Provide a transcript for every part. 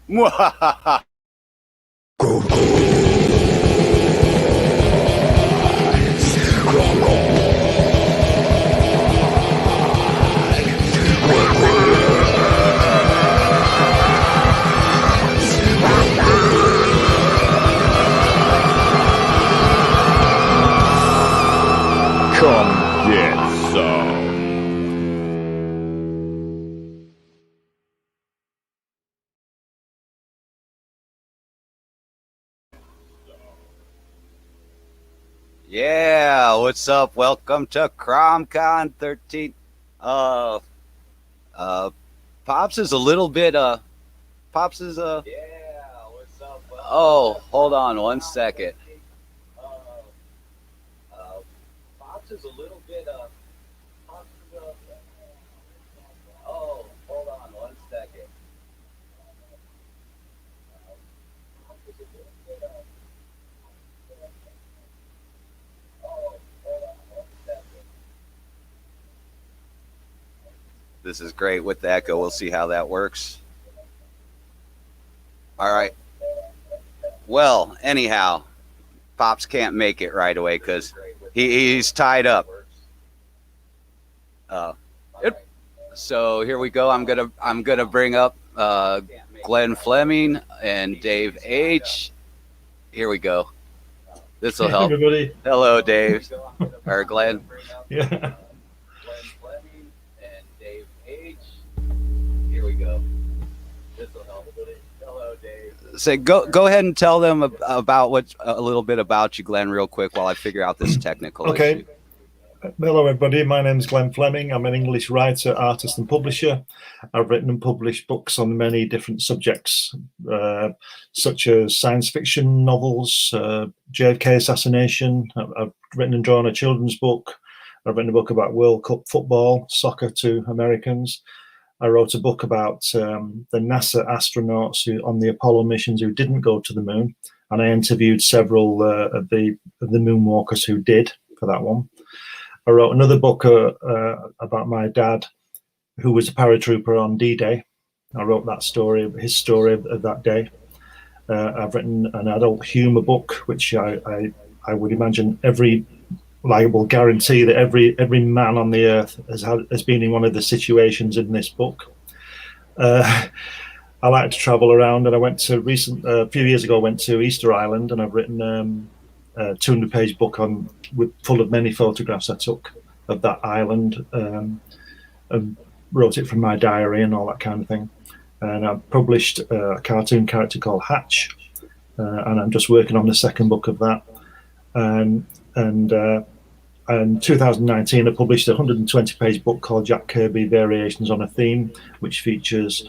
Come get some. Yeah, what's up? Welcome to CRoM Con 13. Pops is a little bit Pops is yeah, what's up? Oh, hold on one second. Pops is a little bit Pops is oh, hold on one second. Pops is a little bit This is great with the echo. We'll see how that works. All right. Well, anyhow, Pops can't make it right away because he's tied up. So here we go. I'm gonna bring up Glenn Fleming and Dave H. Here we go. This will help. Everybody. Hello, Dave or Glenn. Yeah. Here we go. This will help. Hello, Dave. Say, go ahead and tell them about a little bit about you, Glenn, real quick, while I figure out this technical issue. Hello, everybody. My name is Glenn Fleming. I'm an English writer, artist, and publisher. I've written and published books on many different subjects, such as science fiction novels, JFK assassination. I've written and drawn a children's book. I've written a book about World Cup football, soccer to Americans. I wrote a book about the NASA astronauts on the Apollo missions who didn't go to the moon, and I interviewed several of the moonwalkers who did for that one. I wrote another book about my dad, who was a paratrooper on D-Day. I wrote that story, his story of that day. I've written an adult humor book, which I would imagine I will guarantee that every man on the earth has been in one of the situations in this book. I like to travel around, and I went to a few years ago. I went to Easter Island, and I've written a 200-page book full of many photographs I took of that island, and wrote it from my diary and all that kind of thing. And I've published a cartoon character called Hatch, and I'm just working on the second book of that. And in 2019, I published a 120-page book called Jack Kirby Variations on a Theme, which features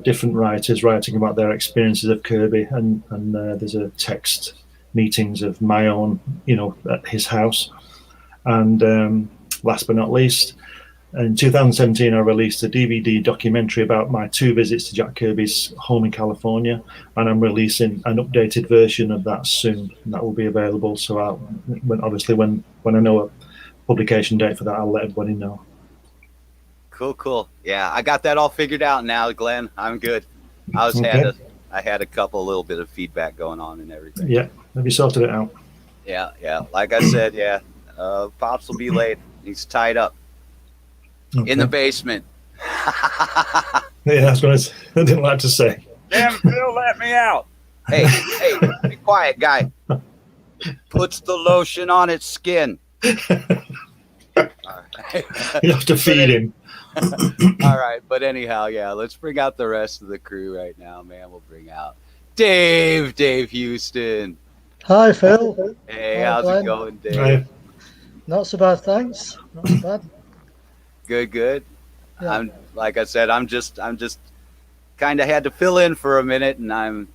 different writers writing about their experiences of Kirby, and there's a text meetings of my own, at his house. And last but not least, in 2017, I released a DVD documentary about my 2 visits to Jack Kirby's home in California, and I'm releasing an updated version of that soon, and that will be available. So when I know a publication date for that, I'll let everybody know. Cool. Yeah, I got that all figured out now, Glenn. I'm good. I had a little bit of feedback going on and everything. Yeah, have you sorted it out? Yeah. Like I said, yeah. Pops will be late. He's tied up. Okay. In the basement. Yeah, that's what I didn't like to say. Damn, Phil, let me out. Hey, be quiet, guy. Puts the lotion on its skin. All right. You have to feed him. All right, but anyhow, yeah, let's bring out the rest of the crew right now, man. We'll bring out Dave Houston. Hi, Phil. Hey, how's it going, Dave? Hi. Not so bad, thanks. Not so bad. Good. Yeah. I'm like I said, I'm just kind of had to fill in for a minute, and I'm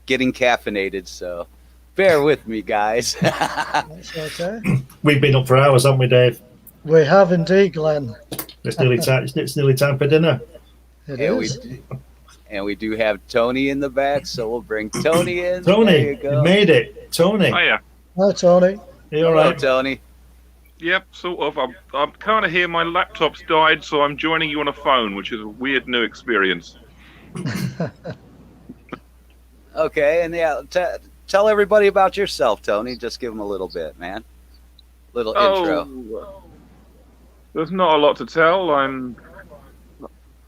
getting caffeinated, so bear with me, guys. That's okay. We've been up for hours, haven't we, Dave? We have indeed, Glenn. It's nearly time. It's nearly time for dinner. It is. We do have Tony in the back, so we'll bring Tony in. Tony, you made it. Tony. Hiya. Hi, Tony. You all right? Hello, Tony. Yep, sort of. I'm kind of here. My laptop's died, so I'm joining you on a phone, which is a weird new experience. Okay, and yeah, tell everybody about yourself, Tony. Just give them a little bit, man. Little intro. There's not a lot to tell. I'm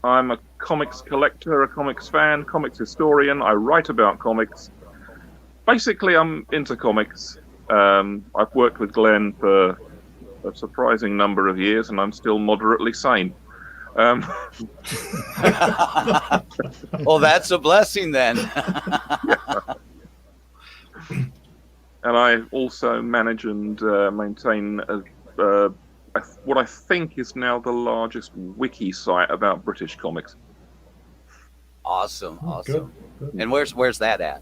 a comics collector, a comics fan, comics historian. I write about comics. Basically, I'm into comics. I've worked with Glenn for a surprising number of years, and I'm still moderately sane. Well, that's a blessing then. And I also manage and maintain what I think is now the largest wiki site about British comics. Awesome. Good. And where's that at?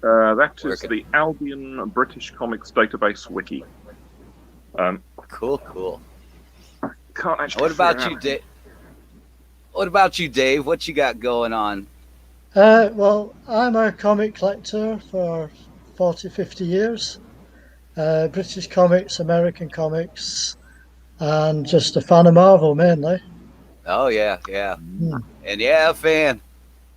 That is the Albion British Comics Database Wiki. Cool. Can't actually. What about you, Dave? What you got going on? Well, I'm a comic collector for 40, 50 years. British comics, American comics, and just a fan of Marvel mainly. Oh yeah. And yeah, fan.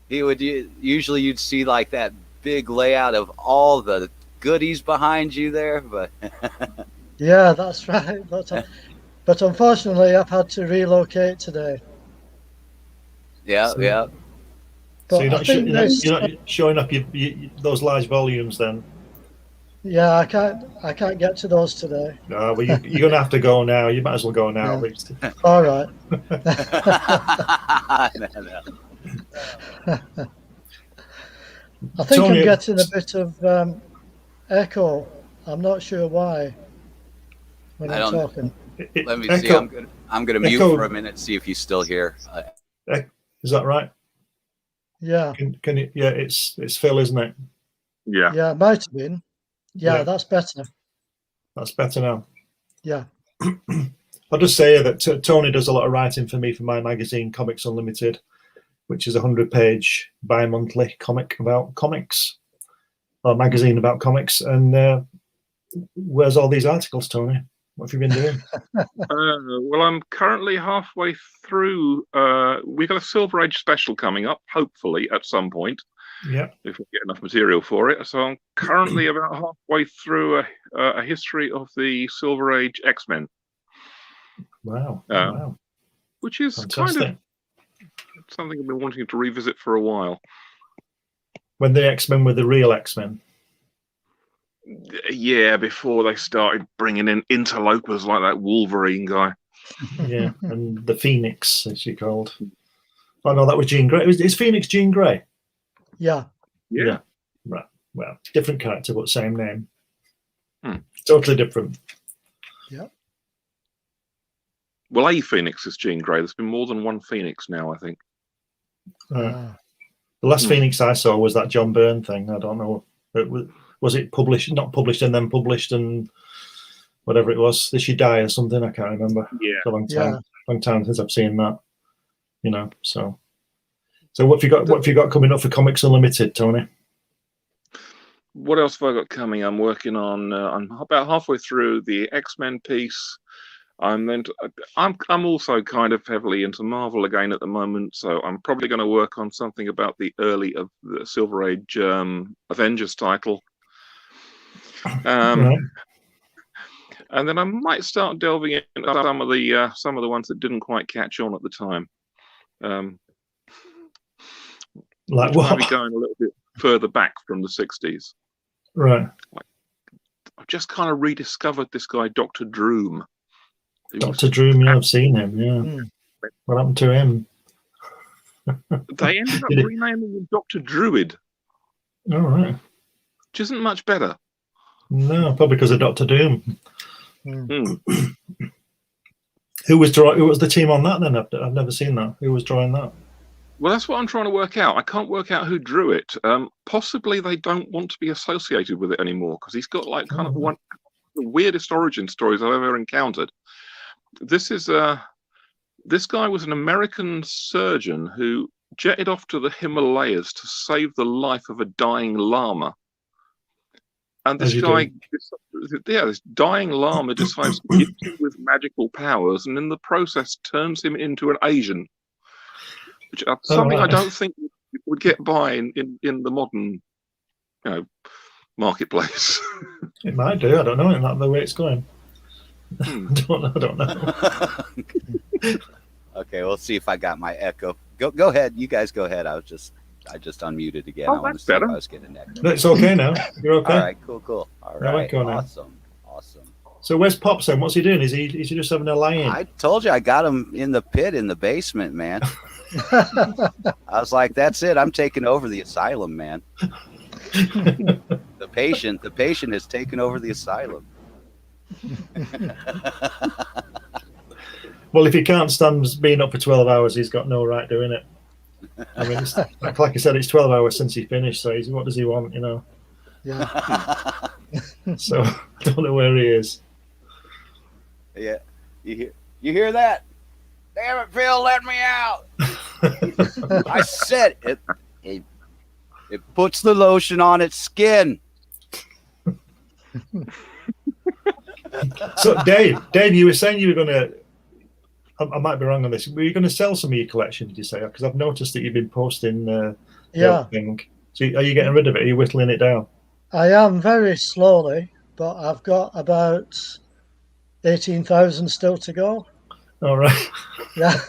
Usually you'd see like that big layout of all the goodies behind you there, but Yeah, that's right. But unfortunately, I've had to relocate today. yeah. So But you're I not, think you're not showing up those large volumes then? yeah, I can't get to those today. No, but you're going to have to go now. You might as well go now. Yeah. All right. No. I think Tony, I'm getting a bit of echo. I'm not sure why when I I'm don't- talking. Let me see. I'm gonna mute for a minute. See if you still hear. Is that right? Yeah, Can you? Yeah, it's Phil, isn't it? Yeah. it might have been. Yeah, Yeah. that's better. That's better now. Yeah. I'll just say that Tony does a lot of writing for me for my magazine, Comics Unlimited, which is a 100-page bi-monthly comic about comics, or magazine about comics. And where's all these articles, Tony? What have you been doing? Well, I'm currently halfway through. We've got a Silver Age special coming up, hopefully at some point, Yeah. if we get enough material for it. So I'm currently about halfway through a history of the Silver Age X-Men, Wow. which is Fantastic. kind of something I've been wanting to revisit for a while. When the X-Men were the real X-Men. Yeah, before they started bringing in interlopers like that Wolverine guy. Yeah. And the Phoenix, as she called. Oh, no, that was Jean Grey. Is Phoenix Jean Grey? Yeah. Yeah. Right. Well, different character, but same name. Hmm. Totally different. Well, a Phoenix is Jean Grey. There's been more than one Phoenix now, I think. The last Phoenix I saw was that John Byrne thing. I don't know. Was it published, not published, and then published, and whatever it was? Did she die or something? I can't remember. Yeah. It's a long time since I've seen that. You know, so what have you got coming up for Comics Unlimited, Tony? What else have I got coming? I'm working on. I'm about halfway through the X-Men piece. I'm also kind of heavily into Marvel again at the moment, so I'm probably going to work on something about the early of the Silver Age Avengers title. Right. And then I might start delving into some of the ones that didn't quite catch on at the time. Like Might be what? going a little bit further back from the 60s. Right. I've just kind of rediscovered this guy, Dr. Droom. Dr. Droom, yeah, I've seen him, yeah. What happened to him? They ended up renaming him Dr. Druid, All right. which isn't much better. No, probably because of Dr. Doom. Hmm. Who was the team on that then? I've never seen that. Who was drawing that? Well, that's what I'm trying to work out. I can't work out who drew it. Possibly they don't want to be associated with it anymore because he's got like kind of one of the weirdest origin stories I've ever encountered. This guy was an American surgeon who jetted off to the Himalayas to save the life of a dying llama. And this guy, this dying llama decides to gift him with magical powers, and in the process turns him into an Asian, which is something I don't think would get by in the modern, marketplace. It might do. I don't know. Isn't that the way it's going? I don't know. Okay, we'll see if I got my echo. Go ahead. You guys go ahead. I just unmuted again. Oh, I want to that's see if better. I was getting echo. No, it's okay now. You're okay. All right, cool. All Yeah, right, go now. awesome. So where's Pops then? What's he doing? Is he just having a lie-in? I told you I got him in the pit in the basement, man. I was like, that's it. I'm taking over the asylum, man. The patient has taken over the asylum. Well, if he can't stand being up for 12 hours, he's got no right doing it. I mean, like I said, it's 12 hours since he finished, so what does he want, Yeah. So I don't know where he is. Yeah, you hear that? Damn it, Phil, let me out! I said it puts the lotion on its skin. So Dave, you were saying you were going to. I might be wrong on this. Were you going to sell some of your collection? Did you say? Because I've noticed that you've been posting. Yeah. Thing. So are you getting rid of it? Are you whittling it down? I am very slowly, but I've got about 18,000 still to go. All right. Yeah.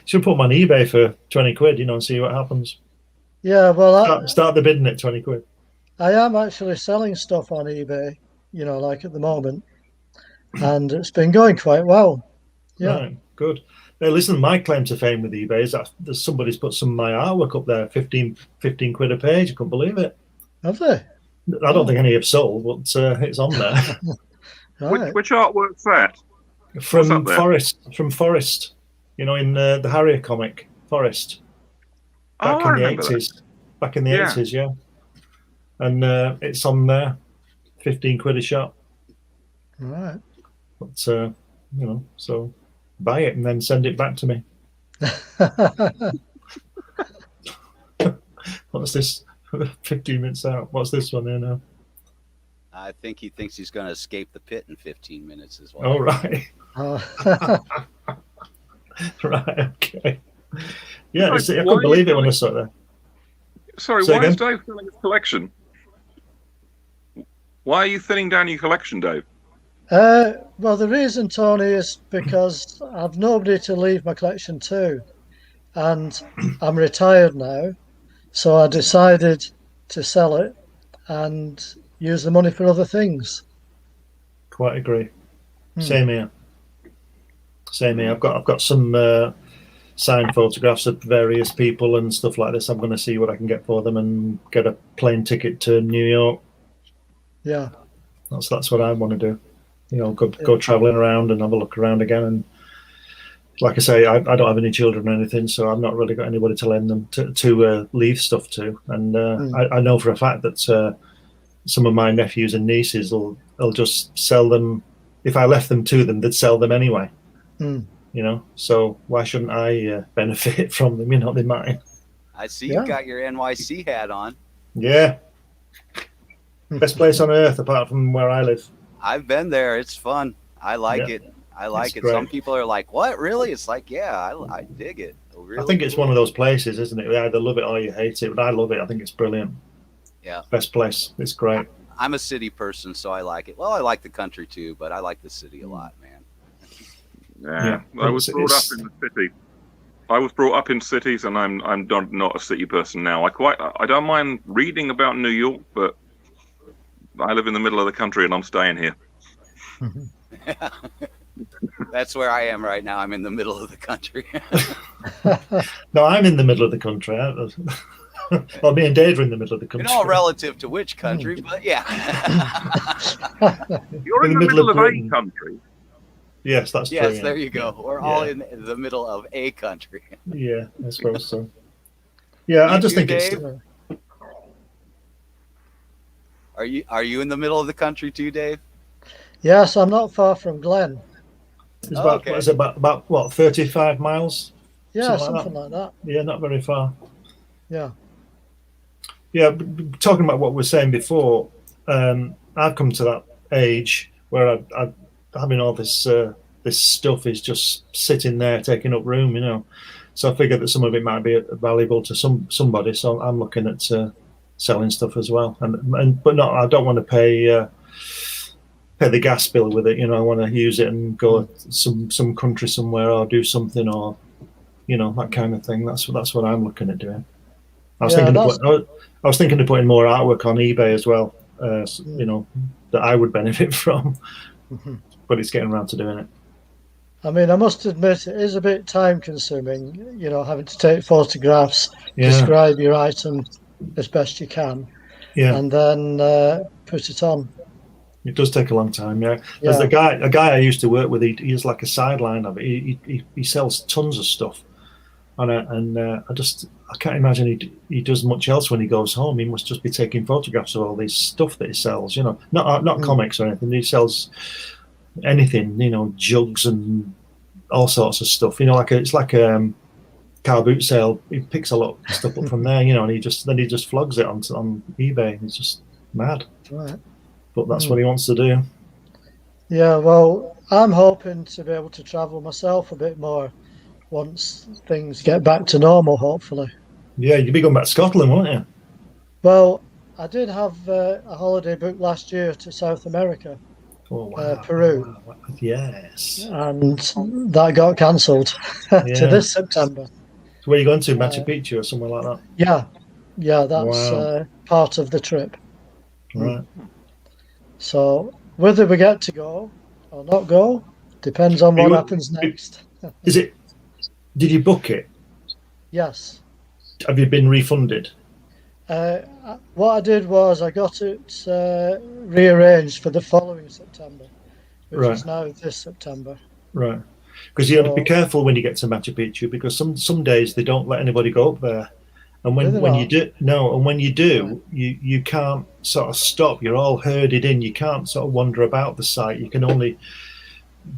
Should put them on eBay for 20 quid, and see what happens. Yeah, well, Start the bidding at 20 quid. I am actually selling stuff on eBay, like at the moment, and it's been going quite well. Yeah. Right, good. Now, listen, my claim to fame with eBay is that somebody's put some of my artwork up there, 15 quid a page. I couldn't believe it. Have they? I don't think any have sold, but it's on there. Right. Which artwork's that? From Forest, in the Harrier comic, Forest. Back in the 80s. Back in the 80s, yeah. And it's on there, 15 quid a shot. Right. But, so buy it and then send it back to me. What's this? 15 minutes out. What's this one here now? I think he thinks he's going to escape the pit in 15 minutes as well. Oh, right. Right, okay. Yeah, I couldn't believe it when I saw that. Sorry, why is Dave selling his collection? Why are you thinning down your collection, Dave? Well, the reason, Tony, is because I've nobody to leave my collection to, and I'm retired now, so I decided to sell it and use the money for other things. Quite agree. Same here. I've got some signed photographs of various people and stuff like this. I'm going to see what I can get for them and get a plane ticket to New York. Yeah, that's what I want to do. Go traveling around and have a look around again. And like I say, I don't have any children or anything, so I've not really got anybody to lend them to leave stuff to. And I know for a fact that some of my nephews and nieces will just sell them. If I left them to them, they'd sell them anyway. So why shouldn't I benefit from them? They might. I see you got your NYC hat on. Yeah. Best place on earth apart from where I live. I've been there. It's fun. I like it. I like it. Great. Some people are like, what, really? It's like, yeah, I dig it. Really I think it's one of those places, isn't it? You either love it or you hate it, but I love it. I think it's brilliant. Yeah. Best place. It's great. I'm a city person, so I like it. Well, I like the country too, but I like the city a lot, man. Yeah. I was brought up in the city. I was brought up in cities, and I'm not a city person now. I don't mind reading about New York, but I live in the middle of the country, and I'm staying here. That's where I am right now. I'm in the middle of the country. No, I'm in the middle of the country. Well, me and Dave are in the middle of the country. All relative to which country, but yeah. You're in the middle of a country. Yes, that's true. Yes, there you go. We're all in the middle of a country. Yeah, I suppose so. Yeah, I just think it's. Are you in the middle of the country too, Dave? Yes, I'm not far from Glen. It's about, what is it, about what, 35 miles? Yeah, something like that. Yeah, not very far. Yeah. Yeah, talking about what we were saying before, I've come to that age where I having all this this stuff is just sitting there taking up room, So I figured that some of it might be valuable to somebody. So I'm looking at selling stuff as well. But no, I don't want to pay the gas bill with it. I want to use it and go some country somewhere or do something, or that kind of thing. That's what I'm looking at doing. I was thinking of putting more artwork on eBay as well. That I would benefit from. But it's getting around to doing it. I mean, I must admit, it is a bit time consuming, having to take photographs, describe your item as best you can, and then put it on. It does take a long time, yeah. There's a guy I used to work with, he has like a sideline of it. He sells tons of stuff. And I can't imagine he does much else when he goes home. He must just be taking photographs of all this stuff that he sells, not comics or anything. He sells anything, jugs and all sorts of stuff. It's like a car boot sale. He picks a lot of stuff up from there, and he just flogs it on eBay. He's just mad. Right. But that's what he wants to do. Yeah, well, I'm hoping to be able to travel myself a bit more once things get back to normal, hopefully. Yeah, you'd be going back to Scotland, won't you? Well, I did have a holiday booked last year to South America. Oh, wow. Peru. Wow. Yes. And that got cancelled to this September. So where are you going to, Machu Picchu or somewhere like that? Yeah, that's part of the trip. Right. So whether we get to go or not go depends on what happens next. Did you book it? Yes. Have you been refunded? What I did was I got it rearranged for the following September, which is now this September. Right. Because you have to be careful when you get to Machu Picchu, because some days they don't let anybody go up there, and when you do, you can't sort of stop. You're all herded in. You can't sort of wander about the site. You can only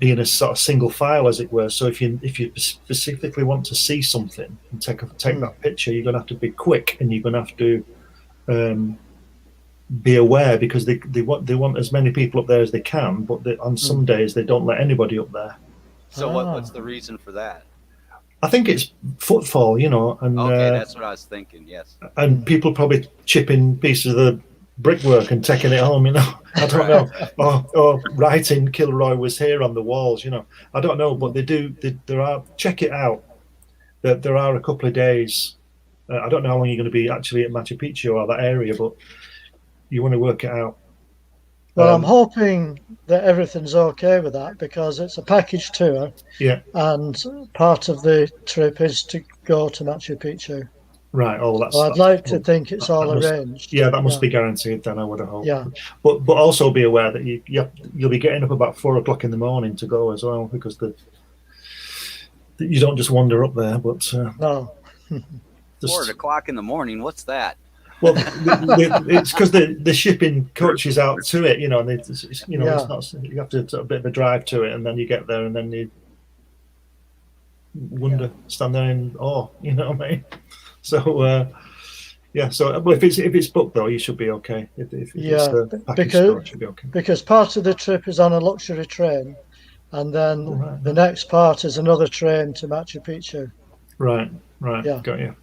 be in a sort of single file, as it were. So if you specifically want to see something and take that picture, you're going to have to be quick, and you're going to have to be aware, because they want as many people up there as they can, but on some days they don't let anybody up there. So what's the reason for that? I think it's footfall, and okay, that's what I was thinking. Yes, and people probably chipping pieces of the brickwork and taking it home, I don't know, or writing "Kilroy was here" on the walls, I don't know, but there are, check it out, that there are a couple of days. I don't know how long you're going to be actually at Machu Picchu or that area, but you want to work it out. Well, I'm hoping that everything's okay with that, because it's a package tour. Yeah. And part of the trip is to go to Machu Picchu. Right. Oh, that's. I'd like to think it's all arranged. That must be guaranteed. Then I would have hoped. Yeah. But also be aware that you'll be getting up about 4 o'clock in the morning to go as well, because you don't just wander up there. But no. 4 o'clock in the morning. What's that? Well, it's because the shipping coaches out to it, and it's not. You have to do a bit of a drive to it, and then you get there, and then you stand there in awe. You know what I mean? So So if it's booked though, you should be okay. If it's the package store, it should be okay. Because part of the trip is on a luxury train, and then the next part is another train to Machu Picchu. Right. Yeah. Got you.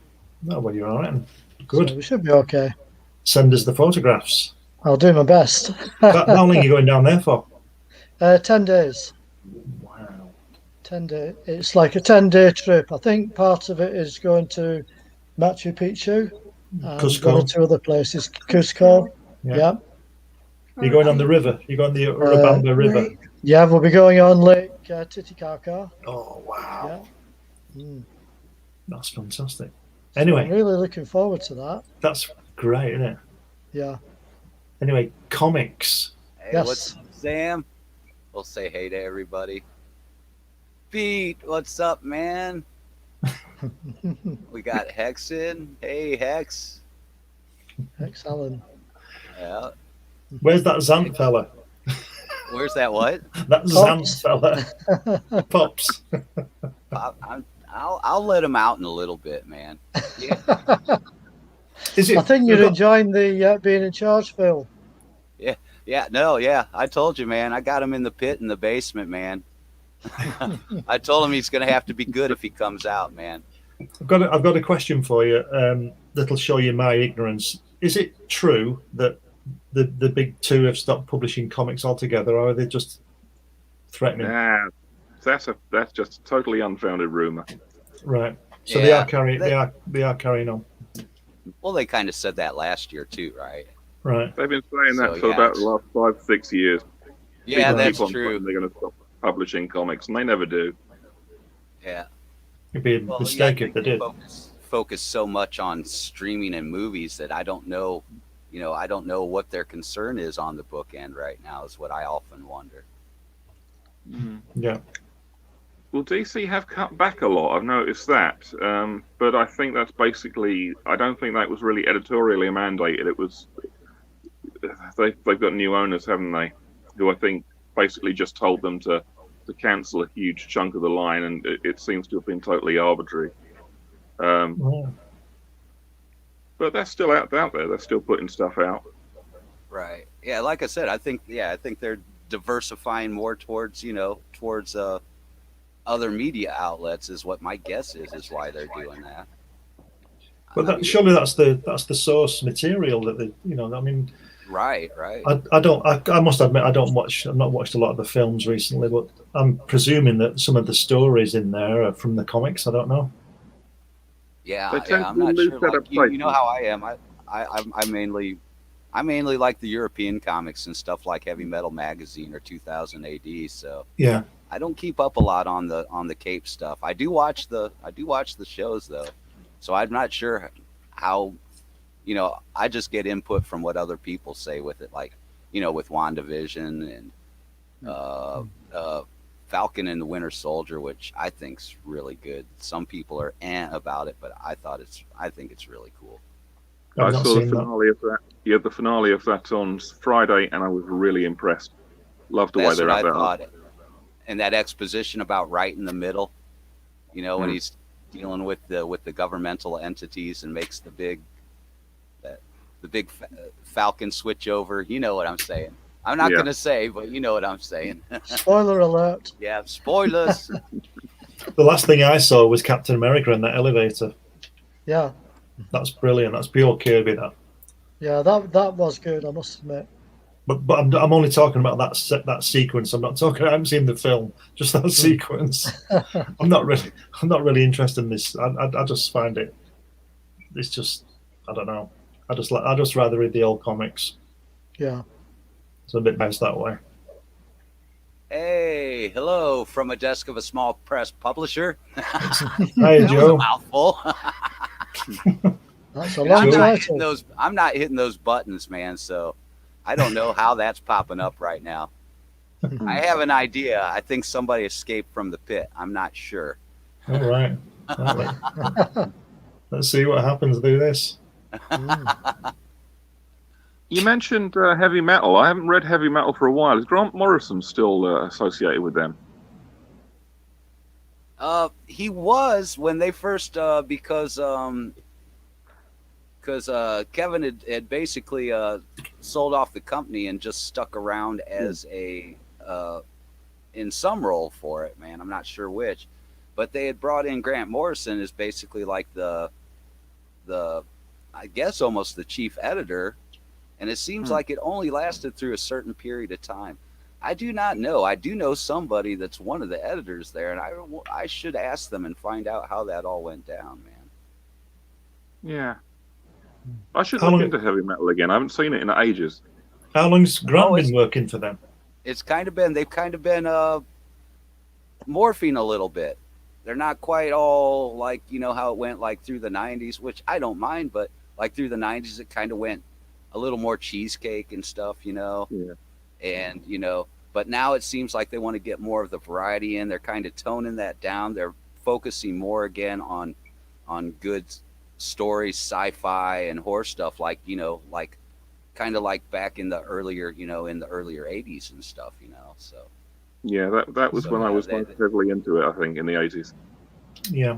Oh, well, you're all right. Good. So we should be okay. Send us the photographs. I'll do my best. How long are you going down there for? 10 days. Wow. 10 days. It's like a 10-day trip. I think part of it is going to Machu Picchu and Cusco. one or two other places. Cusco. Yeah. You're going on the river. You're going the Urubamba River. Yeah, we'll be going on Lake Titicaca. Oh, wow. Yeah. That's fantastic. Anyway, I'm really looking forward to that. That's great, isn't it? Yeah. Anyway, comics. Hey, Yes. what's up, Sam? We'll say hey to everybody. Pete, what's up, man? We got Hex in. Hey, Hex. Hex Allen. Yeah. Where's that Zant fella? Where's that what? That Zant fella. Pops. I'll let him out in a little bit, man. Yeah. I think you're enjoying the being in charge, Phil. Yeah. I told you, man. I got him in the pit in the basement, man. I told him he's going to have to be good if he comes out, man. I've got a question for you. That'll show you my ignorance. Is it true that the big two have stopped publishing comics altogether, or are they just threatening? Nah, that's just a totally unfounded rumor. Right. So Yeah, they are carrying on. Well, they kind of said that last year too, right? Right. They've been saying that So, for yeah, about the last 5-6 years. Yeah, People that's keep on true. saying they're going to stop publishing comics, and they never do. Yeah. It'd be a Well, mistake I if they think did. focus so much on streaming and movies that I don't know, I don't know what their concern is on the book end right now is what I often wonder. Yeah. Well, DC have cut back a lot. I've noticed that, but I think that's basically. I don't think that was really editorially mandated. It was. They've got new owners, haven't they? Who I think basically just told them to cancel a huge chunk of the line, and it seems to have been totally arbitrary. Yeah. Oh. But they're still out there. They're still putting stuff out. Right. Yeah. Like I said, I think they're diversifying more towards, other media outlets is what my guess is why they're doing that. But surely that's the source material that they, I mean. Right. I must admit I've not watched a lot of the films recently, but I'm presuming that some of the stories in there are from the comics. I don't know. Yeah, They tend I'm to not lose sure. Like, you adaptation. know how I am. I mainly like the European comics and stuff like Heavy Metal Magazine or 2000 AD. So Yeah. I don't keep up a lot on the Cape stuff. I do watch the shows though, so I'm not sure how. I just get input from what other people say with it, like with WandaVision and Falcon and the Winter Soldier, which I think's really good. Some people are about it, but I think it's really cool. I I've not saw the seen that. finale of that. Yeah, the finale of that on Friday, and I was really impressed. Loved the way That's they're what at I that. thought. And that exposition about right in the middle, when he's dealing with the governmental entities and makes the big Falcon switch over. You know what I'm saying? I'm not going to say, but you know what I'm saying. Spoiler alert. Yeah, spoilers. The last thing I saw was Captain America in that elevator. Yeah. That's brilliant. That's pure Kirby. That. Yeah, that was good, I must admit. But I'm only talking about that sequence. I'm not talking. I haven't seen the film. Just that sequence. I'm not really interested in this. I just find it. It's just. I don't know. I just rather read the old comics. Yeah. It's a bit best that way. Hey, hello from a desk of a small press publisher. Hey, That Joe. was a mouthful. That's a long title. I'm not hitting those buttons, man. So I don't know how that's popping up right now. I have an idea. I think somebody escaped from the pit. I'm not sure. All right. Let's see what happens through this. You mentioned heavy metal. I haven't read heavy metal for a while. Is Grant Morrison still associated with them? He was when they first because Kevin had basically sold off the company and just stuck around as a in some role for it, man. I'm not sure which, but they had brought in Grant Morrison as basically like the I guess almost the chief editor, and it seems like it only lasted through a certain period of time. I do not know. I do know somebody that's one of the editors there, and I should ask them and find out how that all went down, man. Yeah. I should look into heavy metal again. I haven't seen it in ages. How long's Grant been working for them? They've kind of been morphing a little bit. They're not quite all like, how it went like through the 90s, which I don't mind, but like through the 90s, it kind of went a little more cheesecake and stuff, Yeah. And, but now it seems like they want to get more of the variety in. They're kind of toning that down. They're focusing more again on good stories, sci-fi and horror stuff, like, like kind of like back in the earlier, in the earlier 80s and stuff, so. Yeah, that was when I was most heavily into it, I think, in the 80s. Yeah.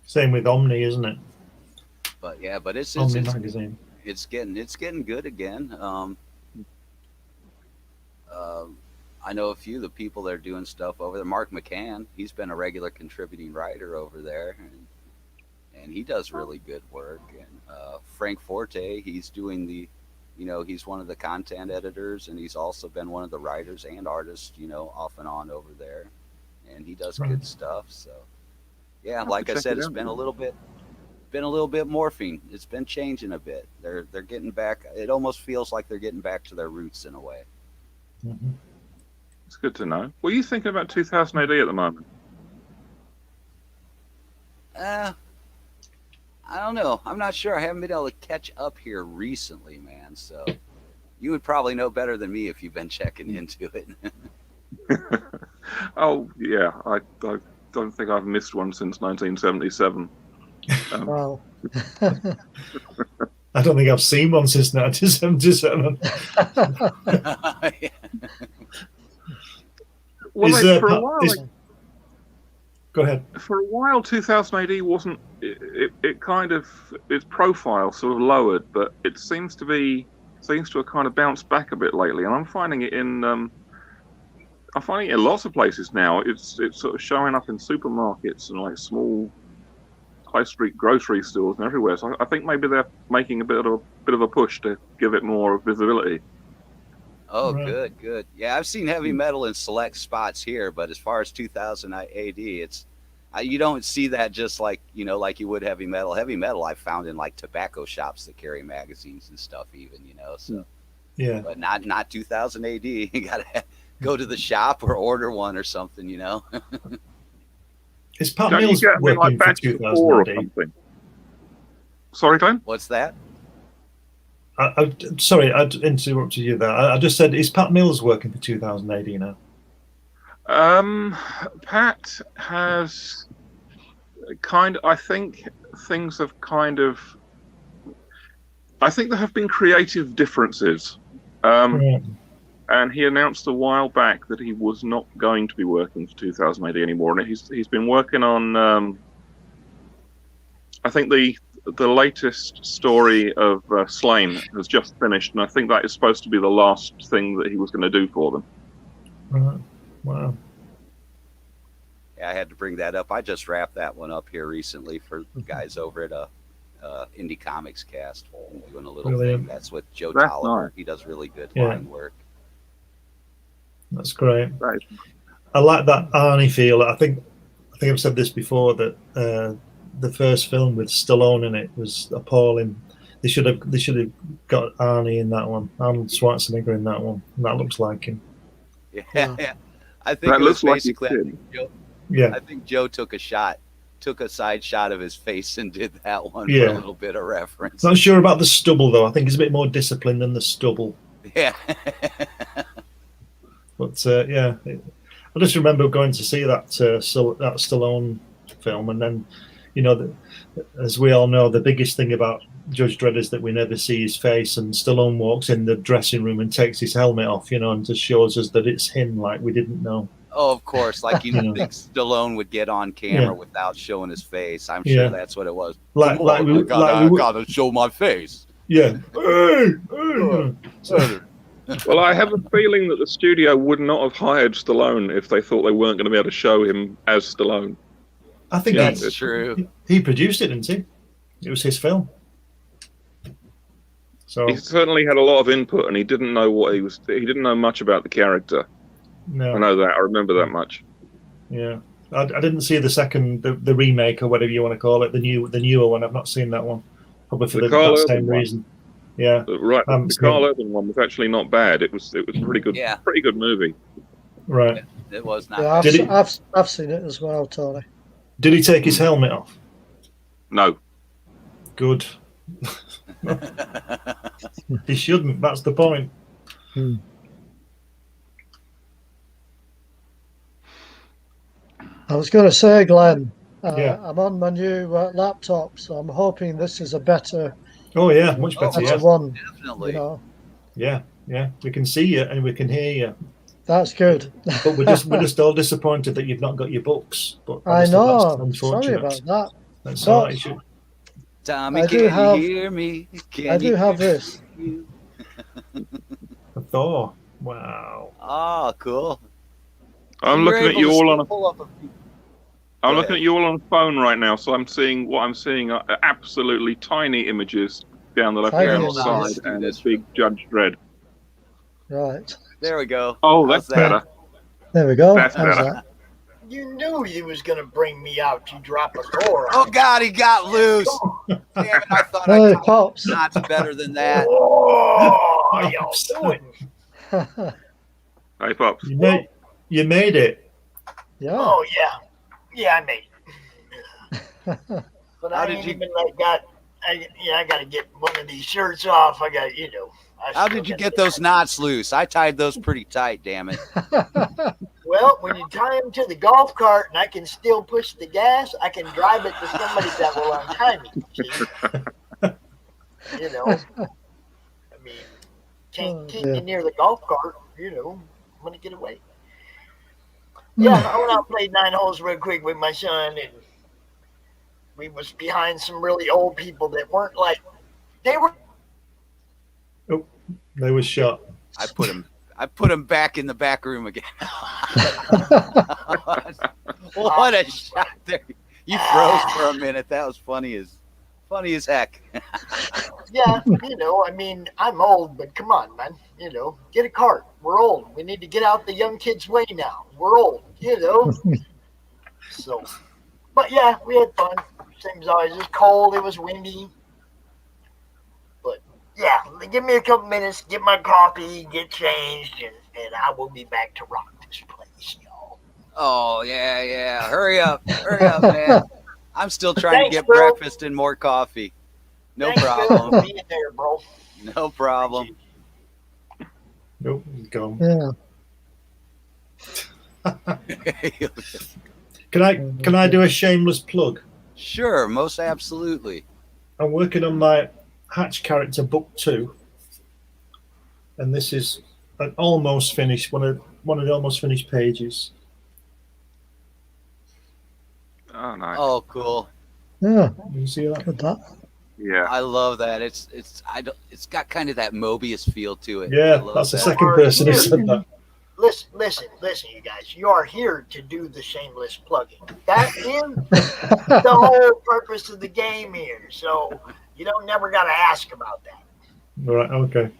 Same with Omni, isn't it? But yeah, but it's Omni magazine. It's getting good again. I know a few of the people that are doing stuff over there. Mark McCann, he's been a regular contributing writer over there. And and he does really good work. And Frank Forte, he's doing the, he's one of the content editors, and he's also been one of the writers and artists, off and on over there, and he does good stuff. So yeah, like I said, it's been a little bit morphing. It's been changing a bit. They're getting back. It almost feels like they're getting back to their roots in a way. Mm-hmm. It's good to know. What are you thinking about 2000 AD at the moment? I don't know. I'm not sure. I haven't been able to catch up here recently, man. So you would probably know better than me if you've been checking into it. Oh yeah, I don't think I've missed one since 1977. Wow. I don't think I've seen one since 1977. Yeah. Well, for a while, go ahead. For a while, 2000 AD wasn't. It kind of, its profile sort of lowered, but it seems to have kind of bounced back a bit lately, and I'm finding it in lots of places now. It's sort of showing up in supermarkets and like small high street grocery stores and everywhere. So I think maybe they're making a bit of a push to give it more visibility. Oh, Right. good. Yeah, I've seen heavy metal in select spots here, but as far as 2000 AD, it's you don't see that just like like you would heavy metal. Heavy metal I found in like tobacco shops that carry magazines and stuff, even so. Yeah. But not 2000 AD. You gotta go to the shop or order one or something. Is Pat Don't you Mills get them in working like for batch of 4 or 2000 AD? something? Sorry, Glenn? What's that? Sorry, I interrupted you there. I just said, is Pat Mills working for 2000 AD now? Pat has I think things have I think there have been creative differences. Right. And he announced a while back that he was not going to be working for 2000 AD anymore. And he's been working on, I think the latest story of Slain has just finished, and I think that is supposed to be the last thing that he was going to do for them. Right. Wow. Yeah, I had to bring that up. I just wrapped that one up here recently for guys over at Indie Comics Cast, doing a little Brilliant. thing. That's with Joe That's Tolliver. nice. He does really good Yeah. line work. That's great. That is, I like that Arnie feel. I think I've said this before, that the first film with Stallone in it was appalling. They should have got Arnie in that one, Arnold Schwarzenegger in that one, and that looks like him. Yeah. I think that it was looks like he basically. did. Yeah. I think Joe took a side shot of his face and did that one for Yeah. a little bit of reference. Not sure about the stubble though. I think he's a bit more disciplined than the stubble. Yeah. But yeah, I just remember going to see that that Stallone film, and then as we all know, the biggest thing about Judge Dredd is that we never see his face, and Stallone walks in the dressing room and takes his helmet off, and just shows us that it's him, like we didn't know. Oh, of course. Like you didn't think Stallone would get on camera without showing his face. I'm sure that's what it was. I gotta show my face. Yeah. Well, I have a feeling that the studio would not have hired Stallone if they thought they weren't going to be able to show him as Stallone. I think That's true. He produced it, didn't he? It was his film. So He certainly had a lot of input, and he didn't know what he was. He didn't know much about the character. no. I know that. I remember that much. Yeah, I didn't see the second, the remake or whatever you want to call it, the newer one. I've not seen that one, probably for The that Carl same Urban one. reason. Yeah, Right, the Carl Urban one was actually not bad. It was a pretty good, Yeah. pretty good movie. right. It was not. Yeah, Did I've seen it as well, Tony. Did he take his helmet off? No, Good. He shouldn't. That's the point. I was going to say, Glenn, Yeah. I'm on my new laptop, so I'm hoping this is a better, Oh yeah, much better. Oh, Yeah, one. Definitely. yeah. We can see you and we can hear you, That's good. but we're just all disappointed that you've not got your books. But I obviously that's know. unfortunate. Sorry about that. That's But- all right. You should- Tommy, I do can have- you hear me? Can I do you have hear this. me? Thor. Wow. Oh, cool. I'm You were looking at able you to all still on a. pull up a few- I'm looking at you all on the phone right now, so I'm seeing what I'm seeing are absolutely tiny images down the left-hand side and a big Judge Dredd. Right. There we go. Oh, that's better. There we go. That's How's better. that? You knew he was going to bring me out. You drop a door. Oh God, he got loose. Damn it! I thought Hey, I tied Pops. knots better than that. Oh, y'all doing? Hey, Pops. You made it. Yeah. Oh, yeah. Yeah, I made it. But How I did ain't you- even like got. I got to get one of these shirts off. I got, you know. How did you get those knots loose? I tied those pretty tight. Damn it! Well, when you tie them to the golf cart and I can still push the gas, I can drive it to somebody that will untie me. See? You know, I mean, can't keep me near the golf cart. You know, I'm gonna get away. Yeah, I went out and played 9 holes real quick with my son, and we was behind some really old people that weren't like they were. Oh, they were shot. I put him back in the back room again. What a shot there! You froze for a minute. That was funny as heck. Yeah, you know, I mean, I'm old, but come on, man. You know, get a cart. We're old. We need to get out the young kids' way now. We're old, you know. So, but yeah, we had fun. Same as always. It was cold. It was windy. But yeah, give me a couple minutes, get my coffee, get changed, and I will be back to rock this place, y'all. Oh yeah. Hurry up, man. I'm still trying to get bro. breakfast and more coffee. No Thanks, Bill, problem. for being there, bro. No problem. Nope, he's gone. Yeah. Can I do a shameless plug? Sure, most absolutely. I'm working on my Hatch character book 2, and this is an almost finished one of the almost finished pages. Oh, nice. Oh, cool. Yeah. You see that? Good that. Yeah. I love that. It's got kind of that Mobius feel to it. I Yeah, love that's the that. second person who said that. Listen, you guys. You are here to do the shameless plugging. That is the whole purpose of the game here. So you don't never got to ask about that. Right, okay.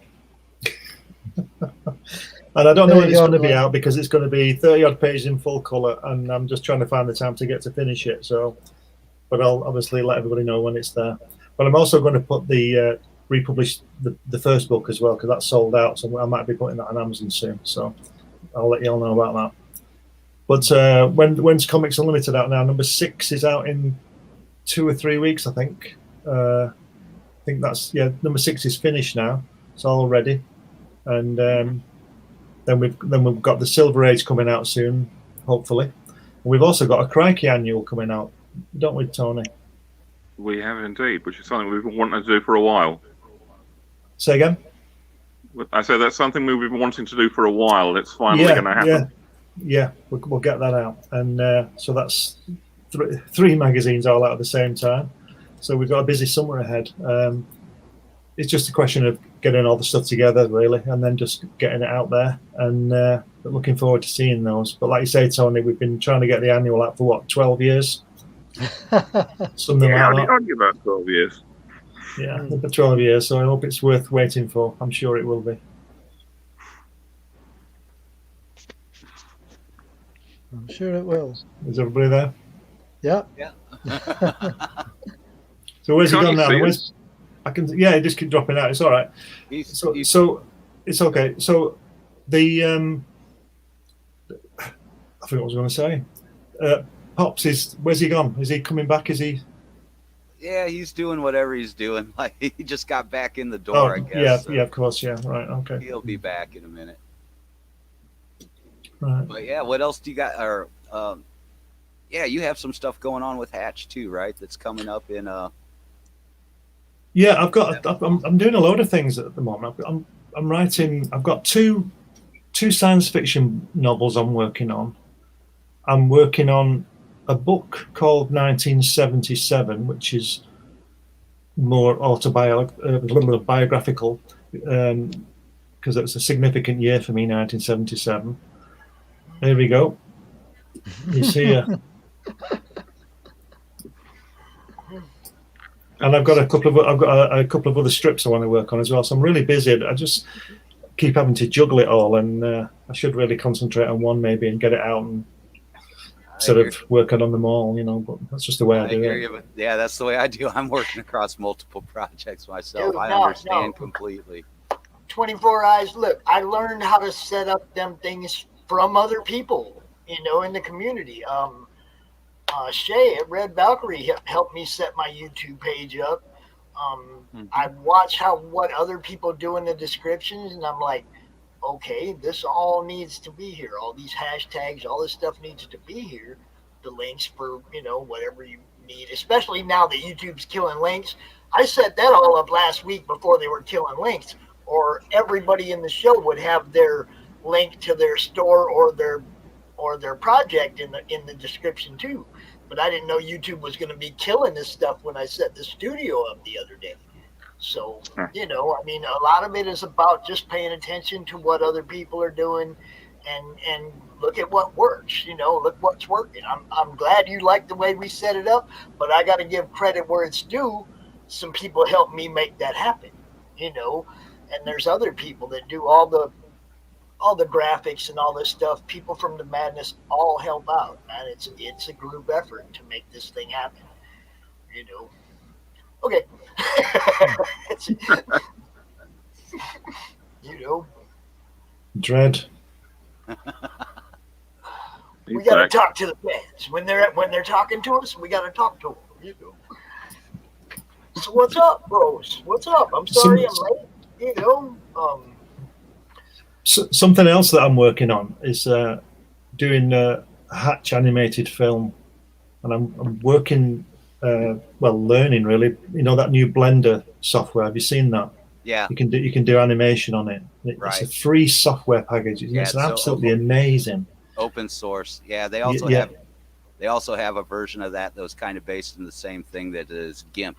And I don't know when it's going to be out because it's going to be 30 odd pages in full colour, and I'm just trying to find the time to get to finish it. So, but I'll obviously let everybody know when it's there. But I'm also going to put the republish the first book as well because that's sold out. So I might be putting that on Amazon soon. So I'll let you all know about that. But when's Comics Unlimited out now? Number 6 is out in 2 or 3 weeks, I think. I think that's number 6 is finished now. It's all ready, and then we've got the Silver Age coming out soon, hopefully. And we've also got a Crikey annual coming out, don't we, Tony? We have indeed, which is something we've been wanting to do for a while. Say again? I said that's something we've been wanting to do for a while. It's finally going to happen. Yeah, we'll get that out. And so that's 3 magazines all out at the same time. So we've got a busy summer ahead. It's just a question of getting all the stuff together, really, and then just getting it out there. And looking forward to seeing those. But like you say, Tony, we've been trying to get the annual out for, 12 years? Something like that. I'd give about 12 years. Yeah, for 12 years. So I hope it's worth waiting for. I'm sure it will be. I'm sure it will. Is everybody there? Yeah. So where's he Can't gone you now? see He just keep dropping out. It's all right. So it's okay. So the I forgot what I was going to say. Pops where's he gone? Is he coming back? Is he? Yeah, he's doing whatever he's doing. Like he just got back in the door, I guess. Yeah, so yeah, of course, yeah, right, okay. He'll be back in a minute. Right. But yeah, what else do you got? Or you have some stuff going on with Hatch too, right? That's coming up in Yeah, I'm doing a load of things at the moment. I'm writing. I've got two science fiction novels I'm working on. I'm working on a book called 1977, which is more biographical, because it was a significant year for me, 1977. There we go. He's here. And I've got a couple of other strips I want to work on as well. So I'm really busy. I just keep having to juggle it all, and I should really concentrate on one maybe and get it out and sort of working on them all, but that's just the way I do it. You, yeah, that's the way I do. I'm working across multiple projects myself. Dude, I understand completely. 24 eyes. Look, I learned how to set up them things from other people, in the community. Shay at Red Valkyrie helped me set my YouTube page up. I watch what other people do in the descriptions, and I'm like, okay, this all needs to be here. All these hashtags, all this stuff needs to be here. The links for, whatever you need, especially now that YouTube's killing links. I set that all up last week before they were killing links, or everybody in the show would have their link to their store or their project in the description too. But I didn't know YouTube was going to be killing this stuff when I set the studio up the other day. So, a lot of it is about just paying attention to what other people are doing and look at what works, look what's working. I'm glad you like the way we set it up, but I got to give credit where it's due. Some people helped me make that happen, and there's other people that do all the graphics and all this stuff. People from the Madness all help out, man. It's a group effort to make this thing happen, Okay. Dread. We got to talk to the fans when they're talking to us. We got to talk to them. So what's up, bros? What's up? I'm sorry I'm late. Something else that I'm working on is doing a Hatch animated film, and I'm working. Learning really. That new Blender software. Have you seen that? Yeah. You can do animation on it. It's right. a free software package. It's absolutely amazing. Open source. Yeah. They also have a version of that was kind of based in the same thing that is GIMP.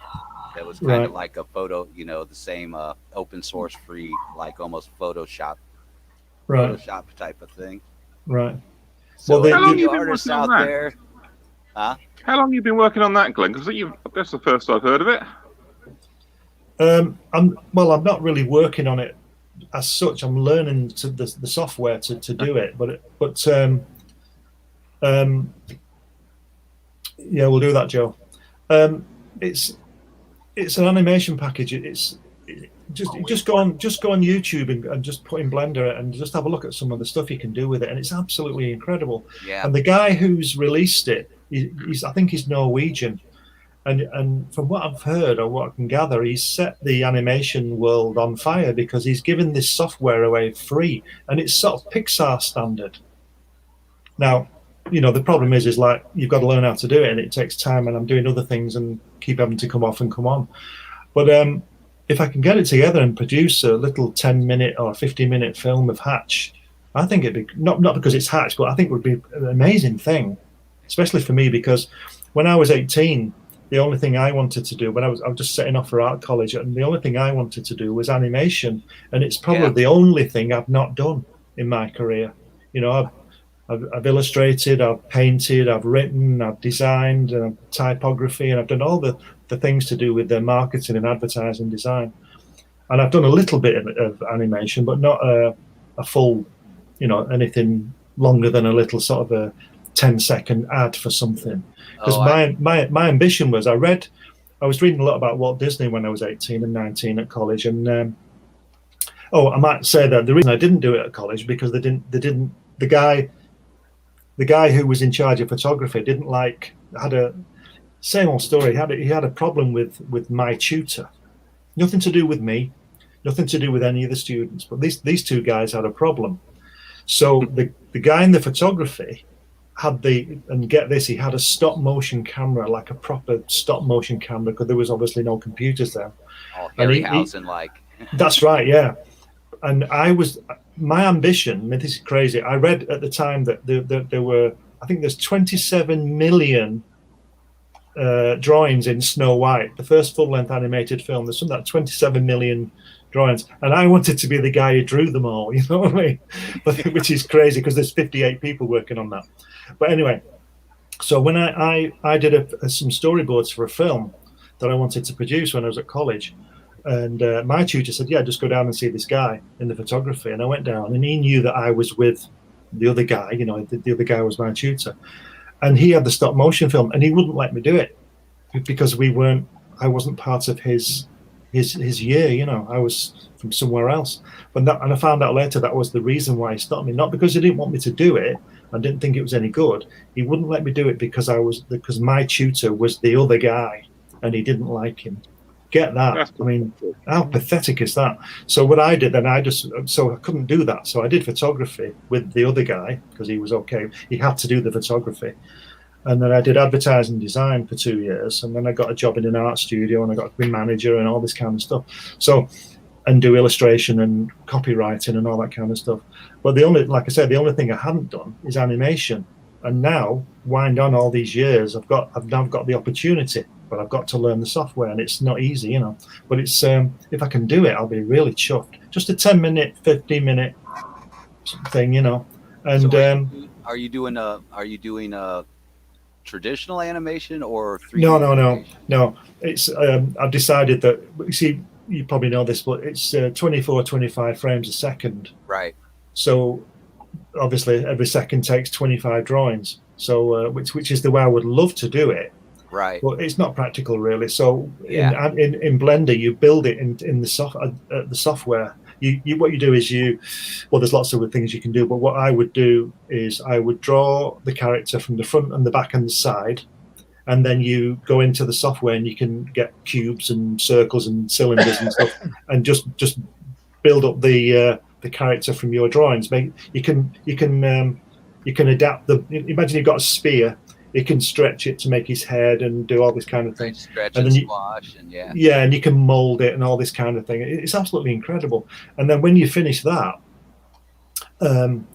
That was kind of like a photo. The same open source free, like almost Photoshop type of thing. Right. So how long you artists out there? Huh? How long have you been working on that, Glenn? Because that's the first I've heard of it. I'm not really working on it as such. I'm learning the software to do it, but yeah, we'll do that, Joe. It's an animation package. Just go on YouTube and just put in Blender and just have a look at some of the stuff you can do with it, and it's absolutely incredible. Yeah. And the guy who's released it, I think he's Norwegian, and from what I've heard or what I can gather, he's set the animation world on fire because he's given this software away free, and it's sort of Pixar standard. Now, the problem is like you've got to learn how to do it, and it takes time, and I'm doing other things and keep having to come off and come on. But if I can get it together and produce a little 10-minute or 15-minute film of Hatch, I think it'd be not because it's Hatch, but I think it would be an amazing thing, especially for me, because when I was 18, the only thing I wanted to do when I was just setting off for art college, and the only thing I wanted to do was animation, and it's probably the only thing I've not done in my career. I've illustrated, I've painted, I've written, I've designed, typography, and I've done all the things to do with the marketing and advertising design. And I've done a little bit of animation, but not a full, anything longer than a little sort of a 10-second ad for something. Because my ambition was, I was reading a lot about Walt Disney when I was 18 and 19 at college, and I might say that the reason I didn't do it at college because the guy who was in charge of photography had a same old story. He had a problem with my tutor. Nothing to do with me, nothing to do with any of the students, but these two guys had a problem. So the guy in the photography he had a stop motion camera, like a proper stop motion camera, because there was obviously no computers there. Oh, Harryhausen like. That's right, yeah. And my ambition, this is crazy. I read at the time that there were, I think there's 27 million drawings in Snow White, the first full-length animated film. There's something like 27 million drawings, and I wanted to be the guy who drew them all, you know what I mean? Which is crazy because there's 58 people working on that. But anyway, so when I did some storyboards for a film, that I wanted to produce when I was at college. And my tutor said, yeah, just go down and see this guy in the photography. And I went down, and he knew that I was with the other guy. You know, the other guy was my tutor. And he had the stop motion film, and he wouldn't let me do it because I wasn't part of his year. You know, I was from somewhere else. And I found out later that was the reason why he stopped me. Not because he didn't want me to do it. I didn't think it was any good. He wouldn't let me do it because my tutor was the other guy, and he didn't like him. Get that? I mean, how pathetic is that? So what I did then, I couldn't do that. So I did photography with the other guy because he was okay. He had to do the photography. And then I did advertising design for 2 years. And then I got a job in an art studio, and I got to be manager and all this kind of stuff. So, and do illustration and copywriting and all that kind of stuff. But like I said, the only thing I hadn't done is animation. And now, wind on all these years, I've now got the opportunity. But I've got to learn the software, and it's not easy, you know. But it's if I can do it, I'll be really chuffed. Just a 10-minute, 15-minute thing, you know. And so are you doing a traditional animation or 3D? No. It's I've decided that. You see, you probably know this, but it's 24, 25 frames a second. Right. So obviously, every second takes 25 drawings. So which is the way I would love to do it. Right. Well, it's not practical really. So in Blender, you build it in the software. What you do is there's lots of things you can do, but what I would do is I would draw the character from the front and the back and the side, and then you go into the software and you can get cubes and circles and cylinders and stuff, and just build up the character from your drawings. You can adapt imagine you've got a spear. You can stretch it to make his head and do all this kind of thing. Stretch and squash, and and you can mold it and all this kind of thing. It's absolutely incredible. And then when you finish that, you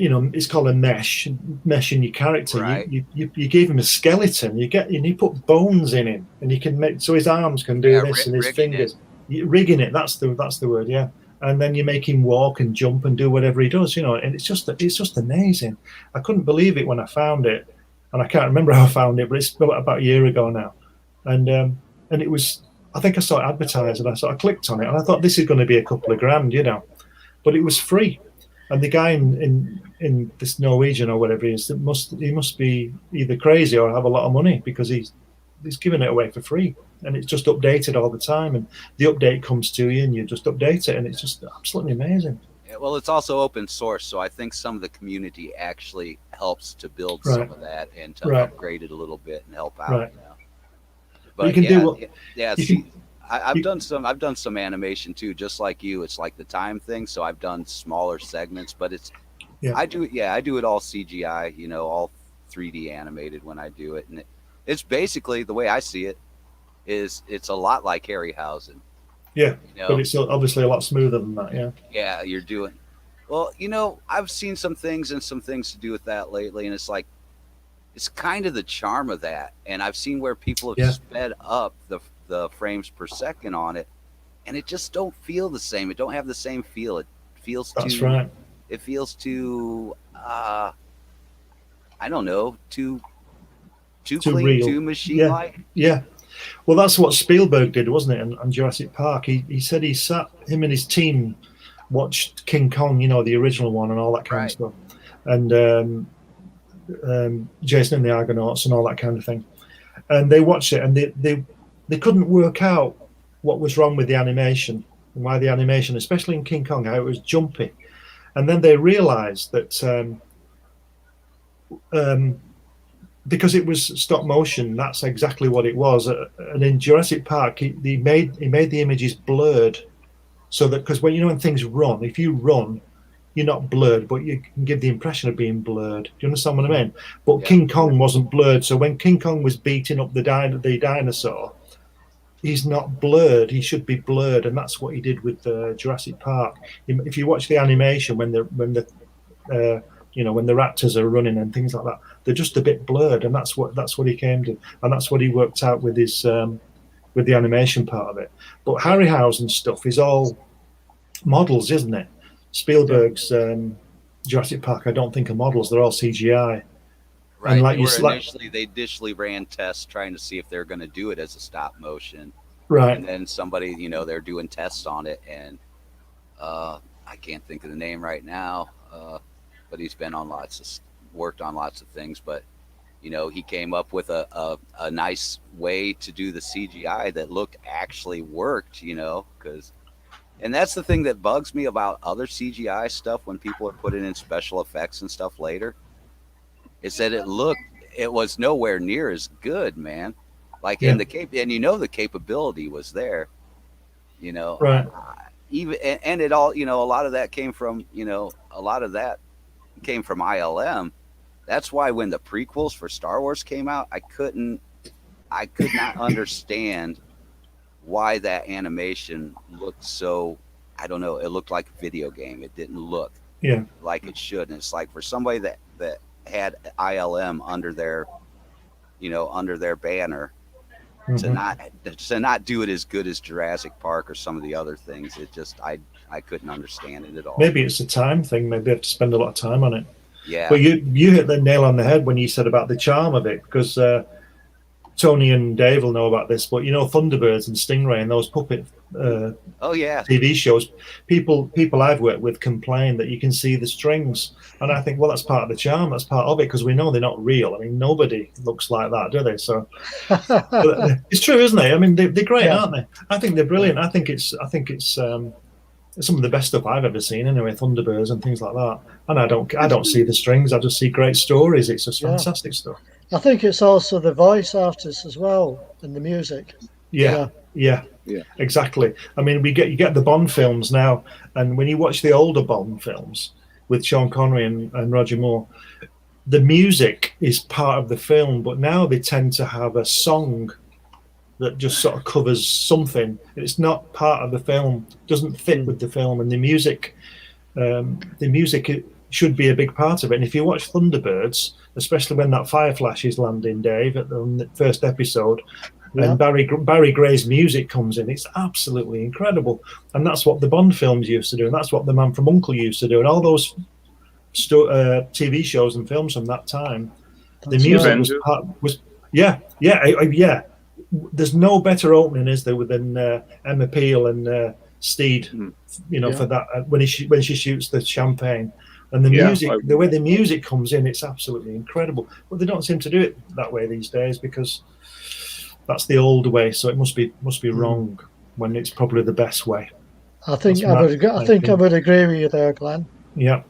know, it's called a mesh in your character. Right. You give him a skeleton. You put bones in him, and you can make so his arms can do this and his fingers. Rigging it. That's the word. Yeah. And then you make him walk and jump and do whatever he does, you know. And it's just amazing. I couldn't believe it when I found it, and I can't remember how I found it, but it's about a year ago now. And it was, I think I saw it advertised, and I clicked on it, and I thought this is going to be a couple of grand, you know. But it was free, and the guy in this Norwegian or whatever he is, he must be either crazy or have a lot of money because he's giving it away for free. And it's just updated all the time, and the update comes to you, and you just update it, and it's just absolutely amazing. Yeah, well, it's also open source, so I think some of the community actually helps to build some of that and to upgrade it a little bit and help out. Right. You know? But I've done some animation too, just like you. It's like the time thing, so I've done smaller segments, but I do it all CGI, you know, all 3D animated when I do it, and it's basically the way I see it. It's a lot like Harryhausen. Yeah, you know? But it's obviously a lot smoother than that, yeah. Yeah, you're doing... Well, you know, I've seen some things to do with that lately, and it's like, it's kind of the charm of that. And I've seen where people have sped up the frames per second on it, and it just don't feel the same. It don't have the same feel. It feels That's right. It feels too, I don't know, too clean, real. too machine-like. Yeah. Well, that's what Spielberg did, wasn't it? On Jurassic Park, he said him and his team watched King Kong, you know, the original one, and all that kind of stuff, and Jason and the Argonauts and all that kind of thing. And they watched it, and they couldn't work out what was wrong with the animation, and why the animation, especially in King Kong, how it was jumpy. And then they realized that because it was stop motion, that's exactly what it was. And in Jurassic Park, he made the images blurred, so that because when things run, if you run, you're not blurred, but you can give the impression of being blurred. Do you understand what I mean? But King Kong wasn't blurred, so when King Kong was beating up the dinosaur, he's not blurred. He should be blurred, and that's what he did with Jurassic Park. If you watch the animation when the raptors are running and things like that, they're just a bit blurred, and that's what he came to, and that's what he worked out with his with the animation part of it. But Harryhausen stuff is all models, isn't it? Spielberg's Jurassic Park, I don't think are models; they're all CGI. Right. And like They initially ran tests trying to see if they're going to do it as a stop motion. right. And then somebody, they're doing tests on it, and I can't think of the name right now, but he's been on worked on lots of things. But he came up with a nice way to do the CGI that actually worked. And that's the thing that bugs me about other CGI stuff when people are putting in special effects and stuff later, is that it was nowhere near as good, man. Like in the the capability was there, Right. Even and it all, a lot of that came from, ILM. That's why when the prequels for Star Wars came out, I could not understand why that animation looked so, I don't know, it looked like a video game. It didn't look like it should. And it's like for somebody that had ILM under their banner, to not do it as good as Jurassic Park or some of the other things, it just, I couldn't understand it at all. Maybe it's a time thing. Maybe they have to spend a lot of time on it. Yeah. But you hit the nail on the head when you said about the charm of it, because Tony and Dave will know about this, but Thunderbirds and Stingray and those puppet TV shows, people I've worked with complain that you can see the strings, and I think, well, that's part of the charm, that's part of it, because we know they're not real. I mean, nobody looks like that, do they? So it's true, isn't it? I mean, they're great, aren't they? I think they're brilliant. I think it's some of the best stuff I've ever seen, anyway. Thunderbirds and things like that, and I don't see the strings. I just see great stories. It's just fantastic stuff. I think it's also the voice artists as well and the music. Yeah, exactly. I mean, you get the Bond films now, and when you watch the older Bond films with Sean Connery and Roger Moore, the music is part of the film, but now they tend to have a song that just sort of covers something. It's not part of the film, doesn't fit with the film, and the music it should be a big part of it. And if you watch Thunderbirds, especially when that fire flash is landing, Dave, at the first episode, and Barry Gray's music comes in, it's absolutely incredible. And that's what the Bond films used to do, and that's what The Man from U.N.C.L.E. used to do, and all those TV shows and films from that time. The music was There's no better opening, is there, than Emma Peel and Steed, for that when she shoots the champagne. And the music, the way the music comes in, it's absolutely incredible. But they don't seem to do it that way these days, because that's the old way. So it must be wrong when it's probably the best way. I think I would agree with you there, Glenn. Yeah.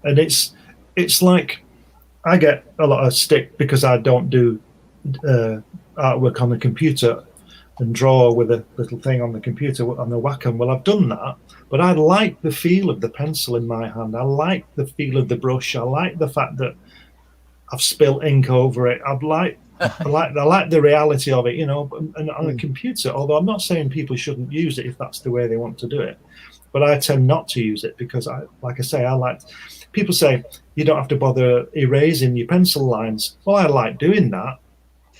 And it's like I get a lot of stick because I don't do artwork on the computer and draw with a little thing on the computer on the Wacom. Well, I've done that, but I like the feel of the pencil in my hand. I like the feel of the brush. I like the fact that I've spilt ink over it. I like the reality of it, and on a computer, although I'm not saying people shouldn't use it if that's the way they want to do it, but I tend not to use it because people say you don't have to bother erasing your pencil lines. Well, I like doing that.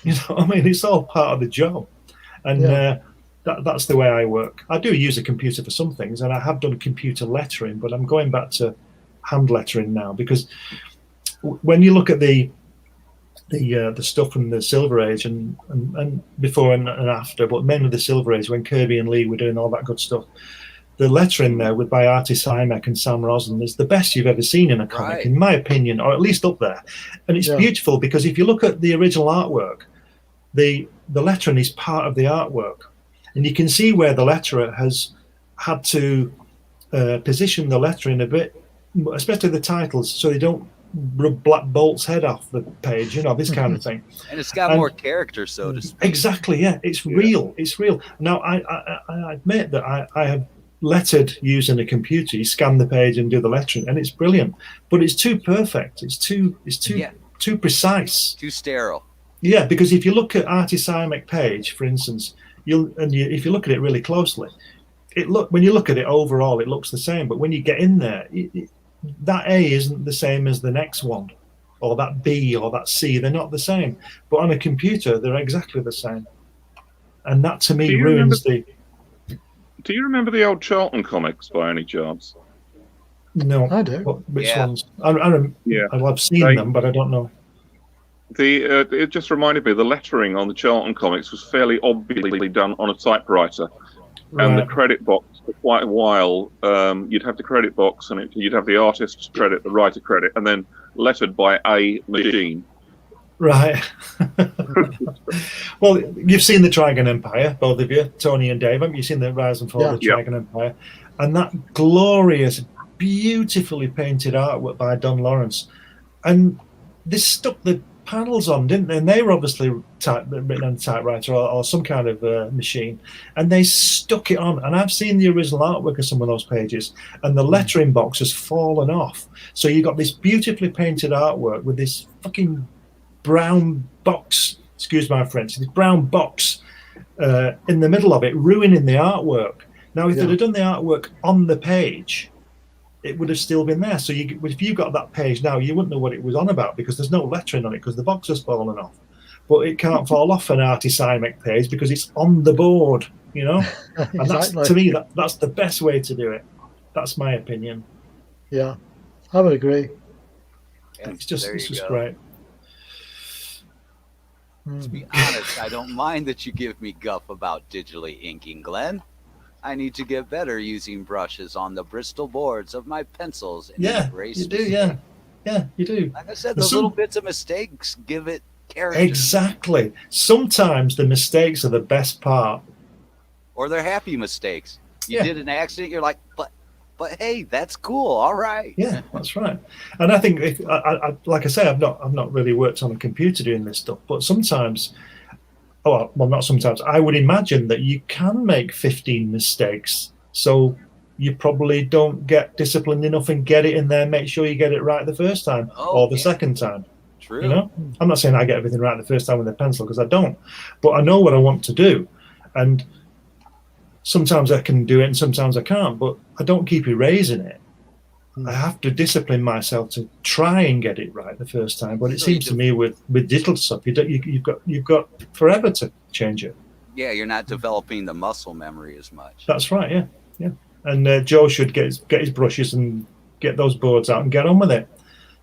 It's all part of the job. And that's the way I work. I do use a computer for some things, and I have done computer lettering, but I'm going back to hand lettering now, because when you look at the stuff from the Silver Age and before and after, but mainly the Silver Age, when Kirby and Lee were doing all that good stuff, the lettering there by Artie Simek and Sam Rosen is the best you've ever seen in a comic, in my opinion, or at least up there. And it's beautiful, because if you look at the original artwork, the lettering is part of the artwork, and you can see where the letterer has had to position the lettering a bit, especially the titles, so they don't rub Black Bolt's head off the page, this kind of thing. And it's got more character, so to speak. Exactly, It's real. It's real. Now, I admit that I have lettered using a computer. You scan the page and do the lettering, and it's brilliant. But it's too perfect. It's too precise. Too sterile. Yeah, because if you look at Artie Simek page, for instance, if you look at it really closely, when you look at it overall, it looks the same. But when you get in there, that A isn't the same as the next one, or that B or that C. They're not the same. But on a computer, they're exactly the same. And that, to me, ruins the... Do you remember the old Charlton comics by any chance? No. I do. Which ones? I've seen them, but I don't know. It just reminded me the lettering on the Charlton comics was fairly obviously done on a typewriter, and the credit box for quite a while. You'd have the credit box, and you'd have the artist's credit, the writer credit, and then lettered by a machine. Right. Well, you've seen the Trigon Empire, both of you, Tony and Dave. Haven't you seen the Rise and Fall of the Trigon Empire? And that glorious, beautifully painted artwork by Don Lawrence. And they stuck the panels on, didn't they? And they were obviously written on a typewriter or some kind of machine. And they stuck it on. And I've seen the original artwork of some of those pages. And the lettering box has fallen off. So you got this beautifully painted artwork with this fucking brown box, excuse my French, this brown box in the middle of it, ruining the artwork. Now, if they'd have done the artwork on the page, it would have still been there. So if you got that page now, you wouldn't know what it was on about because there's no lettering on it because the box has fallen off. But it can't fall off an Articymic page because it's on the board, you know? And Exactly. that's, to me, that's the best way to do it. That's my opinion. Yeah, I would agree. Yeah, It's just go. great. To be honest, I don't mind that you give me guff about digitally inking, Glenn. I need to get better using brushes on the Bristol boards of my pencils. And Yeah, erase you do, mistakes. Yeah, you do. Like I said, those little bits of mistakes give it character. Exactly. Sometimes the mistakes are the best part. Or they're happy mistakes. You Yeah. did an accident, you're like, but hey, that's cool. All right. Yeah, that's right. And I think, like I say, I've not really worked on a computer doing this stuff, but sometimes, well, not sometimes. I would imagine that you can make 15 mistakes, so you probably don't get disciplined enough and get it in there. Make sure you get it right the first time or the second time. True. You know, I'm not saying I get everything right the first time with a pencil because I don't, but I know what I want to do, and sometimes I can do it and sometimes I can't. But I don't keep erasing it. I have to discipline myself to try and get it right the first time. But it seems to me with digital stuff, you've got forever to change it. Yeah, you're not developing the muscle memory as much. That's right. Yeah. And Joe should get his brushes and get those boards out and get on with it.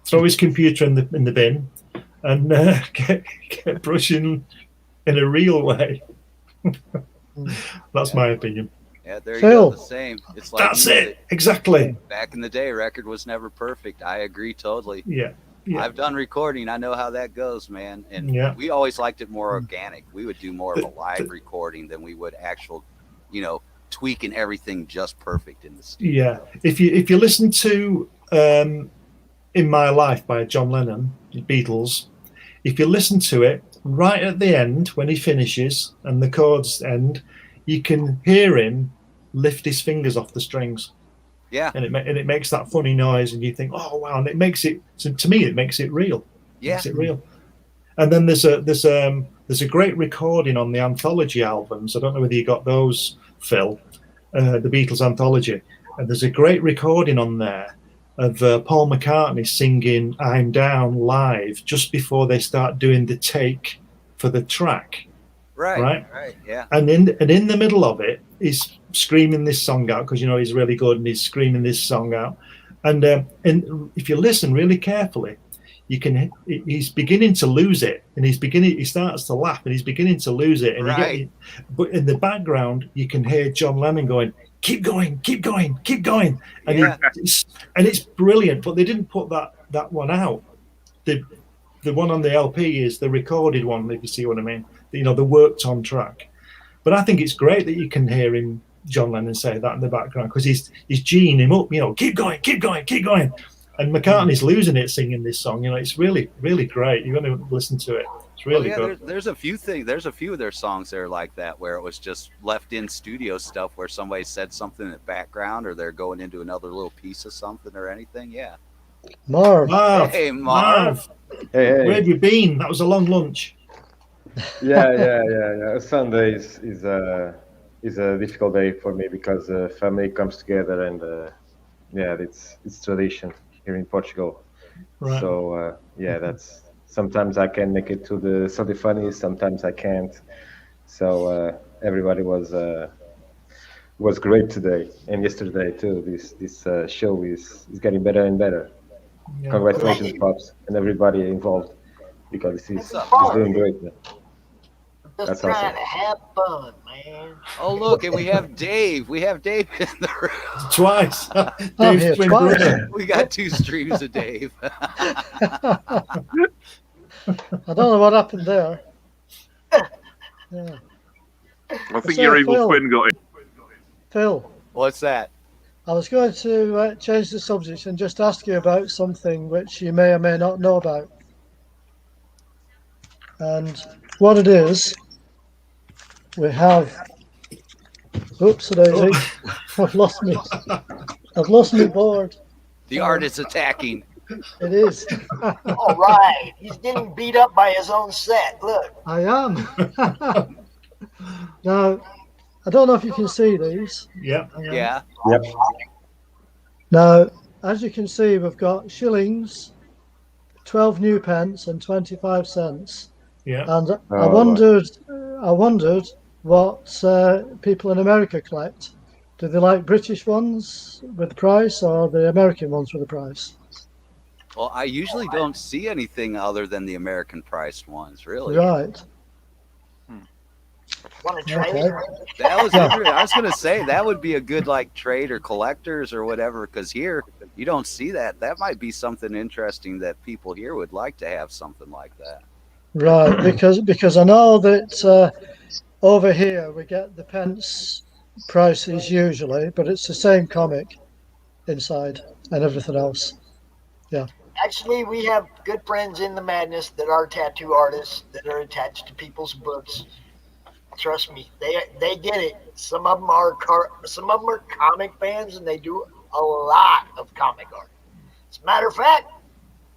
Throw his computer in the bin and get brushing in a real way. That's my opinion. Yeah, there you Phil. go. The same. It's like That's it. Exactly. Back in the day, record was never perfect. I agree totally. Yeah. I've done recording. I know how that goes, man. And we always liked it more organic. We would do more of a live recording than we would actual, tweaking everything just perfect in the studio. Yeah. If you listen to In My Life by John Lennon, the Beatles, if you listen to it right at the end when he finishes and the chords end, you can hear him lift his fingers off the strings. Yeah. And it makes that funny noise, and you think, oh wow, and it makes it, to me, it makes it real. Yeah. Makes it real. And then there's a great recording on the anthology albums. I don't know whether you got those, Phil, the Beatles anthology. And there's a great recording on there of Paul McCartney singing "I'm Down" live just before they start doing the take for the track. Right. Yeah. And in the middle of it, he's screaming this song out because he's really good, and he's screaming this song out. And if you listen really carefully, he's beginning to lose it, and he starts to laugh, and he's beginning to lose it. And but in the background, you can hear John Lennon going, "Keep going, keep going, keep going," and it's brilliant. But they didn't put that one out. The one on the LP is the recorded one, if you see what I mean. The worked on track. But I think it's great that you can hear him, John Lennon, say that in the background because he's geeing him up, keep going, keep going, keep going. And McCartney's losing it singing this song. It's really, really great. You're going to listen to it. It's really good. There's a few things. There's a few of their songs that are like that where it was just left in studio stuff where somebody said something in the background or they're going into another little piece of something or anything. Yeah. Marv. Hey, Marv. Hey. Where have you been? That was a long lunch. Yeah. Sunday is a difficult day for me because family comes together and it's tradition here in Portugal. Right. So that's sometimes I can make it to the Sunday funny, sometimes I can't. So everybody was great today and yesterday too. This show is getting better and better. Yeah. Congratulations, Pops, and everybody involved. because he's What's up? doing great. Just That's trying awesome. to have fun, man. Oh, look, and we have Dave. We have Dave in the room. Twice. I'm Dave's here twin twice. brother. We got 2 streams of Dave. I don't know what happened there. Yeah. I think So, your evil Phil. twin got it. Phil, What's that? I was going to change the subject and just ask you about something which you may or may not know about. And what it is, we have. Oops, daisy! I've lost me. I've lost my board. The art is attacking. It is. All right. He's getting beat up by his own set. Look. I am. Now, I don't know if you can see these. Yeah. Yeah. Yep. Now, as you can see, we've got shillings, 12 new pence, and 25 cents. Yeah. And I Oh. wondered what people in America collect. Do they like British ones with the price or the American ones with the price? Well, I usually don't see anything other than the American priced ones, really. Right. Want to trade Okay. it? That was interesting. I was going to say that would be a good like trade or collectors or whatever, because here you don't see that. That might be something interesting that people here would like to have something like that. Right, because I know that over here we get the pence prices usually, but it's the same comic inside and everything else. Actually, we have good friends in the madness that are tattoo artists that are attached to people's books. Trust me, they get it. Some of them are comic fans, and they do a lot of comic art. As a matter of fact,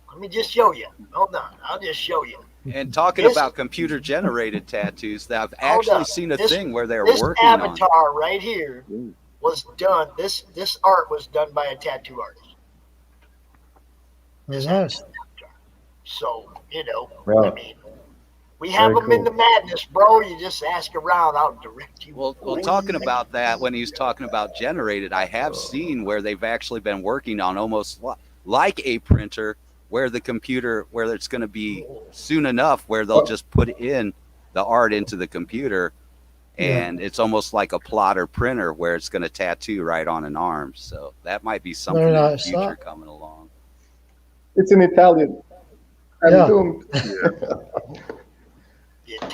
let me just show you. Hold on, I'll just show you. And talking This- about computer generated tattoos, that I've Hold actually up. seen a This- thing where they're This working on. avatar right here was done. This art was done by a tattoo artist. Nice. So I Right. mean, we have Very them in cool. the madness, bro. You just ask around. I'll direct you. Well, talking about that, when he was talking about generated, I have seen where they've actually been working on almost like a printer, where the computer, where it's going to be soon enough, where they'll just put in the art into the computer, and it's almost like a plotter printer where it's going to tattoo right on an arm. So that might be something Very in the nice, future that. coming along. It's in Italian. I'm Yeah. doomed. The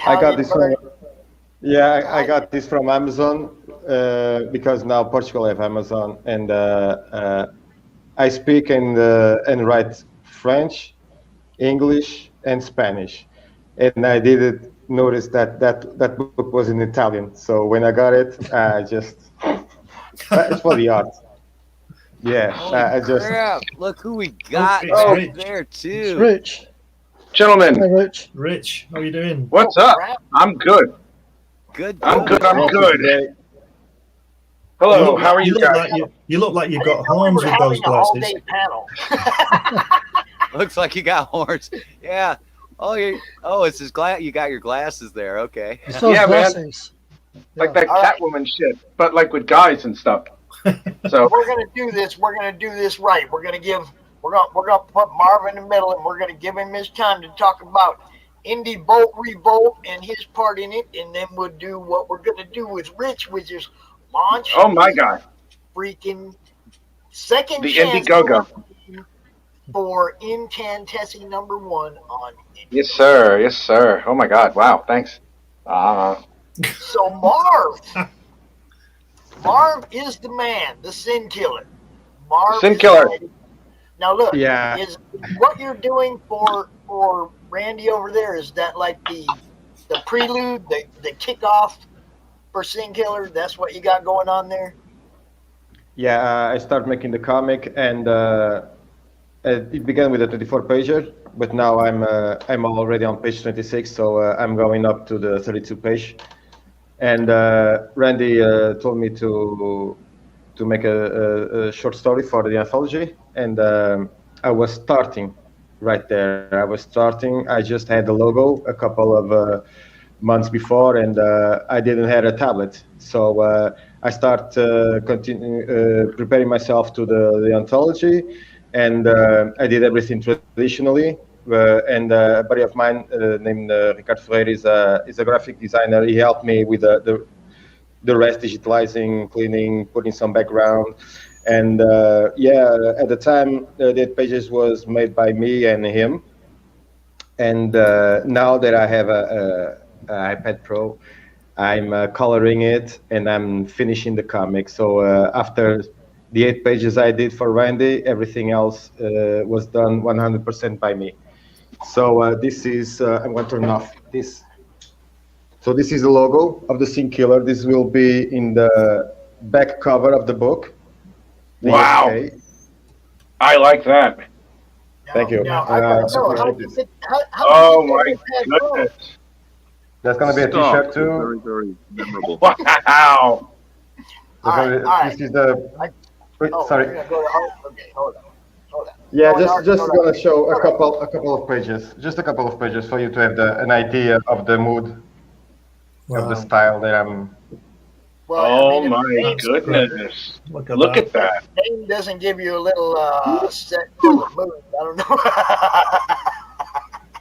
I got Italian this from. version. Yeah, I got this from Amazon because now Portugal have Amazon, and I speak and write French, English, and Spanish, and I didn't notice that book was in Italian. So when I got it, I just it's for the art. Yeah, I just Crap, look who we got it's right Rich. there It's too. Rich. Hi, Gentlemen, Rich. Rich, how are you doing? what's up? I'm good. Good. I'm good. I'm Thank you good. today. Hello, how are you look guys? like you look like you've got I didn't know we horns were with those having an glasses. all-day panel. Looks like you got horns. Yeah. Oh, it's his glass. You got your glasses there. Okay. It's those Yeah, man. glasses. Like that All right. Catwoman shit, but like with guys and stuff. So We're gonna do this. We're gonna do this right. We're gonna put Marv in the middle, and we're gonna give him his time to talk about Indie Bolt Revolt and his part in it, and then we'll do what we're gonna do with Rich, which is launch. oh my god, Freaking second the chance Indiegogo. for Incantessi #1 on Indie. Yes sir, yes sir. Oh my god, wow, thanks. So Marv is the man, the sin killer. Marv Sin is killer. the- Now look, Yeah. is what you're doing for Randy over there, is that like the prelude, the kickoff for Sin Killer? That's what you got going on there? Yeah, I started making the comic, and it began with a 24-pager, but now I'm already on page 26, so I'm going up to the 32 page. And Randy told me to make a short story for the anthology, and I was starting right there. I just had the logo a couple of months before, and I didn't have a tablet, so I start preparing myself to the anthology, and I did everything traditionally. and a buddy of mine named Ricardo Freire is a graphic designer. He helped me with the rest, digitalizing, cleaning, putting some background. And at the time, the 8 pages was made by me and him. And now that I have a iPad Pro, I'm coloring it and I'm finishing the comic. So after the 8 pages I did for Randy, everything else was done 100% by me. So this is, I'm going to turn off this. So this is the logo of the Scene Killer. This will be in the back cover of the book. Wow. Okay. I like that. Thank you. Now, I don't know. Oh my goodness. That's going to be a Stop. t-shirt too. Very, very memorable. Wow. This is the. Sorry. Okay, hold on. Yeah, just going to show a couple of pages, just a couple of pages for you to have an idea of the mood, of the style that I'm. Well, Oh my goodness. Look at that. Name doesn't give you a little set for the mood. I don't know.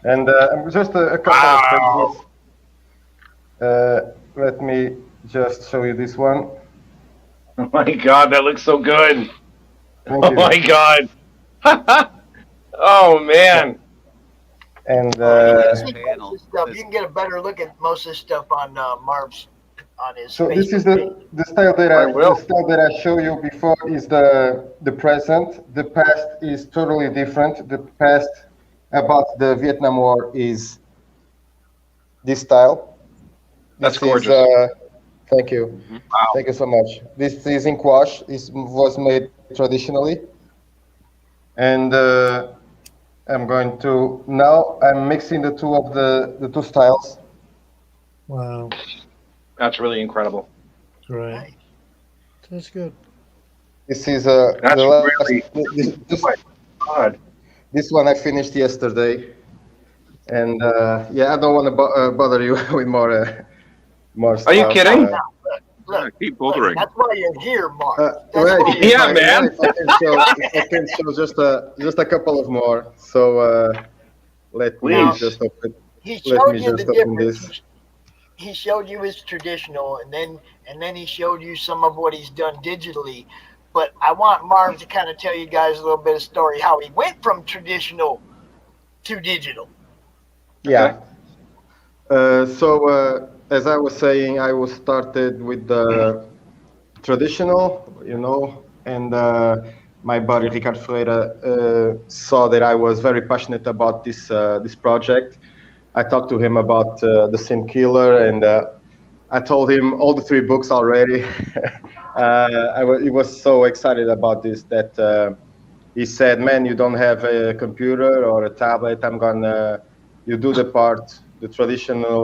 And just a couple of pages. Let me just show you this one. Oh my God, that looks so good. Thank Oh you. my God. Oh man. And You can get a better look at most of this stuff on MarV's on his. so this Facebook is page. the style that I show you before is the present. The past is totally different. The past about the Vietnam War is this style. That's This is, gorgeous. thank you. Wow. Thank you so much. This is in gouache. It was made traditionally. And I'm going to, now I'm mixing the two styles. Wow, That's really incredible. great. That's good. This is That's the last, really. this, Oh my God. this one I finished yesterday. And I don't want to bother you with more stuff. Are you kidding? Look, Keep bothering. that's why you're here, Mark. That's Right. why you're Yeah, here. man. If I can show just a couple of more. So let me Please. just open. He Let showed me you the just open difference. this. He showed you his traditional, and then he showed you some of what he's done digitally. But I want Marv to kind of tell you guys a little bit of story how he went from traditional to digital. Yeah. So as I was saying, I was started with the traditional, and my buddy Ricardo Freire saw that I was very passionate about this project. I talked to him about the Scene Killer, and I told him all the 3 books already. He was so excited about this that he said, "Man, you don't have a computer or a tablet. You do the traditional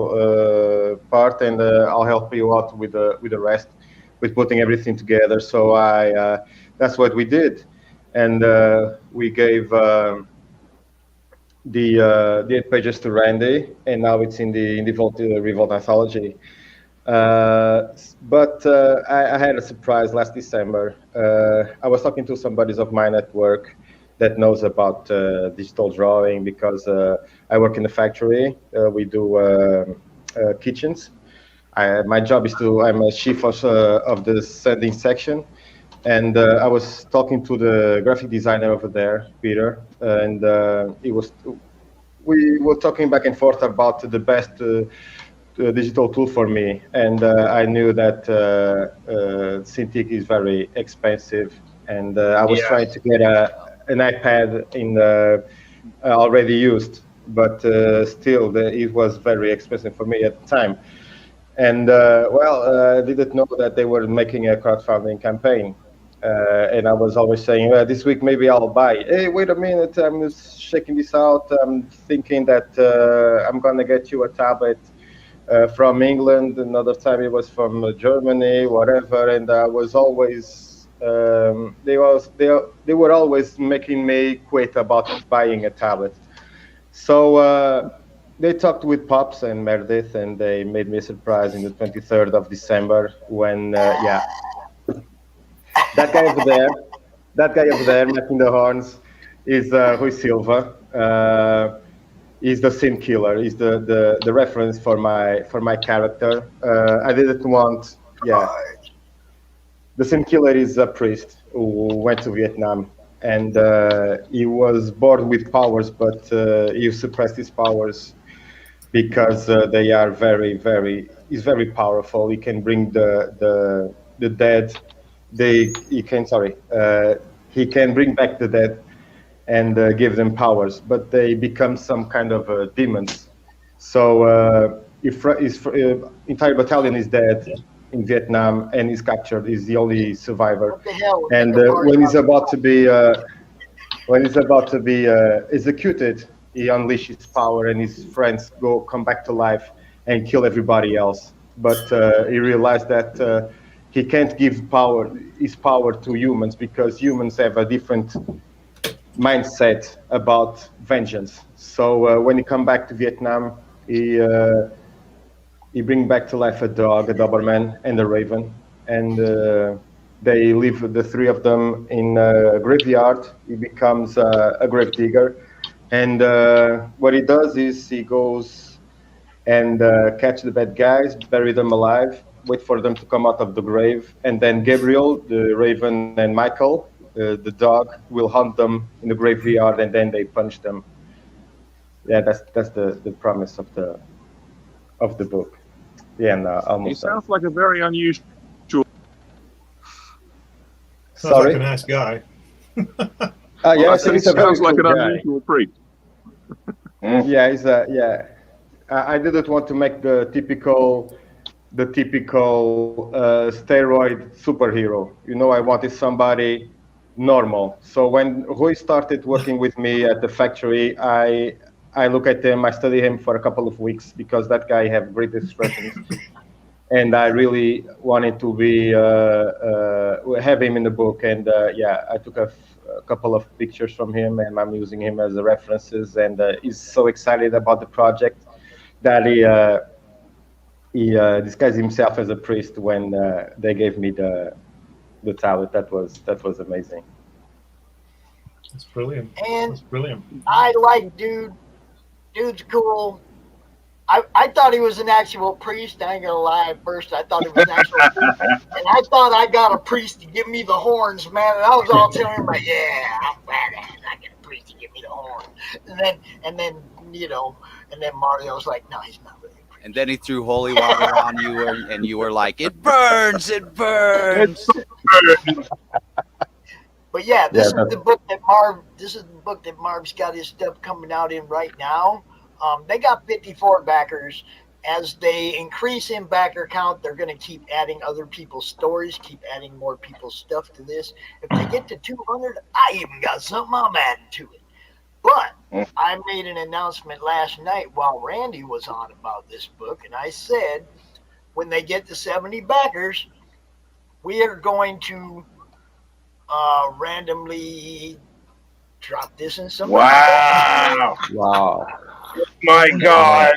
part, and I'll help you out with the rest, with putting everything together." So that's what we did, and we gave the 8 pages to Randy, and now it's in the Revolt anthology. But I had a surprise last December. I was talking to some buddies of mine at work that knows about digital drawing, because I work in the factory. We do kitchens. My job is I'm a chief of the sanding section. And I was talking to the graphic designer over there, Peter, and we were talking back and forth about the best digital tool for me. And I knew that Cintiq is very expensive, and I was trying to get an iPad already used, but still it was very expensive for me at the time. And I didn't know that they were making a crowdfunding campaign. And I was always saying, well, this week maybe I'll buy. Hey, wait a minute, I'm just checking this out. I'm thinking that I'm going to get you a tablet from England. Another time it was from Germany, whatever. And I was always, they were always making me quit about buying a tablet. So they talked with Pops and Meredith, and they made me a surprise in the 23rd of December when, that guy over there, making the horns, is Rui Silva. is the sin killer. Is the reference for my character. I didn't want. Yeah. The sin killer is a priest who went to Vietnam, and he was born with powers, but he suppressed his powers because they are he's very powerful. He can bring the dead. He can bring back the dead and give them powers, but they become some kind of demons. So if his entire battalion is dead in Vietnam and he's captured, he's the only survivor. What the hell? And when he's about to be executed, he unleashes power, and his friends come back to life and kill everybody else. But he realized that he can't give his power to humans, because humans have a different mindset about vengeance. So when he come back to Vietnam, he bring back to life a dog, a Doberman, and a raven, and they live, the three of them, in a graveyard. He becomes a grave digger, and what he does is he goes and catch the bad guys, bury them alive, wait for them to come out of the grave, and then Gabriel, the raven, and Michael, the dog, will hunt them in the graveyard, and then they punish them. Yeah, that's the premise of the book. Yeah, and almost. He sounds like a very unusual. Sounds Sorry? like a nice guy. Yeah, I said he sounds like an unusual priest. Yeah, I didn't want to make the typical steroid superhero. You know, I wanted somebody normal. So when Rui started working with me at the factory, I look at him, I study him for a couple of weeks, because that guy have great expressions. And I really wanted to have him in the book. And I took a couple of pictures from him, and I'm using him as references. And he's so excited about the project that he disguised himself as a priest when they gave me the talent. That was amazing. That's brilliant. And That's brilliant. I like dude's cool. I thought he was an actual priest. I ain't gonna lie. At first, I thought he was an actual priest, and I thought I got a priest to give me the horns, man. And I was all telling him, like, "Yeah, I'm badass. I get a priest to give me the horn." And then Mario's like, "No, he's not really a priest." And then he threw holy water on you, and you were like, "It burns! It burns!" But yeah, this is the book that Marv's got his stuff coming out in right now. They got 54 backers. As they increase in backer count, they're going to keep adding other people's stories, keep adding more people's stuff to this. If they get to 200, I even got something I'm adding to it. But I made an announcement last night while Randy was on about this book, and I said, when they get to 70 backers, we are going to randomly drop this in some. Wow. My God.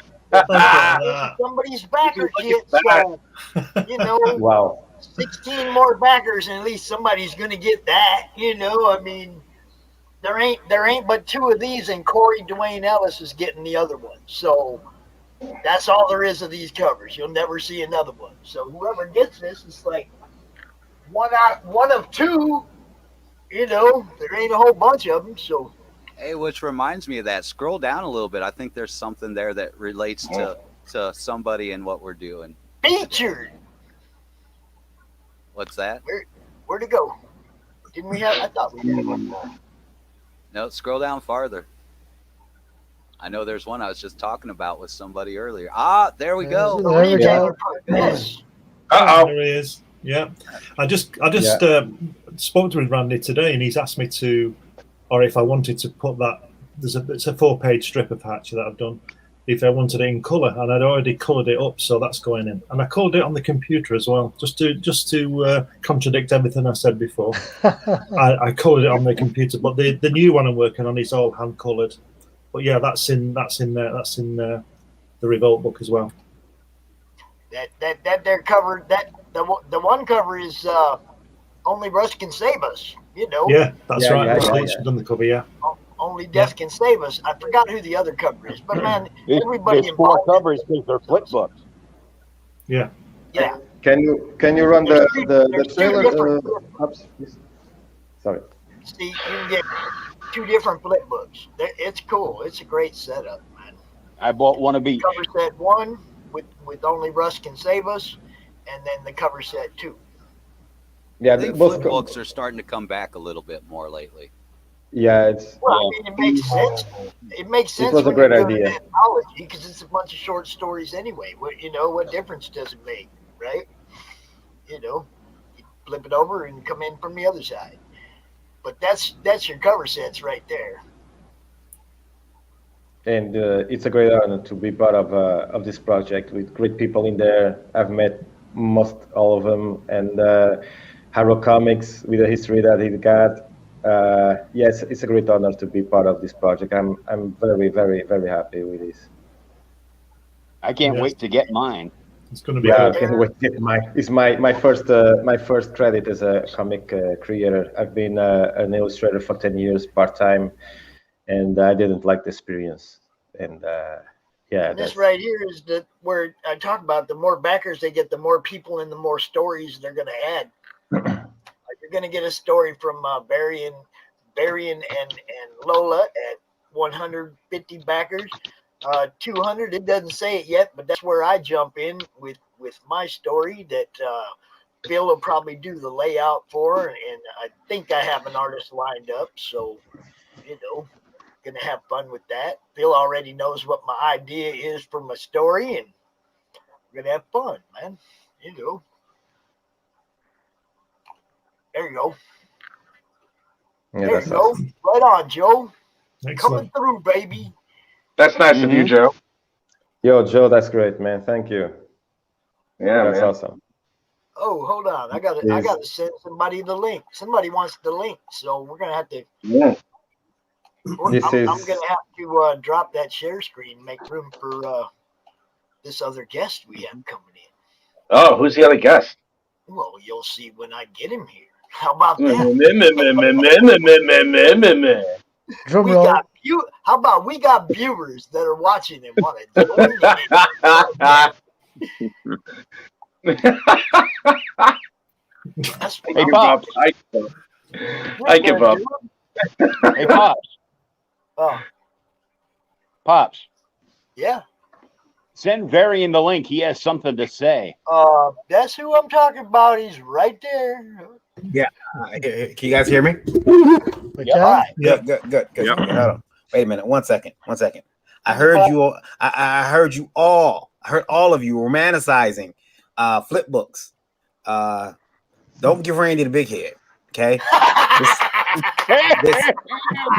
Somebody's backer kit, so Wow. 16 more backers, and at least somebody's gonna get that. I mean, there ain't but two of these, and Corey Dwayne Ellis is getting the other one. So that's all there is of these covers. You'll never see another one. So whoever gets this is like one of two. There ain't a whole bunch of them. So. Hey, which reminds me of that. Scroll down a little bit. I think there's something there that relates to somebody and what we're doing. Featured. What's that? Where'd it go? Didn't we have? I thought we had one more. No, scroll down farther. I know there's one I was just talking about with somebody earlier. There we go. There we go. Yes. Uh-oh. There he is. Yeah. I just spoke to Randy today, and he's asked me to, or if I wanted to put that, it's a 4-page strip of Hatcher that I've done, if I wanted it in colour, and I'd already coloured it up, so that's going in. And I coloured it on the computer as well, just to contradict everything I said before. I coloured it on the computer, but the new one I'm working on is all hand coloured. But yeah, that's in the Revolt book as well. That they're covered. That the one cover is only Russ can save us. Yeah, that's right. Yeah, Russ yeah, Leach has done the cover. Yeah. Only Death Can Save Us. I forgot who the other cover is, but man, everybody There's 4 involved. covers because they're flip books. Yeah. Yeah. Can you run There's the two trailer? different Ups, please. Sorry. See, you can get 2 different flip books. It's cool. It's a great setup, man. I bought one of each. Cover set 1 with Only Russ Can Save Us, and then the cover set 2. Yeah, I think both flip books are starting to come back a little bit more lately. Yeah, it's. Well, I mean, it makes sense. It makes sense. It was a when great you're doing idea. an anthology because it's a bunch of short stories anyway. What difference does it make, right? You flip it over and come in from the other side. But that's your cover sets right there. And it's a great honor to be part of this project with great people in there. I've met most all of them, and Haro Comics with the history that he got. Yes, it's a great honor to be part of this project. I'm very, very, very happy with this. I can't wait to get mine. It's going to be. Yeah, I good. can't wait to get mine. It's my first credit as a comic creator. I've been an illustrator for 10 years part time, and I didn't like the experience. And yeah, And this right here is where I talk about the more backers they get, the more people and the more stories they're going to add. You're going to get a story from Barry and Lola at 150 backers. 200, it doesn't say it yet, but that's where I jump in with my story that Bill will probably do the layout for, and I think I have an artist lined up, so gonna have fun with that. Bill already knows what my idea is for my story, and we're gonna have fun, man. There you go. yeah, There that's you go. awesome. Right on, Joe. Coming Excellent. through, baby. That's nice of you, Joe. Yo, Joe, that's great, man. Thank you. Yeah, That's man. awesome. Oh, hold on. I gotta send somebody the link. Somebody wants the link, so we're gonna have to. Yeah. I'm This is- gonna have to drop that share screen, and make room for this other guest we have coming in. Oh, who's the other guest? Well, you'll see when I get him here. How about that? Drum We roll. got how about we got viewers that are watching and want to join in? That's Hey, Bob. I give up. Hey, Pops. Oh, Pops, yeah. send Varian the link. He has something to say. That's who I'm talking about. He's right there. Can you guys hear me? We Yep. can. All right. Yeah. Good. Yep. Hold on. Wait a minute. One second. I heard you all. I heard you all. I heard all of you romanticizing flip books. Don't give Randy the big head. Okay.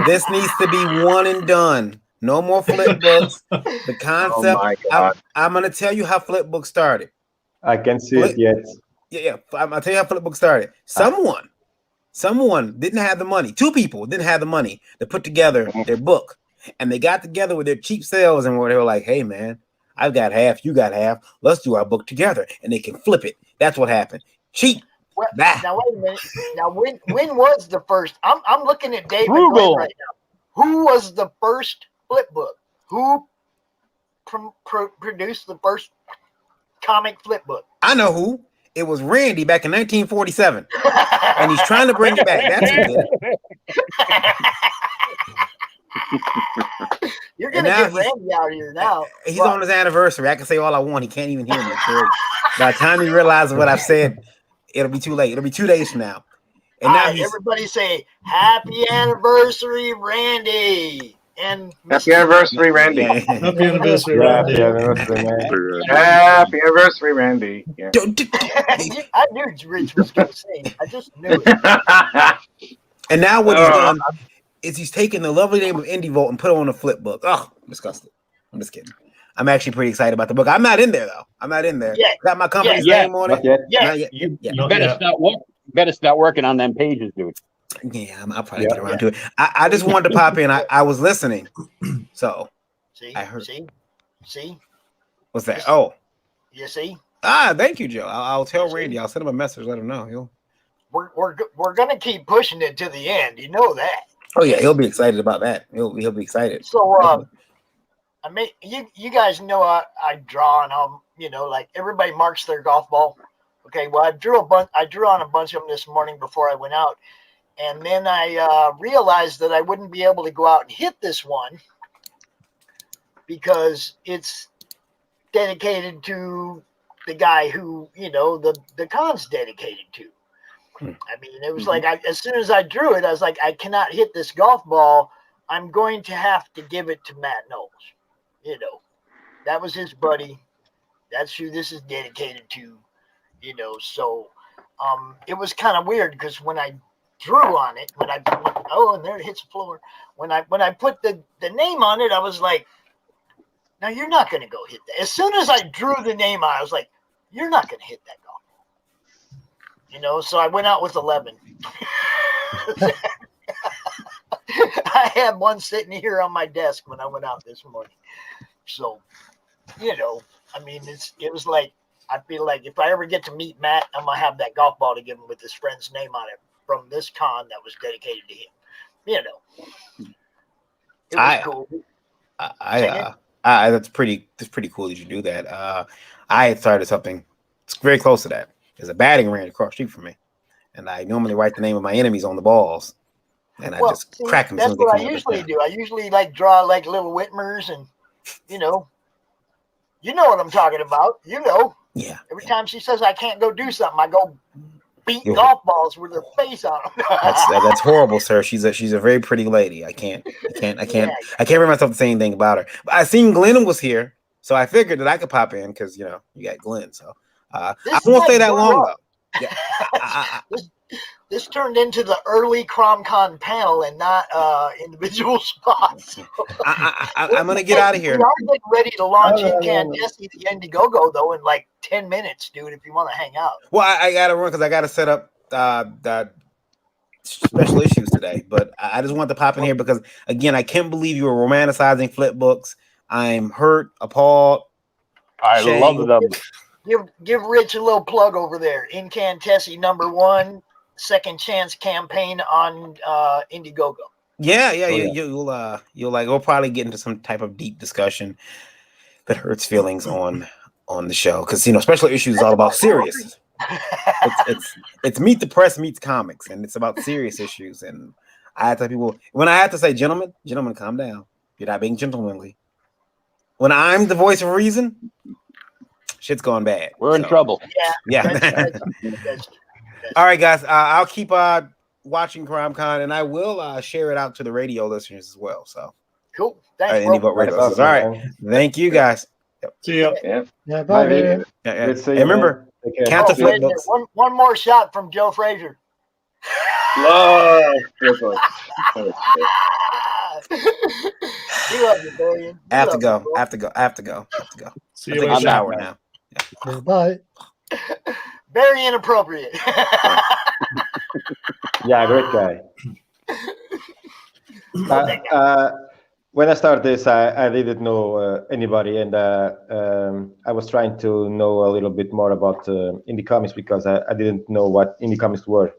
This needs to be one and done. No more flip books. The concept. Oh my God. I'm gonna tell you how flip books started. I can't see it yet. Yeah. I'll tell you how flip books started. Someone didn't have the money. 2 people didn't have the money to put together their book. And they got together with their cheap sales and they were like, hey, man, I've got half, you got half. Let's do our book together. And they can flip it. That's what happened. Cheap. Well, Bah. now wait a minute. Now when was the first? I'm looking at David Frugal. right now. Who was the first flip book? Who produced the first comic flip book? I know who. It was Randy back in 1947. And he's trying to bring it back. That's who did it. You're And gonna now get Randy out here now. He's What? on his anniversary. I can say all I want. He can't even hear me. So by the time he realizes what I've said, it'll be too late. It'll be 2 days from now. And All now right, he's everybody say happy anniversary, Randy. And Happy anniversary, Randy. Happy anniversary, Yeah, Randy. yeah, anniversary, man. Happy anniversary, Randy. Yeah. I knew Rich was going to say it. I just knew it. And now what he's done is he's taken the lovely name of Indie Vault and put it on a flip book. Oh, disgusted. I'm just kidding. I'm actually pretty excited about the book. I'm not in there though. I'm not in there. Yeah. Got my company's Yeah. name on Not it. yet. Yeah. Not yet. You Yeah. Not better yet. start working on them pages, dude. Yeah, I'll probably get around to it. I just wanted to pop in. I was listening. So See, I heard- see, what's that? Oh, you see. thank you, Joe. I'll tell Randy. I'll send him a message. Let him know. We're gonna keep pushing it to the end. You know that. Oh yeah, he'll be excited about that. He'll be excited. So I mean, you guys know I draw and like everybody marks their golf ball. Okay, well I drew on a bunch of them this morning before I went out, and then I realized that I wouldn't be able to go out and hit this one because it's dedicated to the guy who the con's dedicated to. I mean, it was like as soon as I drew it, I was like, I cannot hit this golf ball. I'm going to have to give it to Matt Knowles. That was his buddy. That's who this is dedicated to. So it was kind of weird because when I drew on it, and there it hits the floor. When I put the name on it, I was like, now you're not going to go hit that. As soon as I drew the name on, I was like, you're not going to hit that golf. So I went out with 11. I had one sitting here on my desk when I went out this morning. So, I mean, it was like, I feel like if I ever get to meet Matt, I'm going to have that golf ball to give him with his friend's name on it from this con that was dedicated to him. It was cool. That's pretty cool that you do that. I had started something. It's very close to that. There's a batting range across the street from me, and I normally write the name of my enemies on the balls, and I just crack them. That's what I usually do. I usually draw like little Whitmers, and you know what I'm talking about. Yeah. Every time she says I can't go do something, I go beat golf balls with her face on them. That's horrible, sir. She's a very pretty lady. I can't bring myself to say anything about her. But I seen Glenn was here, so I figured that I could pop in because you got Glenn. So I won't stay that long though. Yeah. This turned into the early CRoM Con panel and not individual spots. I'm gonna get out of here. We are getting ready to launch Incandescent the Indiegogo though in like 10 minutes, dude. If you want to hang out. Well, I gotta run because I gotta set up that special issues today. But I just wanted to pop in here because again, I can't believe you were romanticizing flip books. I'm hurt, appalled. I love them. Give Rich a little plug over there. Incandescent #1. Second chance campaign on Indiegogo. Yeah. You'll like we'll probably get into some type of deep discussion that hurts feelings on the show because special issues is all about serious. It's Meet the Press meets comics, and it's about serious issues. And I have to tell people when I have to say, gentlemen, calm down. You're not being gentlemanly. When I'm the voice of reason, shit's going bad. We're in trouble. Yeah. All right, guys. I'll keep watching CRoM Con, and I will share it out to the radio listeners as well. So cool. Thanks. All right. Thank you, guys. Yep. See ya. Yeah. Bye. Hey, remember, count the flip books. One more shot from Joe Frazier. Love. We love you, Billion. I have to go. See you later. I'm shower now. Yeah, bye. Very inappropriate. Yeah, great guy. When I started this, I didn't know anybody, and I was trying to know a little bit more about indie comics because I didn't know what indie comics were.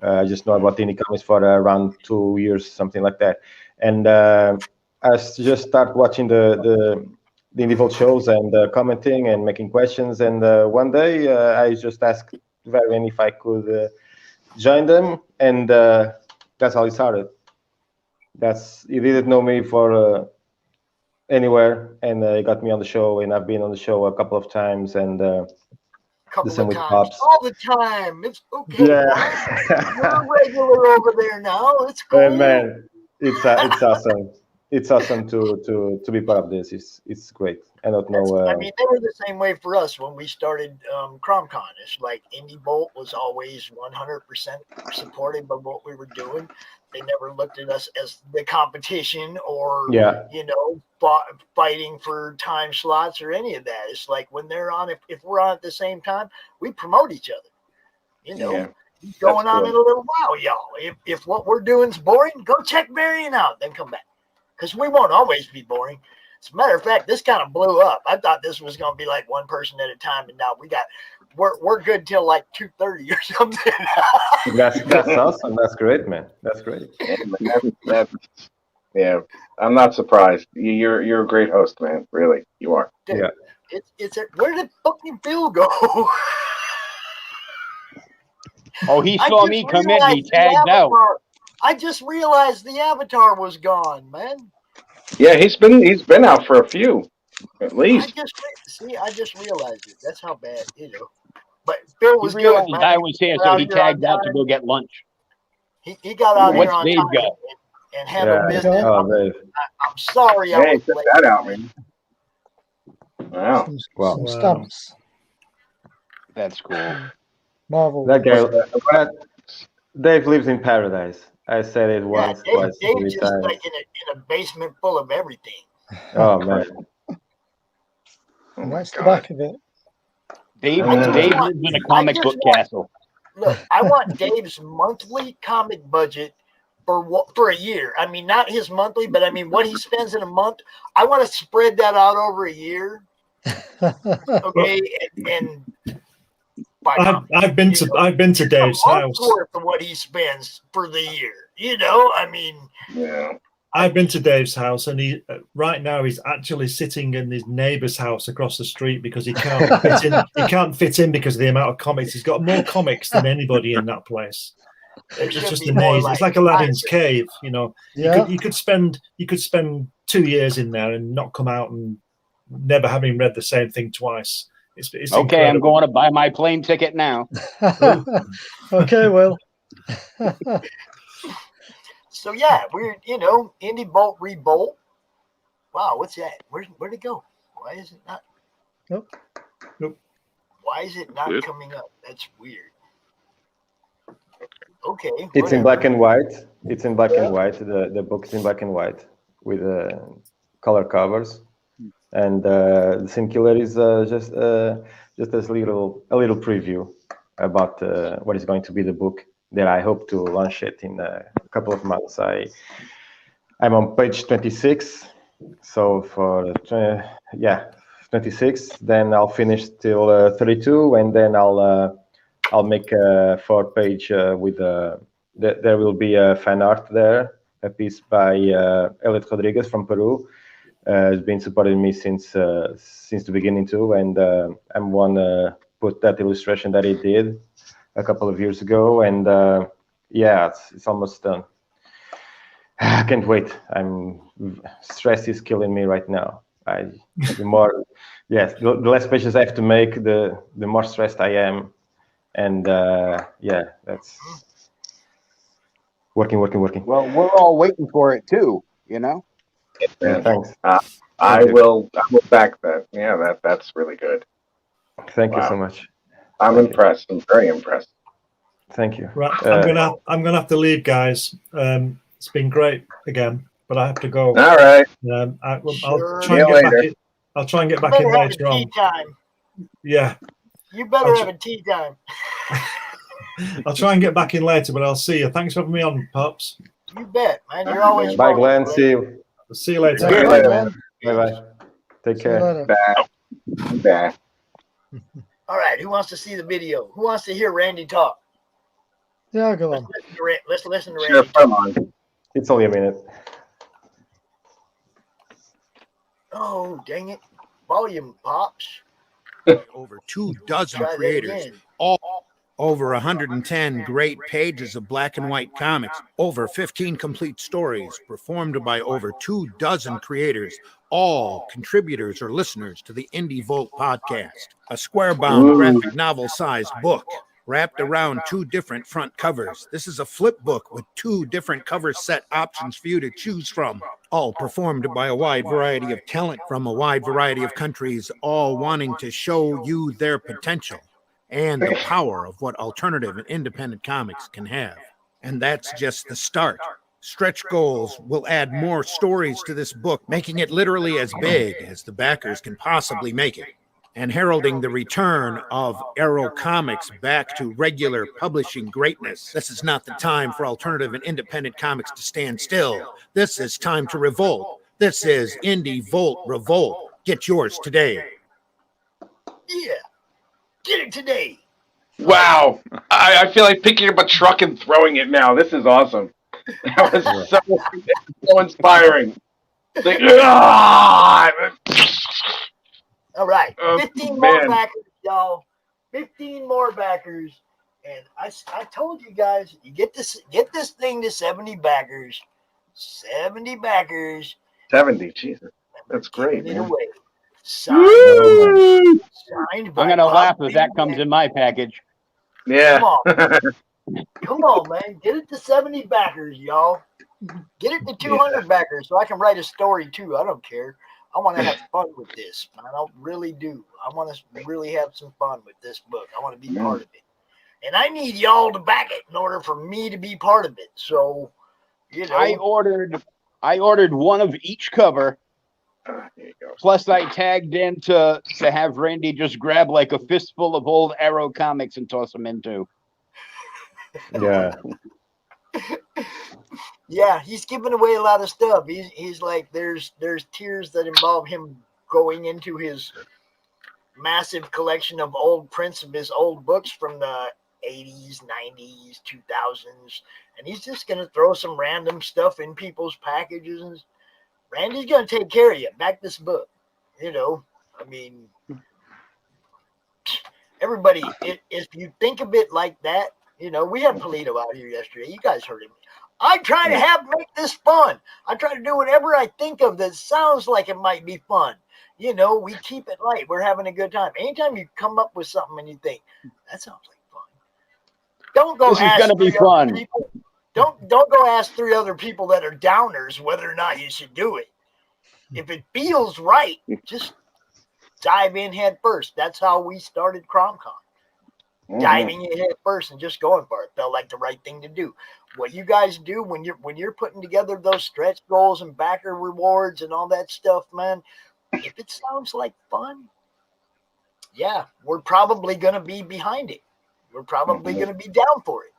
I just know about indie comics for around 2 years, something like that. And I just started watching the indie Vault shows and commenting and making questions. And one day I just asked Varian if I could join them, and that's how it started. He didn't know me for anywhere, and he got me on the show, and I've been on the show a couple of times, and the same with Pops. All the time. It's okay. Yeah. You're regular over there now. It's cool. Man, it's awesome. It's awesome to be part of this. It's great. I don't know. I mean, they were the same way for us when we started CRoM Con. It's like Indie Bolt was always 100% supportive of what we were doing. They never looked at us as the competition or fighting for time slots or any of that. It's like when they're on, if we're on at the same time, we promote each other. Going on in a little while, y'all. If what we're doing is boring, go check Varian out, then come back. Because we won't always be boring. As a matter of fact, this kind of blew up. I thought this was going to be like one person at a time, and now we're good till like 2:30 or something. That's awesome. That's great, man. That's great. Yeah, I'm not surprised. You're a great host, man. Really, you are. Dude, Yeah. Where did fucking Phil go? Oh, he saw me come in. He tagged out. I just realized the avatar was gone, man. Yeah, he's been out for a few, at least. I just realized it. That's how bad, But Phil was He good, realized man. I was here, so he tagged out to go get lunch. He got out here What's on Dave time got? and handled business. Oh, Dave. I'm sorry. I Hey, was check late. that out, man. Wow. Wow. Some stamps. That's cool. Marvel. That guy, Dave lives in paradise. I said it once, twice, Dave's 3 just times. like in a basement full of everything. Oh man. And that's the back of it. Dave I just lives in a comic book castle. Look, I want Dave's monthly comic budget for a year. I mean, not his monthly, but I mean what he spends in a month. I want to spread that out over a year. Okay, and I've been to Dave's house. Worth of what he spends for the year. I mean, Yeah. I've been to Dave's house, and he right now he's actually sitting in his neighbour's house across the street because he can't fit in. He can't fit in because of the amount of comics. He's got more comics than anybody in that place. It's just amazing. It's like Aladdin's cave, Yeah. You could spend 2 years in there and not come out and never having read the same thing twice. It's Okay, incredible. I'm going to buy my plane ticket now. Okay, Will. So yeah, we're Indie Bolt Rebolt. Wow, what's that? Where'd it go? Why is it not? Nope. Why is it not Weird. coming up? That's weird. Okay. It's in whatever. black and white. It's in black and white. The book is in black and white with color covers, and the Sin Killer is just a little preview about what is going to be the book that I hope to launch it in a couple of months. I'm on page 26, so for 26, then I'll finish till 32, and then I'll make a 4-page with there will be a fan art there, a piece by Elliot Rodriguez from Peru. Has been supporting me since the beginning too, and I want to put that illustration that he did a couple of years ago, and it's almost done. I can't wait. Stress is killing me right now. The less pages I have to make, the more stressed I am, and that's working. Well, we're all waiting for it too, Yeah, thanks. I will back that. Yeah, that's really good. Thank you so much. I'm impressed. I'm very impressed. Thank you. Right, I'm gonna have to leave, guys. It's been great again, but I have to go. All right. I'll try and get back in later on. Time. Yeah. You better have a tea time. I'll try and get back in later, but I'll see you. Thanks for having me on, Pops. You bet, man. You're always Bye, welcome, Glenn. See you. See you later. See you later, man. Bye. Take See you care. later. Bye. All right. Who wants to see the video? Who wants to hear Randy talk? Yeah, go on. Let's listen to Sure, Randy. come on. It's only a minute. Oh, dang it. Volume pops. Over 24 Try that creators, again. over 110 great pages of black and white comics, over 15 complete stories performed by over 24 creators, all contributors or listeners to the Indie Volt podcast. A square-bound graphic novel-sized book wrapped around 2 different front covers. This is a flip book with 2 different cover set options for you to choose from, all performed by a wide variety of talent from a wide variety of countries, all wanting to show you their potential and the power of what alternative and independent comics can have. And that's just the start. Stretch goals will add more stories to this book, making it literally as big as the backers can possibly make it, and heralding the return of Arrow Comics back to regular publishing greatness. This is not the time for alternative and independent comics to stand still. This is time to revolt. This is Indie Volt Revolt. Get yours today. Yeah. Get it today. Wow. I feel like picking up a truck and throwing it now. This is awesome. That was so inspiring. Like, all right. Oh, 15 more man. backers, y'all. 15 more backers. And I told you guys, you get this thing to 70 backers. 70 backers. 70, Jesus. That's great, Giving it man. away. Signed by I'm gonna laugh if that Bob comes in my package. Yeah. Come on. Come on, man. Get it to 70 backers, y'all. Get it to 200 backers so I can write a story too. I don't care. I want to have fun with this. I really do. I want to really have some fun with this book. I want to be part of it. And I need y'all to back it in order for me to be part of it. So, you know. I ordered one of each cover. There you go. Plus, I tagged in to have Randy just grab like a fistful of old Arrow comics and toss them into. Yeah. Yeah, he's giving away a lot of stuff. He's like, there's tiers that involve him going into his massive collection of old prints of his old books from the 80s, 90s, 2000s, and he's just gonna throw some random stuff in people's packages. Randy's gonna take care of you. Back this book, you know. I mean, everybody, if you think of it like that, you know, we had Polito out here yesterday. You guys heard him. I try to make this fun. I try to do whatever I think of that sounds like it might be fun. You know, we keep it light. We're having a good time. Anytime you come up with something and you think, that sounds like fun, don't go This is ask gonna be fun. people. Don't go ask 3 other people that are downers whether or not you should do it. If it feels right, just dive in head first. That's how we started CRoM Con. Diving in head first and just going for it felt like the right thing to do. What you guys do when you're putting together those stretch goals and backer rewards and all that stuff, man, if it sounds like fun, yeah, we're probably gonna be behind it. We're probably gonna be down for it.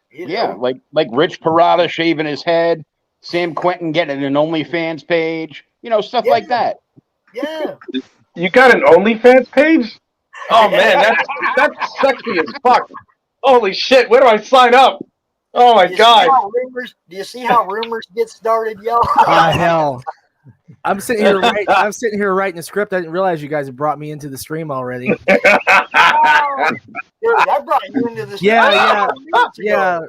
You know? like Rich Perotta shaving his head, Sam Quinton getting an OnlyFans page, you know, stuff like that. Yeah. You got an OnlyFans page? Oh man, that's sexy as fuck. Holy shit, where do I sign up? Oh my god. Do you see how rumors get started, y'all? Hell. I'm sitting here writing a script. I didn't realize you guys had brought me into the stream already. Dude, I brought you into this. Yeah.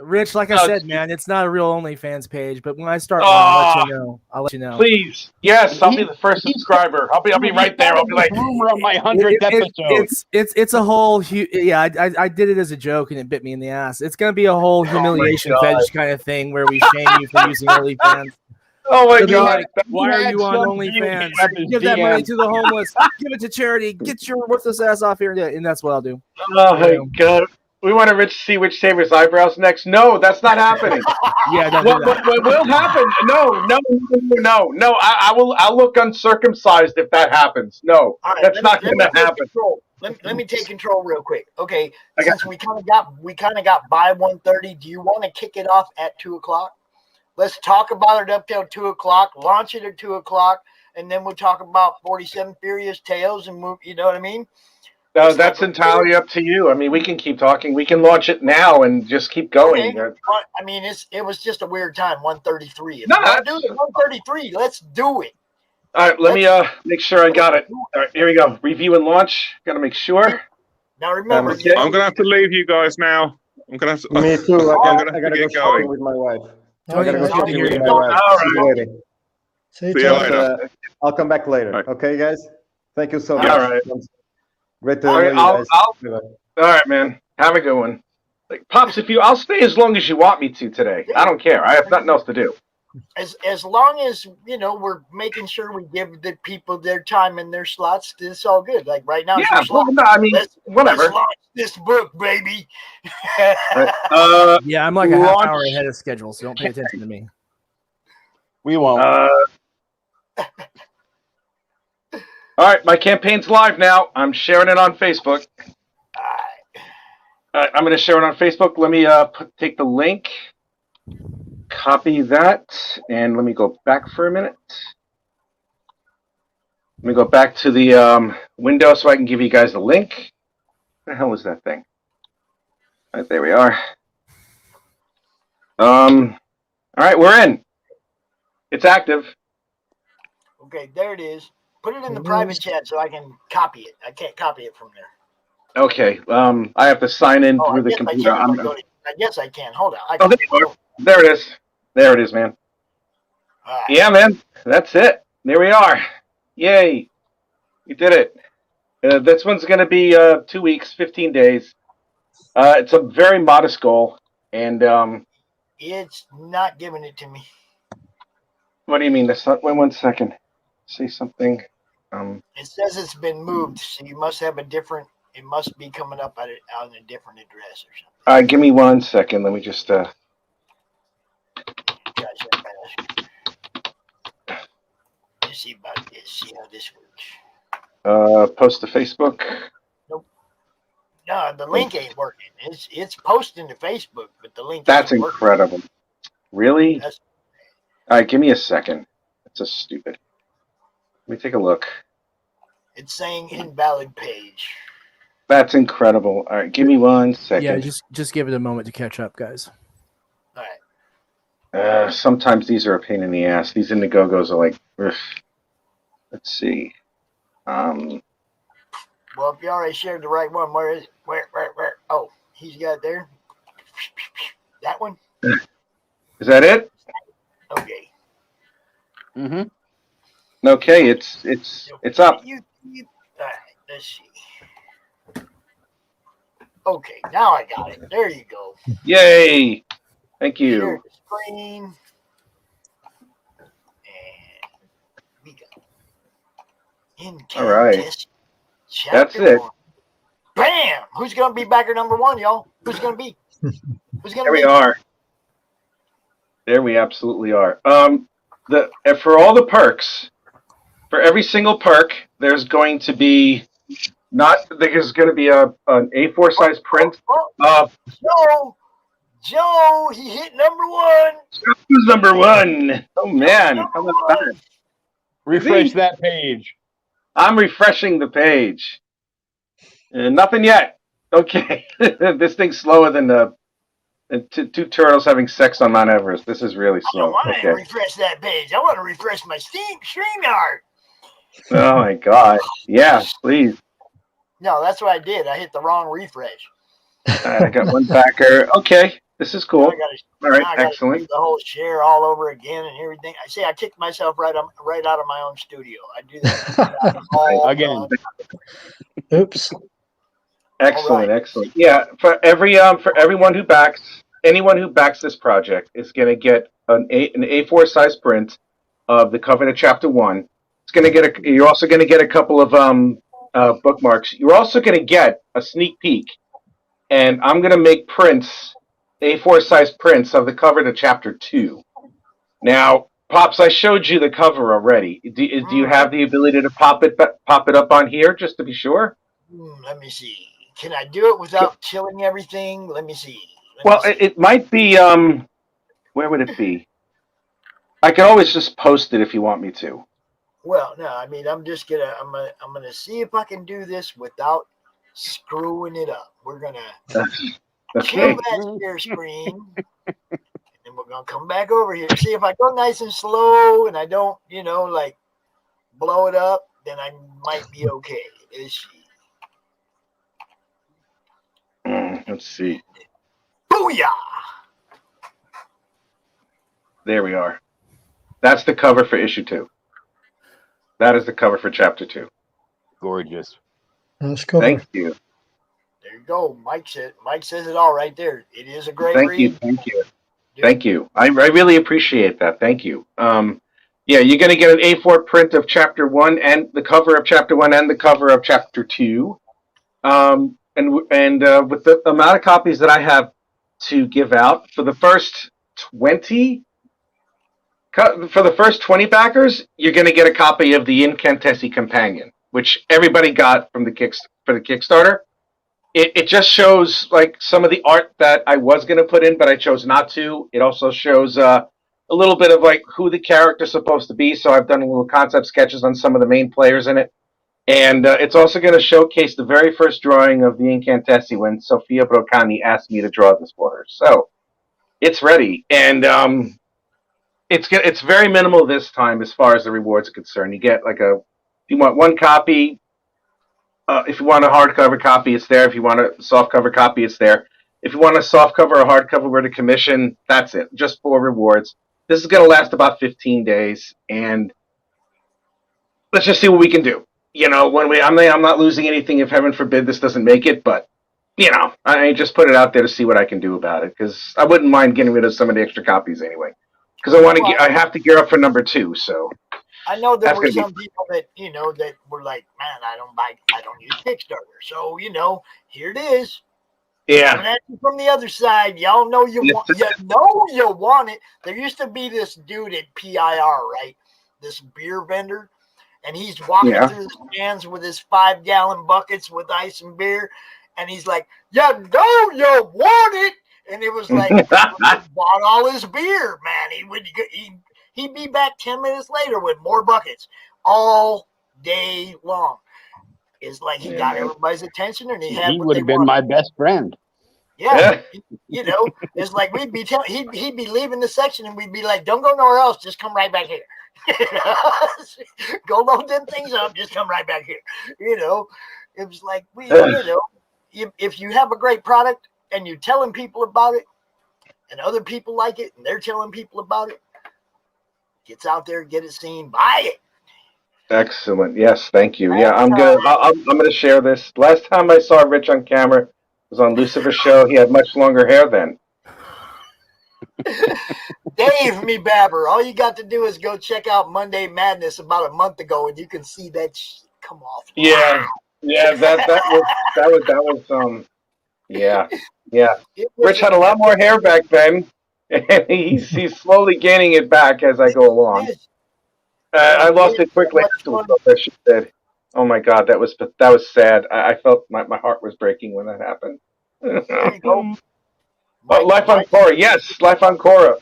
Rich, like I said, man, it's not a real OnlyFans page, but when I start, I'll let you know. Please, yes, I'll be the first subscriber. I'll be right there. I'll be like, rumor on my 100th episode. It's a whole I did it as a joke and it bit me in the ass. It's gonna be a whole humiliation fetish kind of thing where we shame you for using OnlyFans. Oh my god! Why are you on OnlyFans? Give that money to the homeless. Give it to charity. Get your worthless ass off here, and that's what I'll do. Oh my god! We want to see Rich Tabor's eyebrows next. No, that's not happening. What will happen? No. I'll look uncircumcised if that happens. No, that's not going to happen. Let me take control real quick. Okay, since we kind of got by 1:30, do you want to kick it off at 2:00? Let's talk about it up till 2:00, launch it at 2:00, and then we'll talk about 47 Furious Tales and move. You know what I mean? No, that's entirely up to you. I mean, we can keep talking. We can launch it now and just keep going. Okay. I mean, it was just a weird time, 1:33. If no, you want to do it 1:33, let's do it. All right, let me make sure I got it. All right, here we go. Review and launch. Got to make sure. Now remember, I'm going to have to leave you guys now. I'm going to have to. Me too. I'm going to I gotta get go going shopping with my wife. Oh, I gotta go yeah. shopping with my wife. All See you right. later. See you See you later. later. I'll come back later. Right. Okay, guys? Thank you so much. All right. Great to All know right, you guys. all right, man. Have a good one. Like, Pops, I'll stay as long as you want me to today. I don't care. I have nothing else to do. As long as we're making sure we give the people their time and their slots, it's all good. Like right now, Yeah, whatever. Let's launch this book, baby. Yeah, I'm like a half hour ahead of schedule, so don't pay attention to me. We won't. All right, my campaign's live now. I'm sharing it on Facebook. I'm going to share it on Facebook. Let me take the link, copy that, and let me go back for a minute. Let me go back to the window so I can give you guys a link. Where the hell was that thing? All right, there we are. All right, we're in. It's active. Okay, there it is. Put it in the private chat so I can copy it. I can't copy it from there. Okay. I have to sign in through the computer. I guess I can. Hold on. There you are. There it is. There it is, man. Right. Yeah, man. That's it. There we are. Yay. You did it. This one's going to be 2 weeks, 15 days. It's a very modest goal. And it's not giving it to me. What do you mean? That's not. Wait 1 second. Say something. It says it's been moved, so you must have a different. It must be coming up on a different address or something. Give me 1 second. Let me just. Gotcha. Let's see about this. See how this works. Post to Facebook. Nope. No, the link ain't working. It's posting to Facebook, but the link. That's ain't incredible. Working. Really? All right, give me a second. That's so stupid. Let me take a look. It's saying invalid page. That's incredible. All right, give me 1 second. Yeah, just give it a moment to catch up, guys. All right. Sometimes these are a pain in the ass. These Indiegogo's are like, ugh. Let's see. Well, if you already shared the right one, where is it? Where? Oh, he's got it there. That one? Is that it? Okay. Mm-hmm. Okay, it's up. All right, let's see. Okay, now I got it. There you go. Yay! Thank you. Share the screen. And we got All right. That's it. Bam! Who's gonna be backer number one, y'all? Who's gonna be? Who's gonna There be? we are. There we absolutely are. For all the perks, for every single perk, there's going to be an A4 size print of Joe, he hit number one. Who's number one? Oh man, how about that? Refresh that page. I'm refreshing the page. Nothing yet. Okay, this thing's slower than two turtles having sex on Mount Everest. This is really slow. I don't want to Okay. refresh that page. I want to refresh my StreamYard. Oh my God. Yeah, please. No, that's what I did. I hit the wrong refresh. All right, I got one backer. Okay, this is cool. All right, excellent. Do the whole share all over again and everything. I say I kicked myself right out of my own studio. I do that all Again. Oops. Excellent, excellent. Yeah, for everyone who backs, anyone who backs this project is going to get an A4 size print of the cover to Chapter 1. It's going to get you're also going to get a couple of bookmarks. You're also going to get a sneak peek, and I'm going to make prints, A4 size prints of the cover to Chapter 2. Now, Pops, I showed you the cover already. Do you have the ability to pop it up on here just to be sure? Let me see. Can I do it without killing everything? Let me see. It might be. Where would it be? I can always just post it if you want me to. Well, no. I mean, I'm gonna see if I can do this without screwing it up. We're gonna kill that share screen, and then we're gonna come back over here. See if I go nice and slow and I don't, like blow it up. Then I might be okay. Let's see. Booyah! There we are. That's the cover for issue 2. That is the cover for Chapter 2. Gorgeous. That's cool. Thank you. There you go. Mike says it all right there. It is a great read. Thank you. I really appreciate that. Thank you. Yeah, you're going to get an A4 print of Chapter 1 and the cover of Chapter 1 and the cover of Chapter 2. And with the amount of copies that I have to give out for the first 20 backers, you're going to get a copy of the Incantessi Companion, which everybody got from the Kickstarter. It just shows like some of the art that I was going to put in, but I chose not to. It also shows a little bit of like who the character's supposed to be. So I've done a little concept sketches on some of the main players in it. And it's also going to showcase the very first drawing of the Incantessi when Sofia Broccani asked me to draw this for her. So it's ready. And it's very minimal this time as far as the rewards are concerned. You get like if you want one copy, if you want a hardcover copy, it's there. If you want a softcover copy, it's there. If you want a softcover or hardcover with a commission, that's it. Just 4 rewards. This is going to last about 15 days, and let's just see what we can do. You know, I'm not losing anything if heaven forbid this doesn't make it, but you know, I just put it out there to see what I can do about it because I wouldn't mind getting rid of some of the extra copies anyway. Because I have to gear up for number 2. So I know there were some people that that were like, man, I don't use Kickstarter, so here it is. Yeah. Coming at you from the other side, y'all know you want it. There used to be this dude at PIR, right? This beer vendor, and he's walking through the stands with his 5-gallon buckets with ice and beer, and he's like, "You know you want it," and it was like he bought all his beer, man. He'd be back 10 minutes later with more buckets all day long. It's like he got everybody's attention, and he would have been my best friend. Yeah, it's like we'd be he'd be leaving the section, and we'd be like, "Don't go nowhere else, just come right back here." Go load them things up, just come right back here. It was like if you have a great product and you're telling people about it, and other people like it, and they're telling people about it, gets out there, get it seen, buy it. Excellent. Yes, thank you. Yeah, I'm gonna share this. Last time I saw Rich on camera was on Lucifer's show. He had much longer hair then. Dave Babber, all you got to do is go check out Monday Madness about a month ago, and you can see that come off. Yeah, that was yeah. Rich had a lot more hair back then, and he's slowly gaining it back as I go along. I lost it quickly. As she said, "Oh my God, that was sad." I felt my heart was breaking when that happened. There you go. Life on Cora, yes, Life on Cora.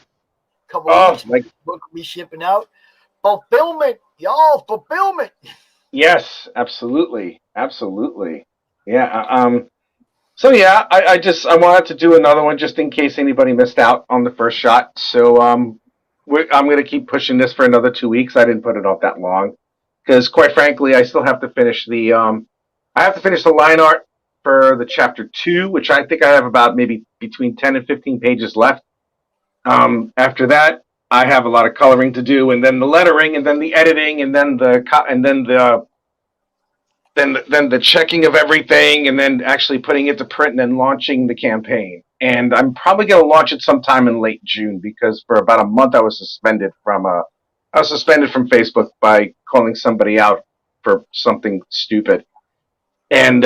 Couple of weeks, book will be shipping out. Fulfillment, y'all, fulfillment. Yes, absolutely. Yeah. So yeah, I wanted to do another one just in case anybody missed out on the first shot. So I'm going to keep pushing this for another 2 weeks. I didn't put it off that long because, quite frankly, I still have to finish the line art for the chapter 2, which I think I have about maybe between 10 and 15 pages left. After that, I have a lot of coloring to do, and then the lettering, and then the editing, and then the checking of everything, and then actually putting it to print and then launching the campaign. And I'm probably going to launch it sometime in late June because for about a month I was suspended from Facebook by calling somebody out for something stupid. And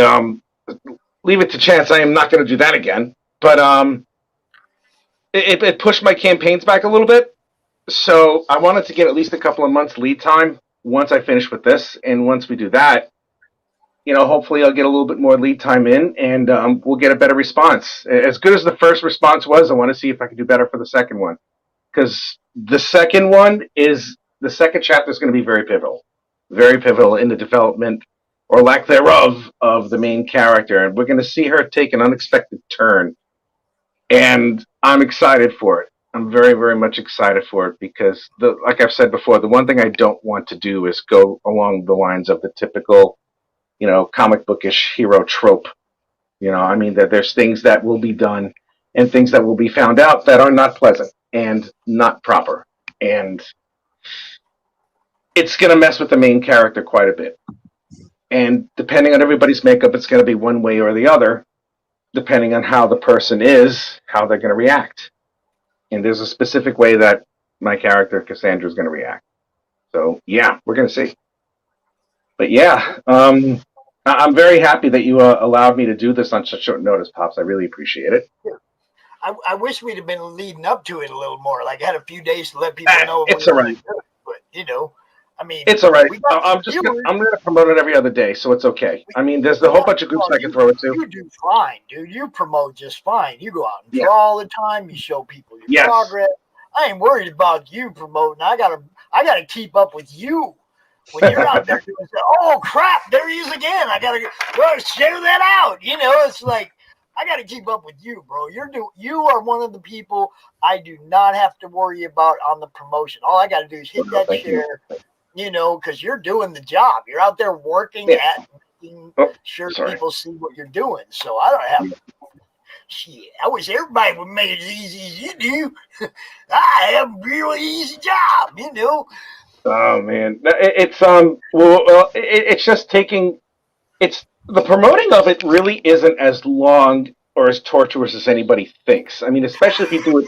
leave it to chance. I am not going to do that again. But it pushed my campaigns back a little bit. So I wanted to get at least a couple of months lead time once I finish with this. And once we do that, hopefully I'll get a little bit more lead time in, and we'll get a better response. As good as the first response was, I want to see if I can do better for the second one. Because the second chapter is going to be very pivotal in the development, or lack thereof, of the main character. And we're going to see her take an unexpected turn. And I'm excited for it. I'm very, very much excited for it because, like I've said before, the one thing I don't want to do is go along the lines of the typical comic bookish hero trope. That there's things that will be done and things that will be found out that are not pleasant and not proper. And it's going to mess with the main character quite a bit. And depending on everybody's makeup, it's going to be one way or the other, depending on how the person is, how they're going to react. And there's a specific way that my character, Cassandra, is going to react. So, yeah, we're going to see. But, yeah, I'm very happy that you allowed me to do this on such short notice, Pops. I really appreciate it. I wish we'd have been leading up to it a little more. Like, I had a few days to let people know. It's all right. But, it's all right. I'm going to promote it every other day, so it's okay. There's a whole bunch of groups I can throw it to. You do fine, dude. You promote just fine. You go out and draw all the time. You show people your progress. I ain't worried about you promoting. I gotta keep up with you. When you're out there doing stuff, oh crap, there he is again. I gotta go share that out. You know, it's like I gotta keep up with you, bro. You are one of the people I do not have to worry about on the promotion. All I gotta do is hit that share, you know, because you're doing the job. You're out there working at making sure people see what you're doing. So I don't have shit. I wish everybody would make it as easy as you do. I have a really easy job, you know. Oh man, it's it's just taking. It's the promoting of it really isn't as long or as torturous as anybody thinks. I mean, especially if you do it.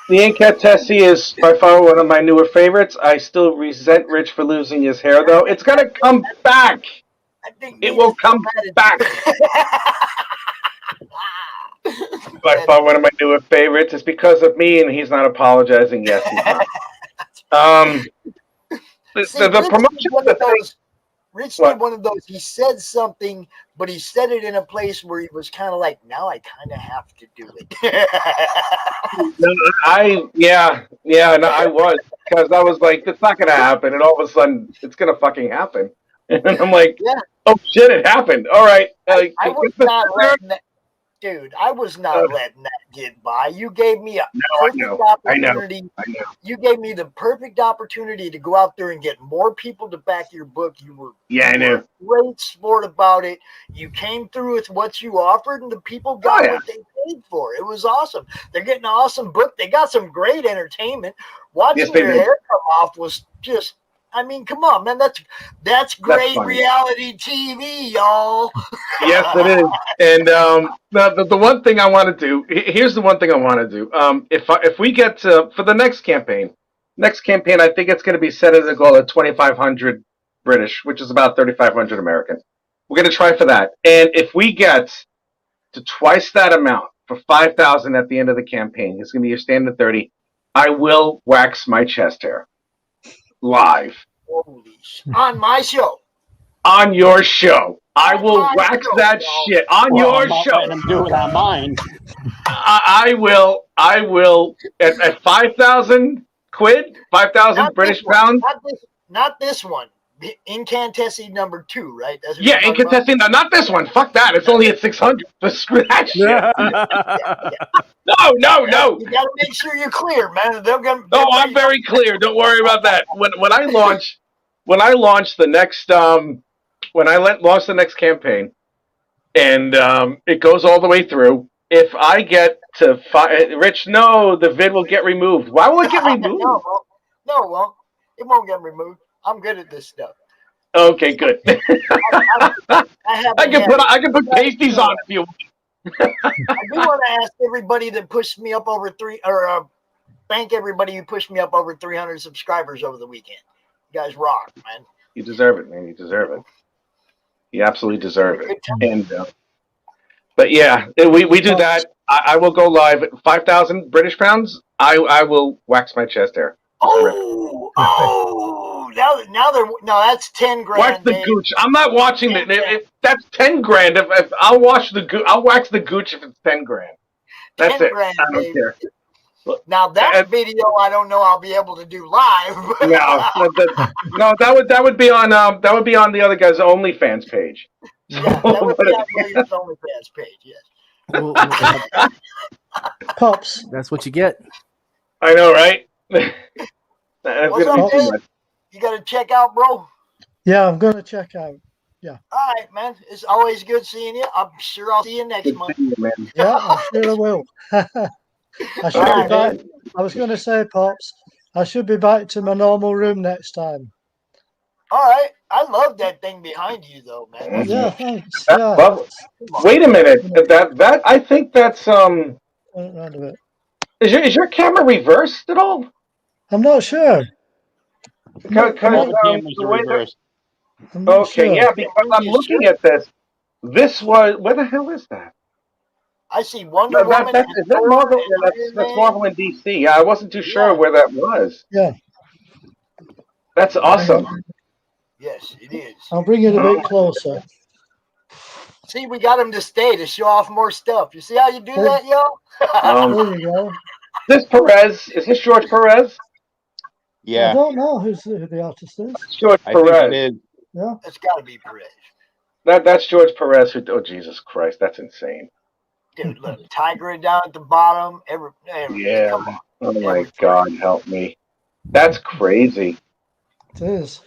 The Incantessi is by far one of my newer favorites. I still resent Rich for losing his hair, though. It's gonna come back. It will come back. By far one of my newer favorites. It's because of me, and he's not apologizing. Yes, he's not. The promotion of the thing. Rich did one of those. He said something, but he said it in a place where he was kind of like, now I kind of have to do it. I was, because I was like, it's not going to happen. And all of a sudden, it's going to fucking happen. And I'm like, oh shit, it happened. All right. I was not letting that. Dude, I was not letting that get by. You gave me a perfect opportunity. I know. You gave me the perfect opportunity to go out there and get more people to back your book. You were I know. A great sport about it. You came through with what you offered, and the people got what they paid for. It was awesome. They're getting an awesome book. They got some great entertainment. Watching your hair come off was just. I mean, come on, man. That's great reality TV, y'all. Yes, it is. And the one thing I want to do. Here's the one thing I want to do. If we get to for the next campaign, I think it's going to be set as a goal at 2,500 British, which is about 3,500 American. We're going to try for that. And if we get to twice that amount for 5,000 at the end of the campaign, it's going to be your standard 30. I will wax my chest hair. Live. On my show. On your show. I will wax that shit on your show. Let him do it on mine. I will at 5,000 quid, 5,000 British pounds. Not this one. Incantessi number 2, right? That's Incantessi. Not this one. Fuck that. It's only at 600. Just screw that shit. No. You gotta make sure you're clear, man. I'm very clear. Don't worry about that. When I launch the next launch the next campaign, and it goes all the way through. If I get to Rich, no, the vid will get removed. Why will it get removed? No, it won't. It won't get removed. I'm good at this stuff. Okay, good. I can put pasties on if you want. I do want to ask everybody that pushed me up over thank everybody who pushed me up over 300 subscribers over the weekend. You guys rock, man. You deserve it, man. You deserve it. You absolutely deserve it. And but yeah, we do that. I will go live at 5,000 British pounds. I will wax my chest hair. That's 10 grand. Watch the gooch. I'm not watching it. If that's 10 grand. If I'll watch the gooch, I'll wax the gooch if it's 10 grand. That's 10 grand, I don't care. Now that video, I don't know I'll be able to do live. That would be on the other guy's OnlyFans page. Yeah, that would be on William's OnlyFans page. Yes. Pops. That's what you get. I know, right? What's up, Dave? You got to check out, bro? Yeah, I'm going to check out. Yeah. All right, man. It's always good seeing you. I'm sure I'll see you next month. Yeah, I'm sure I will. I should be back. I was going to say, Pops, I should be back to my normal room next time. All right. I love that thing behind you, though, man. Yeah, thanks. Wait a minute. That I think that's Is your camera reversed at all? I'm not sure. Okay, yeah, because I'm looking at this. This was where the hell is that? I see Wonder Woman. Is that Marvel? That's Marvel in DC. Yeah, I wasn't too sure where that was. Yeah, that's awesome. Yes, it is. I'll bring it a bit closer. See, we got him to stay to show off more stuff. You see how you do that, y'all? There you go. this Perez? Is this George Perez? I Yeah, don't know who the artist is. It's George I think Perez. it is. Yeah. It's got to be Perez. That's George Perez. Who? Oh Jesus Christ, that's insane. Dude, look, Tiger down at the bottom. Yeah. Come on. Oh my God, help me. That's crazy. It is.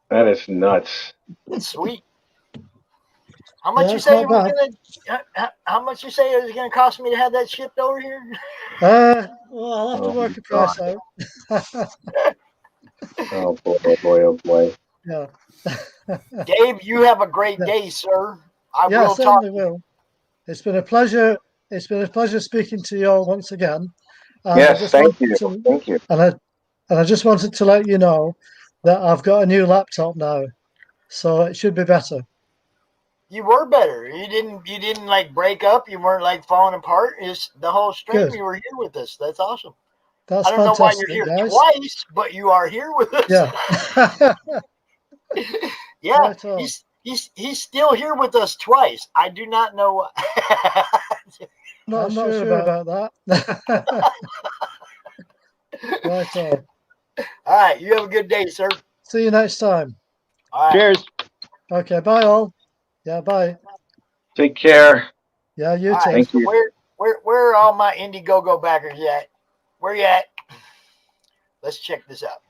That is nuts. It's sweet. How much Yeah, you it's say not it was gonna? How much you say it was gonna cost me to have that shipped over here? Well, I'll have to Oh, work a price out. Oh boy, oh boy, oh boy. Yeah. Dave, you have a great Yeah. day, sir. I Yeah, will talk. certainly will. It's been a pleasure. It's been a pleasure speaking to you all once again. And I Yes, just thank wanted you. to- Thank you. And I just wanted to let you know that I've got a new laptop now, so it should be better. You were better. You didn't like break up. You weren't like falling apart. It's the whole stream. Good. You were here with us. That's awesome. That's I don't know why fantastic, you're here guys. twice, but you are here with us. Yeah. Yeah. Right on. He's still here with us twice. I do not know why. I'm not sure about that. Right on. All right. You have a good day, sir. See you next time. All right. Cheers. Okay, bye all. Yeah, bye. Take care. Yeah, you All too. right. Thank So you. where are all my Indiegogo backers at? Where you at? Let's check this out.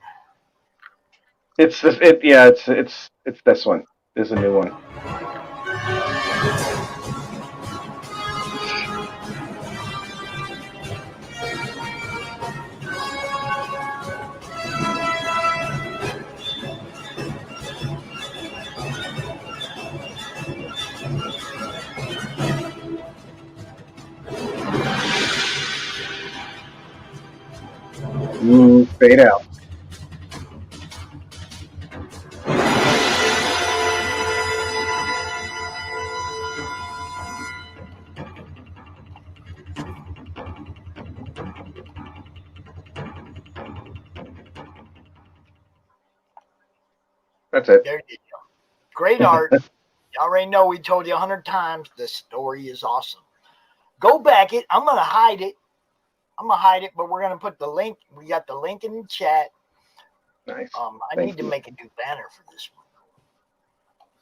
It's this one. There's a new one. Fade out. That's it. There you go. Great art. You already know we told you 100 times the story is awesome. Go back it. I'm gonna hide it. But we're gonna put the link. We got the link in the chat. Nice. I Thank need to you. make a new banner for this one.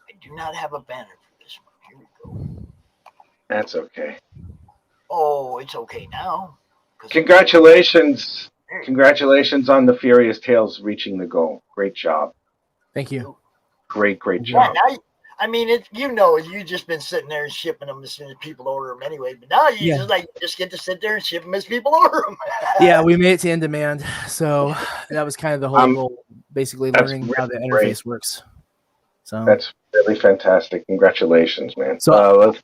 I do not have a banner for this one. Here we go. That's okay. Oh, it's okay now. Congratulations. Congratulations on the Furious Tales reaching the goal. Great job. Thank you. Great Yeah, job. now I mean, you've just been sitting there and shipping them as soon as people order them anyway. But now you just get to sit there and ship them as people order them. Yeah, we made it to in demand, so that was kind of the whole goal, basically that's learning how the really interface great. works. So That's really fantastic. Congratulations, man. So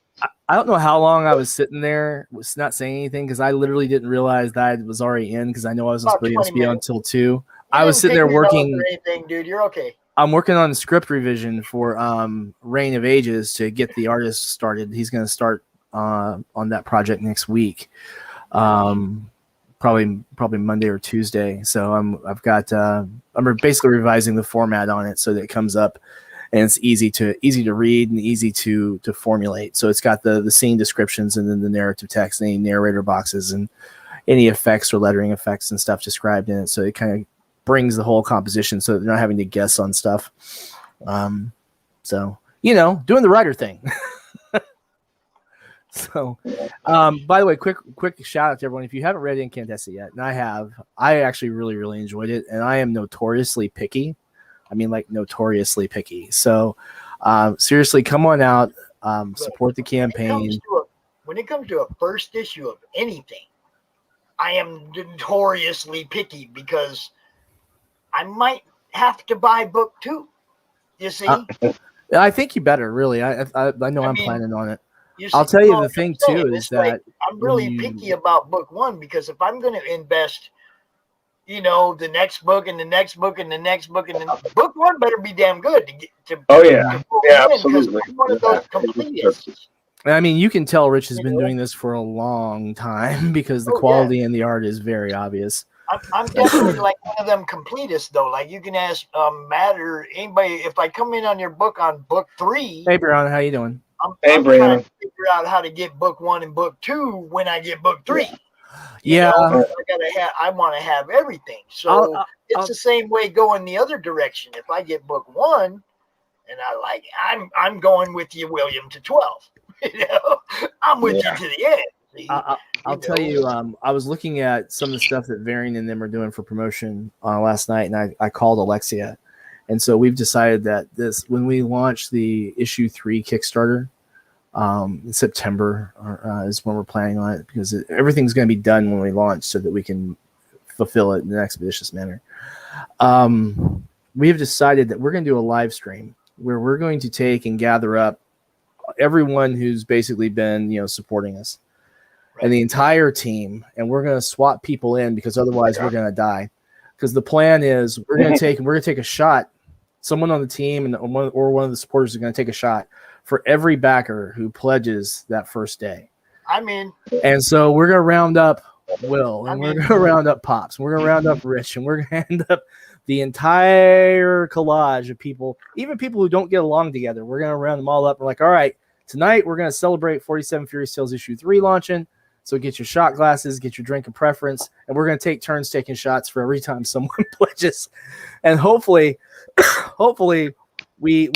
I don't know how long I was sitting there, was not saying anything because I literally didn't realize that I was already in because I know I wasn't About supposed to 20 be on minutes. until 2. I was sitting there Pick your nose working. or anything, dude. You're okay. I'm working on script revision for Reign of Ages to get the artist started. He's going to start on that project next week, probably Monday or Tuesday. So I'm basically revising the format on it so that it comes up and it's easy to read and easy to formulate. So it's got the scene descriptions and then the narrative text, any narrator boxes and any effects or lettering effects and stuff described in it. So it kind of brings the whole composition so that they're not having to guess on stuff. So, doing the writer thing. So, by the way, quick shout out to everyone. If you haven't read Incandescent yet, and I actually really, really enjoyed it. And I am notoriously picky. I mean, like notoriously picky. So, seriously, come on out, support the campaign. When it comes to a first issue of anything, I am notoriously picky because I might have to buy book 2. You see? I think you better, really. I know I'm planning on it. I'll tell you the thing too is that I'm really picky about book 1 because if I'm going to invest, the next book and the next book and the next book and the book 1 better be damn good to get to. Oh yeah, yeah, absolutely. I'm one of those completists. I mean, you can tell Rich has been doing this for a long time because the quality in the art is very obvious. I'm definitely like one of them completists, though. Like you can ask Matt or anybody if I come in on your book on book 3. Hey, Brian, how you doing? I'm trying to figure out how to get book 1 and book 2 when I get book 3. Yeah. I want to have everything. So it's the same way going the other direction. If I get book 1 and I like, I'm going with you, William, to 12. You know, I'm with you to the end. I'll tell you, I was looking at some of the stuff that Varian and them are doing for promotion last night, and I called Alexia. And so we've decided that when we launch the issue 3 Kickstarter in September is when we're planning on it, because everything's going to be done when we launch so that we can fulfill it in an expeditious manner. We have decided that we're going to do a live stream where we're going to take and gather up everyone who's basically been, supporting us and the entire team. And we're going to swap people in because otherwise we're going to die. Because the plan is we're going to take a shot. Someone on the team or one of the supporters is going to take a shot for every backer who pledges that first day. I'm in. And so we're going to round up Will, and we're going to round up Pops, and we're going to round up Rich, and we're going to end up the entire collage of people, even people who don't get along together. We're going to round them all up. We're like, all right, tonight we're going to celebrate 47 Furious Tales issue 3 launching. So get your shot glasses, get your drink of preference, and we're going to take turns taking shots for every time someone pledges. And hopefully we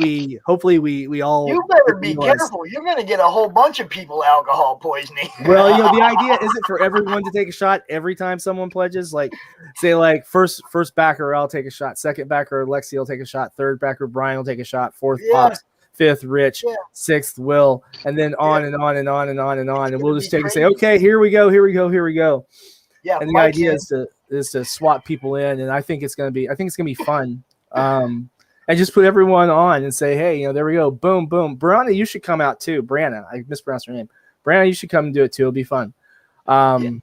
all. You better be careful. You're going to get a whole bunch of people alcohol poisoning. Well, the idea isn't for everyone to take a shot every time someone pledges. Like, say, like first backer, I'll take a shot. Second backer, Lexi will take a shot. Third backer, Brian will take a shot. Fourth, Pops. Fifth, Rich. Sixth, Will. And then on and on and on and on and on. And we'll just take and say, okay, here we go. Yeah. And the idea is to swap people in, and I think it's gonna be fun. And just put everyone on and say, hey, there we go, boom, boom. Brianna, you should come out too. Brianna, I mispronounced her name. Brianna, you should come and do it too. It'll be fun. And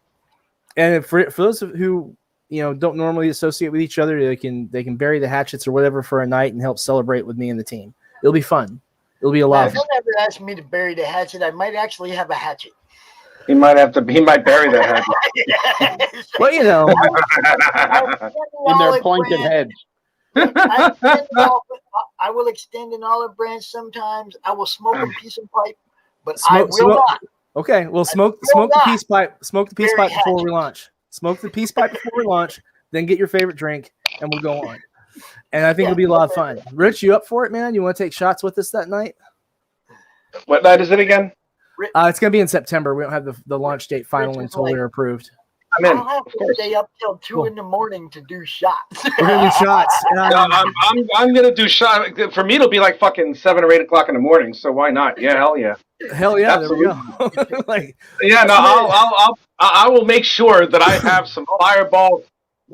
for those who don't normally associate with each other, they can bury the hatchets or whatever for a night and help celebrate with me and the team. It'll be fun. It'll be a lot of fun. Don't ever ask me to bury the hatchet. I might actually have a hatchet. He might bury the hatchet. Well, in their pointed heads. I will extend an olive branch sometimes. I will smoke a piece of pipe, but I will not. Okay, well, smoke the peace pipe. Smoke the peace pipe before we launch. Smoke the peace pipe before we launch. Then get your favorite drink, and we'll go on. And I think it'll be a lot of fun. Rich, you up for it, man? You want to take shots with us that night? What night is it again? It's going to be in September. We don't have the launch date final until they're approved. I'll have to stay up till 2 in the morning to do shots. We're going to do shots. I'm going to do shots. For me, it'll be like fucking 7 or 8 o'clock in the morning. So why not? Yeah, hell yeah. Hell yeah, absolutely. There we go. I will make sure that I have some Fireball.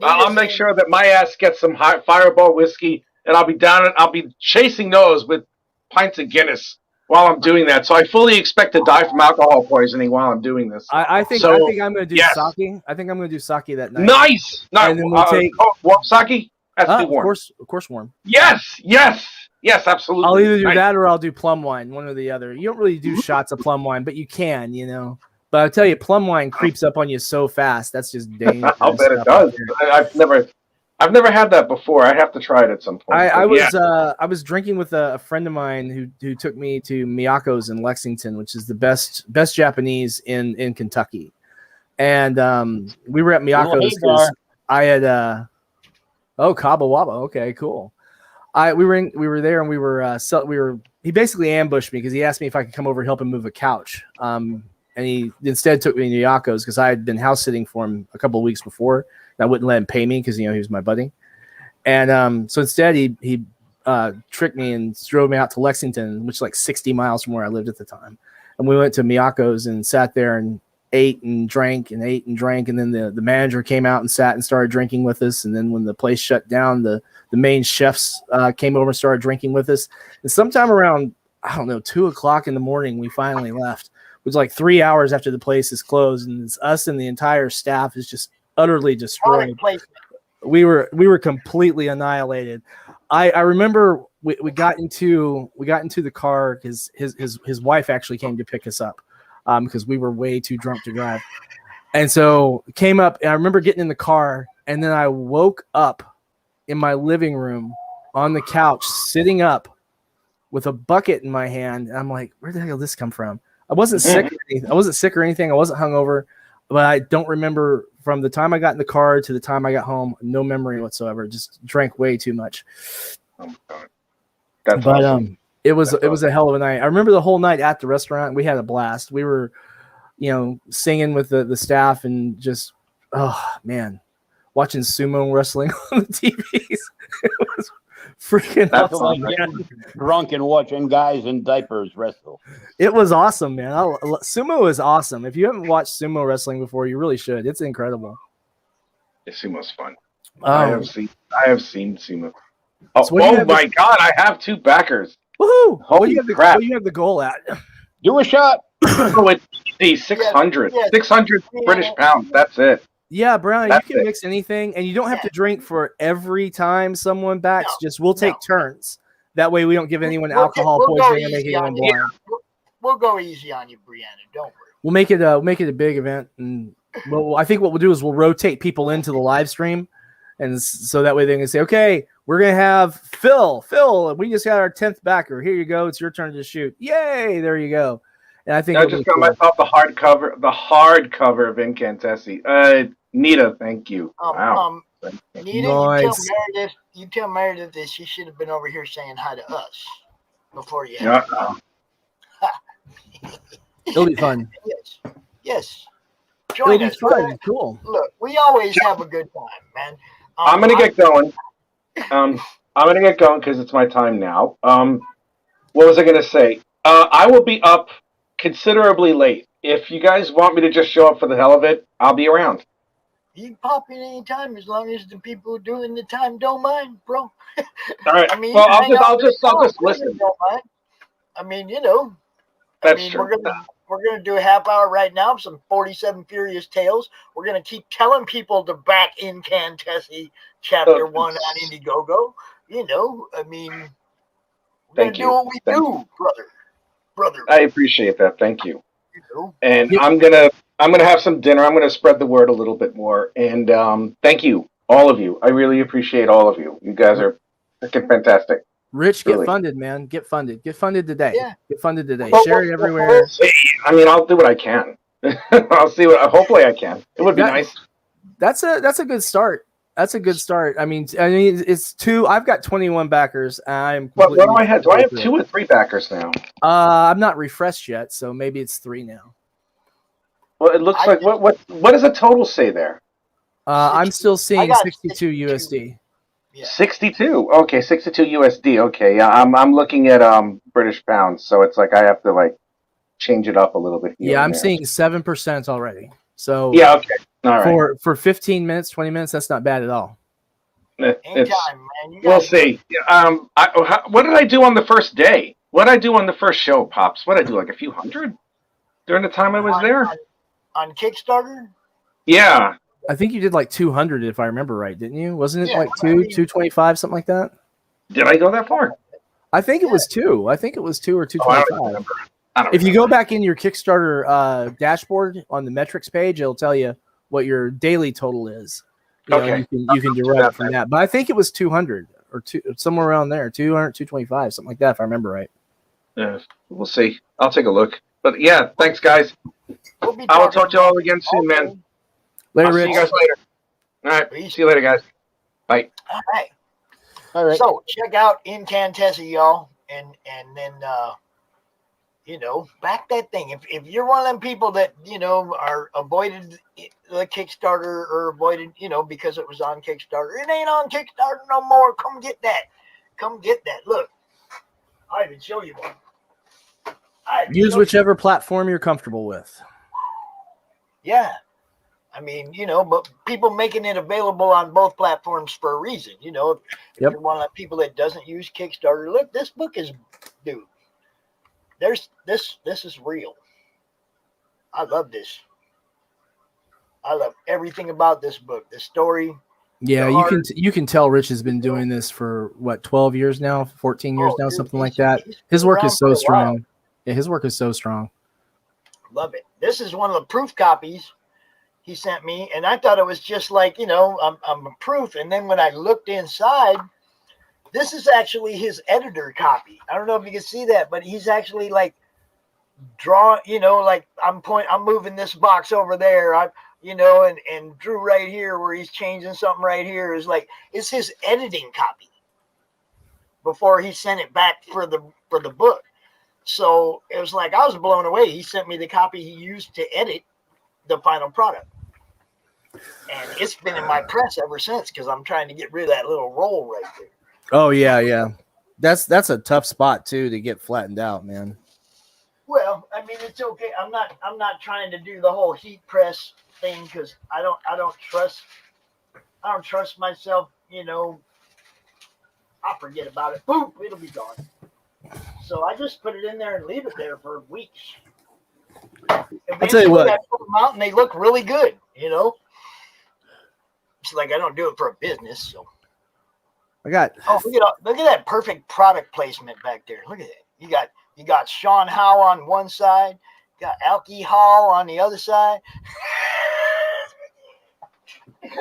I'll make sure that my ass gets some Fireball whiskey, and I'll be chasing those with pints of Guinness while I'm doing that. So I fully expect to die from alcohol poisoning while I'm doing this. I think I'm going to do sake. I think I'm going to do sake that night. Nice. And then we'll take warm sake. Has to be warm. Of course, warm. Yes, absolutely. I'll either do that or I'll do plum wine, one or the other. You don't really do shots of plum wine, but you can, But I'll tell you, plum wine creeps up on you so fast. That's just dangerous. I'll bet it does. I've never had that before. I have to try it at some point. I was drinking with a friend of mine who took me to Miyako's in Lexington, which is the best Japanese in Kentucky. And we were at Miyako's because I had Kabawaba. Okay, cool. We were there and we were he basically ambushed me because he asked me if I could come over and help him move a couch. And he instead took me to Miyako's because I had been house sitting for him a couple of weeks before. And I wouldn't let him pay me because he was my buddy. And so instead he tricked me and drove me out to Lexington, which is like 60 miles from where I lived at the time. And we went to Miyako's and sat there and ate and drank. And then the manager came out and sat and started drinking with us. And then when the place shut down, the main chefs came over and started drinking with us. And sometime around, 2 o'clock in the morning, we finally left. It was like 3 hours after the place is closed, and it's us and the entire staff is just utterly destroyed. We were completely annihilated. I remember we got into the car because his wife actually came to pick us up because we were way too drunk to drive. And so came up, and I remember getting in the car, and then I woke up in my living room on the couch, sitting up with a bucket in my hand. And I'm like, where the hell did this come from? I wasn't sick or anything. I wasn't hungover. but I don't remember from the time I got in the car to the time I got home. No memory whatsoever. Just drank way too much. Oh, God. That's but awesome. it was a hell of a night. I remember the whole night at the restaurant. We had a blast. We were, singing with the staff and just, oh man, watching sumo wrestling on the TVs. It was freaking That's awesome, like man. getting drunk and watching guys in diapers wrestle. It was awesome, man. Sumo is awesome. If you haven't watched sumo wrestling before, you really should. It's incredible. Yeah, sumo's fun. I have seen sumo. Oh, So what do you have my God! I have 2 backers. Woohoo! Holy crap! What do you have the goal at? Do a shot. Oh, it's 600. 600 British pounds. That's it. Yeah, Brown, That's you can it. mix anything, and you don't have to drink for every time someone backs. We'll take turns. That way, we don't give anyone alcohol poisoning and make anyone blind. We'll go easy on you, Brianna. Don't worry. We'll make it a big event, and I think what we'll do is we'll rotate people into the live stream, and so that way they can say, "Okay, we're gonna have Phil. We just got our 10th backer. Here you go. It's your turn to shoot. Yay! There you go." And I think I just got myself the hardcover of Incantessi. Nita, thank you. Wow. Nita, you tell Meredith that she should have been over here saying hi to us before you. It'll be fun. Yes. Join us. Fun. Cool. Look, we always have a good time, man. I'm gonna get going. I'm gonna get going because it's my time now. What was I gonna say? I will be up considerably late. If you guys want me to just show up for the hell of it, I'll be around. You can pop in anytime as long as the people doing the time don't mind, bro. All right. I mean, well, I'll just listen. Don't mind. I mean, That's true. We're gonna do a half hour right now. Some 47 Furious Tales. We're gonna keep telling people to back Incantessi Chapter 1 on Indiegogo. I mean, we're gonna do what we do, brother. I appreciate that. Thank you. And I'm gonna have some dinner. I'm gonna spread the word a little bit more. And thank you, all of you. I really appreciate all of you. You guys are freaking fantastic. Rich, really. Get funded, man. Get funded. Get funded today. Yeah. Get funded today. Share it everywhere. I mean, I'll do what I can. I'll see what. Hopefully, I can. It would be nice. That's a good start. That's a good start. I mean, it's 2. I've got 21 backers. What do I have? Do I have 2 or 3 backers now? I'm not refreshed yet, so maybe it's 3 now. Well, it looks like what does the total say there? I'm still seeing 62 USD. Yeah. 62. Okay, 62 USD. Okay, yeah, I'm looking at British pounds, so it's like I have to change it up a little bit. Yeah, I'm seeing 7% already. So yeah, okay, all right. For 15 minutes, 20 minutes, that's not bad at all. We'll see. What did I do on the first day? What did I do on the first show, Pops? What did I do, like a few hundred during the time I was there? On Kickstarter? Yeah. I think you did like 200, if I remember right, didn't you? Wasn't it like 225, something like that? Did I go that far? I think it was 2. I think it was 2 or 225. If you go back in your Kickstarter dashboard on the metrics page, it'll tell you what your daily total is. You can derive from that. But I think it was 200 or somewhere around there, 200, 225, something like that, if I remember right. Yeah, we'll see. I'll take a look. But yeah, thanks, guys. I will talk to you all again soon, man. Later, I'll Rich. see you guys later. All right. See you later, guys. Bye. All right. So check out Incantessi, y'all, and then back that thing. If you're one of them people that are avoided the Kickstarter or avoided because it was on Kickstarter, it ain't on Kickstarter no more. Come get that. Look, I even show you one. Use whichever platform you're comfortable with. Yeah. I mean, but people making it available on both platforms for a reason. If you're one of the people that doesn't use Kickstarter, look, this book is, dude. This is real. I love this. I love everything about this book. The story. Yeah, you can tell Rich has been doing this for 12 years now, 14 years now, something like that. His work is so strong. Yeah, his work is so strong. Love it. This is one of the proof copies he sent me, and I thought it was just like, I'm a proof. And then when I looked inside, this is actually his editor copy. I don't know if you can see that, but he's actually draw, like I'm moving this box over there. And Drew right here where he's changing something right here is like, it's his editing copy before he sent it back for the book. So it was like, I was blown away. He sent me the copy he used to edit the final product. And it's been in my press ever since because I'm trying to get rid of that little roll right there. Oh yeah. That's a tough spot too to get flattened out, man. Well, I mean, it's okay. I'm not trying to do the whole heat press thing because I don't trust myself. I'll forget about it. Boom, it'll be gone. So I just put it in there and leave it there for weeks. I'll tell you what. I put them out and they look really good. It's like I don't do it for a business. So I got. Oh, look at that perfect product placement back there. Look at that. You got Sean Howe on one side, got Alki Hall on the other side.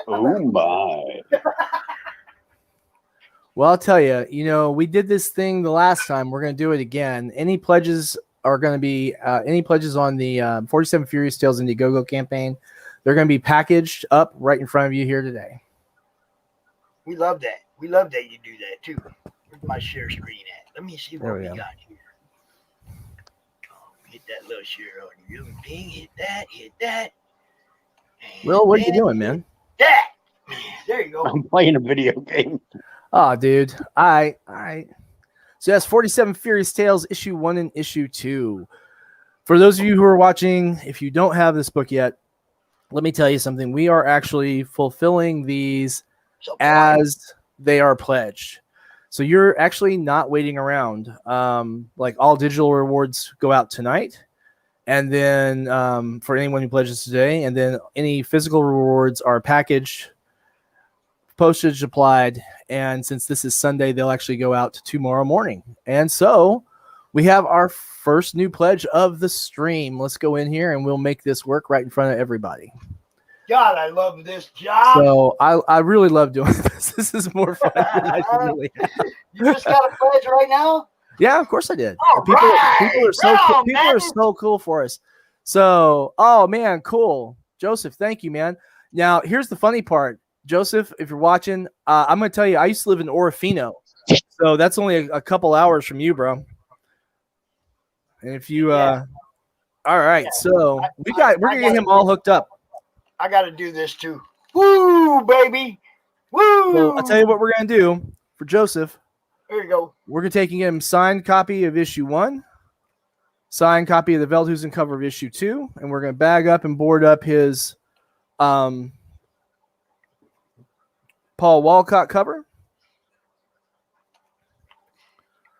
Oh my. Well, I'll tell you, we did this thing the last time. We're going to do it again. Any pledges are going to be any pledges on the 47 Furious Tales Indiegogo campaign. They're going to be packaged up right in front of you here today. We love that. We love that you do that too. Where's my share screen at? Let me see what we got here. Hit that little share on you. Ping, hit that. Will, what are you doing, man? That. There you go. I'm playing a video game. Oh, dude. All right. So that's 47 Furious Tales, issue 1 and issue 2. For those of you who are watching, if you don't have this book yet, let me tell you something. We are actually fulfilling these as they are pledged. So you're actually not waiting around. Like all digital rewards go out tonight. And then for anyone who pledges today, and then any physical rewards are packaged, postage applied. And since this is Sunday, they'll actually go out tomorrow morning. And so we have our first new pledge of the stream. Let's go in here and we'll make this work right in front of everybody. God, I love this job. So I really love doing this. This is more fun than I really. You just got a pledge right now? Yeah, of course I did. All right. People are so cool. People are so cool for us. So, oh man, cool. Joseph, thank you, man. Now, here's the funny part. Joseph, if you're watching, I'm going to tell you, I used to live in Orofino. So that's only a couple hours from you, bro. And if you, all right. So we're going to get him all hooked up. I got to do this too. Woo, baby. Woo. So I'll tell you what we're going to do for Joseph. There you go. We're going to take him signed copy of issue 1, signed copy of the Veldhusen cover of issue 2, and we're going to bag up and board up his Paul Walcott cover.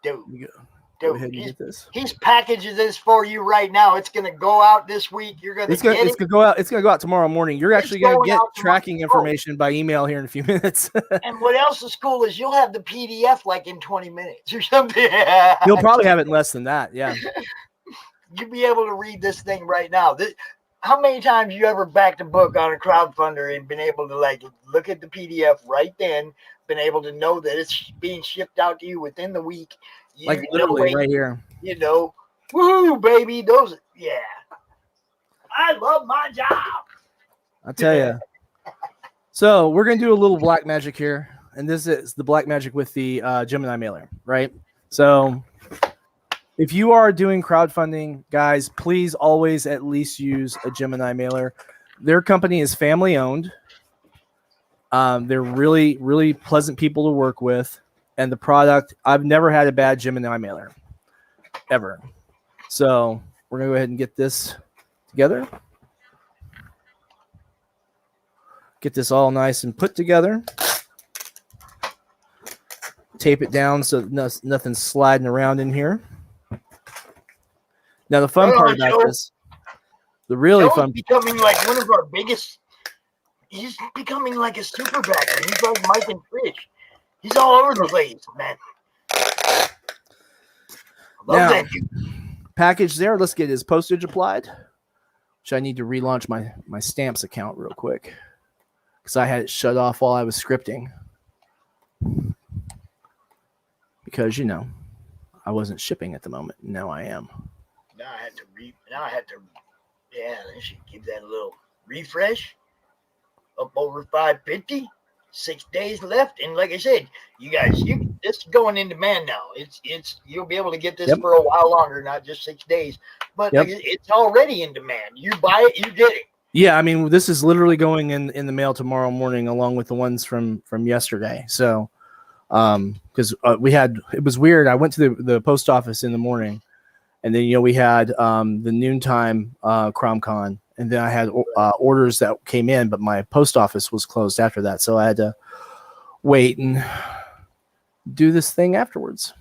Dude, go ahead and get this. He's packaging this for you right now. It's going to go out this week. You're going to get it. It's going to go out. It's going to go out tomorrow morning. You're actually going to get tracking information by email here in a few minutes. And what else is cool is you'll have the PDF like in 20 minutes or something. You'll probably have it in less than that. Yeah. You'll be able to read this thing right now. How many times you ever backed a book on a crowdfunder and been able to like look at the PDF right then, been able to know that it's being shipped out to you within the week? Like literally right here. Woo, baby. Yeah. I love my job. I'll tell you. So we're going to do a little black magic here. And this is the black magic with the Gemini mailer, right? So if you are doing crowdfunding, guys, please always at least use a Gemini mailer. Their company is family owned. They're really, really pleasant people to work with. And the product, I've never had a bad Gemini mailer, ever. So we're going to go ahead and get this together. Get this all nice and put together. Tape it down so nothing's sliding around in here. Now, the fun part about this, the really fun becoming like one of our biggest, he's becoming like a super backer. He's like Mike and Fish. He's all over the place, man. Love that dude. Package there. Let's get his postage applied, which I need to relaunch my stamps account real quick because I had it shut off while I was scripting. Because, I wasn't shipping at the moment. Now I am. Now now I had to yeah, I should give that a little refresh. Up over 550. 6 days left, and like I said, you guys, this is going in demand now. It's you'll be able to get this for a while longer, not just 6 days. But like, it's already in demand. You buy it, you get it. Yeah, I mean, this is literally going in the mail tomorrow morning, along with the ones from yesterday. So, because it was weird. I went to the post office in the morning, and then we had the noontime CRoM Con. And then I had orders that came in, but my post office was closed after that. So I had to wait and do this thing afterwards.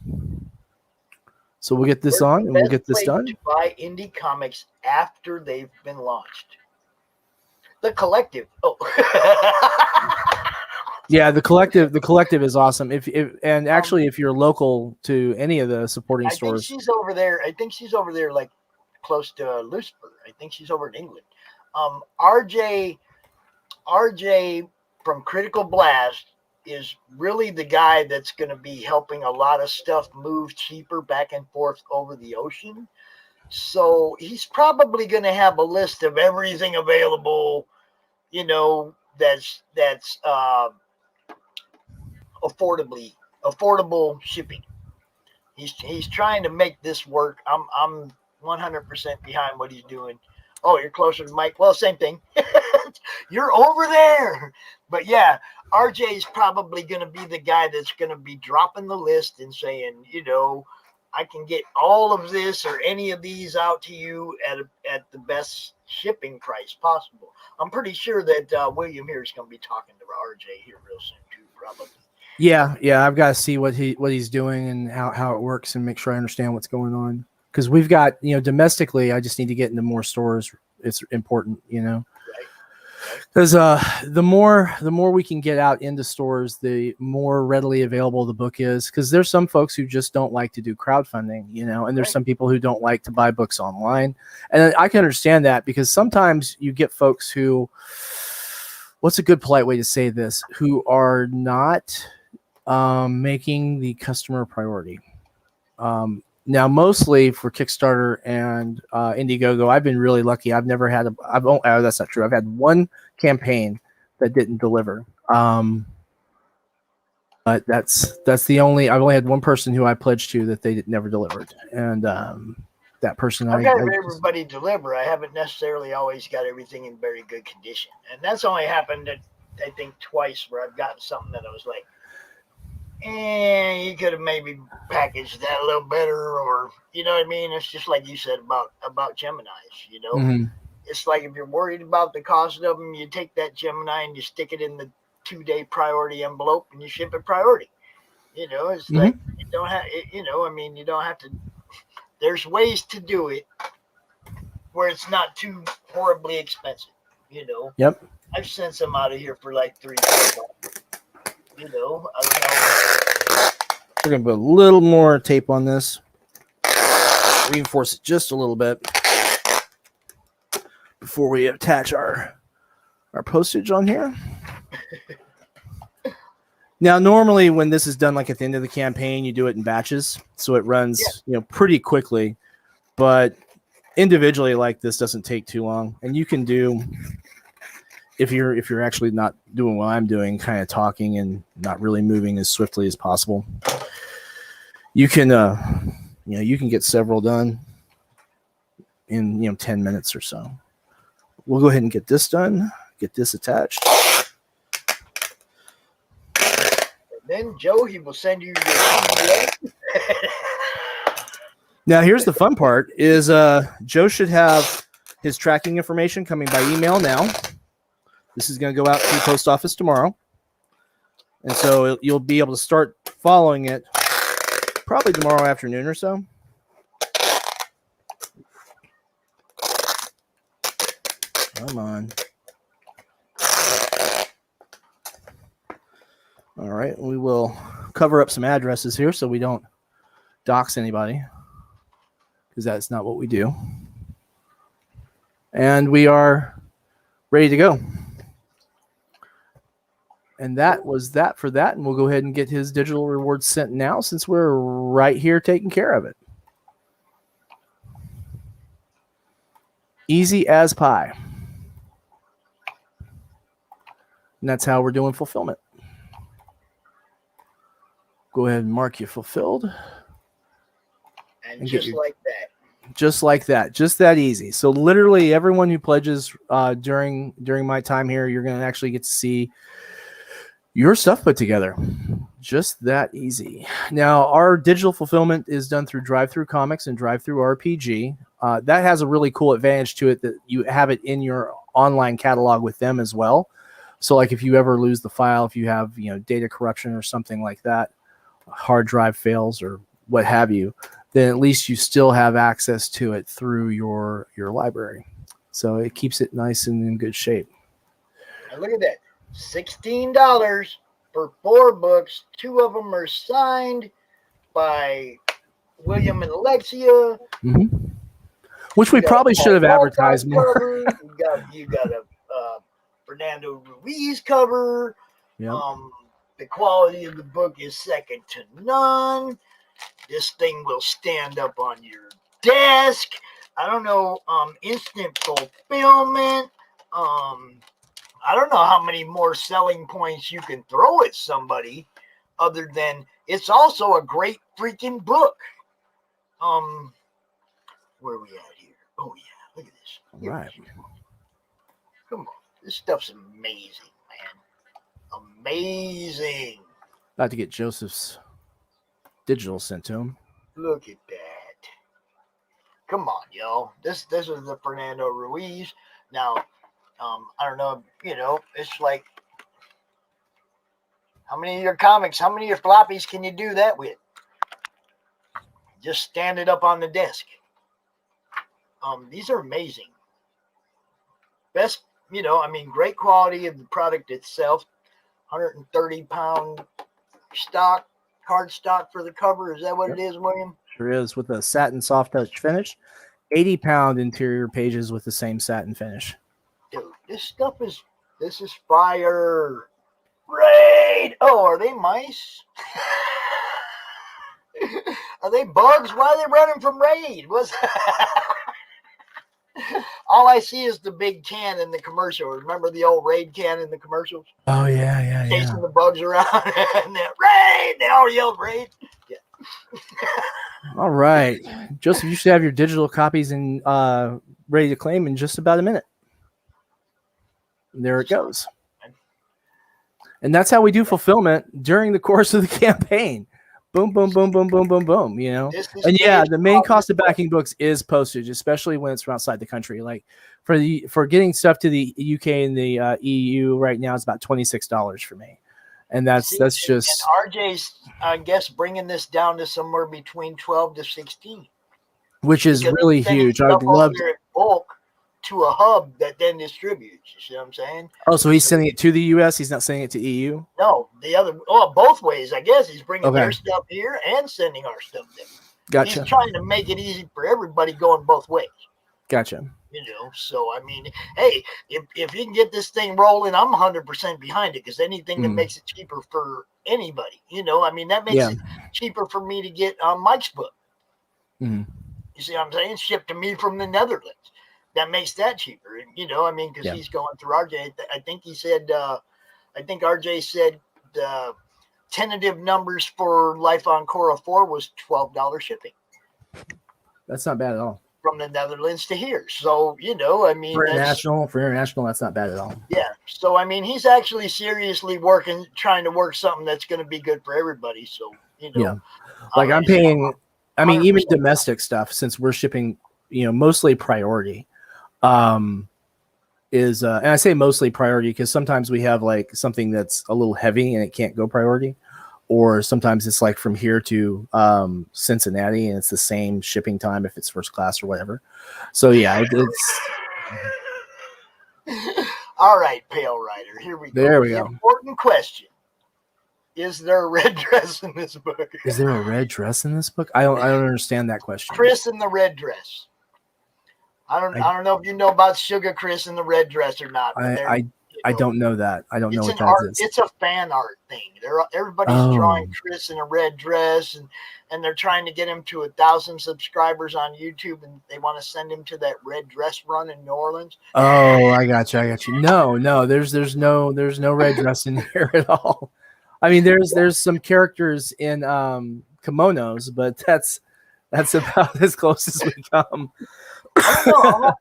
So we'll get this on and we'll get this done. To buy indie comics after they've been launched. The Collective. Oh. Yeah, the collective is awesome. If you're local to any of the supporting stores. I think she's over there like close to Lucifer. I think she's over in England. RJ from Critical Blast is really the guy that's going to be helping a lot of stuff move cheaper back and forth over the ocean. So he's probably going to have a list of everything available, that's affordable shipping. He's trying to make this work. I'm 100% behind what he's doing. Oh, you're closer to Mike. Well, same thing. You're over there. But yeah, RJ is probably going to be the guy that's going to be dropping the list and saying, I can get all of this or any of these out to you at the best shipping price possible. I'm pretty sure that William here is going to be talking to RJ here real soon too, probably. Yeah, I've got to see what he's doing and how it works and make sure I understand what's going on. Because we've got, domestically, I just need to get into more stores. It's important, because the more we can get out into stores, the more readily available the book is. Because there's some folks who just don't like to do crowdfunding, and there's some people who don't like to buy books online. And I can understand that, because sometimes you get folks who, what's a good polite way to say this, who are not making the customer a priority. Now, mostly for Kickstarter and Indiegogo, I've been really lucky. I've never had that's not true. I've had one campaign that didn't deliver. But that's the only. I've only had one person who I pledged to that they never delivered, and that person. I've got everybody deliver. I haven't necessarily always got everything in very good condition, and that's only happened, I think, twice where I've gotten something that I was like, you could have maybe packaged that a little better, or you know what I mean. It's just like you said about Geminis. Mm-hmm. It's like if you're worried about the cost of them, you take that Gemini and you stick it in the 2-day priority envelope and you ship it priority. It's like you don't have. You don't have to. There's ways to do it where it's not too horribly expensive. Yep. I've sent some out of here for like $3. I don't know. We're going to put a little more tape on this. Reinforce it just a little bit before we attach our postage on here. Now, normally when this is done, like at the end of the campaign, you do it in batches. So it runs, pretty quickly. But individually like this doesn't take too long. And you can do... If you're actually not doing what I'm doing, kind of talking and not really moving as swiftly as possible, you can you can get several done in 10 minutes or so. We'll go ahead and get this done, get this attached. And then Joe, he will send you your PDF. Now here's the fun part: is Joe should have his tracking information coming by email now. This is going to go out to the post office tomorrow. And so you'll be able to start following it probably tomorrow afternoon or so. Come on. All right. We will cover up some addresses here so we don't dox anybody, because that's not what we do. And we are ready to go. And that was that for that. And we'll go ahead and get his digital rewards sent now, since we're right here taking care of it. Easy as pie. And that's how we're doing fulfillment. Go ahead and mark you fulfilled. And just like that. Just like that. Just that easy. So literally everyone who pledges during my time here, you're going to actually get to see your stuff put together. Just that easy. Now, our digital fulfillment is done through Drive-Thru Comics and Drive-Thru RPG. That has a really cool advantage to it that you have it in your online catalog with them as well. So like if you ever lose the file, if you have, data corruption or something like that, hard drive fails or what have you, then at least you still have access to it through your library. So it keeps it nice and in good shape. And look at that. $16 for 4 books. 2 of them are signed by William and Alexia. Mm-hmm. Which we probably should have advertised more. You got a Fernando Ruiz cover. Yep. The quality of the book is second to none. This thing will stand up on your desk. I don't know, instant fulfillment. I don't know how many more selling points you can throw at somebody other than it's also a great freaking book. Where are we at here? Oh, yeah, look at this. Right. Come on. This stuff's amazing, man. Amazing. About to get Joseph's digital sent to him. Look at that. Come on, y'all. This is the Fernando Ruiz. Now, I don't know, it's like, how many of your comics, how many of your floppies can you do that with? Just stand it up on the desk. These are amazing. Best, great quality of the product itself. 130-pound stock, card stock for the cover. Is that what it is, William? Sure is, with a satin soft touch finish. 80-pound interior pages with the same satin finish. Dude, this is fire. Raid! Oh, are they mice? Are they bugs? Why are they running from Raid? All I see is the big can in the commercial. Remember the old Raid can in the commercials? Oh, yeah. Chasing the bugs around. And then Raid! They all yelled Raid. Yeah. All right. Joseph, you should have your digital copies in ready to claim in just about a minute. There it goes. And that's how we do fulfillment during the course of the campaign. Boom, boom, boom, boom, boom, boom, boom, And yeah, the main cost of backing books is postage, especially when it's from outside the country. Like for getting stuff to the UK and the EU right now, it's about $26 for me. And that's just. And RJ's, I guess, bringing this down to somewhere between 12 to 16. Which is really huge. I'd love to. Bulk to a hub that then distributes. You see what I'm saying? Oh, so he's sending it to the US. He's not sending it to EU. No, both ways. I guess he's bringing their stuff here and sending our stuff there. Gotcha. He's trying to make it easy for everybody going both ways. Gotcha. So I mean, hey, if you can get this thing rolling, I'm 100% behind it because anything that makes it cheaper for anybody, that makes it cheaper for me to get Mike's book. Mm-hmm. You see what I'm saying? Shipped to me from the Netherlands. That makes that cheaper, because he's going through RJ. I think he said, RJ said the tentative numbers for Life on Korra 4 was $12 shipping. That's not bad at all. From the Netherlands to here. So, for international, that's not bad at all. Yeah. So, he's actually seriously trying to work something that's going to be good for everybody. So, Yeah. Like I'm paying, even domestic stuff, since we're shipping, mostly priority. And I say mostly priority because sometimes we have like something that's a little heavy and it can't go priority, or sometimes it's like from here to Cincinnati and it's the same shipping time if it's first class or whatever. So yeah, it's all right, Pale Rider. Here we go. There we go. Important question: is there a red dress in this book? Is there a red dress in this book? I don't understand that question. Chris in the red dress. I don't know if you know about Sugar Chris in the red dress or not. I I don't know that. I don't know It's what an that art. is. It's a fan art thing. Everybody's Oh. drawing Chris in a red dress, and they're trying to get him to 1,000 subscribers on YouTube, and they want to send him to that red dress run in New Orleans. Oh, I got you. No, there's no red dress in here at all. I mean, there's some characters in kimonos, but that's about as close as we come. I don't know.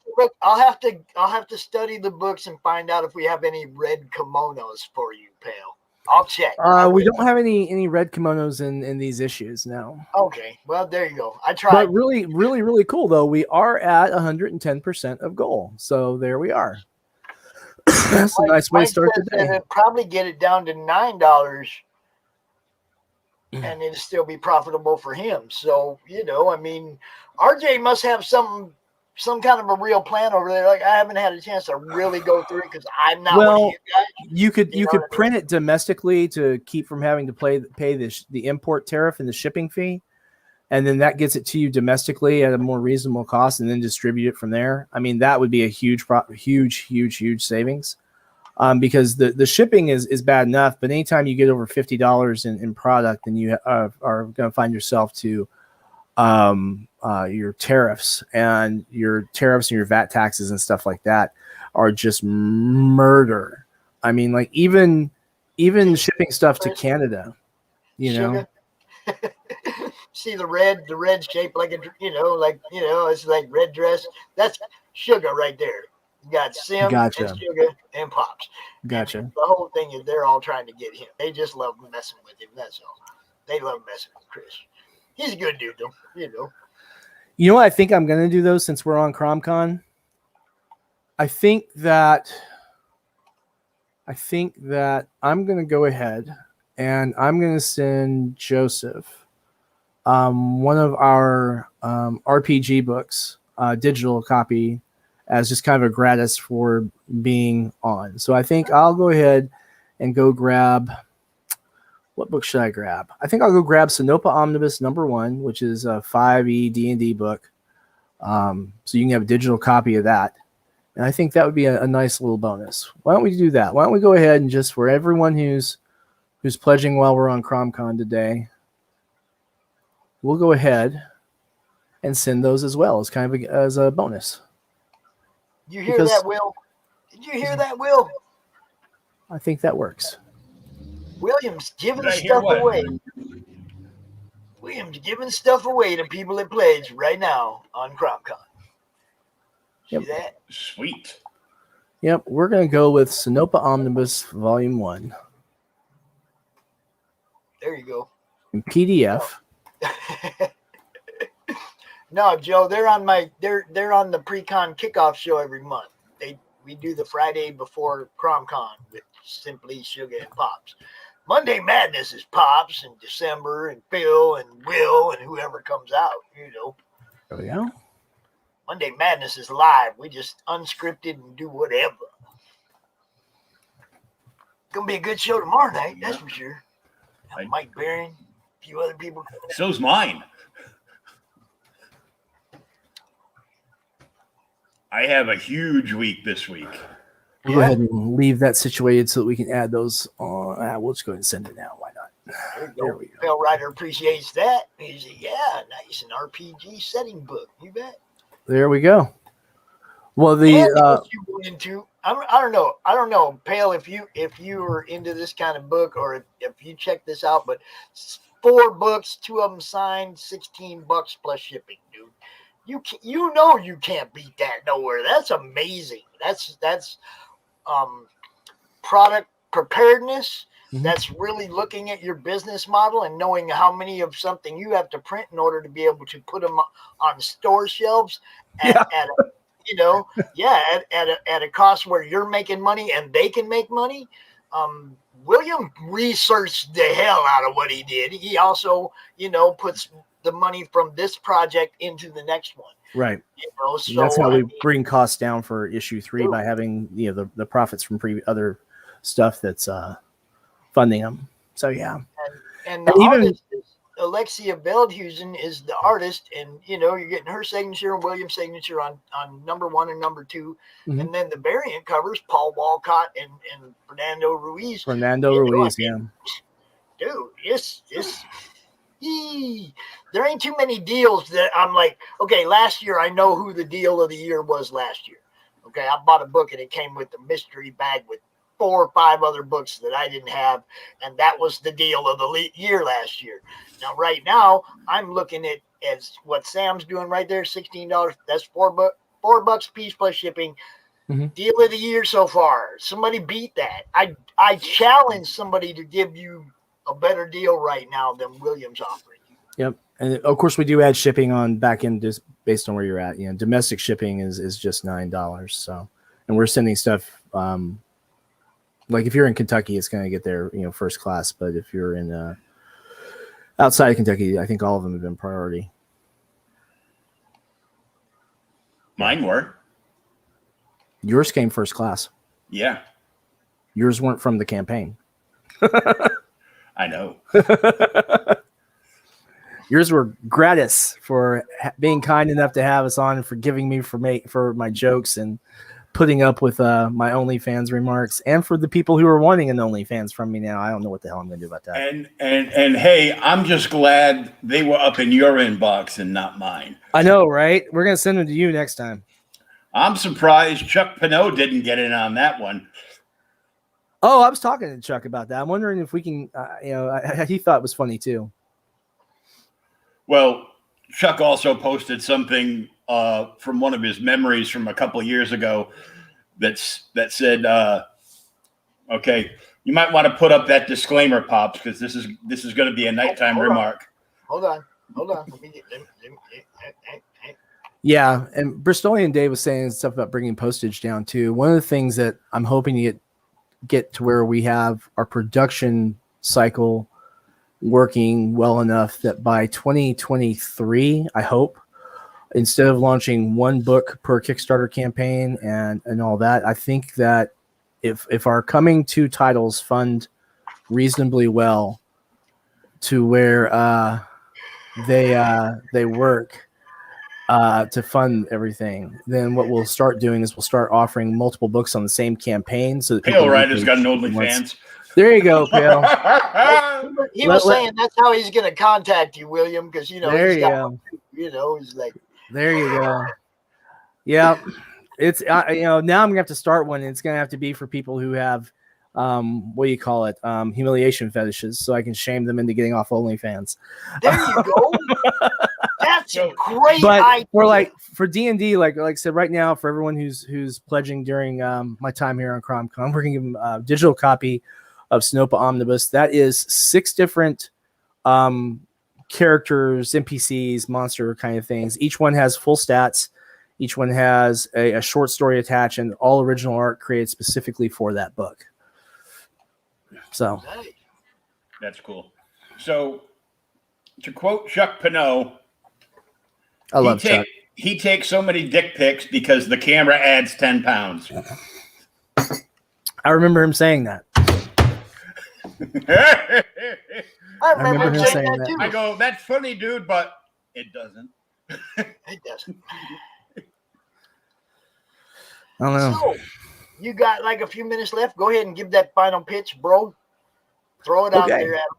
I'll have to look. I'll have to study the books and find out if we have any red kimonos for you, pal. I'll check. We don't have any red kimonos in these issues now. Okay, well there you go. I tried. But really, really, really cool though. We are at 110% of goal, so there we are. That's a nice way to start the day. It'd probably get it down to $9, and it'd still be profitable for him. So I mean, RJ must have some kind of a real plan over there. Like I haven't had a chance to really go through it because I'm not one of you guys. You could print it domestically to keep from having to pay the import tariff and the shipping fee, and then that gets it to you domestically at a more reasonable cost, and then distribute it from there. I mean, that would be a huge savings, because the shipping is bad enough, but anytime you get over $50 in product, then you are going to find yourself to your tariffs and your VAT taxes and stuff like that are just murder. I mean, like even shipping stuff to Canada, See the red shape like it's like red dress. That's Sugar right there. You got Sim Gotcha. and Sugar and Pops. Gotcha. And the whole thing is they're all trying to get him. They just love messing with him. That's all. They love messing with Chris. He's a good dude, though. You know what I think I'm going to do, though, since we're on CRoM Con? I think that I'm going to go ahead and I'm going to send Joseph one of our RPG books, digital copy, as just kind of a gratis for being on. So I think I'll go ahead and go grab... What book should I grab? I think I'll go grab Sinopa Omnibus #1, which is a 5e D&D book. So you can have a digital copy of that. And I think that would be a nice little bonus. Why don't we do that? Why don't we go ahead and just, for everyone who's pledging while we're on CRoM Con today, we'll go ahead and send those as well as kind of as a bonus. You hear that, Will? Did you hear that, Will? I think that works. William's giving stuff away. William's giving stuff away to people that pledge right now on CRoM Con. See that? Sweet. Yep, we're going to go with Sinopa Omnibus Volume 1. There you go. In PDF. No, Joe, they're on the pre-con kickoff show every month. We do the Friday before CRoM Con with Simply Sugar and Pops. Monday Madness is Pops and December and Phil and Will and whoever comes out, Oh, yeah? Monday Madness is live. We just unscripted and do whatever. Gonna be a good show tomorrow night, that's for sure. Mike Barron, a few other people. So's mine. I have a huge week this week. We'll go ahead and leave that situated so that we can add those on. We'll just go ahead and send it now. Why not? There we go. Phil Ryder appreciates that. He's nice. An RPG setting book. You bet. There we go. Well, I don't know, Pale, if you are into this kind of book or if you check this out, but 4 books, 2 of them signed, $16 plus shipping, dude. You can't beat that nowhere. That's amazing. That's product preparedness. Mm-hmm. That's really looking at your business model and knowing how many of something you have to print in order to be able to put them on store shelves at a cost where you're making money and they can make money. William researched the hell out of what he did. He also, puts the money from this project into the next one. Right. So that's how we bring costs down for issue 3 by having the profits from other stuff that's funding them. So yeah. And the Alexia Veldhuizen is the artist, and you're getting her signature and William's signature on number 1 and number 2, and then the variant covers Paul Walcott and Fernando Ruiz. Yeah. Dude, there ain't too many deals that I'm like, okay, last year I know who the deal of the year was last year. Okay, I bought a book and it came with the mystery bag with 4 or 5 other books that I didn't have, and that was the deal of the year last year. Now, right now, I'm looking at as what Sam's doing right there, $16. That's $4 a piece plus shipping. Deal of the year so far. Somebody beat that. I challenge somebody to give you a better deal right now than Williams offering. Yep, and of course we do add shipping on back end just based on where you're at. Domestic shipping is just $9. So, and we're sending stuff. Like if you're in Kentucky, it's going to get there, first class. But if you're in outside of Kentucky, I think all of them have been priority. Mine were. Yours came first class. Yeah. Yours weren't from the campaign. I know. Yours were gratis for being kind enough to have us on and forgiving me for my jokes and putting up with my OnlyFans remarks, and for the people who are wanting an OnlyFans from me now. I don't know what the hell I'm going to do about that. And hey, I'm just glad they were up in your inbox and not mine. I know, right? We're going to send them to you next time. I'm surprised Chuck Pinot didn't get in on that one. Oh, I was talking to Chuck about that. I'm wondering if we can, he thought it was funny too. Well, Chuck also posted something from one of his memories from a couple of years ago that said, okay, you might want to put up that disclaimer, Pops, because this is going to be a nighttime remark. Hold on. Let me get Yeah, and Bristolian Dave was saying stuff about bringing postage down too. One of the things that I'm hoping to get to where we have our production cycle working well enough that by 2023, I hope, instead of launching 1 book per Kickstarter campaign and all that, I think that if our coming 2 titles fund reasonably well to where they work to fund everything, then what we'll start doing is we'll start offering multiple books on the same campaign. So that Pale Rider's got an OnlyFans. There you go, Pale. He was saying that's how he's going to contact you, William, because there he's you got, go. He's like, there you go. Yeah, it's now I'm gonna have to start one. It's gonna have to be for people who have what do you call it? Humiliation fetishes, so I can shame them into getting off OnlyFans. There you go. That's a great idea. For D&D, like I said, right now, for everyone who's pledging during my time here on CRoM Con, we're gonna give them a digital copy of Sinopa Omnibus. That is 6 different characters, NPCs, monster kind of things. Each one has full stats. Each one has a short story attached, and all original art created specifically for that book. So that's cool. So to quote Chuck Pinot, I love Chuck. He takes so many dick pics because the camera adds 10 pounds. I remember him saying that. I remember him saying that too. I go, that's funny, dude, but it doesn't. It doesn't. I don't know. So, you got like a few minutes left. Go ahead and give that final pitch, bro. Throw it out there, Adam.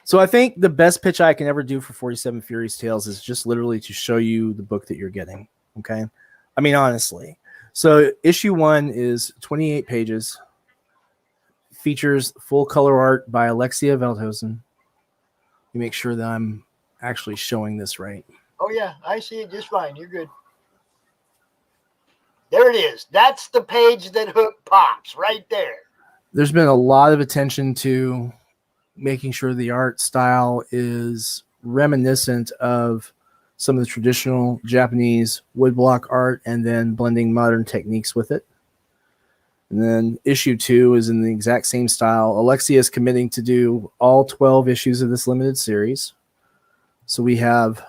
So I think the best pitch I can ever do for 47 Furious Tales is just literally to show you the book that you're getting. Okay. I mean, honestly. So issue 1 is 28 pages. Features full color art by Alexia Veldhuizen. Let me make sure that I'm actually showing this right. Oh, yeah. I see it just fine. You're good. There it is. That's the page that Hook pops right there. There's been a lot of attention to making sure the art style is reminiscent of some of the traditional Japanese woodblock art and then blending modern techniques with it. And then issue 2 is in the exact same style. Alexia is committing to do all 12 issues of this limited series. So we have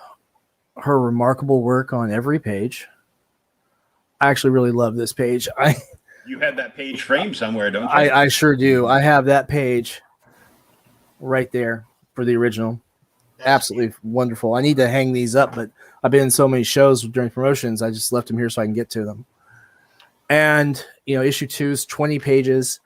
her remarkable work on every page. I actually really love this page. You have that page framed somewhere, don't you? I sure do. I have that page right there for the original. absolutely wonderful. I need to hang these up, but I've been in so many shows during promotions, I just left them here so I can get to them. And, issue 2 is 20 pages.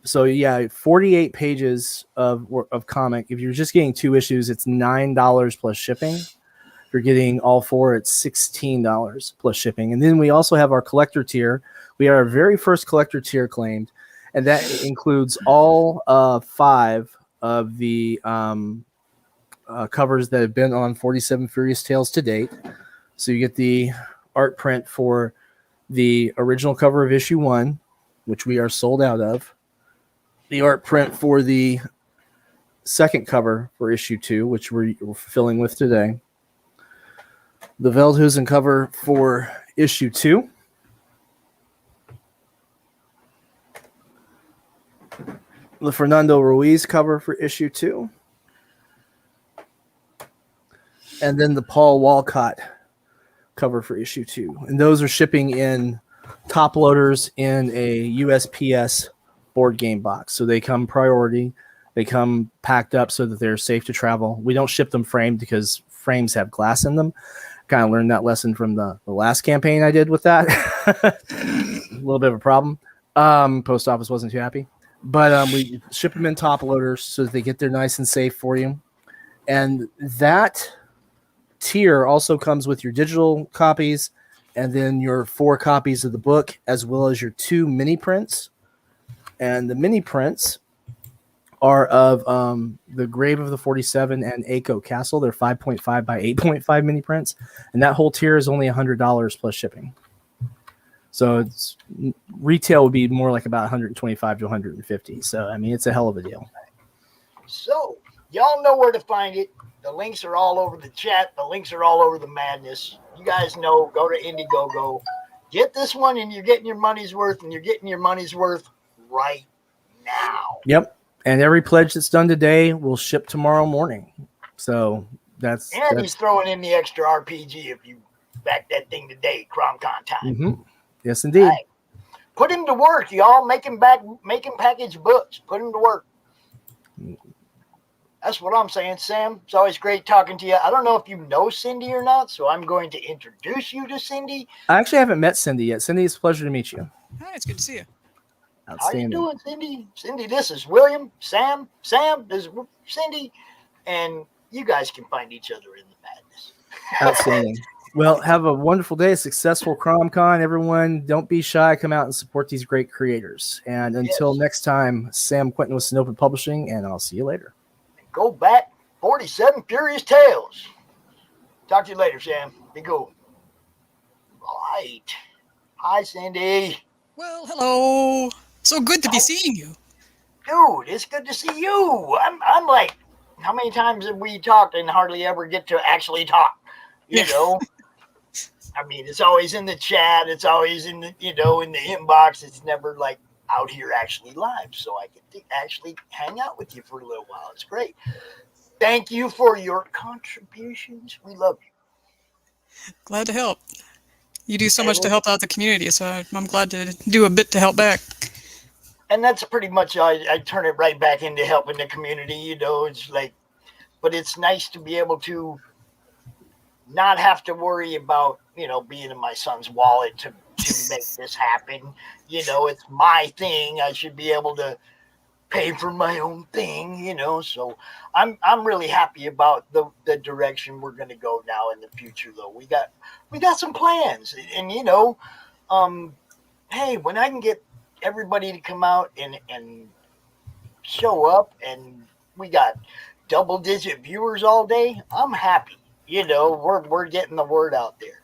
So yeah, 48 pages of comic. If you're just getting 2 issues, it's $9 plus shipping. If you're getting all 4, it's $16 plus shipping. And then we also have our collector tier. We are our very first collector tier claimed, and that includes all 5 of the covers that have been on 47 Furious Tales to date. So you get the art print for the original cover of issue 1, which we are sold out of. The art print for the second cover for issue 2, which we're filling with today. The Veldhusen cover for issue 2. The Fernando Ruiz cover for issue 2. And then the Paul Walcott cover for issue 2. And those are shipping in top loaders in a USPS board game box. So they come priority. They come packed up so that they're safe to travel. We don't ship them framed because frames have glass in them. Kind of learned that lesson from the last campaign I did with that. A little bit of a problem. Post office wasn't too happy. But we ship them in top loaders so that they get there nice and safe for you. And that tier also comes with your digital copies and then your 4 copies of the book, as well as your 2 mini prints. And the mini prints are of the Grave of the 47 and Aiko Castle. They're 5.5 by 8.5 mini prints. And that whole tier is only $100 plus shipping. So it's retail would be more like about 125 to 150. So, I mean, it's a hell of a deal. So, y'all know where to find it. The links are all over the chat. The links are all over the madness. You guys know, go to Indiegogo. Get this one and you're getting your money's worth, and you're getting your money's worth right now. Yep. And every pledge that's done today will ship tomorrow morning. So that's... He's throwing in the extra RPG if you back that thing today, CRoM Con time. Mm-hmm. Yes, indeed. Right. Put him to work, y'all. Make him package books. Put him to work. That's what I'm saying, Sam. It's always great talking to you. I don't know if you know Cindy or not, so I'm going to introduce you to Cindy. I actually haven't met Cindy yet. Cindy, it's a pleasure to meet you. Hi, it's good to see you. How you doing, Cindy? Cindy, this is William. Sam, this is Cindy. And you guys can find each other in the madness. Outstanding. Well, have a wonderful day, a successful CRoM Con. Everyone, don't be shy. Come out and support these great creators. And until next time, Sam Quinton with Sinopen Publishing, and I'll see you later. Go back, 47 Furious Tales. Talk to you later, Sam. Be cool. Right. Hi, Cindy. Well, hello. So good to be seeing you. Dude, it's good to see you. I'm like, how many times have we talked and hardly ever get to actually talk? You know? I mean, it's always in the chat. It's always in the, in the inbox. It's never like out here actually live. So I get to actually hang out with you for a little while. It's great. Thank you for your contributions. We love you. Glad to help. You do so much to help out the community, so I'm glad to do a bit to help back. And that's pretty much, I turn it right back into helping the community, it's like, but it's nice to be able to not have to worry about, being in my son's wallet to make this happen. It's my thing. I should be able to pay for my own thing, so I'm really happy about the direction we're going to go now in the future, though. We got some plans, and hey, when I can get everybody to come out and show up, and we got double-digit viewers all day, I'm happy. We're getting the word out there.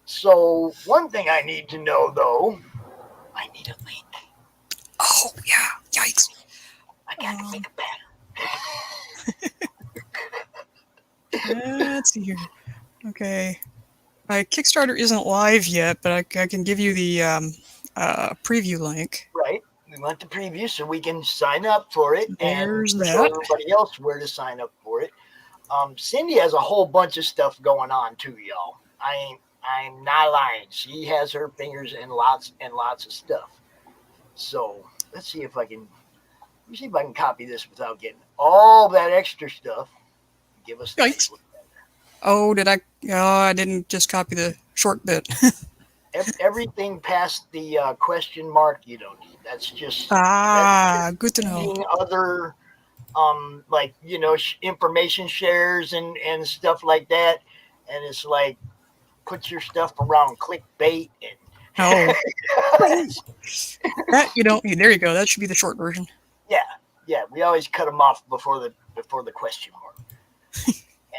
So one thing I need to know, though, I need a link. Oh, yeah. Yikes. I got to make it better. Let's see here. Okay. My Kickstarter isn't live yet, but I can give you the preview link. Right. We want the preview so we can sign up for it. There's and that. show everybody else where to sign up for it. Cindy has a whole bunch of stuff going on too, y'all. I'm not lying. She has her fingers in lots and lots of stuff. So let's see if I can copy this without getting all that extra stuff. Give us Yikes. Oh, did I? Oh, I didn't just copy the short bit. Everything past the question mark you don't need. That's just good to know. seeing other like information shares and stuff like that, and it's like put your stuff around clickbait and that you don't need. There you go. That should be the short version. Yeah, we always cut them off before the question mark.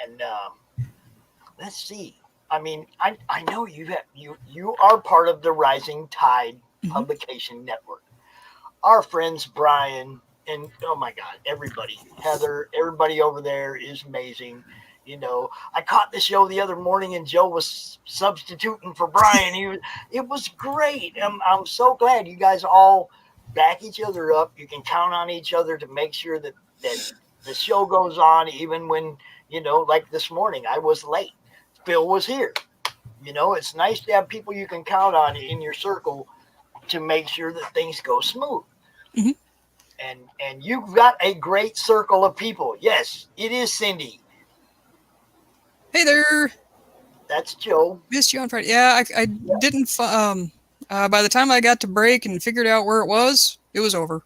And let's see. I mean, I know you are part of the Rising Tide Publication Network. Our friends Brian and oh my God, everybody, Heather, everybody over there is amazing. I caught the show the other morning and Joe was substituting for Brian. It was great. I'm so glad you guys all back each other up. You can count on each other to make sure that the show goes on, even when, like this morning, I was late. Phil was here. It's nice to have people you can count on in your circle to make sure that things go smooth. Mm-hmm. And you've got a great circle of people. Yes, it is Cindy. Hey there. That's Joe. Missed you on Friday. Yeah, I didn't. By the time I got to break and figured out where it was over.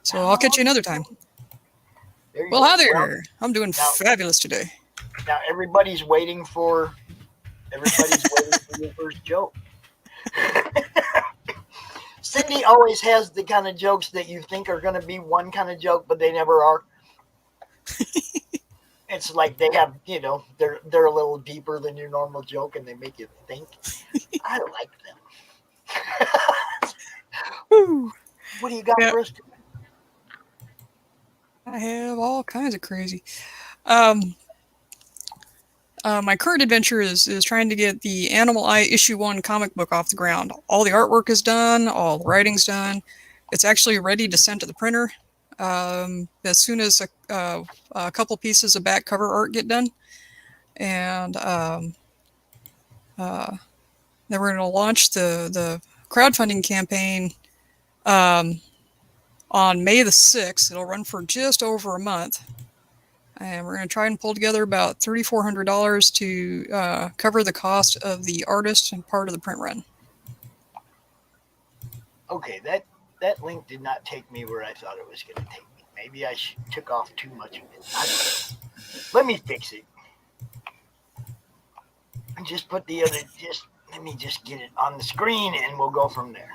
So I'll catch you another time. Well, hi there. Well, I'm doing fabulous today. Now everybody's waiting for your first joke. Cindy always has the kind of jokes that you think are going to be one kind of joke, but they never are. It's like they have, they're a little deeper than your normal joke, and they make you think. I like them. What do you got for us? I have all kinds of crazy. My current adventure is trying to get the Animal Eye issue 1 comic book off the ground. All the artwork is done. All the writing's done. It's actually ready to send to the printer. As soon as a couple pieces of back cover art get done, and then we're going to launch the crowdfunding campaign on May the 6th. It'll run for just over a month, and we're going to try and pull together about $3,400 to cover the cost of the artist and part of the print run. Okay, that link did not take me where I thought it was going to take me. Maybe I took off too much of it. I don't know. Let me fix it. And just put the other, let me just get it on the screen and we'll go from there.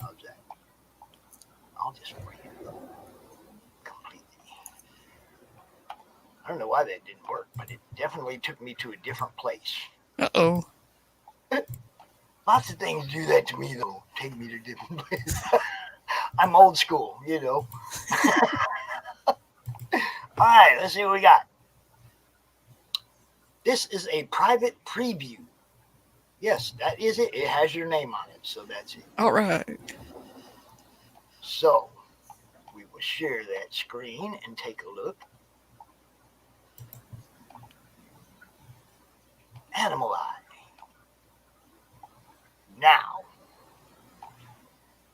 How's that? I'll just bring it up completely. I don't know why that didn't work, but it definitely took me to a different place. Uh-oh. Lots of things do that to me, though. Take me to different places. I'm old school, All right, let's see what we got. This is a private preview. Yes, that is it. It has your name on it, so that's it. All right. So, we will share that screen and take a look. Animal Eye. Now,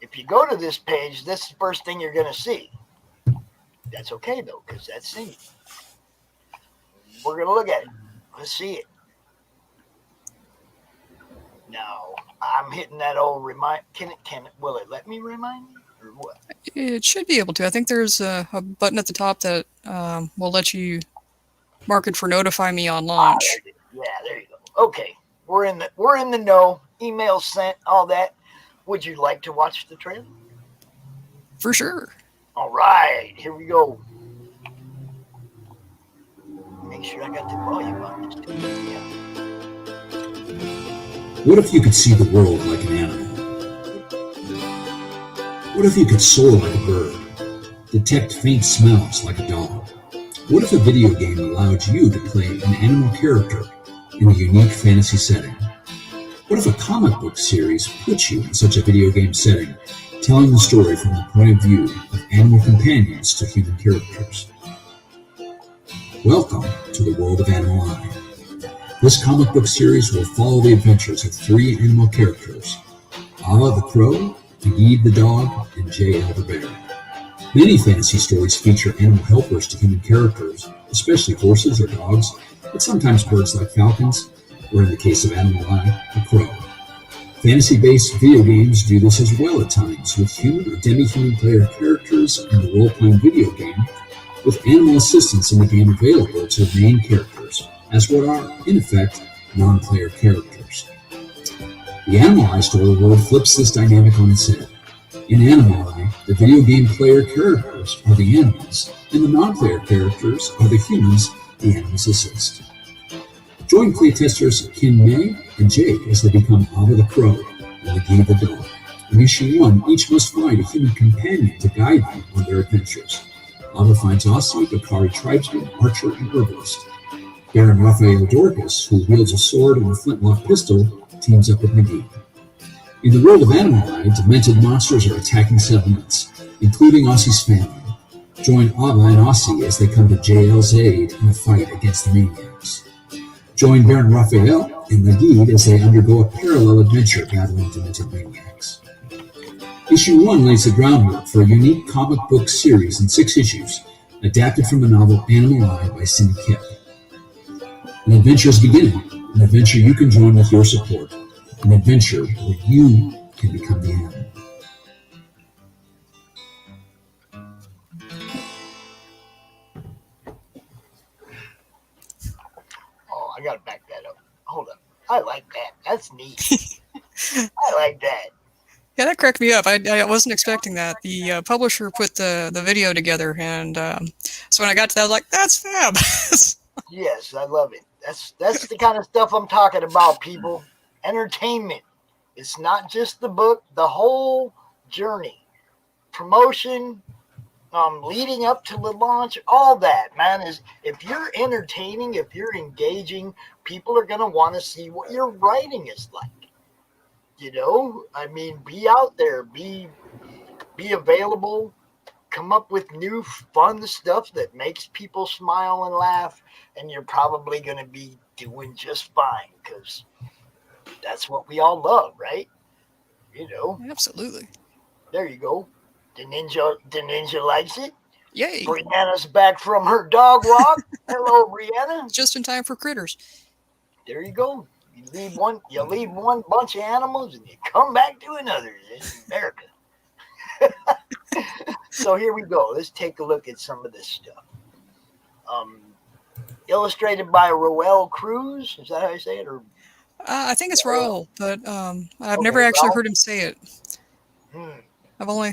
if you go to this page, this is the first thing you're going to see. That's okay, though, because that's Cindy. We're going to look at it. Let's see it. Now, I'm hitting that old remind. Will it let me remind you, or what? It should be able to. I think there's a button at the top that will let you mark it for notify me on launch. There you go. Okay, we're in the know. Email sent, all that. Would you like to watch the trailer? For sure. All right, here we go. Make sure I got the volume on this. Yeah. What if you could see the world like an animal? What if you could soar like a bird, detect faint smells like a dog? What if a video game allowed you to play an animal character in a unique fantasy setting? What if a comic book series put you in such a video game setting, telling the story from the point of view of animal companions to human characters? Welcome to the world of Animal Eye. This comic book series will follow the adventures of 3 animal characters, Ala the crow, Yd the dog, and JL the bear. Many fantasy stories feature animal helpers to human characters, especially horses or dogs, but sometimes birds like falcons, or in the case of Animal Eye, a crow. Fantasy-based video games do this as well at times, with human or demi-human player characters in the role-playing video game, with animal assistants in the game available to main characters, as what are, in effect, non-player characters. The Animal Eye story world flips this dynamic on its head. In Animal Eye, the video game player characters are the animals, and the non-player characters are the humans the animals assist. Join playtesters Kim May and Jake as they become Ava the Crow and McGee the Dog. In issue 1, each must find a human companion to guide them on their adventures. Ava finds Aussie, the Kari tribesman, archer, and herbalist. Baron Raphael Dorcas, who wields a sword and a flintlock pistol, teams up with McGee. In the world of Animal Eye, demented monsters are attacking settlements, including Aussie's family. Join Ava and Aussie as they come to JL's aid in a fight against the maniacs. Join Baron Raphael and Nagid as they undergo a parallel adventure battling demented maniacs. Issue 1 lays the groundwork for a unique comic book series in 6 issues, adapted from the novel Animal Eye by Cindy Koepp. An adventure is beginning, an adventure you can join with your support, an adventure where you can become the animal. Oh, I gotta back that up. Hold up. I like that. That's neat. I like that. Yeah, that cracked me up. I wasn't expecting that. The publisher put the video together, and so when I got to that, I was like, "That's fab." Yes, I love it. That's the kind of stuff I'm talking about, people. Entertainment. It's not just the book, the whole journey. Promotion, leading up to the launch, all that, man, is if you're entertaining, if you're engaging, people are going to want to see what your writing is like. You know, I mean, be out there, be available, come up with new fun stuff that makes people smile and laugh, and you're probably going to be doing just fine because that's what we all love, right? You know, absolutely. There you go. The ninja likes it. Yay! Brianna's back from her dog walk. Hello, Brianna. Just in time for critters. There you go. You leave one bunch of animals and you come back to another. It's America. So here we go. Let's take a look at some of this stuff. Illustrated by Roel Cruz. Is that how you say it? Or I think it's Raul, but I've never actually heard him say it. I've only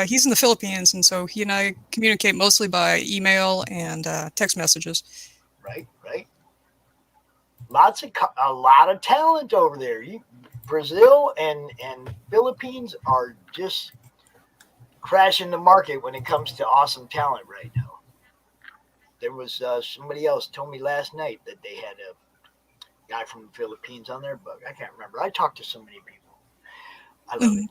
he's in the Philippines, and so he and I communicate mostly by email and text messages. Right. A lot of talent over there. Brazil and Philippines are just crashing the market when it comes to awesome talent right now. There was somebody else told me last night that they had a guy from the Philippines on their book. I can't remember. I talked to so many people. I love it.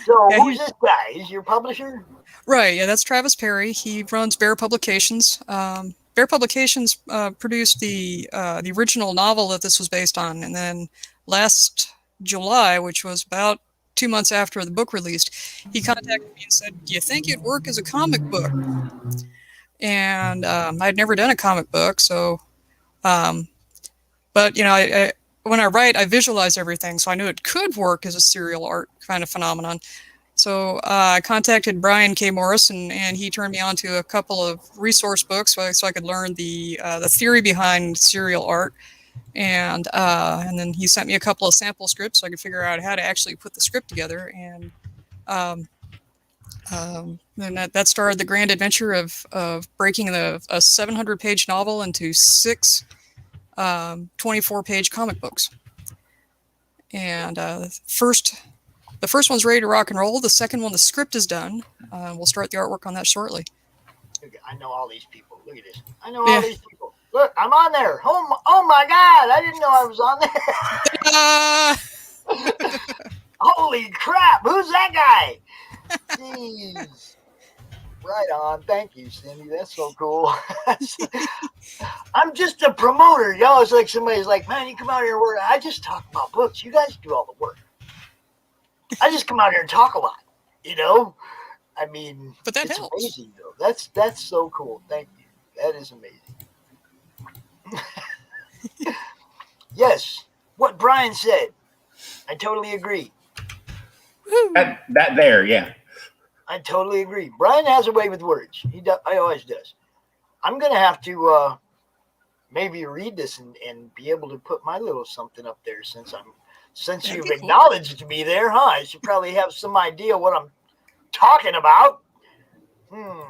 So who's this guy? Is your publisher? Right. Yeah, that's Travis Perry. He runs Bear Publications. Bear Publications produced the original novel that this was based on, and then last July, which was about 2 months after the book released, he contacted me and said, "Do you think it'd work as a comic book?" And I'd never done a comic book, so, but you know, I when I write, I visualize everything, so I knew it could work as a serial art kind of phenomenon. So I contacted Brian K. Morris, and he turned me on to a couple of resource books so I could learn the theory behind serial art. And then he sent me a couple of sample scripts so I could figure out how to actually put the script together. And then that started the grand adventure of breaking a 700-page novel into 6 24-page comic books. And the first one's ready to rock and roll. The second one, the script is done. We'll start the artwork on that shortly. I know all these people. Look at this. I know all these people. Look, I'm on there. Oh my God. I didn't know I was on there. Holy crap. Who's that guy? Jeez. Right on. Thank you, Cindy. That's so cool. I'm just a promoter. Y'all, it's like somebody's like, man, you come out here and work. I just talk about books. You guys do all the work. I just come out here and talk a lot, you know? I mean, But that it's helps. amazing though. That's so cool. Thank you. That is amazing. Yes, what Brian said. I totally agree. That there, yeah. I totally agree. Brian has a way with words. He always does. I'm gonna have to maybe read this and be able to put my little something up there since you've acknowledged me there, huh? I should probably have some idea what I'm talking about. I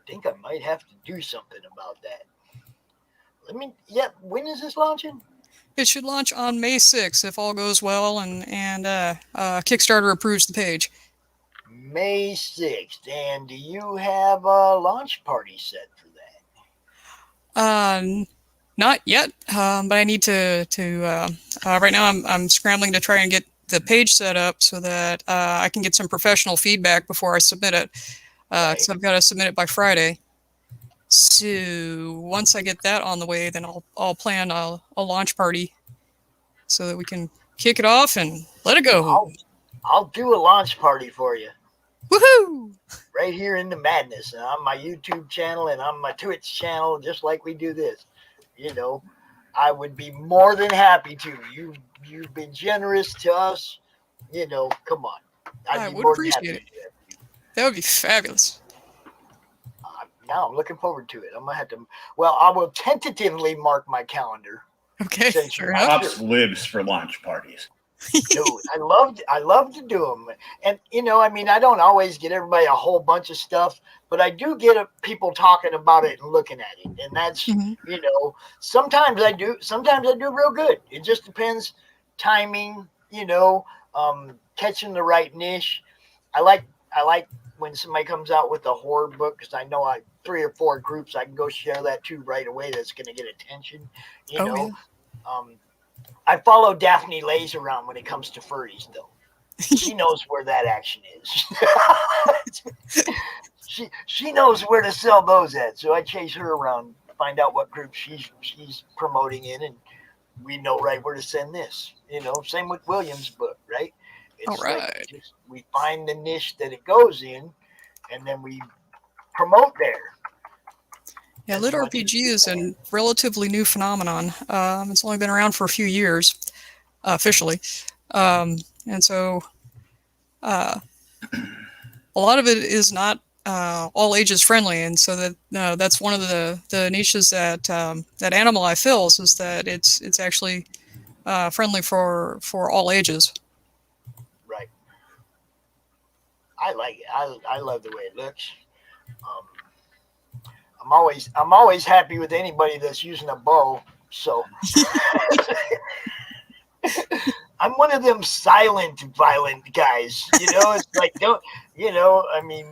think I might have to do something about that. When is this launching? It should launch on May 6th if all goes well and Kickstarter approves the page. May 6th. And do you have a launch party set for that? Not yet, but I need to right now I'm scrambling to try and get the page set up so that I can get some professional feedback before I submit it. So I've got to submit it by Friday. So once I get that on the way, then I'll plan a launch party so that we can kick it off and let it go. I'll do a launch party for you. Woohoo! Right here in the madness, and on my YouTube channel and on my Twitch channel, just like we do this. You know, I would be more than happy to. You've been generous to us. You know, come on. I would appreciate it. That would be fabulous. Now I'm looking forward to it. I'm gonna have to. Well, I will tentatively mark my calendar. Okay. Pops lives for launch parties. Dude, I love to do them, and you know, I mean, I don't always get everybody a whole bunch of stuff, but I do get people talking about it and looking at it, and that's you know, sometimes I do real good. It just depends, timing, you know, catching the right niche. I like when somebody comes out with a horror book because I know 3 or 4 groups I can go share that to right away. That's going to get attention, you know. Yeah. I follow Daphne Lays around when it comes to furries, though. She knows where that action is. she knows where to sell those at. So I chase her around, find out what group she's promoting in, and we know right where to send this. You know, same with William's book, right? It's all right. Like we find the niche that it goes in, and then we promote there. Yeah, lit RPG is a relatively new phenomenon. It's only been around for a few years, officially, and so a lot of it is not all ages friendly, and so that's one of the niches that that Animal Eye fills, is that it's actually friendly for all ages. Right. I like it. I love the way it looks. I'm always happy with anybody that's using a bow. So I'm one of them silent, violent guys. You know, it's like I mean,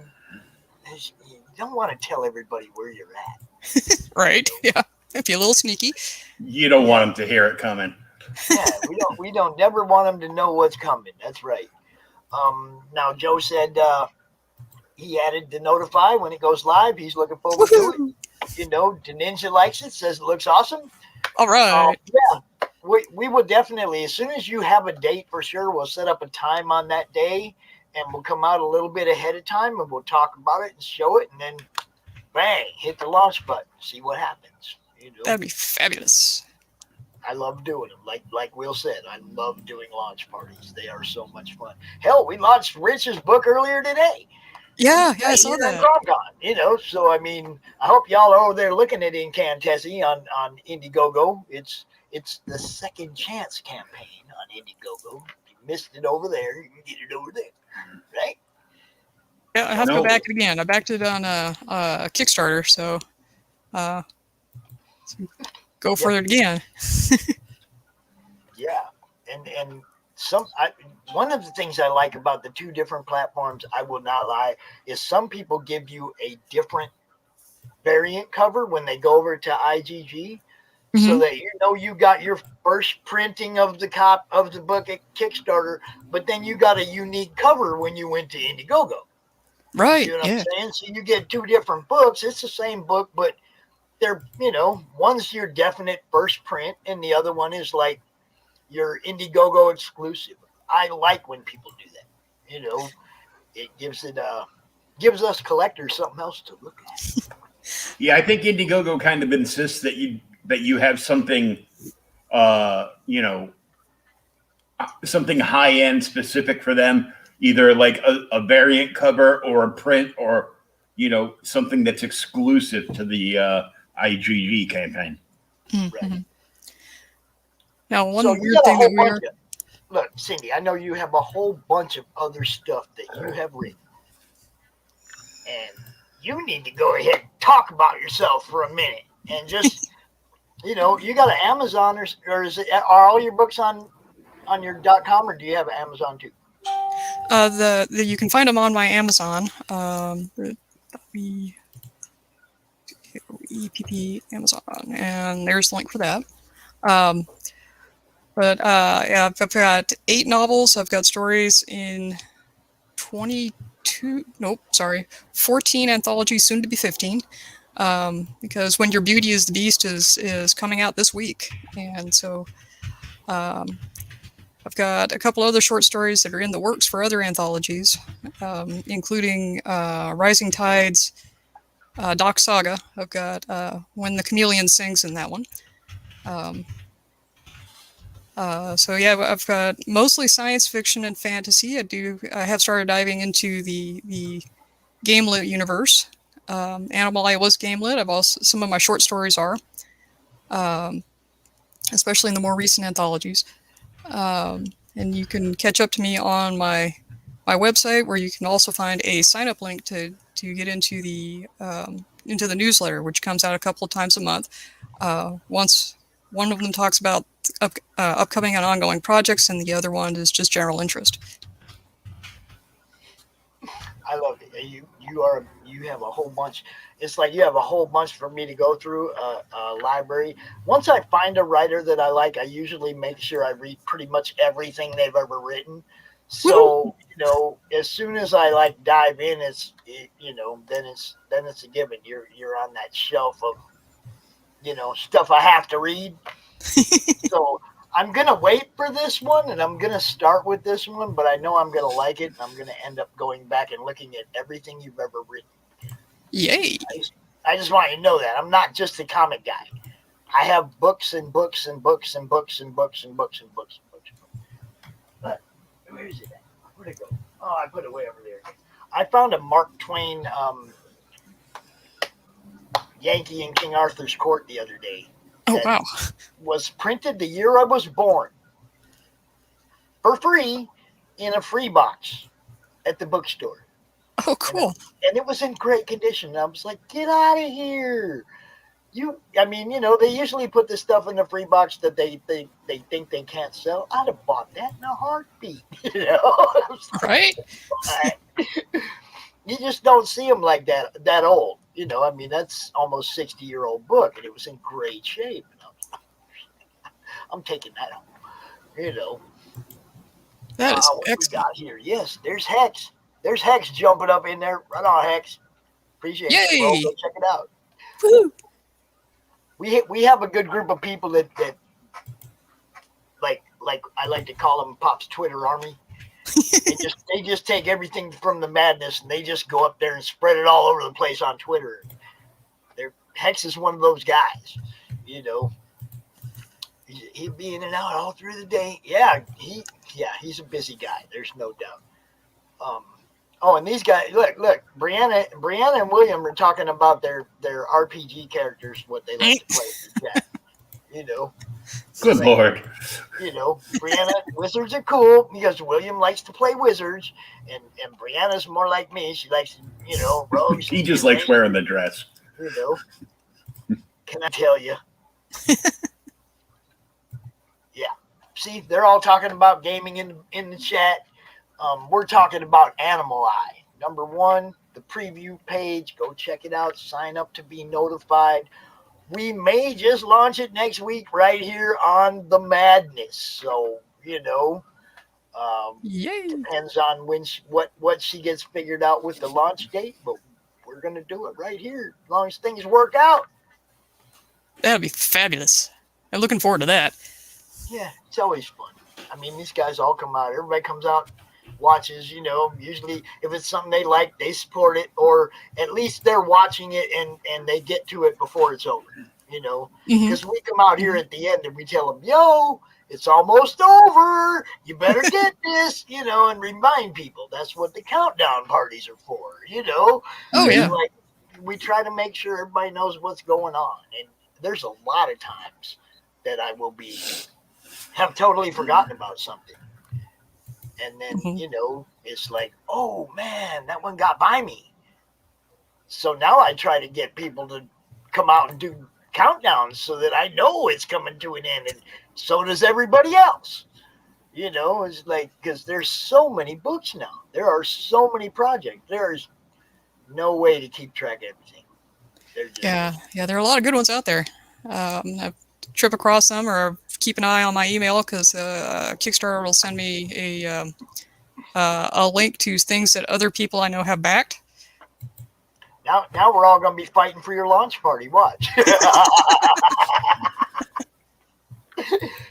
you don't want to tell everybody where you're at. Right? Yeah. Be a little sneaky. You don't want them to hear it coming. Yeah, we don't never want them to know what's coming. That's right. Now Joe said he added to notify when it goes live. He's looking forward to it. You know, Ninja likes it, says it looks awesome. All right. Yeah, we will definitely, as soon as you have a date for sure, we'll set up a time on that day, and we'll come out a little bit ahead of time, and we'll talk about it and show it, and then bang, hit the launch button, see what happens. You know? That'd be fabulous. I love doing them. Like Will said, I love doing launch parties. They are so much fun. Hell, we launched Rich's book earlier today. Yeah, I saw that. CRoM Con, you know, so I mean, I hope y'all are over there looking at Incantessi on Indiegogo. It's the Second Chance campaign on Indiegogo. If you missed it over there, you can get it over there, right? Yeah, I have to go back again. I backed it on a Kickstarter, so go for it again. Yeah, and one of the things I like about the 2 different platforms, I will not lie, is some people give you a different variant cover when they go over to IGG, so that you know you got your first printing of the book at Kickstarter, but then you got a unique cover when you went to Indiegogo. Right. You know what I'm saying? So you get 2 different books. It's the same book, but they're, you know, one's your definite first print, and the other one is like your Indiegogo exclusive. I like when people do that, you know. it gives us collectors something else to look at. Yeah, I think Indiegogo kind of insists that you have something, something high end specific for them, either like a variant cover or a print or something that's exclusive to the IGG campaign. Mm-hmm. Right. Now, one So weird thing that we are. Look, Cindy, I know you have a whole bunch of other stuff that you have written. And you need to go ahead and talk about yourself for a minute. And just, you got an Amazon or are all your books on your .com, or do you have an Amazon too? You can find them on my Amazon. EPP Amazon, and there's the link for that. But I've got 8 novels. I've got stories in 14 anthologies, soon to be 15. Because When Your Beauty is the Beast is coming out this week, and so I've got a couple other short stories that are in the works for other anthologies, including Rising Tides, Doc Saga. I've got When the Chameleon Sings in that one. So yeah, I've got mostly science fiction and fantasy. I have started diving into the game-lit universe. Animal Eye was game-lit. Some of my short stories are, especially in the more recent anthologies. And you can catch up to me on my website, where you can also find a sign-up link to get into the newsletter, which comes out a couple of times a month. Once one of them talks about upcoming and ongoing projects, and the other one is just general interest. I love it. You have a whole bunch. It's like you have a whole bunch for me to go through a library. Once I find a writer that I like, I usually make sure I read pretty much everything they've ever written. So as soon as I dive in, then it's a given. You're on that shelf of stuff I have to read. So I'm gonna wait for this one, and I'm gonna start with this one, but I know I'm gonna like it, and I'm gonna end up going back and looking at everything you've ever written. Yay! I just want you to know that I'm not just a comic guy. I have books and books and books and books and books and books and books and books. But where is it at? Where'd it go? Oh, I put it way over there. I found a Mark Twain Yankee in King Arthur's Court the other day. Oh, wow. Was printed the year I was born for free in a free box at the bookstore. Oh, cool. And it was in great condition. I was like, get out of here. They usually put this stuff in the free box that they think they can't sell. I'd have bought that in a heartbeat, Right? You just don't see them like that old. That's almost 60-year-old book, and it was in great shape. I'm taking that home. That is what we got here. Yes, there's Hex. There's Hex jumping up in there. Right on, Hex. Appreciate it. Bro. Go check it out. Woo. We have a good group of people that like I like to call them Pop's Twitter army. They just take everything from the madness and they just go up there and spread it all over the place on Twitter. Hex is one of those guys, He'd be in and out all through the day. Yeah, he's a busy guy. There's no doubt. And these guys, look, Brianna and William are talking about their RPG characters, what they like to play in chat. Good Lord. Brianna, wizards are cool because William likes to play wizards, and Brianna's more like me. She likes, rogues. He just likes wearing the dress. Can I tell you? Yeah. See, they're all talking about gaming in the chat. We're talking about Animal Eye. Number 1, the preview page. Go check it out. Sign up to be notified. We may just launch it next week right here on The Madness. So, depends on what she gets figured out with the launch date, but we're going to do it right here as long as things work out. That'll be fabulous. I'm looking forward to that. Yeah, it's always fun. These guys all come out. Everybody comes out watches, usually if it's something they like, they support it, or at least they're watching it and they get to it before it's over, because we come out here at the end and we tell them, yo, it's almost over. You better get this, and remind people that's what the countdown parties are for, Oh, yeah. Like, we try to make sure everybody knows what's going on. And there's a lot of times that I will have totally forgotten about something. And then, it's like, oh man, that one got by me. So now I try to get people to come out and do countdowns so that I know it's coming to an end. And so does everybody else. It's like, because there's so many books now. There are so many projects. There's no way to keep track of everything. Yeah, there are a lot of good ones out there. I trip across them or keep an eye on my email because Kickstarter will send me a link to things that other people I know have backed. Now we're all going to be fighting for your launch party. Watch.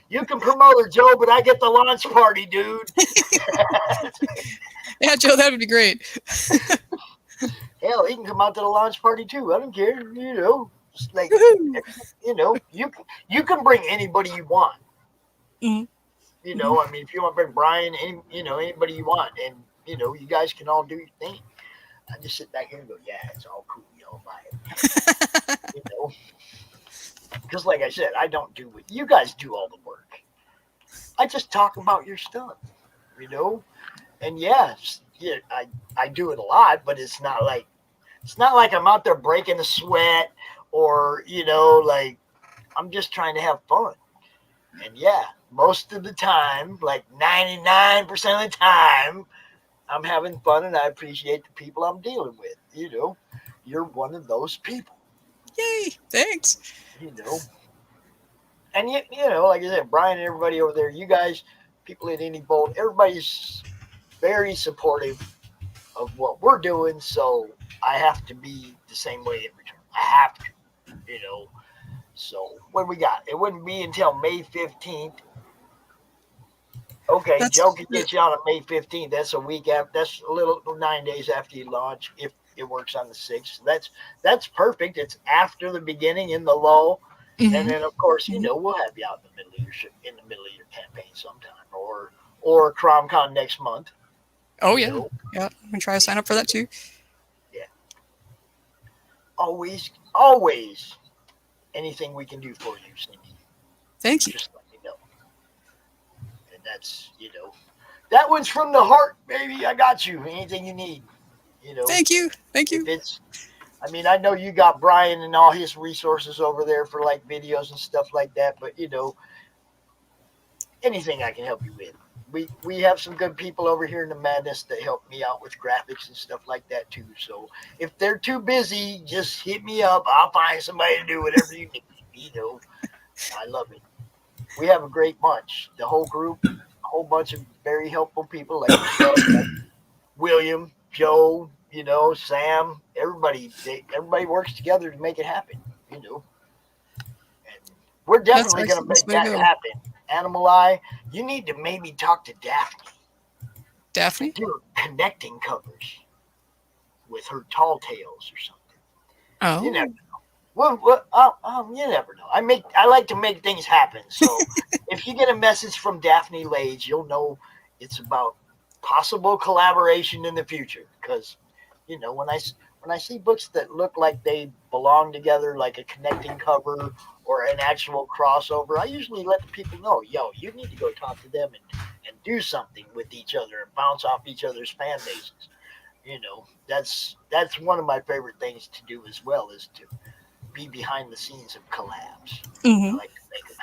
You can promote her, Joe, but I get the launch party, dude. Yeah, Joe, that would be great. Hell, he can come out to the launch party too. I don't care. It's like, you can bring anybody you want. Mm-hmm. I mean, if you want to bring Brian, anybody you want, and you guys can all do your thing. I just sit back here and go, yeah, it's all cool, buy it. Because like I said, I don't do it. You guys do all the work. I just talk about your stuff, and I do it a lot, but it's not like I'm out there breaking a sweat or, like I'm just trying to have fun. And most of the time, like 99% of the time, I'm having fun and I appreciate the people I'm dealing with. You're one of those people. Yay, thanks. And like I said, Brian and everybody over there, you guys, people at Indie Bolt, everybody's very supportive of what we're doing, so I have to be the same way in return. I have to, So what we got? It wouldn't be until May 15th. Okay, Joe can get you on May 15th. That's a week after. That's a little 9 days after you launch. If it works on the 6th, that's perfect. It's after the beginning in the lull, and then of course we'll have you out in the middle of your campaign sometime, or CRoM Con next month. Oh yeah, yeah. I'm gonna try to sign up for that too. Yeah. Always, anything we can do for you, Cindy. Thank you. Just let me know. And that's that one's from the heart, baby. I got you. Anything you need. Thank you. I know you got Brian and all his resources over there for like videos and stuff like that, but anything I can help you with. We have some good people over here in the Madness that help me out with graphics and stuff like that too. So if they're too busy, just hit me up. I'll find somebody to do whatever you need. I love it. We have a great bunch. The whole group, a whole bunch of very helpful people like yourself, like William, Joe, Sam. Everybody works together to make it happen. And we're definitely going to make that happen. Animal Eye, you need to maybe talk to Daphne. Daphne? Do connecting covers with her tall tales or something. Oh. You never know. You never know. I like to make things happen. So if you get a message from Daphne Lage, you'll know it's about possible collaboration in the future. Because, when I see books that look like they belong together, like a connecting cover or an actual crossover, I usually let the people know, you need to go talk to them and do something with each other and bounce off each other's fan bases. That's one of my favorite things to do as well, is to be behind the scenes of collabs. I like to make them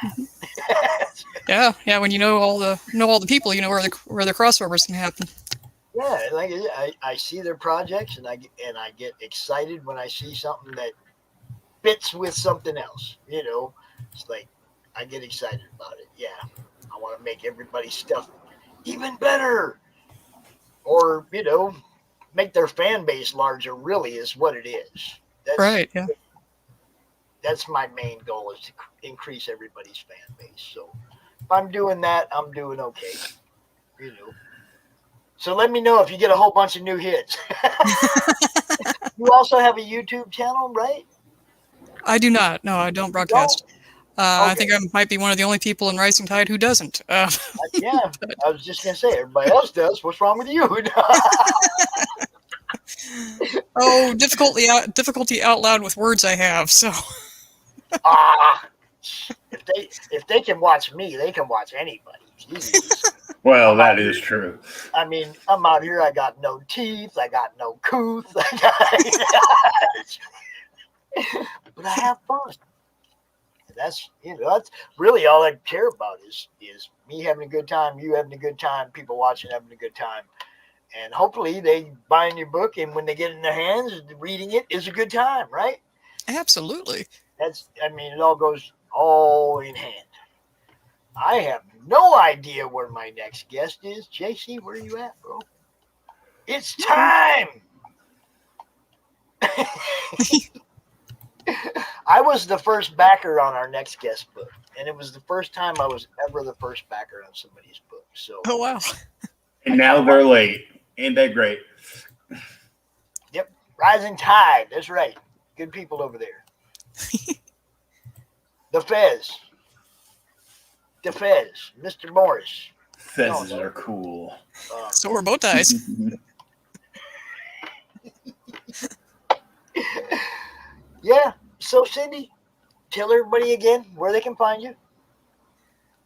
happen. Yeah. When you know all the people, where the crossovers can happen. Yeah, like I see their projects and I get excited when I see something that fits with something else. It's like I get excited about it. Yeah, I want to make everybody's stuff even better, or make their fan base larger. Really, is what it is. Right. Yeah. That's my main goal, is to increase everybody's fan base. So if I'm doing that, I'm doing okay. So let me know if you get a whole bunch of new hits. You also have a YouTube channel, right? I do not. No, I don't broadcast. I think I might be one of the only people in Rising Tide who doesn't. Yeah, I was just gonna say everybody else does. What's wrong with you? Oh, difficulty out loud with words I have. So. If they can watch me, they can watch anybody. Jeez. Well, that is true. I mean, I'm out here. I got no teeth. I got no couth. But I have fun. And that's really all I care about is me having a good time, you having a good time, people watching having a good time, and hopefully they buying your book, and when they get it in their hands, reading it is a good time, right? Absolutely. It all goes all in hand. I have no idea where my next guest is. JC, where are you at, bro? It's time. I was the first backer on our next guest book, and it was the first time I was ever the first backer on somebody's book. So, oh wow! And now they're late. Ain't that great? Yep, Rising Tide. That's right. Good people over there. The Fez, Mr. Morris. Fezes are cool. So are bow ties. Yeah. So, Cindy, tell everybody again where they can find you.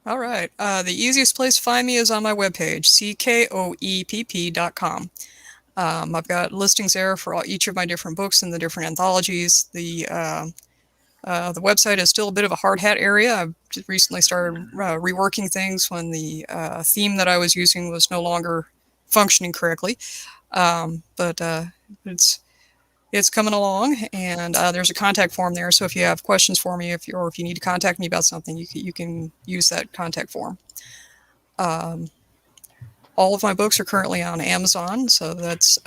All right. The easiest place to find me is on my webpage, CKOEPP.com. I've got listings there for each of my different books and the different anthologies. The website is still a bit of a hard hat area. I've just recently started reworking things when the theme that I was using was no longer functioning correctly. But it's coming along, and there's a contact form there. So if you have questions for me, if you need to contact me about something, you can use that contact form. All of my books are currently on Amazon, so that's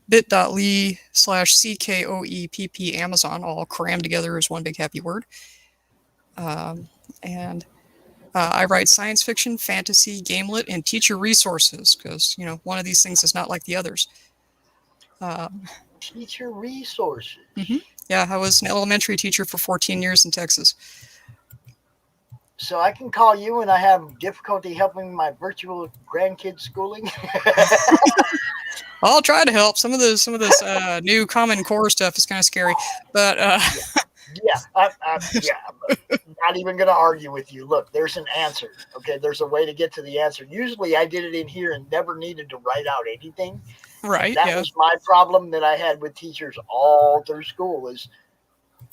bit.ly/CKOEPP Amazon, all crammed together as one big happy word. And I write science fiction, fantasy, gamelit, and teacher resources, because one of these things is not like the others. Teacher resources. Mm-hmm. Yeah, I was an elementary teacher for 14 years in Texas. So I can call you when I have difficulty helping my virtual grandkids schooling. I'll try to help. Some of this new Common Core stuff is kind of scary, but I'm not even going to argue with you. Look, there's an answer. Okay, there's a way to get to the answer. Usually, I did it in here and never needed to write out anything. Right. That was my problem that I had with teachers all through school. Is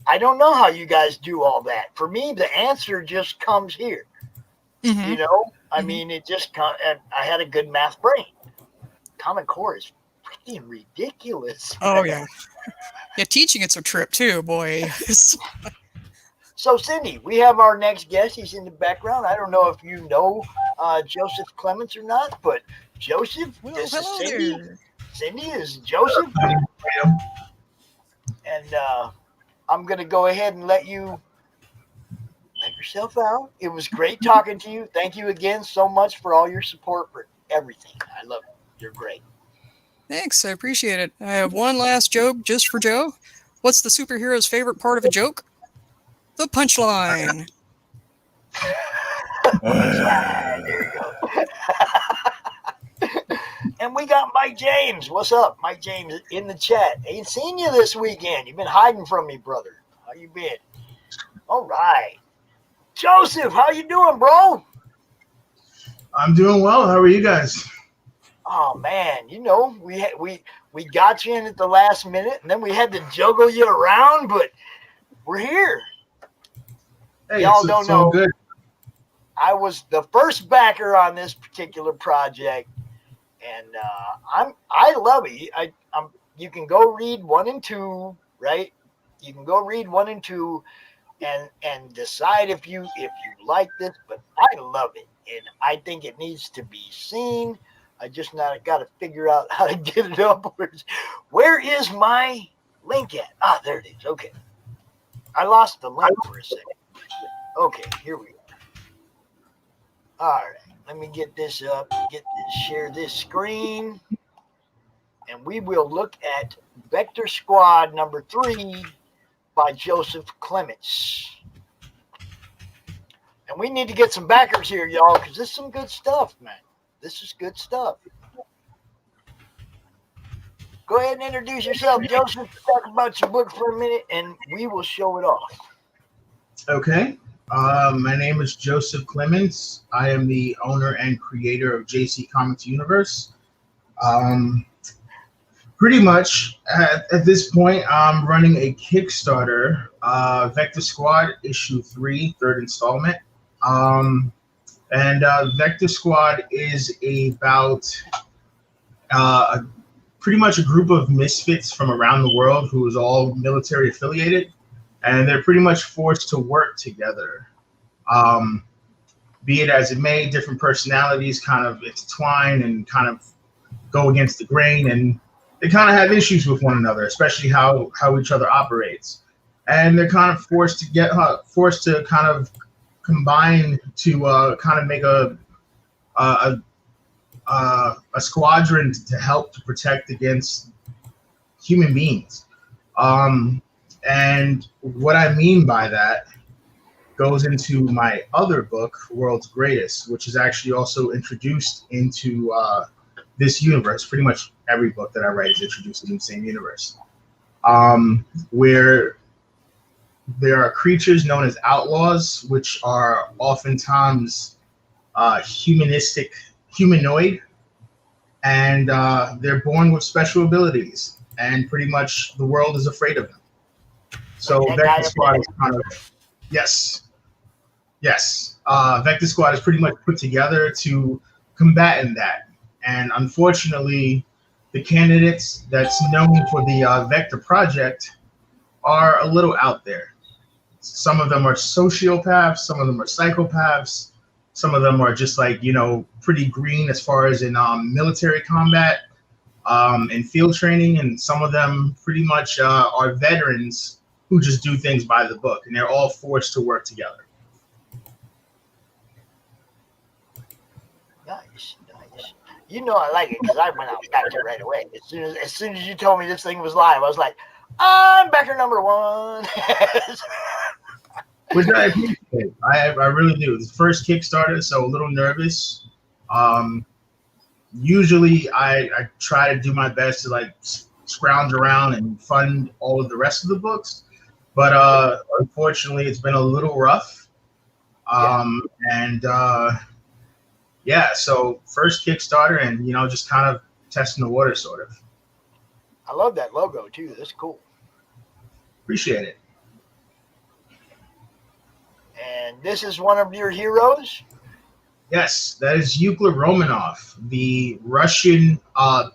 I don't know how you guys do all that. For me, the answer just comes here. Mm-hmm. I mean, it just comes. I had a good math brain. Common Core is freaking ridiculous. Oh yeah. Yeah, teaching it's a trip too, boy. So, Cindy, we have our next guest. He's in the background. I don't know if you know Joseph Clements or not, but Joseph, this is Cindy. There. Cindy is Joseph. And I'm going to go ahead and let yourself out. It was great talking to you. Thank you again so much for all your support for everything. I love it. You're great. Thanks, I appreciate it. I have one last joke just for Joe. What's the superhero's favorite part of a joke? The punchline. There you go. And we got Mike James. What's up, Mike James, in the chat? Ain't seen you this weekend. You've been hiding from me, brother. How you been? All right. Joseph, how you doing, bro? I'm doing well. How are you guys? Oh man, we got you in at the last minute, and then we had to juggle you around, but we're here. Hey, Y'all don't know. Good. I was the first backer on this particular project, and I love it. You can go read 1 and 2, right? You can go read 1 and 2, and decide if you like this. But I love it, and I think it needs to be seen. I just got to figure out how to get it upwards. Where is my link at? Ah, there it is. Okay. I lost the link for a second. Okay, here we go. All right. Let me get this up, share this screen, and we will look at Vector Squad number 3 by Joseph Clements. And we need to get some backers here, y'all, because this is some good stuff, man. This is good stuff. Go ahead and introduce yourself, Joseph. Talk about your book for a minute, and we will show it off. Okay. My name is Joseph Clements. I am the owner and creator of JC Comics Universe. Pretty much at this point, I'm running a Kickstarter, Vector Squad issue 3, third installment. Vector Squad is about pretty much a group of misfits from around the world who is all military affiliated, and they're pretty much forced to work together. Be it as it may, different personalities kind of intertwine and kind of go against the grain, and they kind of have issues with one another, especially how each other operates. And they're kind of forced to kind of combine to kind of make a squadron to help to protect against human beings. And what I mean by that goes into my other book, World's Greatest, which is actually also introduced into this universe. Pretty much every book that I write is introduced in the same universe, where there are creatures known as outlaws, which are oftentimes humanoid, and they're born with special abilities, and pretty much the world is afraid of them. So Vector Squad is kind of, yes. Vector Squad is pretty much put together to combat in that. And unfortunately, the candidates that's known for the Vector Project are a little out there. Some of them are sociopaths, some of them are psychopaths, some of them are just like, pretty green as far as in military combat and field training, and some of them pretty much are veterans who just do things by the book, and they're all forced to work together. Nice. I like it because I went out and backed it right away. As soon as you told me this thing was live, I was like, I'm backer number 1. Which I appreciate. I really do. It's the first Kickstarter, so a little nervous. Usually I try to do my best to like scrounge around and fund all of the rest of the books, but unfortunately it's been a little rough. So first Kickstarter, and just kind of testing the water, sort of. I love that logo too. That's cool. Appreciate it. And this is one of your heroes? Yes, that is Euclid Romanov, the Russian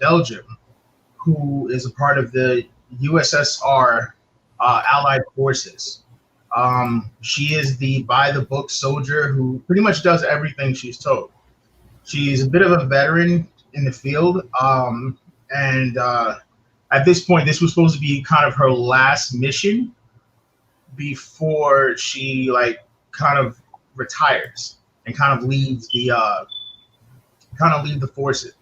Belgium, who is a part of the USSR Allied Forces. She is the by-the-book soldier who pretty much does everything she's told. She's a bit of a veteran in the field, and at this point, this was supposed to be kind of her last mission before she kind of retires and kind of leaves the forces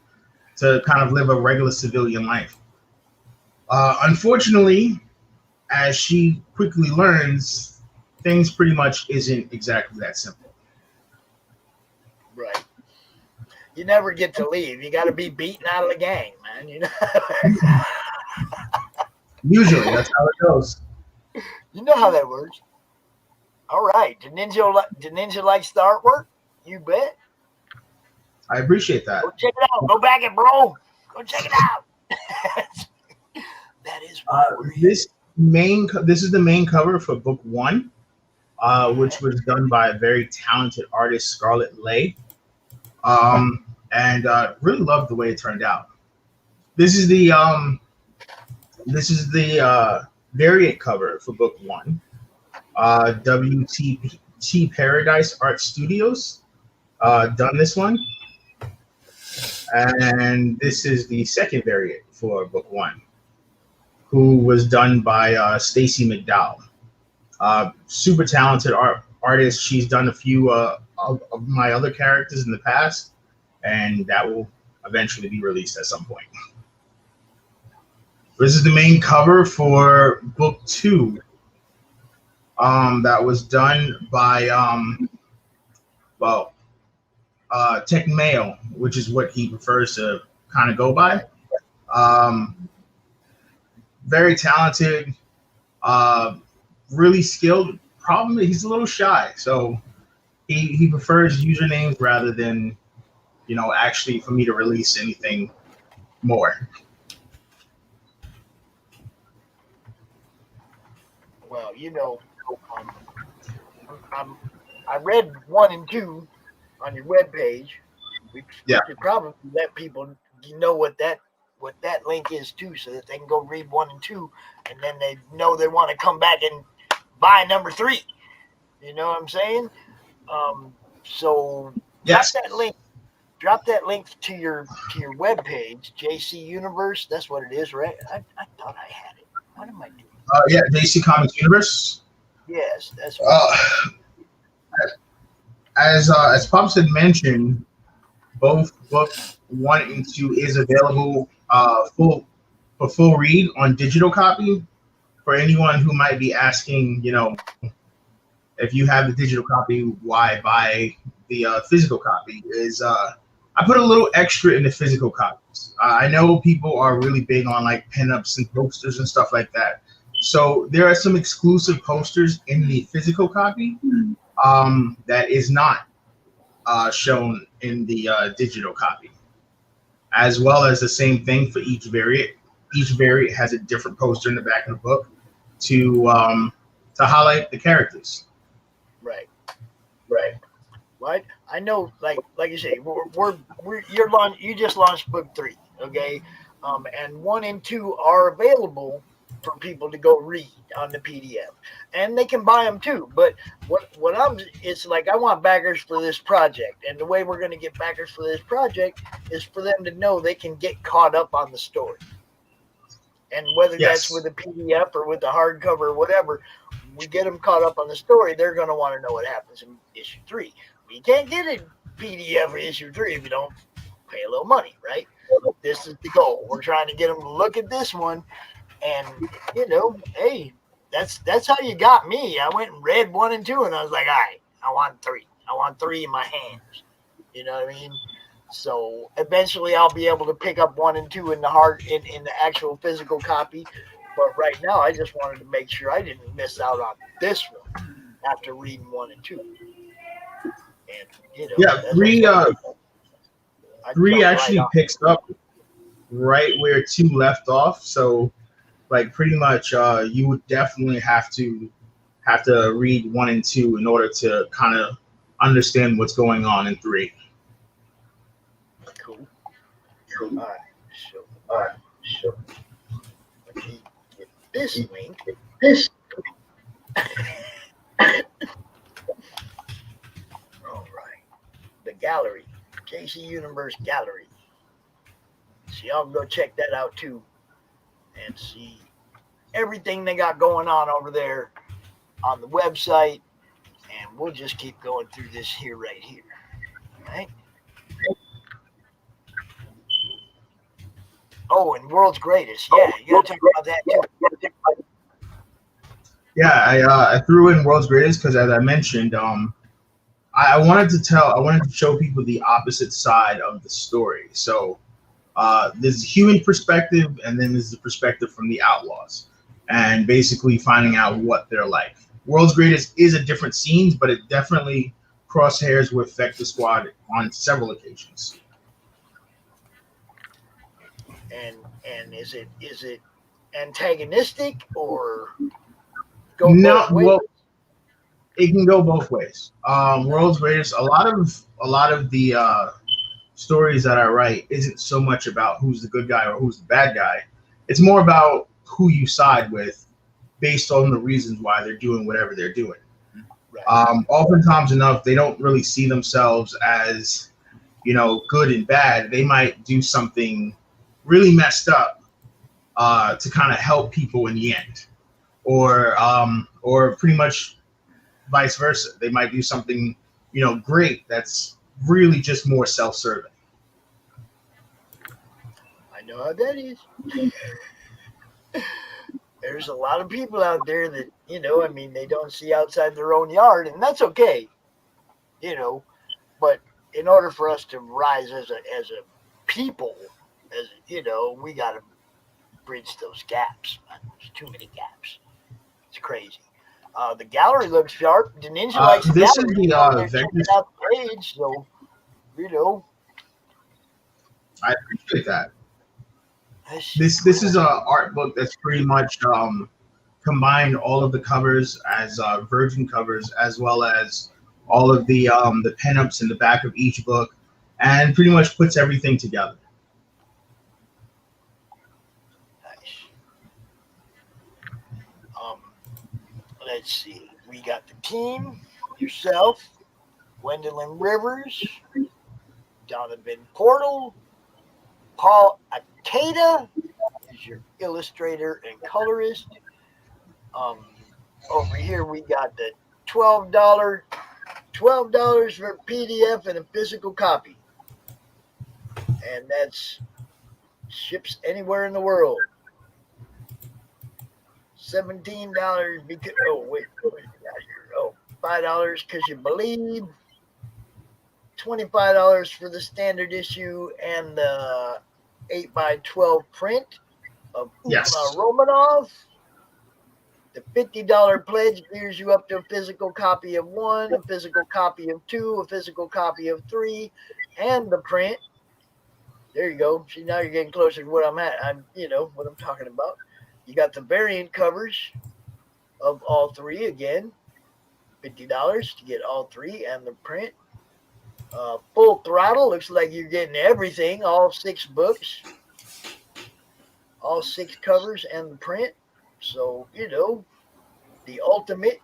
to kind of live a regular civilian life. Unfortunately, as she quickly learns, things pretty much isn't exactly that simple. Right. You never get to leave. You got to be beaten out of the gang, man. Usually, that's how it goes. You know how that works. All right. Did Ninja likes the artwork? You bet. I appreciate that. Go check it out. Go back it, bro. Go check it out. That is this is the main cover for book 1, which was done by a very talented artist, Scarlett Lay. And really loved the way it turned out. This is the variant cover for book 1. WT Paradise Art Studios done this one, and this is the second variant for book 1, who was done by Stacy McDowell. Super talented artist. She's done a few of my other characters in the past, and that will eventually be released at some point. This is the main cover for book 2. That was done by Tech Mail, which is what he prefers to kind of go by. Very talented, really skilled. Problem is he's a little shy, so he prefers usernames rather than, you know, actually for me to release anything more. Well, you know, I read 1 and 2 on your webpage. We should probably let people know what that link is too, so that they can go read 1 and 2, and then they know they want to come back and buy number 3. You know what I'm saying? So drop that link to your webpage, JC Universe. That's what it is, right? I thought I had it. What am I doing? Yeah, JC Comics Universe. Yes, that's right. As Pops had mentioned, both books 1 and 2 is available for full read on digital copy. For anyone who might be asking, you know, if you have the digital copy, why buy the physical copy? I put a little extra in the physical copies. I know people are really big on like pinups and posters and stuff like that. So there are some exclusive posters in the physical copy that is not shown in the digital copy, as well as the same thing for each variant. Each variant has a different poster in the back of the book to highlight the characters. Right. What I know, like you say, you just launched book 3, okay, and 1 and 2 are available for people to go read on the PDF, and they can buy them too. But it's like, I want backers for this project, and the way we're going to get backers for this project is for them to know they can get caught up on the story. And whether that's with a PDF or with the hardcover or whatever, we get them caught up on the story. They're going to want to know what happens in issue 3. You can't get a PDF for issue 3 if you don't pay a little money, right? This is the goal. We're trying to get them to look at this one, and you know, hey, that's how you got me. I went and read 1 and 2, and I was like, all right, I want 3. I want 3 in my hands. You know what I mean? So eventually, I'll be able to pick up 1 and 2 in the actual physical copy. But right now, I just wanted to make sure I didn't miss out on this one after reading 1 and 2. And, you know, 3 actually picks up right where 2 left off. So, like, pretty much, you would definitely have to read 1 and 2 in order to kind of understand what's going on in 3. Cool. All right. Sure. Let me get this link. All right. The gallery. JC Universe Gallery. So y'all go check that out too, and see everything they got going on over there on the website. And we'll just keep going through this here right here. All right. Oh, and World's Greatest. Yeah, you gotta talk about that too. Yeah, I threw in World's Greatest because, as I mentioned, I wanted to show people the opposite side of the story. So there's a human perspective, and then there's the perspective from the outlaws, and basically finding out what they're like. World's Greatest is a different scenes, but it definitely crosshairs with Vector Squad on several occasions. And is it antagonistic or well, it can go both ways. World's Greatest, a lot of the stories that I write isn't so much about who's the good guy or who's the bad guy. It's more about who you side with based on the reasons why they're doing whatever they're doing. Right. Oftentimes enough, they don't really see themselves as, you know, good and bad. They might do something really messed up to kind of help people in the end, or pretty much vice versa. They might do something great. That's really just more self-serving. I know how that is. There's a lot of people out there that, they don't see outside their own yard, and that's okay, but in order for us to rise as a people, we got to bridge those gaps. There's too many gaps. It's crazy. The gallery looks sharp. The Ninja likes the this gallery. is the Checking out the page, so, I appreciate that. This is a art book that's pretty much combined all of the covers as virgin covers, as well as all of the pinups in the back of each book, and pretty much puts everything together. Nice. Let's see. We got the team, yourself, Gwendolyn Rivers, Donovan Portal, Paul Akeda is your illustrator and colorist. Over here we got the $12 for PDF and a physical copy, and that's ships anywhere in the world. $17 because $5 because you believe. $25 for the standard issue and the 8x12 print of Romanov. The $50 pledge gears you up to a physical copy of 1, a physical copy of 2, a physical copy of 3, and the print. There you go. See, now you're getting closer to what I'm at. What I'm talking about. You got the variant covers of all 3 again. $50 to get all 3 and the print. Full throttle. Looks like you're getting everything. All 6 books. All 6 covers and the print. So, the ultimate.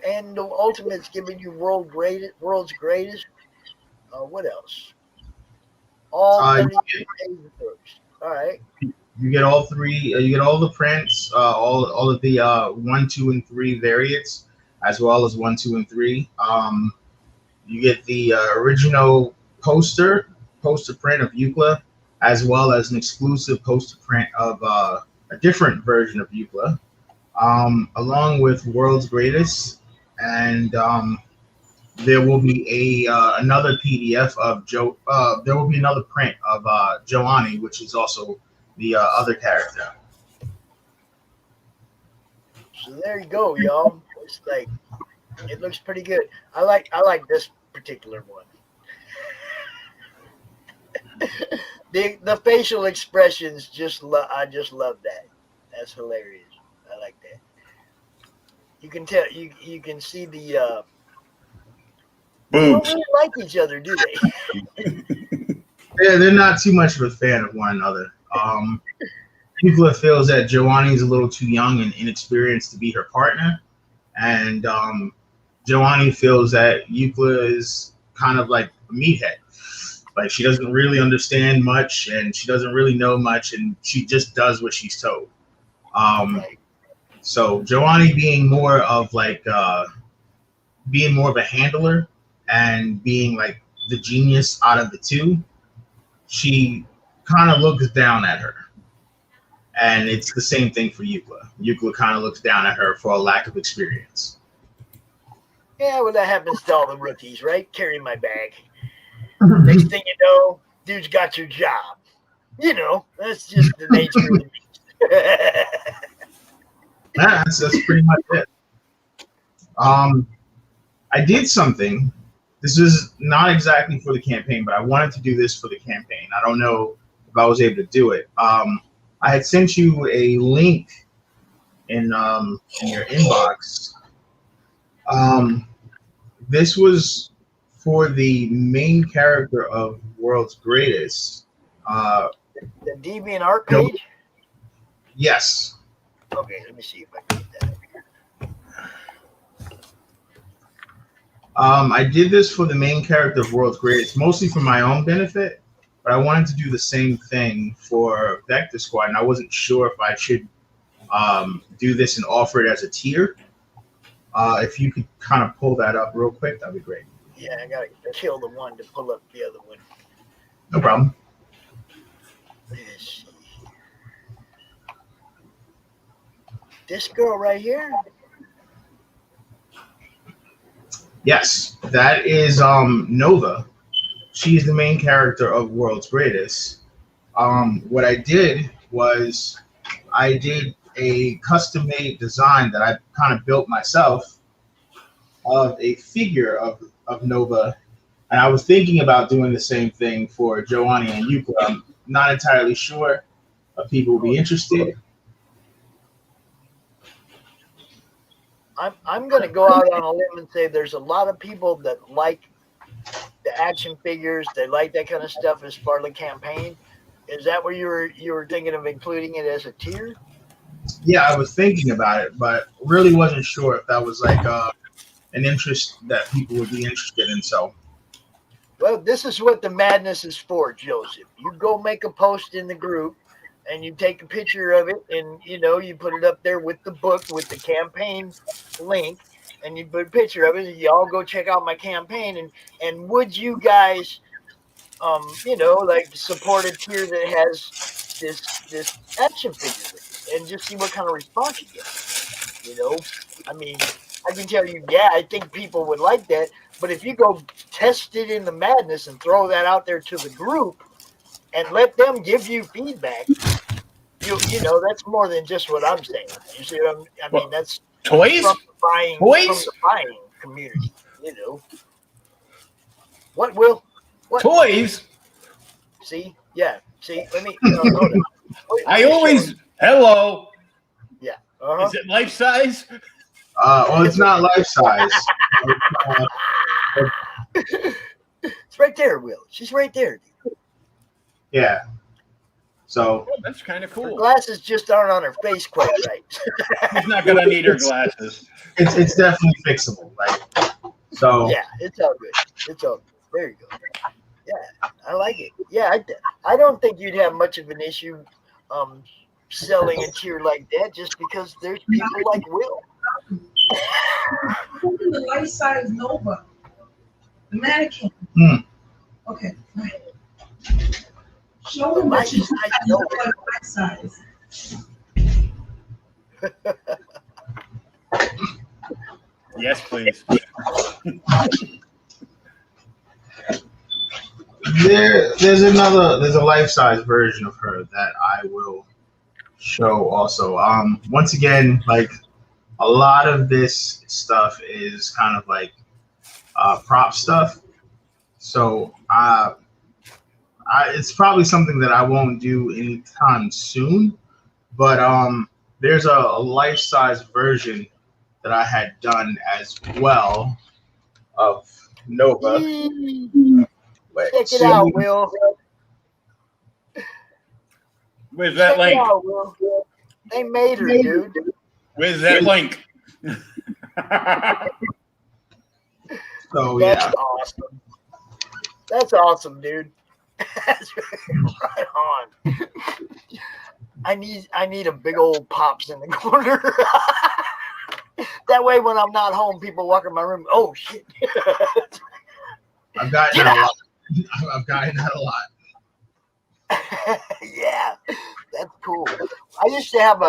And the ultimate's giving you world's greatest. What else? All 30 books. All right. You get all 3. You get all the prints, all of the 1, 2, and 3 variants, as well as 1, 2, and 3. You get the original poster print of Euclid, as well as an exclusive poster print of a different version of Euclid, along with World's Greatest, and there will be another PDF of there will be another print of Joanni, which is also the other character. So there you go, y'all. It's like, it looks pretty good. I like this particular one. The facial expressions, I just love that. That's hilarious. I like that. You can tell, you can see the they don't really like each other, do they? Yeah, they're not too much of a fan of one another. Euclid feels that Joanni's a little too young and inexperienced to be her partner, and Joanni feels that Euclid is kind of like a meathead. Like, she doesn't really understand much, and she doesn't really know much, and she just does what she's told. So Joanni being more of a handler and being like the genius out of the two, she kind of looks down at her. And it's the same thing for Euclid. Euclid kind of looks down at her for a lack of experience. Yeah, well, that happens to all the rookies, right? Carry my bag. Next thing you know, dude's got your job. That's just the nature of the beast. That's pretty much it. I did something. This is not exactly for the campaign, but I wanted to do this for the campaign. I don't know if I was able to do it. I had sent you a link in your inbox. This was for the main character of World's Greatest. The DeviantArt page? Yes. Okay, let me see if I can get that over here. I did this for the main character of World's Greatest, mostly for my own benefit, but I wanted to do the same thing for Vector Squad, and I wasn't sure if I should do this and offer it as a tier. If you could kind of pull that up real quick, that'd be great. Yeah, I gotta kill the one to pull up the other one. No problem. Let's see. This girl right here. Yes, that is Nova. She's the main character of World's Greatest. What I did was I did a custom-made design that I kind of built myself of a figure of Nova, and I was thinking about doing the same thing for Joanny and Yuka. I'm not entirely sure if people will be interested. I'm going to go out on a limb and say there's a lot of people that like the action figures. They like that kind of stuff as part of the campaign. Is that where you were thinking of including it as a tier? Yeah, I was thinking about it, but really wasn't sure if that was like an interest that people would be interested in. So, well, this is what the madness is for, Joseph. You go make a post in the group, and you take a picture of it, and you put it up there with the book with the campaign link, and you put a picture of it, and you all go check out my campaign. And would you guys, like support a tier that has this action figure, and just see what kind of response you get? I mean, I can tell you, yeah, I think people would like that. But if you go test it in the madness and throw that out there to the group, and let them give you feedback, that's more than just what I'm saying. You see what I mean? That's toys? From the buying community, What, Will? What? Toys? See? Yeah. See? Let me... hold on. I always... Hello? Yeah. Is it life size? Well, it's not life size. It's right there, Will. She's right there. Yeah. So that's kind of cool. Her glasses just aren't on her face quite right. She's not gonna need her glasses. It's definitely fixable, right? So yeah, it's all good. It's all good. There you go. Yeah, I like it. Yeah, I don't think you'd have much of an issue selling a tier like that, just because there's people like Will. The life size Nova, the mannequin. Okay. Show them that you know life size. Yes, please. There's a life size version of her that I will show also. Once again, like a lot of this stuff is kind of like prop stuff. So it's probably something that I won't do anytime soon, but there's a life-size version that I had done as well of Nova. Check it out, Will. Where's that link? Out, Will. They made her, dude. Where's that link? So that's awesome. That's awesome, dude. That's right on. I need a big old pops in the corner. That way, when I'm not home, people walk in my room. Oh shit! I've gotten that a lot. I've gotten that a lot. Yeah, that's cool. I used to have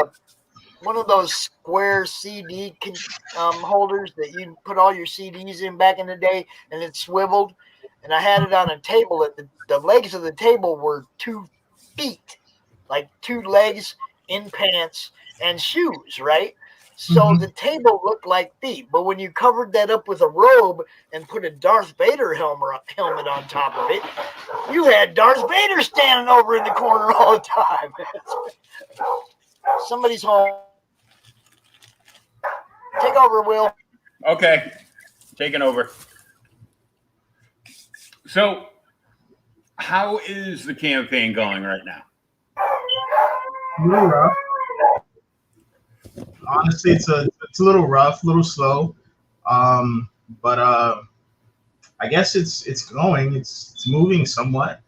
one of those square CD holders that you put all your CDs in back in the day, and it swiveled. And I had it on a table. The legs of the table were 2 feet, like 2 legs in pants and shoes, right? So the table looked like feet. But when you covered that up with a robe and put a Darth Vader helmet on top of it, you had Darth Vader standing over in the corner all the time. Somebody's home. Take over, Will. Okay, taking over. So, how is the campaign going right now? A little rough. Honestly, it's a little rough, a little slow. But I guess it's going. It's moving somewhat.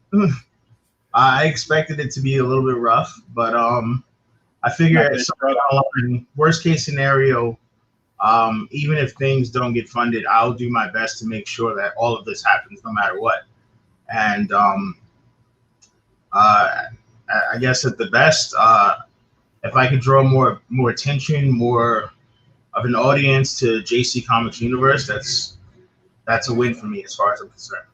I expected it to be a little bit rough, but I figure worst case scenario, Even if things don't get funded, I'll do my best to make sure that all of this happens no matter what. And I guess at the best, if I could draw more attention, more of an audience to JC Comics Universe, that's a win for me as far as I'm concerned.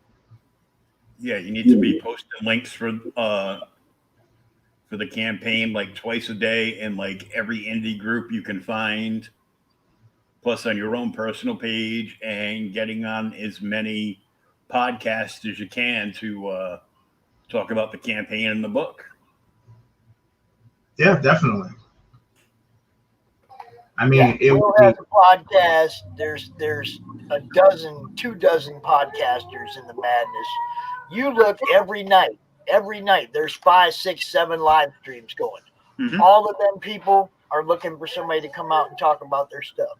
Yeah, you need to be posting links for the campaign like twice a day in like every indie group you can find, plus on your own personal page, and getting on as many podcasts as you can to talk about the campaign and the book. Yeah, definitely. I mean, it Will would has be, a podcast. There's two dozen podcasters in the madness. You look every night. There's 5, 6, 7 live streams going. Mm-hmm. All of them people are looking for somebody to come out and talk about their stuff.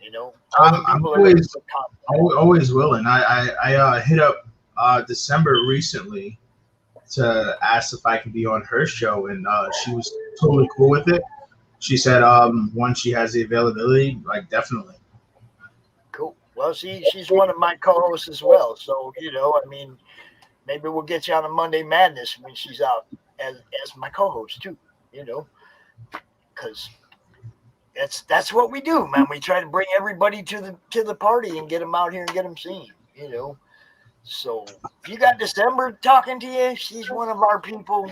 You know, all the I'm people are looking for always willing. I hit up December recently to ask if I could be on her show, and she was totally cool with it. She said once she has the availability, like definitely. Cool. Well, she's one of my co-hosts as well. So, you know, I mean, maybe we'll get you on a Monday Madness when she's out as my co-host too, you know, because that's what we do, man. We try to bring everybody to the party and get them out here and get them seen, you know. So if you got December talking to you, she's one of our people.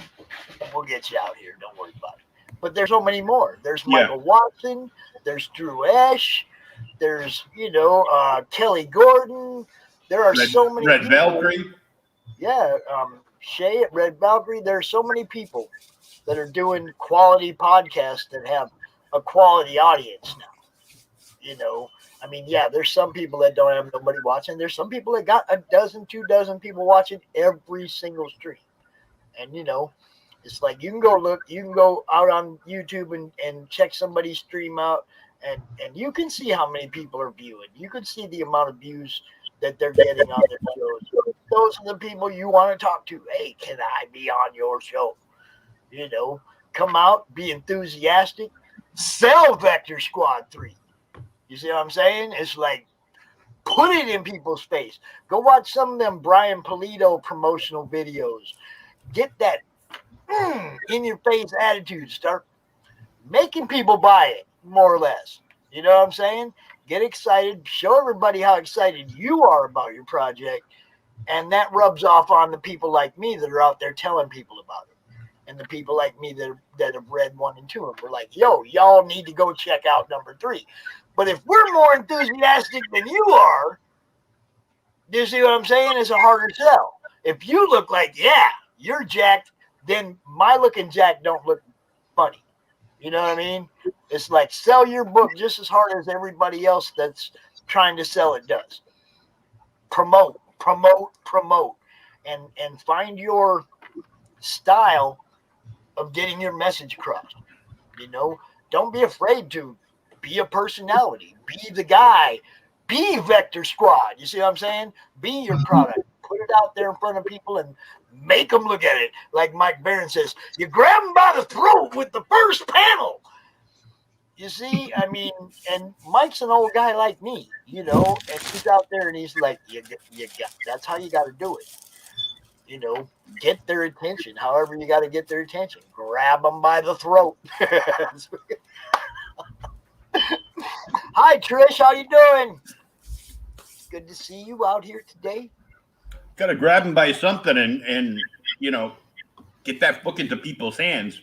We'll get you out here. Don't worry about it. But there's so many more. There's Michael Watson. There's Drew Esch. There's, you know, Kelly Gordon. There are so many Red people. Valkyrie. Yeah, Shay at Red Valkyrie. There are so many people that are doing quality podcasts that have a quality audience now. You know, I mean, yeah, there's some people that don't have nobody watching. There's some people that got 2 dozen people watching every single stream. And, you know, it's like you can go out on YouTube and check somebody's stream out, and you can see how many people are viewing. You can see the amount of views that they're getting on their shows. Those are the people you want to talk to. Hey, can I be on your show? You know, come out, be enthusiastic, sell Vector Squad 3. You see what I'm saying? It's like, put it in people's face. Go watch some of them Brian Polito promotional videos. Get that in your face attitude. Start making people buy it, more or less. You know what I'm saying? Get excited. Show everybody how excited you are about your project. And that rubs off on the people like me that are out there telling people about it. And the people like me that have read 1 and 2. And we're like, yo, y'all need to go check out number 3. But if we're more enthusiastic than you are, do you see what I'm saying? It's a harder sell. If you look like, yeah, you're jacked, then my looking jack don't look funny. You know what I mean? It's like, sell your book just as hard as everybody else that's trying to sell it does. Promote, and find your style of getting your message across. You know, don't be afraid to be a personality, be the guy, be Vector Squad. You see what I'm saying? Be your product. Put it out there in front of people and make them look at it. Like Mike Barron says, you grab them by the throat with the first panel. You see, I mean, and Mike's an old guy like me, you know, and he's out there and he's like, that's how you got to do it. You know, get their attention. However you got to get their attention. Grab them by the throat. Hi, Trish. How you doing? Good to see you out here today. Got to grab them by something and you know, get that book into people's hands.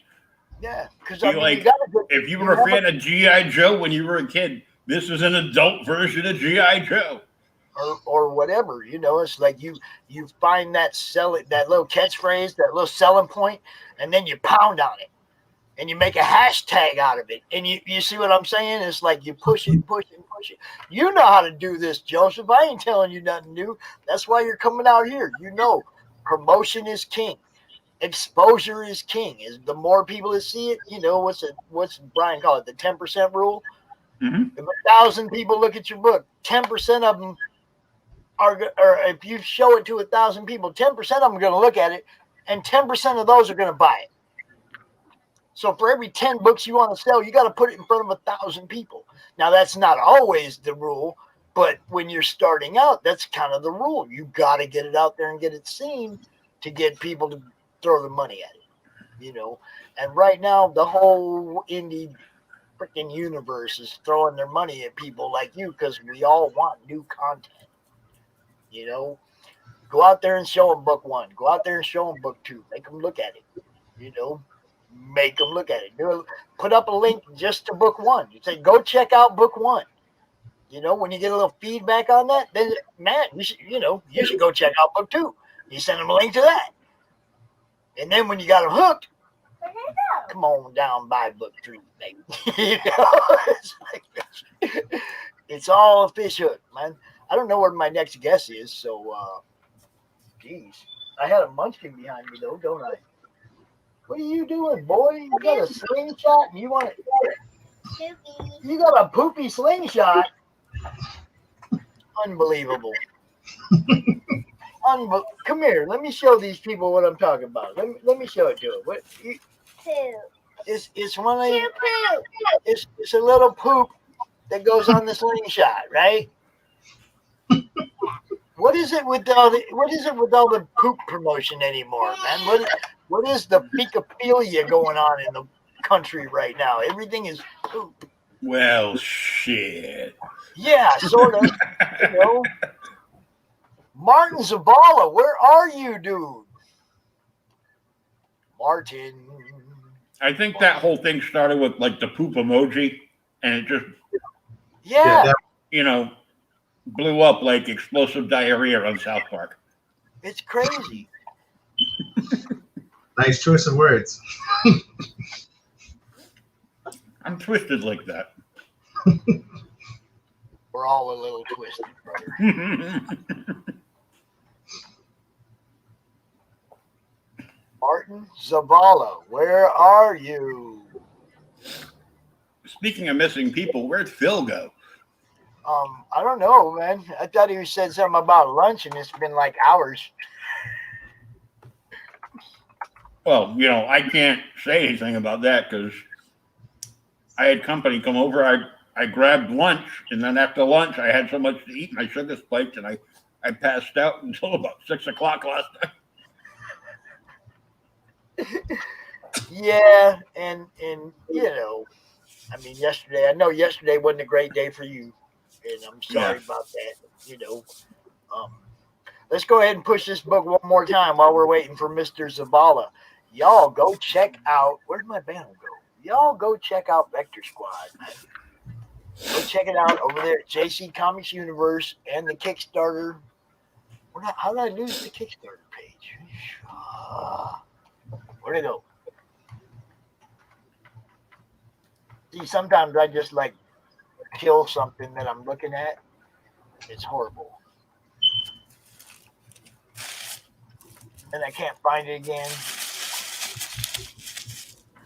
Yeah, because I mean, if you were a fan of G.I. Joe when you were a kid, this is an adult version of G.I. Joe. Or whatever, you know, it's like you find that little catchphrase, that little selling point, and then you pound on it, and you make a hashtag out of it, and you see what I'm saying? It's like you push it. You know how to do this, Joseph. I ain't telling you nothing new. That's why you're coming out here. You know, promotion is king. Exposure is king. Is the more people that see it, you know, what's Brian call it, the 10% rule? Mm-hmm. If 1,000 people look at your book, 10% of them or if you show it to 1,000 people, 10% of them are going to look at it, and 10% of those are going to buy it. So for every 10 books you want to sell, you got to put it in front of 1,000 people. Now, that's not always the rule, but when you're starting out, that's kind of the rule. You got to get it out there and get it seen to get people to throw the money at it, you know. And right now, the whole indie freaking universe is throwing their money at people like you because we all want new content, you know. Go out there and show them book 1. Go out there and show them book 2. Make them look at it, you know. Make them look at it. Put up a link just to book 1. You say, go check out book 1. You know, when you get a little feedback on that, then man, you should go check out book 2. You send them a link to that. And then when you got them hooked, come on down by book 3, baby. You know, it's all a fish hook, man. I don't know where my next guest is, so geez. I had a munchkin behind me though, don't I? What are you doing, boy? You got a slingshot and you want it? You got a poopy slingshot? Unbelievable. Come here. Let me show these people what I'm talking about. Let me show it to them. It's one of it's a little poop that goes on the slingshot, right? What is it with all the poop promotion anymore, man? What is the pecophilia going on in the country right now? Everything is poop. Well, shit. Yeah, sort of. You know. Martin Zavala, where are you, dude? Martin. I think that whole thing started with like the poop emoji, and it just blew up like explosive diarrhea on South Park. It's crazy. Nice choice of words. I'm twisted like that. We're all a little twisted, brother. Martin Zavala, where are you? Speaking of missing people, where'd Phil go? I don't know, man. I thought he said something about lunch, and it's been like hours. Well, I can't say anything about that because I had company come over. I grabbed lunch, and then after lunch, I had so much to eat, my sugar spiked, and I passed out until about 6 o'clock last night. Yeah, and I mean, yesterday wasn't a great day for you, and I'm sorry about that. Let's go ahead and push this book one more time while we're waiting for Mr. Zavala. Y'all go check out. Where'd my banner go? Y'all go check out Vector Squad, man. Go check it out over there at JC Comics Universe and the Kickstarter. How did I lose the Kickstarter page? Where'd it go? See, sometimes I just like kill something that I'm looking at. It's horrible. And I can't find it again.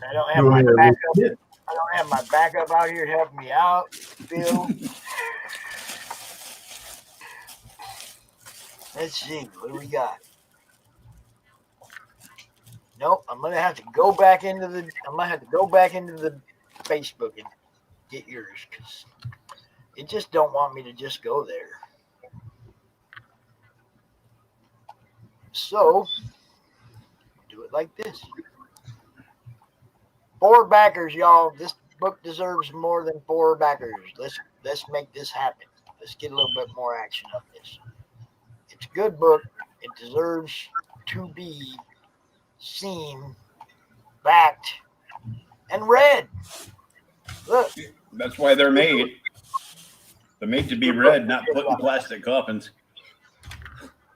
I don't have my backup. I don't have my backup out here helping me out, Phil. Let's see, what do we got? Nope, I'm gonna have to go back into the Facebook and get yours because it just don't want me to just go there. So do it like this. 4 backers, y'all. This book deserves more than 4 backers. Let's make this happen. Let's get a little bit more action on this. It's a good book. It deserves to be seen, backed, and read. Look. That's why they're made. They're made to be read, not put in plastic coffins.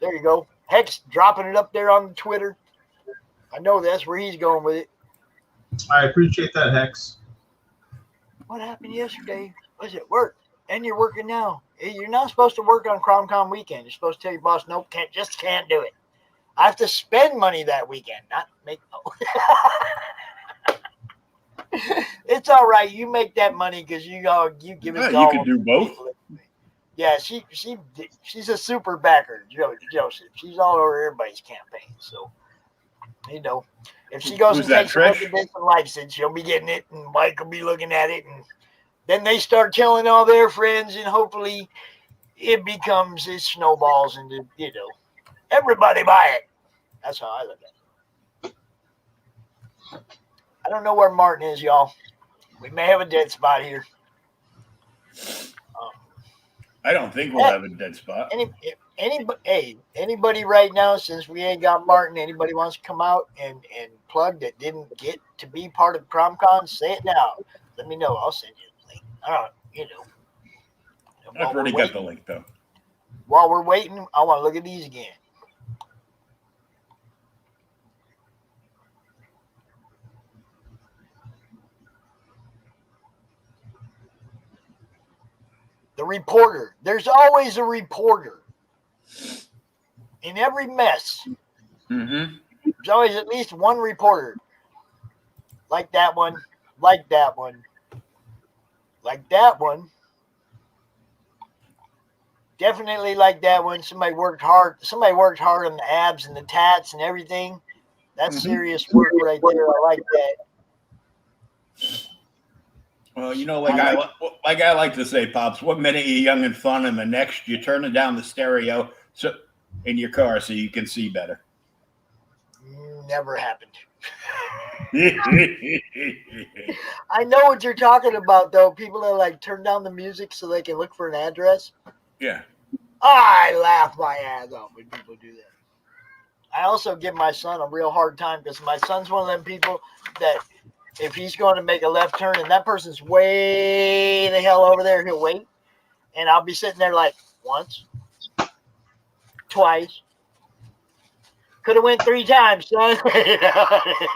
There you go. Hex dropping it up there on Twitter. I know that's where he's going with it. I appreciate that, Hex. What happened yesterday? Was it work? And you're working now. You're not supposed to work on CRoM Con weekend. You're supposed to tell your boss, nope, can't do it. I have to spend money that weekend, not make. It's all right. You make that money because you give it. You can do both. Yeah, she's a super backer, Joseph. She's all over everybody's campaign. So You know, if she goes Who's and that, takes a look Trish? at this and likes it, she'll be getting it, and Mike will be looking at it, and then they start telling all their friends, and hopefully it snowballs into, everybody buy it. That's how I look at it. I don't know where Martin is, y'all. We may have a dead spot here. I don't think we'll have a dead spot. Anybody right now, since we ain't got Martin, anybody wants to come out and plug that didn't get to be part of CRoM Con, say it now. Let me know. I'll send you the link. I don't, I've already got the link, though. While we're waiting, I want to look at these again. The reporter. There's always a reporter in every mess. Mm-hmm. There's always at least one reporter. Like that one. Like that one. Like that one. Definitely like that one. Somebody worked hard. Somebody worked hard on the abs and the tats and everything. That's serious work right there. I like that. Well, like I like to say, Pops, one minute you're young and fun, and the next you're turning down the stereo in your car so you can see better. Never happened. I know what you're talking about, though. People that like turn down the music so they can look for an address. Yeah. I laugh my ass off when people do that. I also give my son a real hard time because my son's one of them people that if he's going to make a left turn and that person's way the hell over there, he'll wait. And I'll be sitting there like once, twice. Could have went 3 times, son. I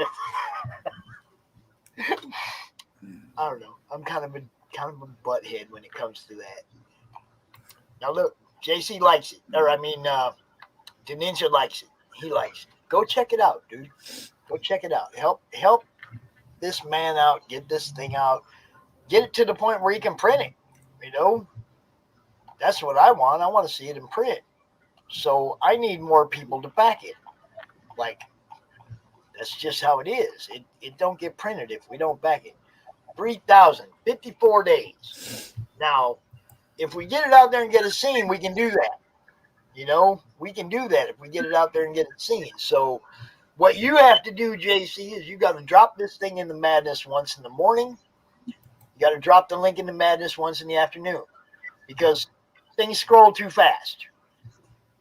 don't know. I'm kind of a butthead when it comes to that. Now look, JC likes it. Or I mean, Deninja likes it. He likes it. Go check it out, dude. Go check it out. Help this man out. Get this thing out. Get it to the point where he can print it. That's what I want. I want to see it in print. So I need more people to back it. Like, that's just how it is. It don't get printed if we don't back it. 3,054 days. Now, if we get it out there and get it seen, we can do that. We can do that if we get it out there and get it seen. So what you have to do, JC, is you got to drop this thing in the Madness once in the morning. You got to drop the link in the Madness once in the afternoon because things scroll too fast.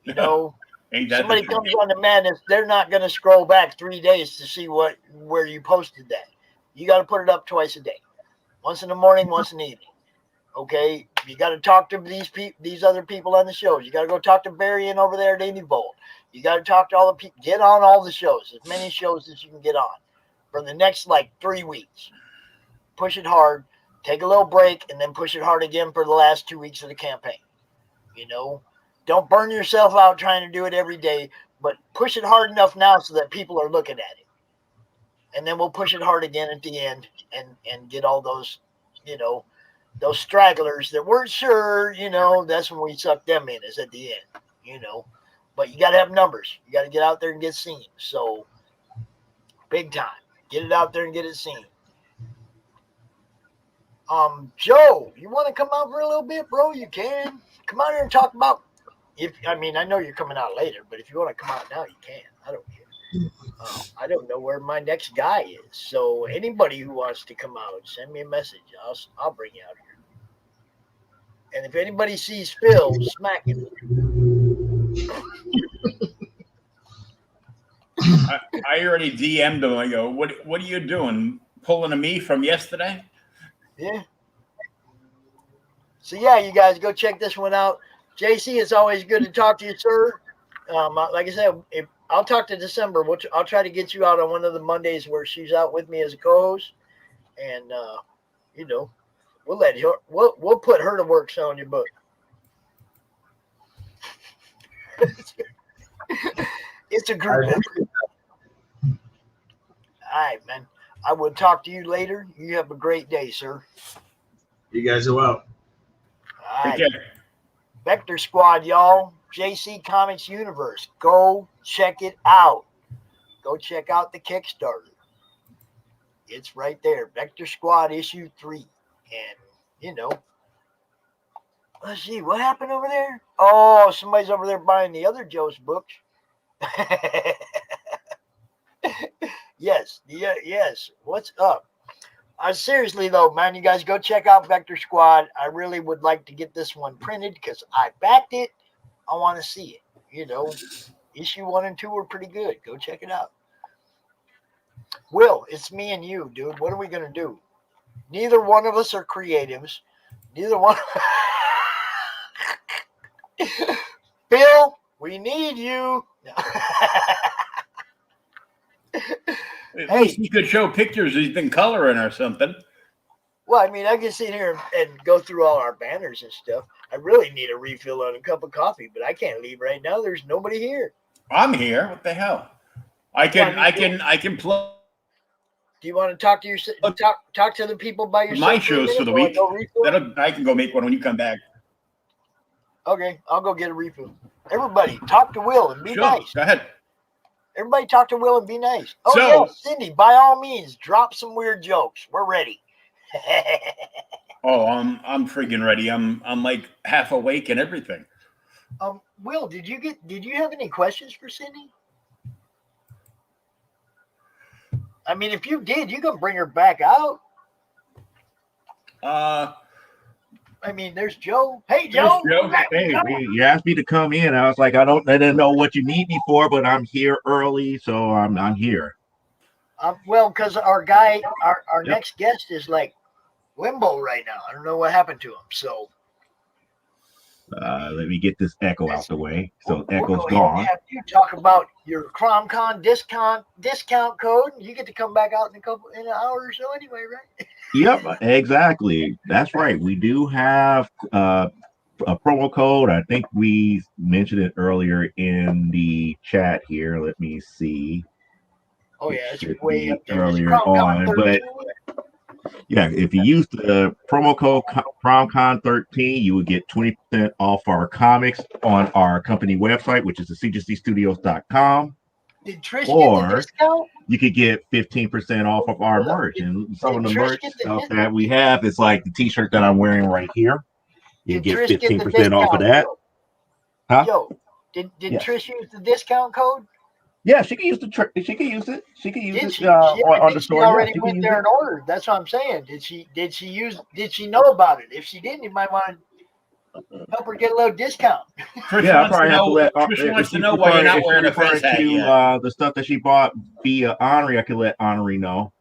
Somebody comes on the Madness, they're not going to scroll back 3 days to see where you posted that. You got to put it up twice a day. Once in the morning, once in the evening. Okay? You got to talk to these other people on the shows. You got to go talk to Barry and over there at Indie Bolt. You got to talk to all the people. Get on all the shows, as many shows as you can get on for the next 3 weeks. Push it hard, take a little break, and then push it hard again for the last 2 weeks of the campaign. Don't burn yourself out trying to do it every day, but push it hard enough now so that people are looking at it. And then we'll push it hard again at the end and get all those, those stragglers that weren't sure, that's when we suck them in, is at the end, But you got to have numbers. You got to get out there and get seen. So, big time. Get it out there and get it seen. Joe, you want to come out for a little bit, bro? You can. Come out here and talk about, I know you're coming out later, but if you want to come out now, you can. I don't care. I don't know where my next guy is. So anybody who wants to come out, send me a message. I'll bring you out here. And if anybody sees Phil, smack him. I already DM'd him. I go, what are you doing? Pulling a me from yesterday? Yeah. So yeah, you guys go check this one out. JC, it's always good to talk to you, sir. Like I said, I'll talk to December. I'll try to get you out on one of the Mondays where she's out with me as a co-host, and we'll let her. We'll put her to work selling your book. It's a group effort. All right, man. I will talk to you later. You have a great day, sir. You guys are well. All right. Vector Squad, y'all. JC Comics Universe. Go check it out. go check out the Kickstarter. It's right there, Vector Squad issue 3. And, you know, let's see, what happened over there? Oh, somebody's over there buying the other Joe's books. Yes, yes. What's up? Seriously, though, man, you guys go check out Vector Squad. I really would like to get this one printed because I backed it. I want to see it. You know, issue 1 and 2 were pretty good. Go check it out. Will, it's me and you, dude. What are we going to do? Neither one of us are creatives. Neither one. Bill, we need you. At least you could show pictures he's been coloring or something. Well, I mean, I can sit here and go through all our banners and stuff. I really need a refill on a cup of coffee, but I can't leave right now. There's nobody here. I'm here. What the hell? I can play. Do you want to talk to your talk to the people by yourself? My shows for the week. I can go make one when you come back. Okay, I'll go get a refill. Everybody, talk to Will and be nice. Go ahead. Everybody talk to Will and be nice. Oh, So- yeah, Cindy, by all means, drop some weird jokes. We're ready. Oh, I'm freaking ready. I'm like half awake and everything. Will, did you have any questions for Cindy? I mean, if you did, you can bring her back out. I mean, there's Joe. Hey, Joe. Hey, you asked me to come in. I was like, I didn't know what you need me for, but I'm here early, so I'm here. Well, because our next guest is like limbo right now. I don't know what happened to him. So Let me get this echo out the way. So echo's we'll gone. have you talk about your CRoM Con discount code. You get to come back out in an hour or so anyway, right? Yep, exactly. That's right. We do have a promo code. I think we mentioned it earlier in the chat here. Let me see. Oh yeah, it's Should way be up there. earlier on, but yeah, if you use the promo code CRoMCon13, you would get 20% off our comics on our company website, which is the CGCstudios.com. Did Trish Or get the discount? you could get 15% off of our merch. And some of the merch stuff that we have is like the t-shirt that I'm wearing right here. You get Trish get the 15% off of that. Huh? Yo, did Yeah. Trish use the discount code? Yeah, she can use she can use it. She can use Did it she? on the She store. already Yeah, she can went use there it. and ordered. That's what I'm saying. Did she know about it? If she didn't, you might want to help her get a little discount. Yeah, I probably have to let. Trish if wants to she's know why you're not if she's wearing a referring fez hat to yet. the stuff that she bought via Honorary, I could let Honorary know.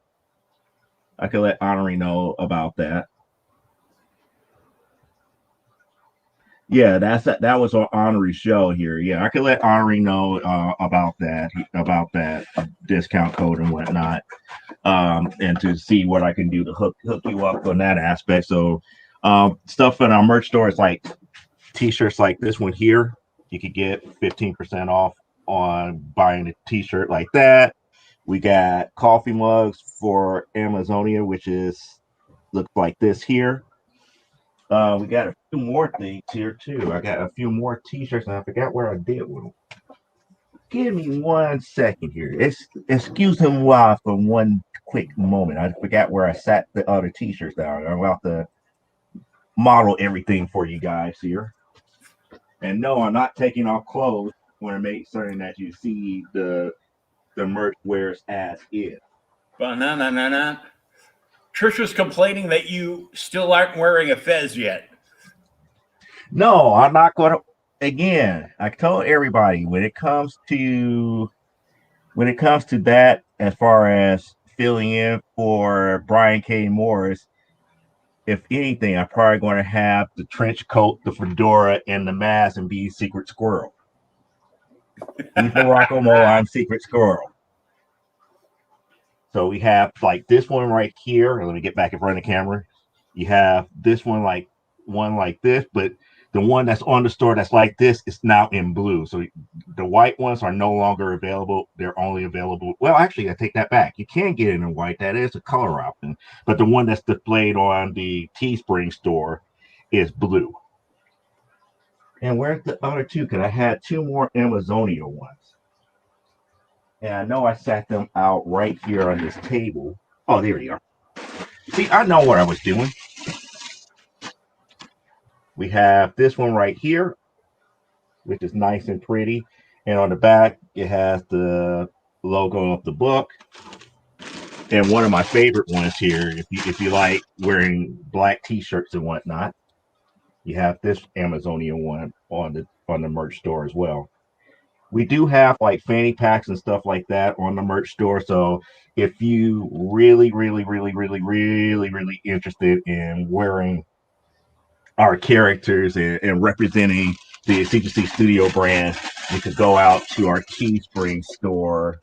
I could let Honorary know about that. Yeah, that was on Honorary show here. Yeah, I could let Honorary know about that discount code and whatnot, and to see what I can do to hook you up on that aspect. So, stuff in our merch store is like t-shirts like this one here. You could get 15% off on buying a t-shirt like that. We got coffee mugs for Amazonia, which looks like this here. We got a few more things here too. I got a few more t-shirts and I forgot where I did one. Give me 1 second here. Excuse him for one quick moment. I forgot where I sat the other t-shirts down. I'm about to model everything for you guys here. And no, I'm not taking off clothes. I want to make certain that you see the merch wears as is. Banana. Trish was complaining that you still aren't wearing a fez yet. No, I'm not going to. Again, I told everybody when it comes to that, as far as filling in for Brian K. Morris, if anything, I'm probably going to have the trench coat, the fedora, and the mask and be Secret Squirrel. He's Morocco Mo, I'm Secret Squirrel. So we have like this one right here. Let me get back in front of the camera. You have this one like this, but the one that's on the store that's like this is now in blue. So the white ones are no longer available. They're only available. Well, actually, I take that back. You can get it in white. That is a color option. But the one that's displayed on the Teespring store is blue. And where's the other two? Because I had 2 more Amazonia ones. And I know I sat them out right here on this table. Oh, there you are. See, I know what I was doing. We have this one right here, which is nice and pretty. And on the back, it has the logo of the book. And one of my favorite ones here, if you like wearing black t-shirts and whatnot, you have this Amazonian one on the merch store as well. We do have like fanny packs and stuff like that on the merch store. So if you really interested in wearing our characters and representing the CGC Studio brand, you could go out to our Teespring store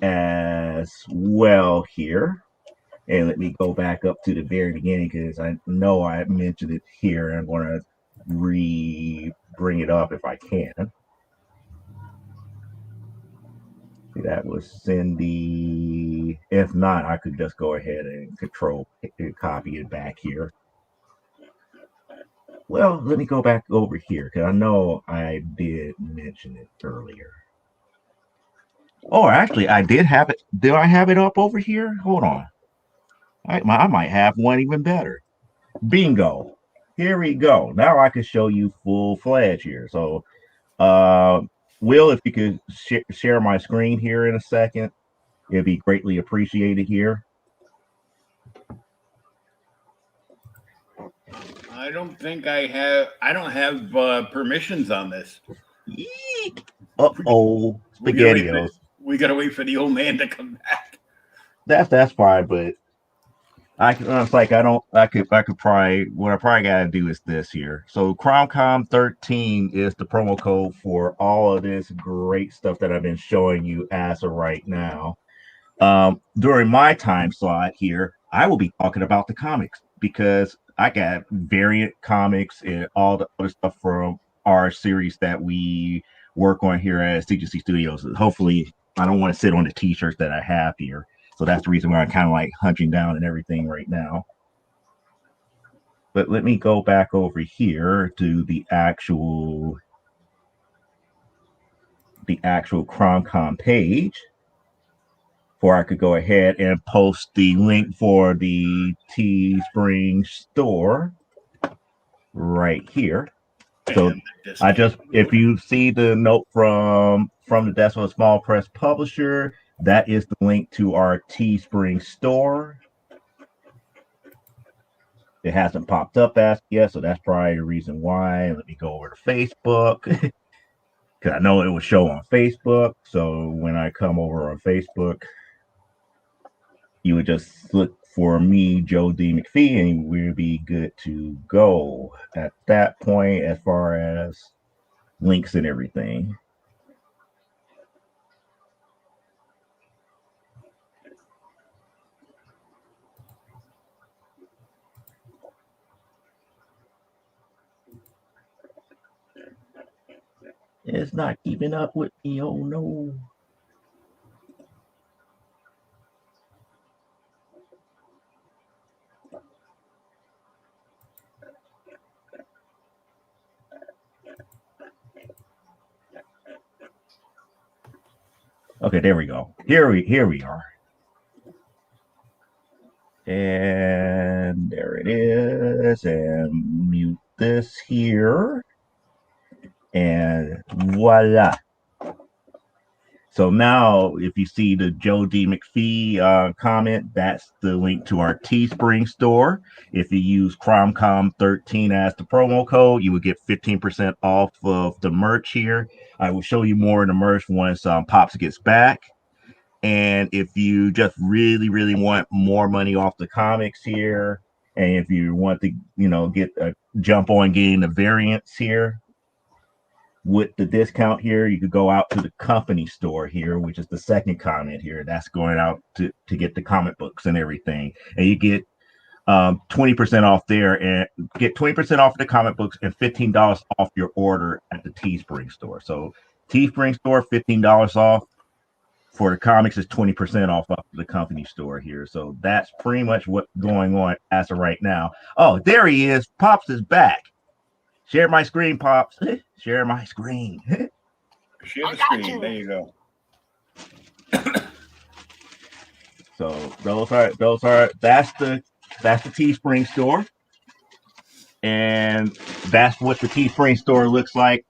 as well here. And let me go back up to the very beginning because I know I mentioned it here. I'm going to bring it up if I can. See, that was Cindy. If not, I could just go ahead and copy it back here. Well, let me go back over here because I know I did mention it earlier. Oh, actually, I did have it. Do I have it up over here? Hold on. I might have one even better. Bingo. Here we go. Now I can show you full-fledged here. So, Will, if you could share my screen here in a second, it'd be greatly appreciated here. I don't think I have permissions on this. Uh-oh, SpaghettiOs. We gotta wait for the old man to come back. That's fine, but I could probably what I probably gotta do is this here. So CRoM 13 is the promo code for all of this great stuff that I've been showing you as of right now. During my time slot here, I will be talking about the comics because I got variant comics and all the other stuff from our series that we work on here at CGC Studios. Hopefully, I don't want to sit on the t-shirts that I have here. So that's the reason why I'm kind of like hunching down and everything right now. But let me go back over here to the actual CRoM Con page, before I could go ahead and post the link for the Teespring store right here. So if you see the note from the desk of a small press publisher, that is the link to our Teespring store. It hasn't popped up as yet, so that's probably the reason why. Let me go over to Facebook because I know it will show on Facebook. So when I come over on Facebook, you would just look for me, Jd McFee, and we'll be good to go at that point as far as links and everything. It's not keeping up with me. Oh no. Okay, there we go. Here we are. And there it is. And mute this here. And voila. So now, if you see the Jd McFee comment, that's the link to our Teespring store. If you use CRoM 13 as the promo code, you will get 15% off of the merch here. I will show you more in the merch once Pops gets back. And if you just really want more money off the comics here, and if you want to, get a jump on getting the variants here, with the discount here, you could go out to the company store here, which is the second comment here. That's going out to get the comic books and everything. And you get 20% off there and get 20% off the comic books and $15 off your order at the Teespring store. So Teespring store, $15 off. For the comics is 20% off of the company store here. So that's pretty much what's going on as of right now. Oh, there he is. Pops is back. Share my screen, Pops. Share my screen. Share the screen. There you go. So that's the Teespring store, and that's what the Teespring store looks like.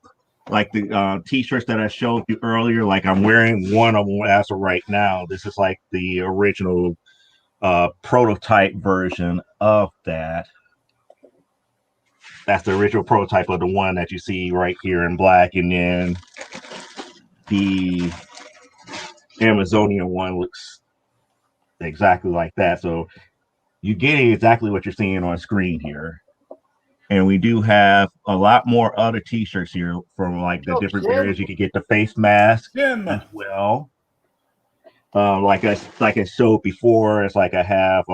Like the t-shirts that I showed you earlier, like I'm wearing one of them as of right now. This is like the original prototype version of that. That's the original prototype of the one that you see right here in black, and then the Amazonian one looks exactly like that. So you're getting exactly what you're seeing on screen here. And we do have a lot more other t-shirts here from like the different areas. You can get the face mask as well. Like I showed before, it's like I have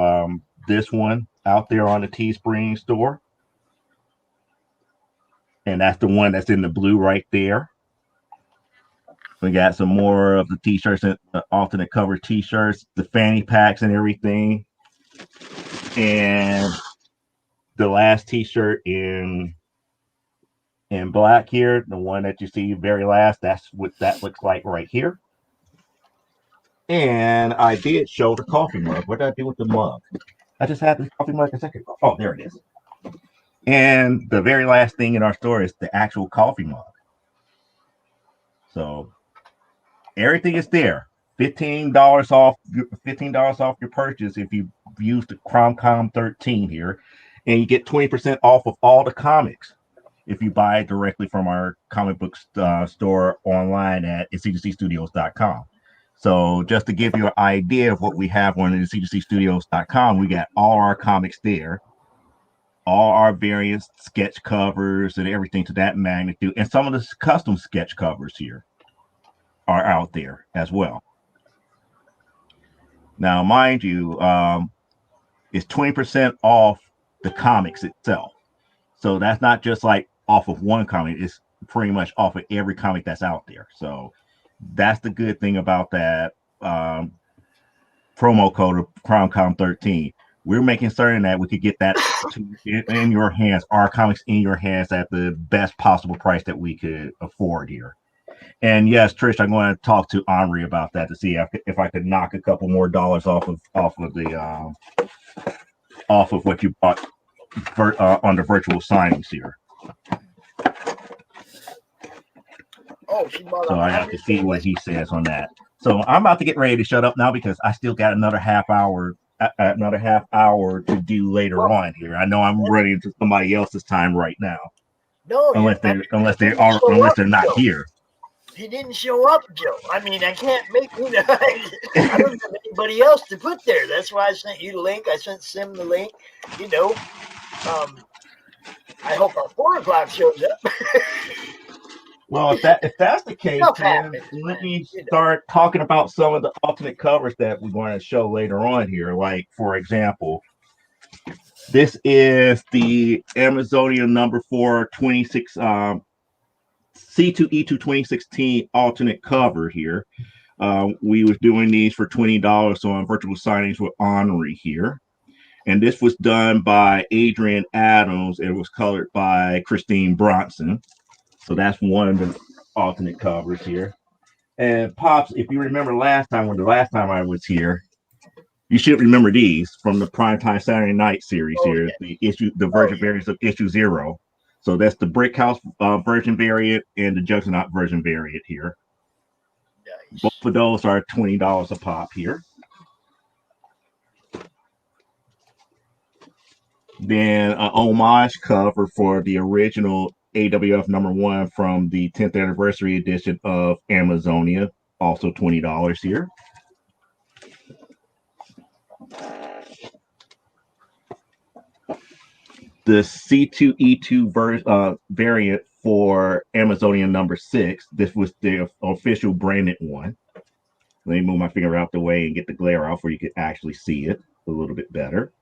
this one out there on the Teespring store. And that's the one that's in the blue right there. We got some more of the t-shirts, alternate cover t-shirts, the fanny packs and everything. And the last t-shirt in black here, the one that you see very last, that's what that looks like right here. And I did show the coffee mug. What did I do with the mug? I just had the coffee mug a second ago. Oh, there it is. And the very last thing in our store is the actual coffee mug. So everything is there. $15 off your purchase if you use the CRoM Con 13 here. And you get 20% off of all the comics if you buy it directly from our comic book store online at cdcstudios.com. So just to give you an idea of what we have on cdcstudios.com, we got all our comics there, all our various sketch covers and everything to that magnitude. And some of the custom sketch covers here are out there as well. Now, mind you, it's 20% off the comics itself. So that's not just like off of one comic, it's pretty much off of every comic that's out there. So that's the good thing about that promo code of CRoM Con 13. We're making certain that we could get that in your hands, our comics in your hands at the best possible price that we could afford here. And yes, Trish, I'm going to talk to Henri about that to see if I could knock a couple more dollars off of what you bought on the virtual signings here. Oh, she bought. So I have to see what he says on that. So I'm about to get ready to shut up now because I still got another half hour to do later on here. I know I'm running into somebody else's time right now. No, unless they're not here. He didn't show up, Joe. I mean, I can't make I don't have anybody else to put there. That's why I sent you the link. I sent Sim the link. You know, I hope our 4 o'clock shows up. Well, if that's the case, then let me start talking about some of the alternate covers that we're going to show later on here. Like, for example, this is the Amazonian number 4 26 C2E2 2016 alternate cover here. We was doing these for $20 on virtual signings with Henri here. And this was done by Adrian Adams. It was colored by Christine Bronson. So that's one of the alternate covers here. And Pops, if you remember the last time I was here, you should remember these from the Primetime Saturday Night series here, the version variants of issue 0. So that's the Brick House version variant and the Juggernaut version variant here. Nice. Both of those are $20 a pop here. Then an homage cover for the original AWF number 1 from the 10th anniversary edition of Amazonia, also $20 here. The C2E2 variant for Amazonian number 6. This was the official branded one. Let me move my finger out the way and get the glare off where you can actually see it a little bit better.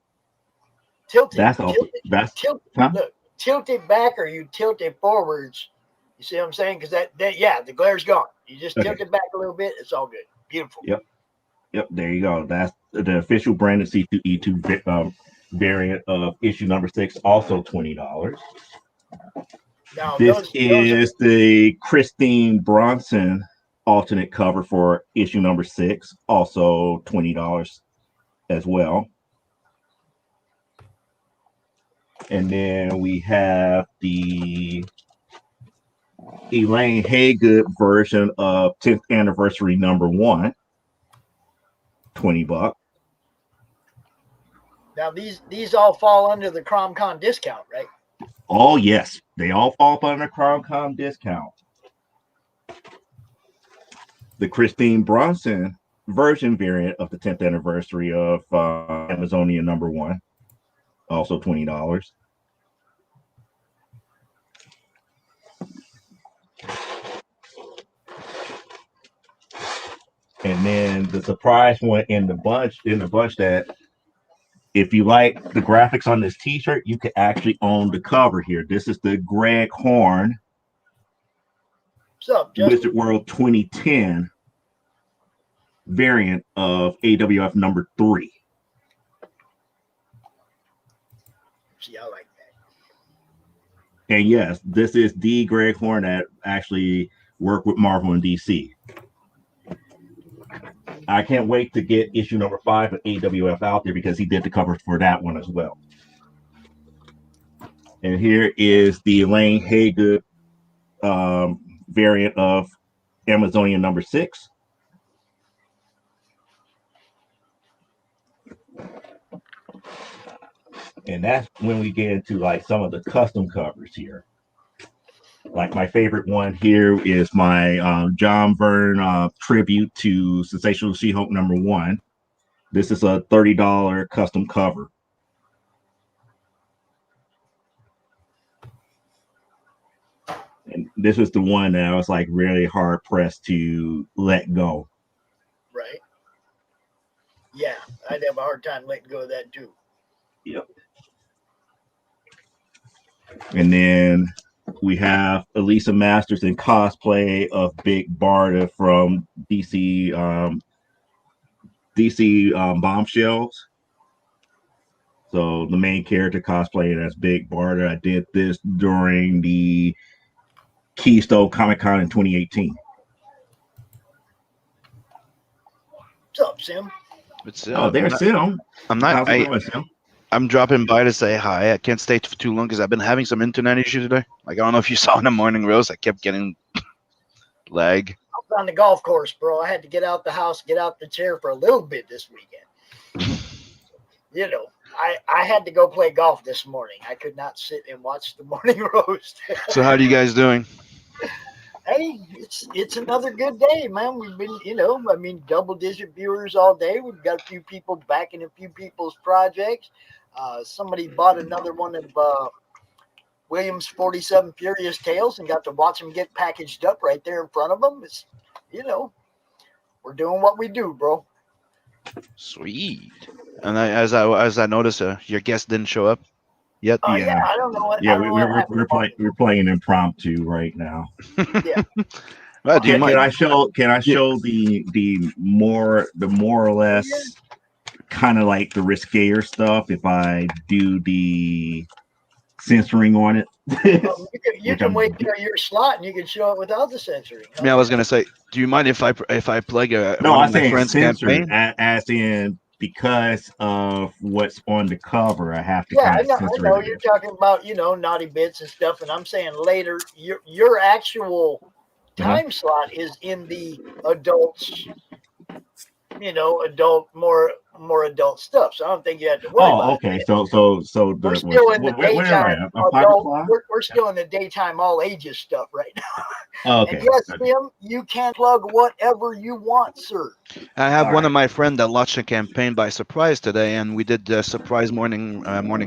Tilt it. Look, tilt it back or you tilt it forwards. You see what I'm saying? Because that the glare's gone. You just tilt it back a little bit. It's all good. Beautiful. Yep. There you go. That's the official branded C2E2 variant of issue number 6, also $20. Now, this is the Christine Bronson alternate cover for issue number 6, also $20 as well. And then we have the Elaine Haygood version of 10th anniversary number 1, $20. Now these all fall under the CRoM Con discount, right? Oh yes, they all fall under CRoM Con discount. The Christine Bronson version variant of the 10th anniversary of Amazonia number 1, also $20. And then the surprise one in the bunch that if you like the graphics on this t-shirt, you can actually own the cover here. This is the Greg Horn Wizard World 2010 variant of AWF number 3. See, I like that. And yes, this is the Greg Horn that actually worked with Marvel and DC. I can't wait to get issue number 5 of AWF out there because he did the cover for that one as well. And here is the Elaine Haygood variant of Amazonia number 6. And that's when we get into like some of the custom covers here. Like my favorite one here is my John Byrne tribute to Sensational She-Hulk number 1. This is a $30 custom cover. And this is the one that I was like really hard pressed to let go. Right. Yeah, I'd have a hard time letting go of that too. Yep. And then we have Elisa Masters in cosplay of Big Barda from DC Bombshells. So the main character cosplaying as Big Barda. I did this during the Keystone Comic Con in 2018. What's up, Sim? It's, Oh, there's Sim. I'm not. How's it going, Sim? I'm dropping by to say hi. I can't stay for too long because I've been having some internet issues today. Like, I don't know if you saw in the morning, Rose. I kept getting lag. I was on the golf course, bro. I had to get out the house, get out the chair for a little bit this weekend. You know, I had to go play golf this morning. I could not sit and watch the morning roast. So how are you guys doing? Hey, it's another good day, man. We've been, you know, I mean, double-digit viewers all day. We've got a few people backing a few people's projects. Somebody bought another one of Williams' 47 Furious Tales and got to watch them get packaged up right there in front of them. It's, you know, we're doing what we do, bro. Sweet. And as I noticed, your guest didn't show up yet. Yeah, I don't know what. Yeah, we're playing impromptu right now. Yeah. Well, Can I show the more or less kind of like the riskier stuff if I do the censoring on it? You can wait till your slot and you can show it without the censoring. Yeah, I was gonna say, do you mind if I plug No, one I'm of my saying friends' censored, campaign? as in because of what's on the cover, I have to Yeah, I kind know. of censor it. You're talking about, you know, naughty bits and stuff, and I'm saying later your actual time slot is in the adults, you know, more adult stuff. So I don't think you have to worry about it. Okay. So We're still in the daytime. We're We're still in the daytime all ages stuff right now. okay. And yes, Tim, you can plug whatever you want, sir. I have one of my friends that launched a campaign by surprise today, and we did the surprise morning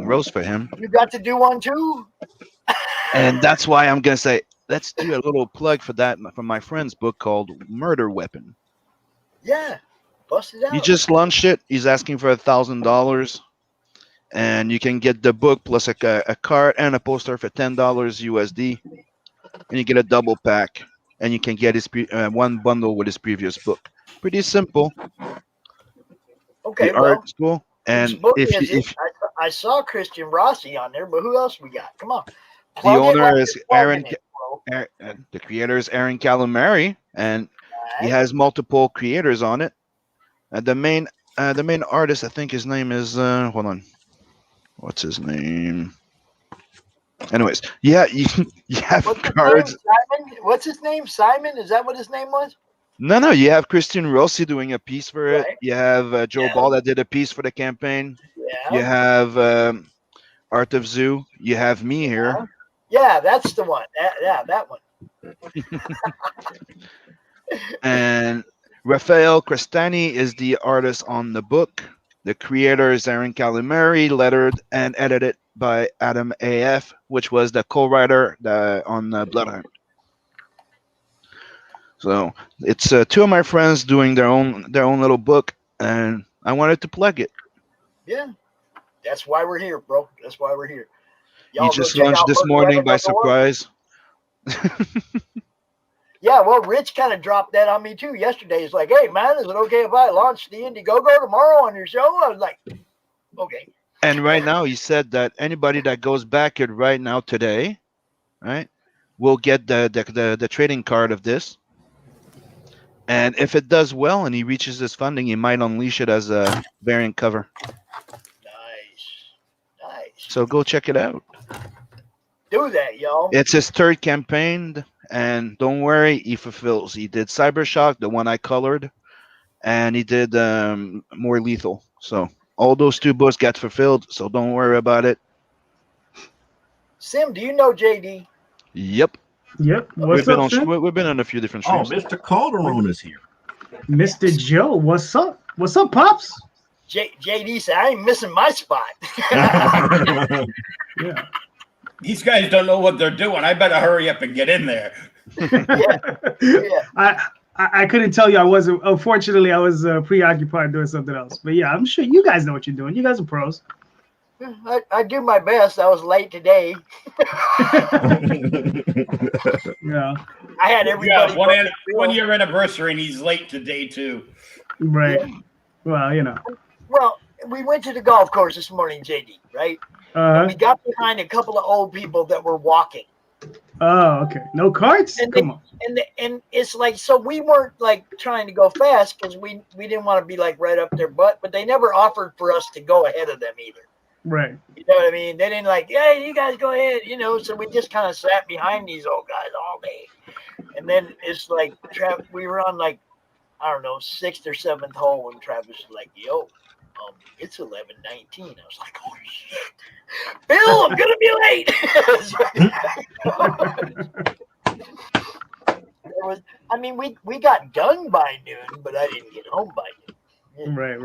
roast for him. You got to do one too. And that's why I'm gonna say, let's do a little plug for that from my friend's book called Murder Weapon. Yeah, bust it out. He just launched it. He's asking for $1,000, and you can get the book plus a card and a poster for $10 USD, and you get a double pack, and you can get his one bundle with his previous book. Pretty simple. Okay, the art's cool. And if I saw Christian Rossi on there, but who else we got? Come on. the owner is Aaron, the creator is Aaron Calamari, and He has multiple creators on it. The main artist, I think his name is hold on, what's his name? Anyways, yeah, you have cards. Simon? What's his name? Simon? Is that what his name was? No, you have Christian Rossi doing a piece for it. You have Joe Ball that did a piece for the campaign. Yeah. You have Art of Zoo. You have me here. Yeah, that's the one. That one. And Rafael Crestani is the artist on the book. The creator is Aaron Calimari, lettered and edited by Adam AF, which was the co-writer on Bloodhound. So it's two of my friends doing their own little book, and I wanted to plug it. Yeah, that's why we're here, bro. That's why we're here. You just launched this morning by surprise. Yeah, well, Rich kind of dropped that on me too yesterday. He's like, "Hey, man, is it okay if I launch the Indiegogo tomorrow on your show?" I was like, "Okay." And right now, he said that anybody that goes back it right now today, right, will get the trading card of this. And if it does well and he reaches his funding, he might unleash it as a variant cover. Nice. So go check it out. Do that, y'all. It's his third campaign, and don't worry, he fulfills. He did Cybershock, the one I colored, and he did More Lethal. So all those two books got fulfilled, so don't worry about it. Sim, do you know JD? Yep. What's up, Sim? We've been on a few different Oh, streams. Mr. Calderon is here. Mr. Joe, what's up? What's up, Pops? JD said, I ain't missing my spot. Yeah. These guys don't know what they're doing. I better hurry up and get in there. I couldn't tell you. I wasn't. Unfortunately, I was preoccupied doing something else. But yeah, I'm sure you guys know what you're doing. You guys are pros. I do my best. I was late today. Yeah. I had everybody. Yeah, one year anniversary, and he's late today too. Right. Well, you know. Well, we went to the golf course this morning, JD, right? And we got behind a couple of old people that were walking. Oh, okay. No carts? Come on. And it's like, so we weren't like trying to go fast because we didn't want to be like right up their butt, but they never offered for us to go ahead of them either. Right. You know what I mean? They didn't like, hey, you guys go ahead, you know. So we just kind of sat behind these old guys all day. And then it's like, we were on like, I don't know, 6th or 7th hole, and Travis was like, yo, it's 11:19. I was like, oh shit, Bill, I'm gonna be late. We got done by noon, but I didn't get home by noon. Right.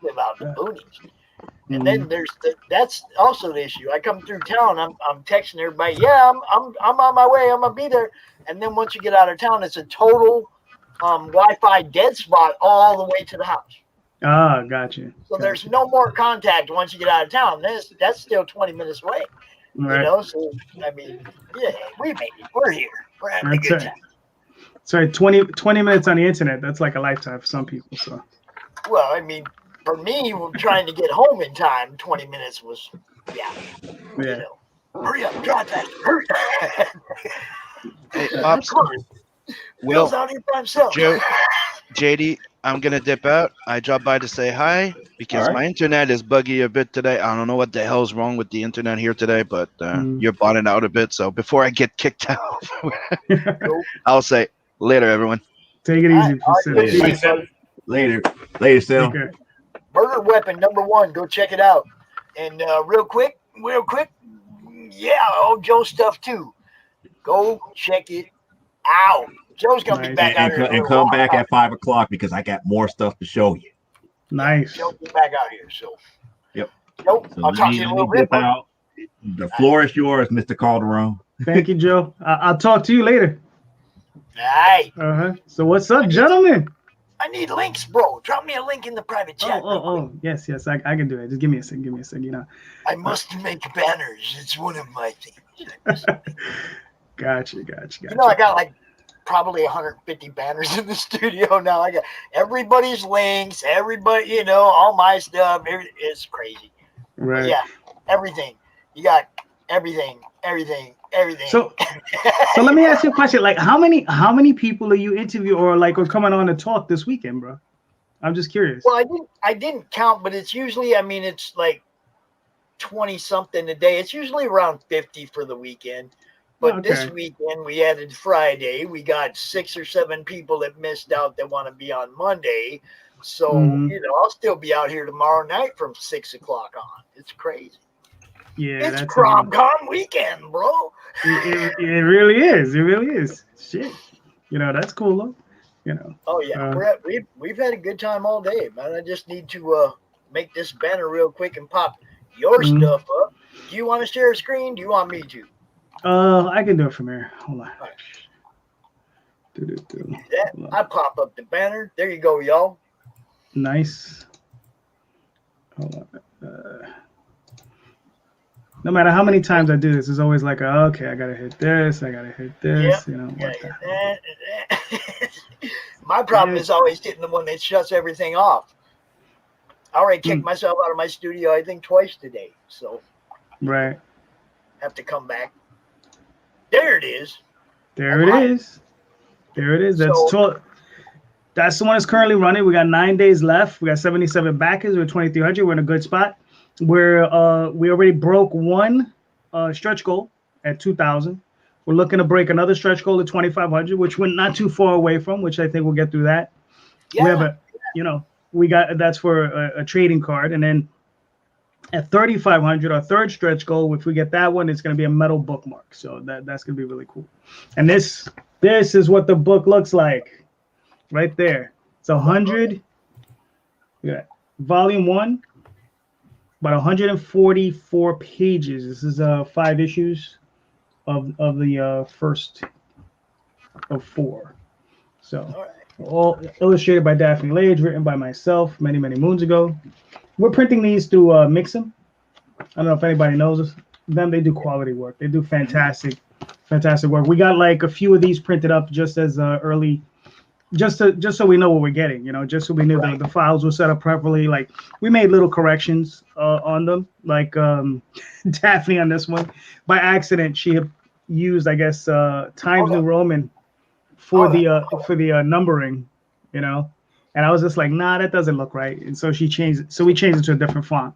Live out in the boonies. And then that's also the issue. I come through town, I'm texting everybody, yeah, I'm on my way, I'm gonna be there. And then once you get out of town, it's a total Wi-Fi dead spot all the way to the house. Ah, gotcha. So there's no more contact once you get out of town. That's still 20 minutes away. Right. You know, so I mean, yeah, we made it. We're here. We're having a good time. Sorry, 20 minutes on the internet. That's like a lifetime for some people. So. Well, I mean, for me, trying to get home in time, 20 minutes was, yeah. You know, hurry up, drive fast, hurry. Hey, Pops. Will's out here by himself. Joe, JD, I'm gonna dip out. I dropped by to say hi because my internet is buggy a bit today. I don't know what the hell's wrong with the internet here today, but you're botting out a bit. So before I get kicked out, I'll say later, everyone. Take it easy. Later, Sam. Okay. Murder Weapon #1. Go check it out. And real quick, yeah, Joe stuff too. Go check it out. Joe's gonna be back out here and come back at 5 o'clock because I got more stuff to show you. Nice. Joe'll be back out here. So. Yep. Nope. So I'll talk to you in a little bit. The floor is yours, Mr. Calderon. Thank you, Joe. I'll talk to you later. All right. So what's up, gentlemen? I need links, bro. Drop me a link in the private chat. Oh, yes, I can do it. Just give me a sec. You know. I must make banners. It's one of my things. Gotcha. You know, I got like probably 150 banners in the studio now. I got everybody's links, everybody, you know, all my stuff. It's crazy. Right. But yeah, everything. You got everything everything. So let me ask you a question. Like, how many people are you interviewing or like are coming on to talk this weekend, bro? I'm just curious. Well, I didn't count, but it's usually, I mean, it's like 20 something a day. It's usually around 50 for the weekend. But this weekend we added Friday. We got 6 or 7 people that missed out that want to be on Monday. So, you know, I'll still be out here tomorrow night from 6 o'clock on. It's crazy. Yeah, it's CRoM Con weekend, bro. It really is. It really is. Shit. You know, that's cool though. You know. Oh yeah, we've had a good time all day, man. I just need to make this banner real quick and pop your stuff up. Do you want to share a screen? Do you want me to? I can do it from here. Hold on. Right. I pop up the banner. There you go, y'all. Nice. Hold on. No matter how many times I do this, it's always like, okay, I gotta hit this, I gotta hit this, you know. My problem is always hitting the one that shuts everything off. I already kicked myself out of my studio, I think, twice today. So right. Have to come back. There it is. There it is. There it is. That's that's the one that's currently running. We got 9 days left. We got 77 backers. We're 2,300. We're in a good spot. We already broke one stretch goal at 2,000. We're looking to break another stretch goal at 2,500, which we're not too far away from, which I think we'll get through that. Yeah. We have we got that's for a trading card, and then at 3,500, our third stretch goal, if we get that one, it's going to be a metal bookmark. So that's going to be really cool. And this is what the book looks like, right there. It's 100. Yeah, volume 1. About 144 pages. This is 5 issues of the first of 4. So all illustrated by Daphne Lage, written by myself many moons ago. We're printing these through Mix'em. I don't know if anybody knows them. They do quality work. They do fantastic work. We got like a few of these printed up just as early. Just so we know what we're getting, you know, just so we knew that the files were set up properly. Like we made little corrections on them, like Daphne on this one. By accident, she had used, I guess, Times New Roman for the numbering, you know. And I was just like, nah, that doesn't look right. And so she changed it. So we changed it to a different font.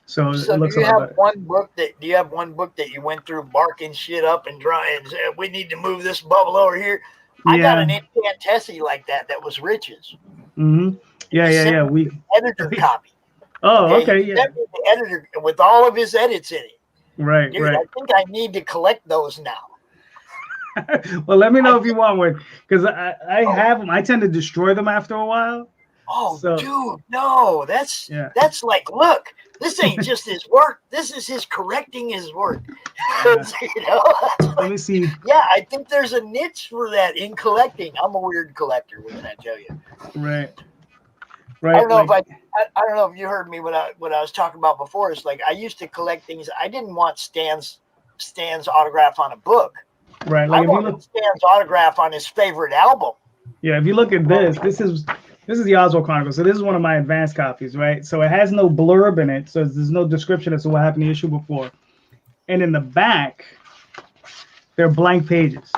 So it looks a lot better. Do you have one book that you went through barking shit up and trying? We need to move this bubble over here. I got an Tessie like that was Rich's. Yeah. We editor copy. Oh, okay. Yeah. The editor with all of his edits in it. Right. Dude, I think I need to collect those now. Well, let me know if you want one, because I have them. I tend to destroy them after a while. Oh, dude, no, that's like, look, this ain't just his work. This is his correcting his work. You know? Let me see. Yeah, I think there's a niche for that in collecting. I'm a weird collector. What can I tell you? Right. I don't know I don't know if you heard me what I was talking about before. It's like I used to collect things. I didn't want Stan's autograph on a book. Right. Like I wanted Stan's autograph on his favorite album. Yeah, if you look at this is the Oswald Chronicle. So this is one of my advanced copies, right? So it has no blurb in it, so there's no description as to what happened in the issue before. And in the back, there are blank pages.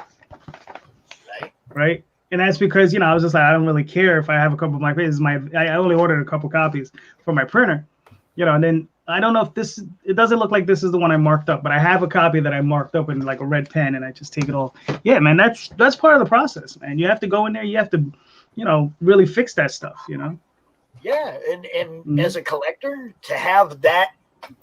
Right? And that's because, you know, I was just like, I don't really care if I have a couple of blank pages. I only ordered a couple copies for my printer, you know, and then I don't know if it doesn't look like this is the one I marked up, but I have a copy that I marked up in like a red pen, and I just take it all. Yeah, man, that's part of the process, man. You have to go in there. You have to, you know, really fix that stuff, you know? Yeah. And as a collector, to have that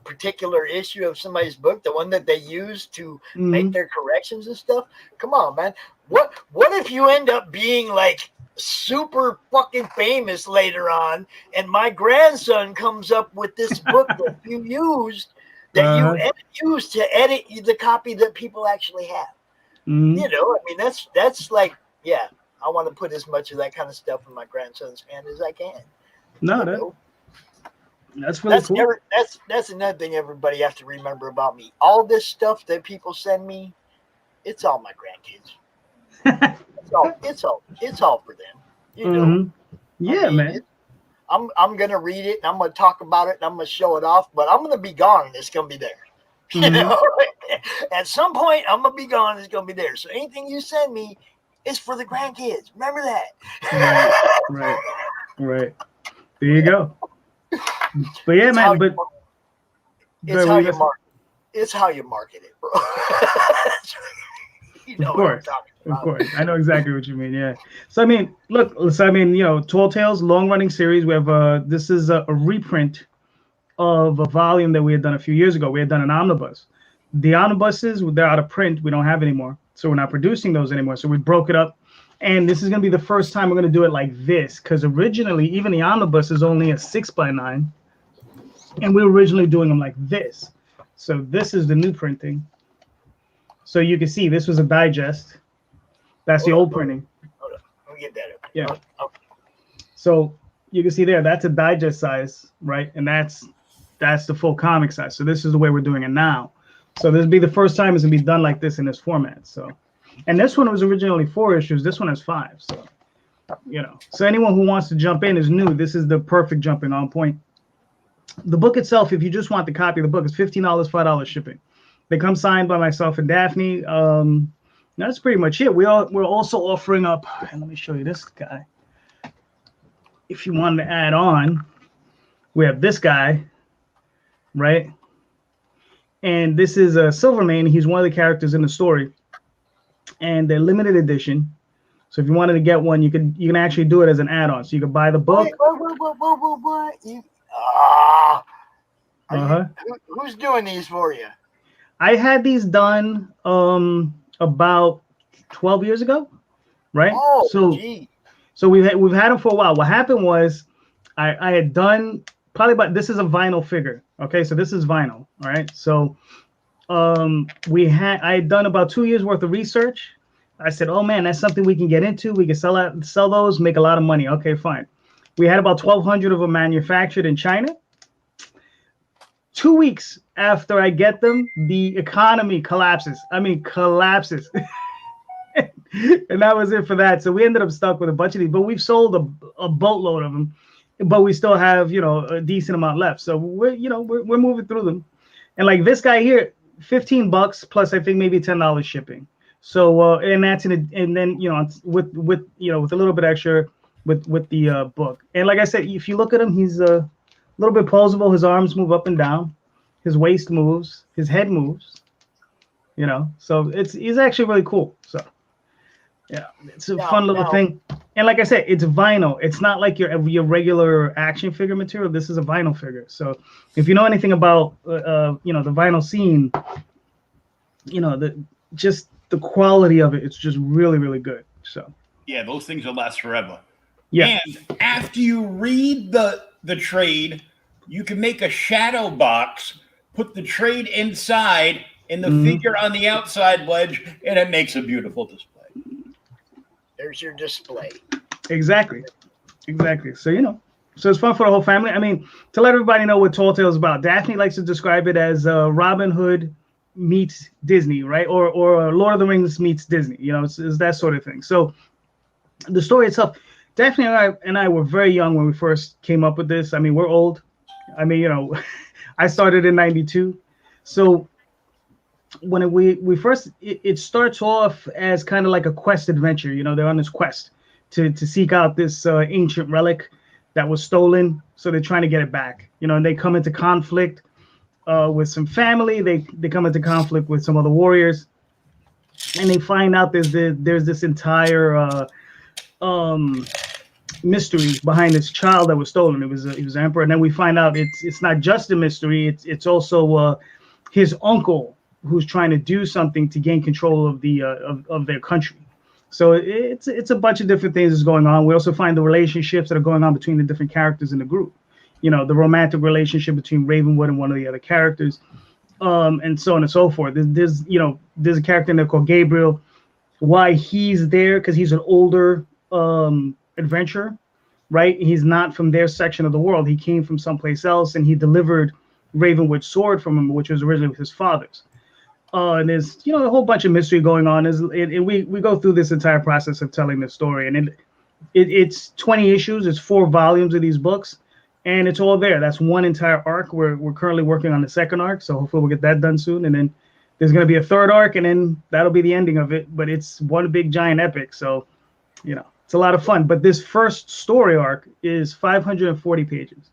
particular issue of somebody's book, the one that they use to make their corrections and stuff. Come on, man. What if you end up being like super fucking famous later on, and my grandson comes up with this book that you used, you used to edit the copy that people actually have? You know, I mean, that's like, yeah, I want to put as much of that kind of stuff in my grandson's hand as I can. That's really cool. That's another thing everybody has to remember about me. All this stuff that people send me, it's all my grandkids. It's all for them. You know. Yeah, I mean, man. I'm gonna read it and I'm gonna talk about it and I'm gonna show it off, but I'm gonna be gone and it's gonna be there. You know? At some point, I'm gonna be gone. It's gonna be there. So anything you send me is for the grandkids. Remember that. Right. There you go. But yeah, man. But it's how you market. It's how you market it, bro. You know what I'm talking about. Of course. I know exactly what you mean. Yeah. So I mean, look. So I mean, Tall Tales, long-running series. We have this is a reprint of a volume that we had done a few years ago. We had done an omnibus. The omnibuses, they're out of print. We don't have anymore. So we're not producing those anymore. So we broke it up. And this is going to be the first time we're going to do it like this. Because originally, even the omnibus is only a 6x9. And we were originally doing them like this. So this is the new printing. So you can see this was a digest. That's the old printing. Hold on. Let me get that up. Yeah. Okay. So you can see there, that's a digest size, right? And that's the full comic size. So this is the way we're doing it now. So this will be the first time it's gonna be done like this in this format. So, and this one was originally 4 issues. This one has 5. So, so anyone who wants to jump in is new. This is the perfect jumping on point. The book itself, if you just want the copy of the book, is $15, $5 shipping. They come signed by myself and Daphne. That's pretty much it. We're also offering up, and let me show you this guy. If you wanted to add on, we have this guy, right? And this is a Silvermane. He's one of the characters in the story, and they're limited edition. So if you wanted to get one, you can actually do it as an add-on. So you can buy the book. Who's doing these for you? I had these done about 12 years ago, right? Oh, so we've had them for a while. What happened was I had done probably about, this is a vinyl figure. Okay, so this is vinyl. All right. So I had done about 2 years worth of research. I said, oh man, that's something we can get into. We can sell those, make a lot of money. Okay, fine. We had about 1,200 of them manufactured in China. 2 weeks after I get them, the economy collapses. I mean, collapses. And that was it for that. So we ended up stuck with a bunch of these, but we've sold a boatload of them, but we still have, a decent amount left. So we're moving through them. And like this guy here, $15 plus I think maybe $10 shipping. So and that's and then with a little bit extra with the book. And like I said, if you look at him, he's a little bit posable. His arms move up and down, his waist moves, his head moves. So he's actually really cool. So yeah, it's a fun little thing. And like I said, it's vinyl. It's not like your regular action figure material. This is a vinyl figure. So if you know anything about the vinyl scene, the quality of it, it's just really, really good. So yeah, those things will last forever. Yeah. And after you read the trade, you can make a shadow box, put the trade inside and the figure on the outside ledge, and it makes a beautiful display. There's your display. Exactly. So, so it's fun for the whole family. I mean, to let everybody know what Tall Tales is about, Daphne likes to describe it as Robin Hood meets Disney, right? Or Lord of the Rings meets Disney. It's that sort of thing. So the story itself, Daphne and I were very young when we first came up with this. I mean, we're old. I mean, I started in '92. So when we first, it starts off as kind of like a quest adventure. They're on this quest to seek out this ancient relic that was stolen. So they're trying to get it back. And they come into conflict with some family. They come into conflict with some other warriors, and they find out there's this entire mystery behind this child that was stolen. He was an emperor, and then we find out it's not just a mystery. It's also his uncle who's trying to do something to gain control of of their country. So it's a bunch of different things that's going on. We also find the relationships that are going on between the different characters in the group. The romantic relationship between Ravenwood and one of the other characters, and so on and so forth. There's a character in there called Gabriel. Why he's there? Because he's an older adventurer, right? He's not from their section of the world. He came from someplace else, and he delivered Ravenwood's sword from him, which was originally his father's. And there's a whole bunch of mystery going on. And we go through this entire process of telling the story, and it's 20 issues. It's 4 volumes of these books, and it's all there. That's one entire arc. We're currently working on the second arc, so hopefully we'll get that done soon. And then there's going to be a third arc, and then that'll be the ending of it. But it's one big giant epic, so it's a lot of fun. But this first story arc is 540 pages,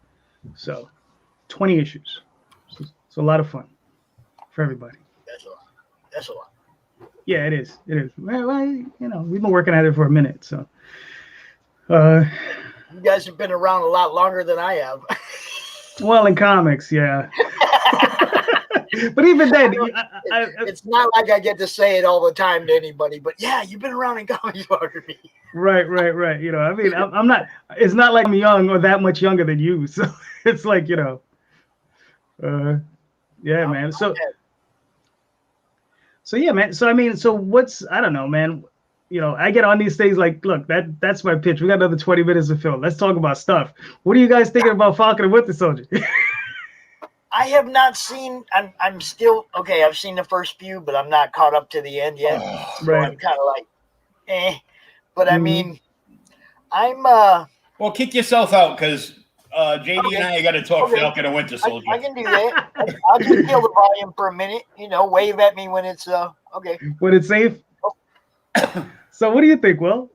so 20 issues. So it's a lot of fun for everybody. That's a lot. Yeah, it is. It is. Well, we've been working at it for a minute, so. You guys have been around a lot longer than I have. Well, in comics, yeah. But even then, it's not like I get to say it all the time to anybody. But yeah, you've been around in comics longer than me. Right. I mean, I'm not. It's not like I'm young or that much younger than you. So it's like yeah, man. So yeah, man. So I mean, I don't know, man. I get on these things like, look, that's my pitch. We got another 20 minutes to film. Let's talk about stuff. What are you guys thinking about Falcon and Winter Soldier? I have not seen. I'm still okay. I've seen the first few, but I'm not caught up to the end yet. So Right. I'm kind of like, But I mean, I'm. Well, kick yourself out because JD and I got to talk Falcon and Winter Soldier. I can do that. I'll just kill the volume for a minute. Wave at me when it's okay. When it's safe. So what do you think, Will?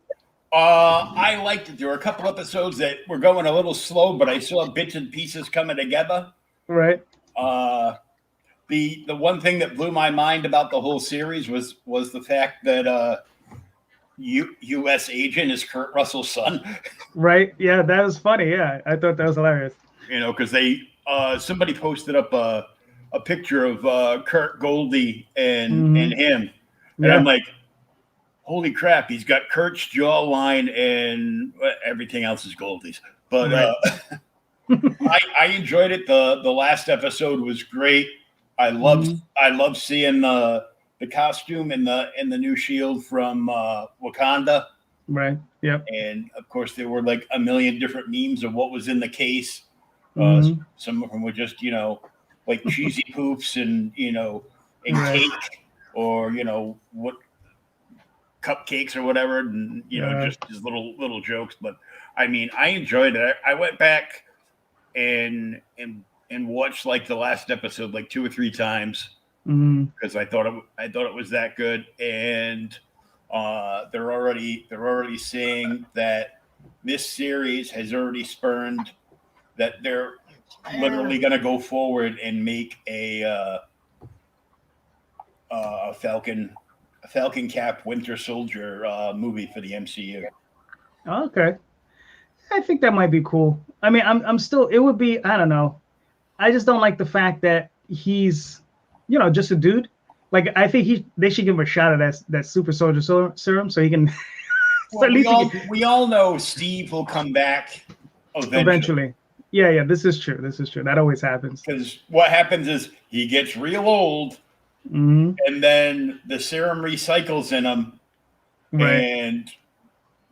I liked it. There were a couple episodes that were going a little slow, but I saw bits and pieces coming together. Right. The one thing that blew my mind about the whole series was the fact that U.S. Agent is Kurt Russell's son. Right. Yeah, that was funny. Yeah, I thought that was hilarious. Because they somebody posted up a picture of Kurt Goldie and him, and I'm like, holy crap, he's got Kurt's jawline and everything else is Goldie's. But I enjoyed it. The last episode was great. I loved seeing the costume and the new shield from Wakanda. Right. Yep. And of course there were like a million different memes of what was in the case. Some of them were just, like cheesy poofs and cake or, what cupcakes or whatever. And, just these little jokes. But I mean, I enjoyed it. I went back and watched like the last episode like 2 or 3 times because I thought it was that good. And they're already saying that this series has already spurned that they're literally going to go forward and make a Falcon Cap Winter Soldier movie for the MCU. Okay. I think that might be cool. I mean, I'm still, it would be, I don't know. I just don't like the fact that he's, just a dude. Like, I think they should give him a shot at that super soldier serum so he can. Well, we all know Steve will come back eventually. Yeah, this is true. That always happens. Because what happens is he gets real old, and then the serum recycles in him, and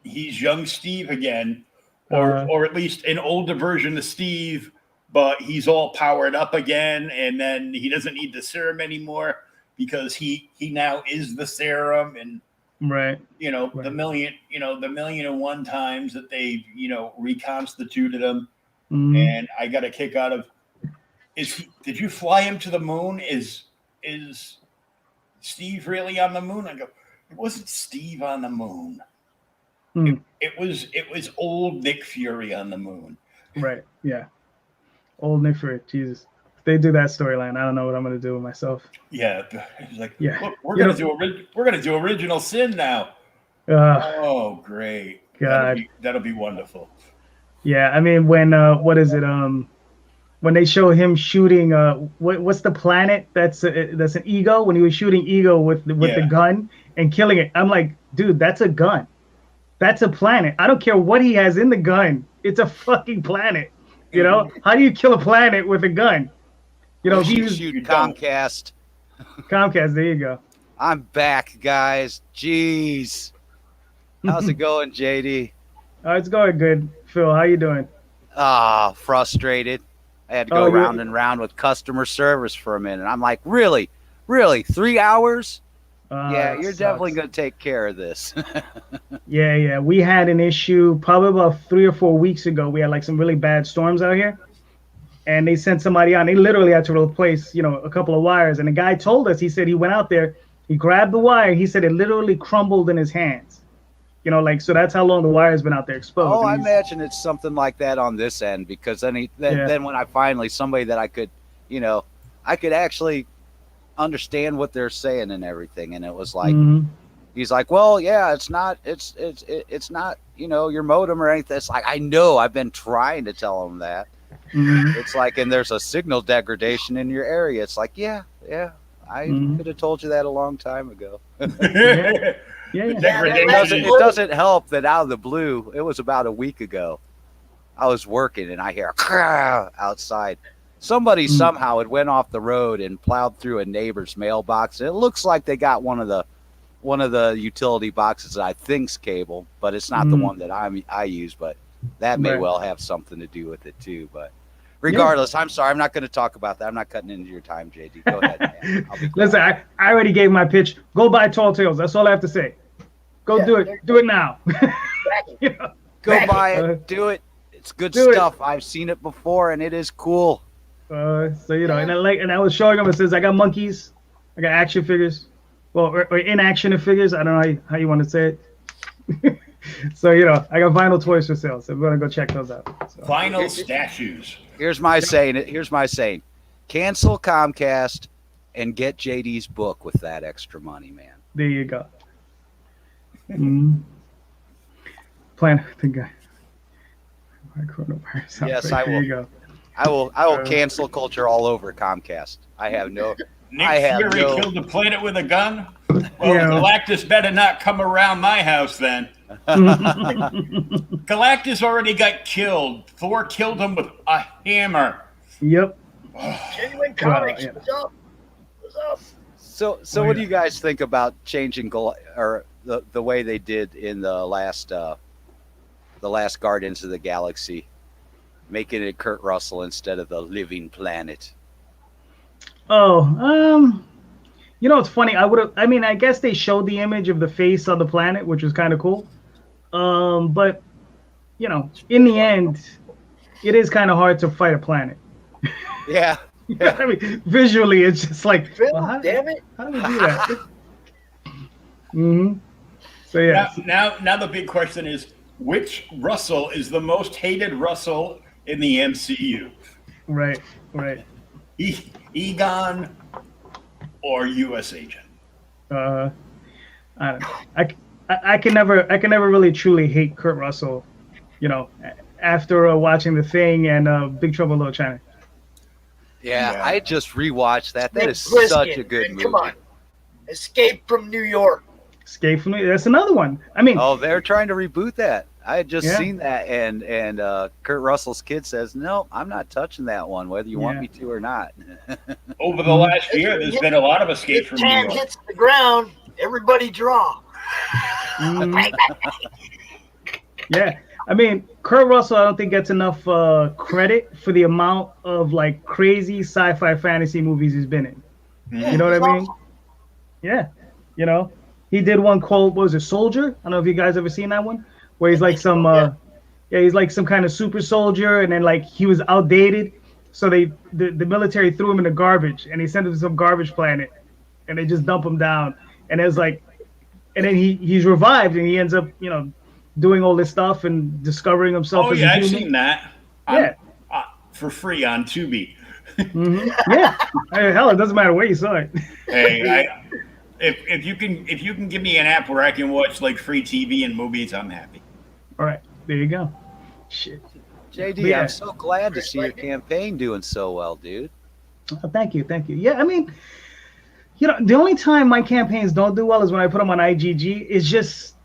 he's young Steve again, or at least an older version of Steve, but he's all powered up again, and then he doesn't need the serum anymore because he now is the serum, and the million and one times that they've reconstituted him. And I got a kick out of did you fly him to the moon? Is Steve really on the moon? I go, it wasn't Steve on the moon. It was old Nick Fury on the moon. Right. Yeah. Old Nick Fury. Jesus. If they do that storyline, I don't know what I'm gonna do with myself. Yeah. He's like, look, we're gonna do Original Sin now. Oh, great. God. That'll be wonderful. Yeah, I mean, when what is it? When they show him shooting, what's the planet? That's an Ego. When he was shooting Ego with the gun and killing it, I'm like, dude, that's a gun. That's a planet. I don't care what he has in the gun. It's a fucking planet. How do you kill a planet with a gun? He shoot Comcast. Comcast. There you go. I'm back, guys. Jeez, how's it going, JD? It's going good. Phil, how you doing? Frustrated. I had to go round and round with customer service for a minute. I'm like, really? 3 hours? Yeah, you're definitely going to take care of this. Yeah. We had an issue probably about 3 or 4 weeks ago. We had like some really bad storms out here. and they sent somebody on. They literally had to replace, a couple of wires. And the guy told us, he said he went out there, he grabbed the wire. He said it literally crumbled in his hands. So that's how long the wire's been out there exposed. Oh, I imagine it's something like that on this end, because then when I finally, somebody that I could, I could actually understand what they're saying and everything. And it was like, he's like, well, yeah, it's not your modem or anything. It's like, I know, I've been trying to tell them that. It's like, and there's a signal degradation in your area. It's like, yeah, I could have told you that a long time ago. It doesn't help that out of the blue, it was about a week ago, I was working and I hear outside. Somebody somehow had went off the road and plowed through a neighbor's mailbox. It looks like they got one of the utility boxes that I think's cable, but it's not the one that I use. But that may well have something to do with it too. But regardless, I'm sorry, I'm not going to talk about that. I'm not cutting into your time, JD. Go ahead, man. Listen, I already gave my pitch. Go buy Tall Tales. That's all I have to say. Go do it. Do it now. Go buy it. Do it. It's good stuff. I've seen it before, and it is cool. And I was showing him. It says I got monkeys, I got action figures, or in action figures. I don't know how you want to say it. So I got vinyl toys for sale. So I'm gonna go check those out. So. Vinyl statues. Here's my saying. Cancel Comcast and get JD's book with that extra money, man. There you go. Plan the guy. Yes, I will. There you go. I will cancel culture all over Comcast. I have no. Nick Fury killed the planet with a gun. Well, Galactus better not come around my house then. Galactus already got killed. Thor killed him with a hammer. Yep. Genuine Comics. What's up? So what do you guys think about changing or the way they did in the last Guardians of the Galaxy, making it Kurt Russell instead of the Living Planet? It's funny. I guess they showed the image of the face on the planet, which was kind of cool. But in the end, it is kind of hard to fight a planet. Yeah. I mean, visually, it's just like, damn it! How do we do that? So yeah. Now the big question is, which Russell is the most hated Russell in the MCU? Right. Egon or U.S. Agent? I don't know. I can never really truly hate Kurt Russell, after watching The Thing and Big Trouble in Little China. Yeah, I just rewatched that. That is such a good movie. Come on. Escape from New York. Escape from New York. That's another one. I mean, they're trying to reboot that. I had just seen that, and Kurt Russell's kid says, "No, I'm not touching that one, whether you want me to or not." Over the last year, there's been a lot of escape from New York. Hits the ground, everybody draw. Yeah, I mean, Kurt Russell, I don't think gets enough credit for the amount of like crazy sci-fi fantasy movies he's been in. You know what I mean? Yeah, he did one called, what was it, Soldier? I don't know if you guys ever seen that one, where he's like he's like some kind of super soldier, and then like he was outdated, so the military threw him in the garbage, and they sent him to some garbage planet, and they just dump him down, and it's like, and then he's revived, and he ends up doing all this stuff and discovering himself. Oh as yeah, a I've human. seen that. Yeah, for free on Tubi. Yeah, hell, it doesn't matter where you saw it. Hey, if you can give me an app where I can watch like free TV and movies, I'm happy. All right, there you go. Shit. JD, I'm so glad to see your campaign doing so well, dude. Oh, thank you. Yeah, I mean, the only time my campaigns don't do well is when I put them on IGG. It's just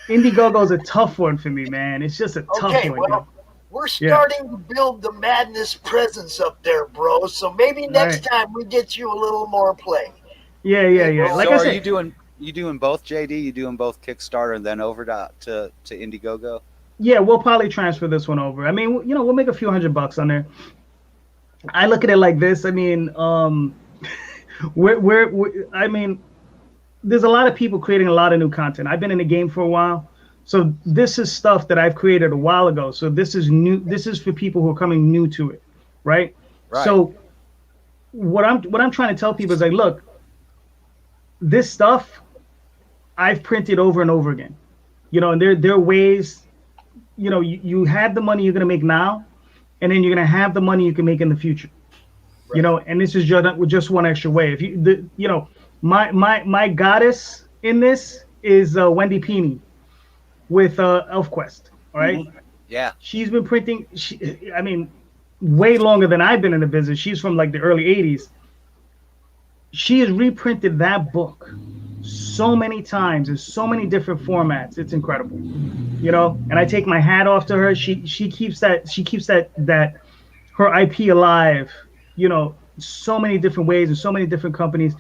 Indiegogo is a tough one for me, man. It's just a tough one. Well, we're starting to build the madness presence up there, bro. So maybe next time we get you a little more play. Yeah. Like so I said, you doing both, JD? You doing both Kickstarter and then over to Indiegogo? Yeah, we'll probably transfer this one over. I mean, we'll make a few $100 on there. I look at it like this. I mean, I mean, there's a lot of people creating a lot of new content. I've been in the game for a while, so this is stuff that I've created a while ago. So this is new. This is for people who are coming new to it. right? So what I'm trying to tell people is like, look, this stuff I've printed over and over again, you know, and there are ways, you know, you have the money you're gonna make now, and then you're gonna have the money you can make in the future, you know, and this is just one extra way. If you know, my goddess in this is Wendy Peeney with ElfQuest, all right? Yeah. She's been printing, I mean, way longer than I've been in the business. She's from like the early 80s. She has reprinted that book so many times in so many different formats. It's incredible, you know. And I take my hat off to her. She keeps that her IP alive, you know, so many different ways and so many different companies,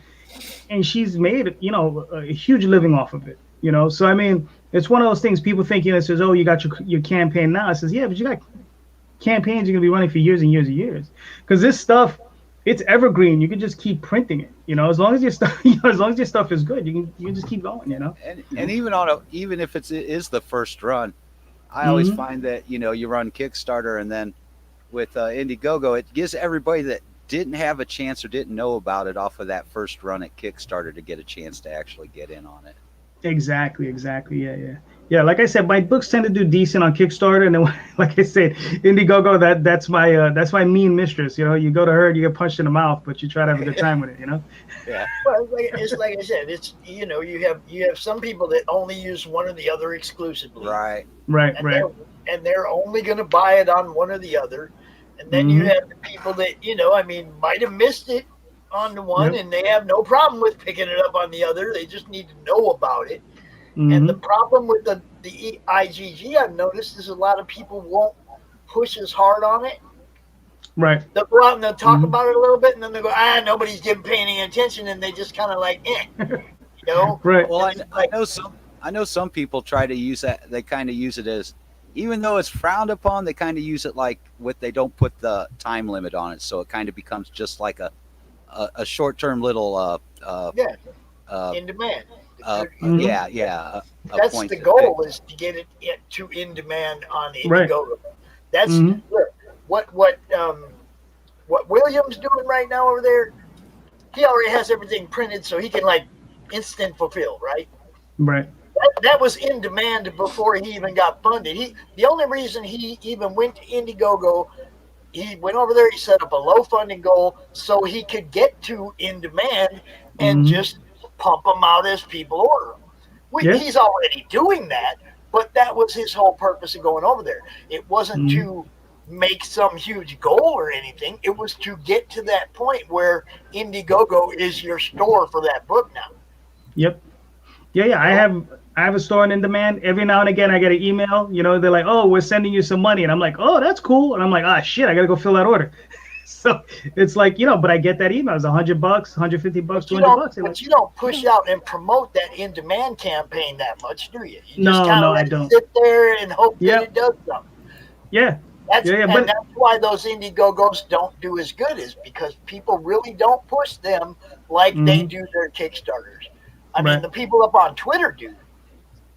and she's made, you know, a huge living off of it, you know. So I mean, it's one of those things. People think, you know, it says, oh, you got your campaign now. I says, yeah, but you got campaigns you're gonna be running for years and years and years, because this stuff, it's evergreen. You can just keep printing it, you know, as long as your stuff, you know, as long as your stuff is good, you can just keep going, you know. And even if it is the first run, I always find that, you know, you run Kickstarter, and then with Indiegogo, it gives everybody that didn't have a chance or didn't know about it off of that first run at Kickstarter to get a chance to actually get in on it. Exactly. Yeah. Like I said, my books tend to do decent on Kickstarter, and then, like I said, Indiegogo, that's my mean mistress. You know, you go to her, you get punched in the mouth, but you try to have a good time with it. You know. Yeah. Well, it's like I said, it's, you know, you have some people that only use one or the other exclusively. Right. And they're only going to buy it on one or the other, and then you have the people that, you know, I mean, might have missed it on the one, and they have no problem with picking it up on the other. They just need to know about it. And the problem with the IGG, I've noticed, is a lot of people won't push as hard on it. Right. They'll go out and they'll talk about it a little bit, and then they go, nobody's paying any attention, and they just kind of like, you know. Right. Well, I know some people try to use that. They kind of use it as, even though it's frowned upon, they kind of use it like they don't put the time limit on it, so it kind of becomes just like a short-term little in demand. That's the goal, is to get it to in demand on Indiegogo. Right. That's what William's doing right now over there. He already has everything printed, so he can like instant fulfill, right? Right. That was in demand before he even got funded. The only reason he even went to Indiegogo, he went over there, he set up a low funding goal so he could get to in demand and just pump them out as people order them. He's already doing that, but that was his whole purpose of going over there. It wasn't to make some huge goal or anything. It was to get to that point where Indiegogo is your store for that book now. Yep. Yeah. I have a store in demand. Every now and again, I get an email. You know, they're like, "Oh, we're sending you some money," and I'm like, "Oh, that's cool." And I'm like, "Ah, shit, I gotta go fill that order." So it's like, you know, but I get that email. It's $100, $150, $200. But you don't push out and promote that in demand campaign that much, do you? You just I don't. Sit there and hope that it does something. Yeah. That's why those Indiegogos don't do as good, is because people really don't push them like they do their Kickstarters. I mean, the people up on Twitter do.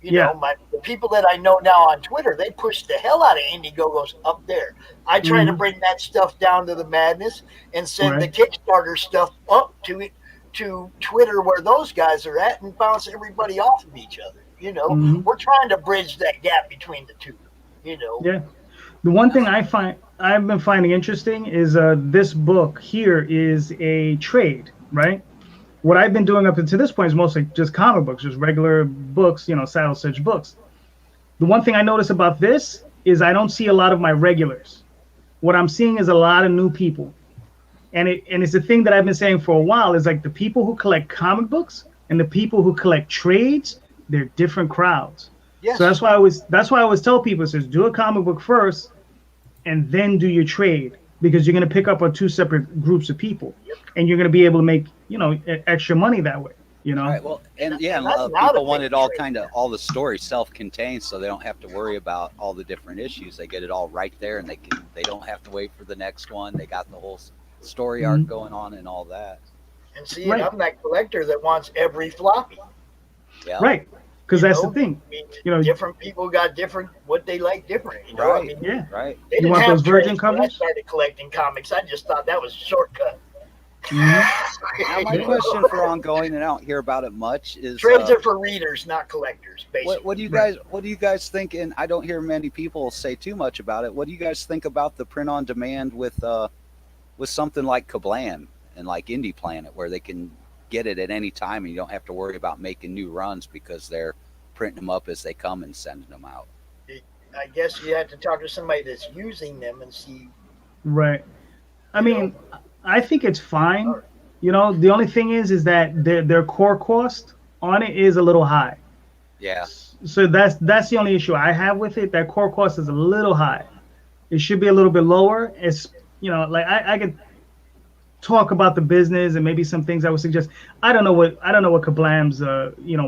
You know, the people that I know now on Twitter, they push the hell out of Indiegogos up there. I try to bring that stuff down to the madness and send the Kickstarter stuff up to Twitter where those guys are at and bounce everybody off of each other. You know, we're trying to bridge that gap between the two. You know. Yeah. The one thing I've been finding interesting is this book here is a trade, right? What I've been doing up until this point is mostly just comic books, just regular books, you know, Saddle Search books. The one thing I notice about this is I don't see a lot of my regulars. What I'm seeing is a lot of new people. And it's a thing that I've been saying for a while, is like the people who collect comic books and the people who collect trades, they're different crowds. Yes. So that's why I always tell people, it says, do a comic book first and then do your trade, because you're going to pick up on two separate groups of people, and you're going to be able to make, you know, extra money that way, you know? Right. Well, and people want it all all the story self-contained, so they don't have to worry about all the different issues. They get it all right there, and they don't have to wait for the next one. They got the whole story arc going on and all that. And see, I'm that collector that wants every floppy. Yeah. Right. because that's the thing. Different people got different what they like different. You know, Right. I mean, Yeah. Right. they You didn't want have those virgin trades when I covers? started collecting comics. I just thought that was a shortcut. Now, my question for ongoing, and I don't hear about it much, is Trades are for readers, not collectors. Basically, what do you guys think? And I don't hear many people say too much about it. What do you guys think about the print on demand with something like Kablam and like Indie Planet, where they can get it at any time and you don't have to worry about making new runs because they're printing them up as they come and sending them out? I guess you have to talk to somebody that's using them and see. Right. I mean, I think it's fine. You know, the only thing is that their core cost on it is a little high. Yeah. So that's the only issue I have with it. That core cost is a little high. It should be a little bit lower. It's, you know, like I could talk about the business and maybe some things I would suggest. I don't know what Kablam's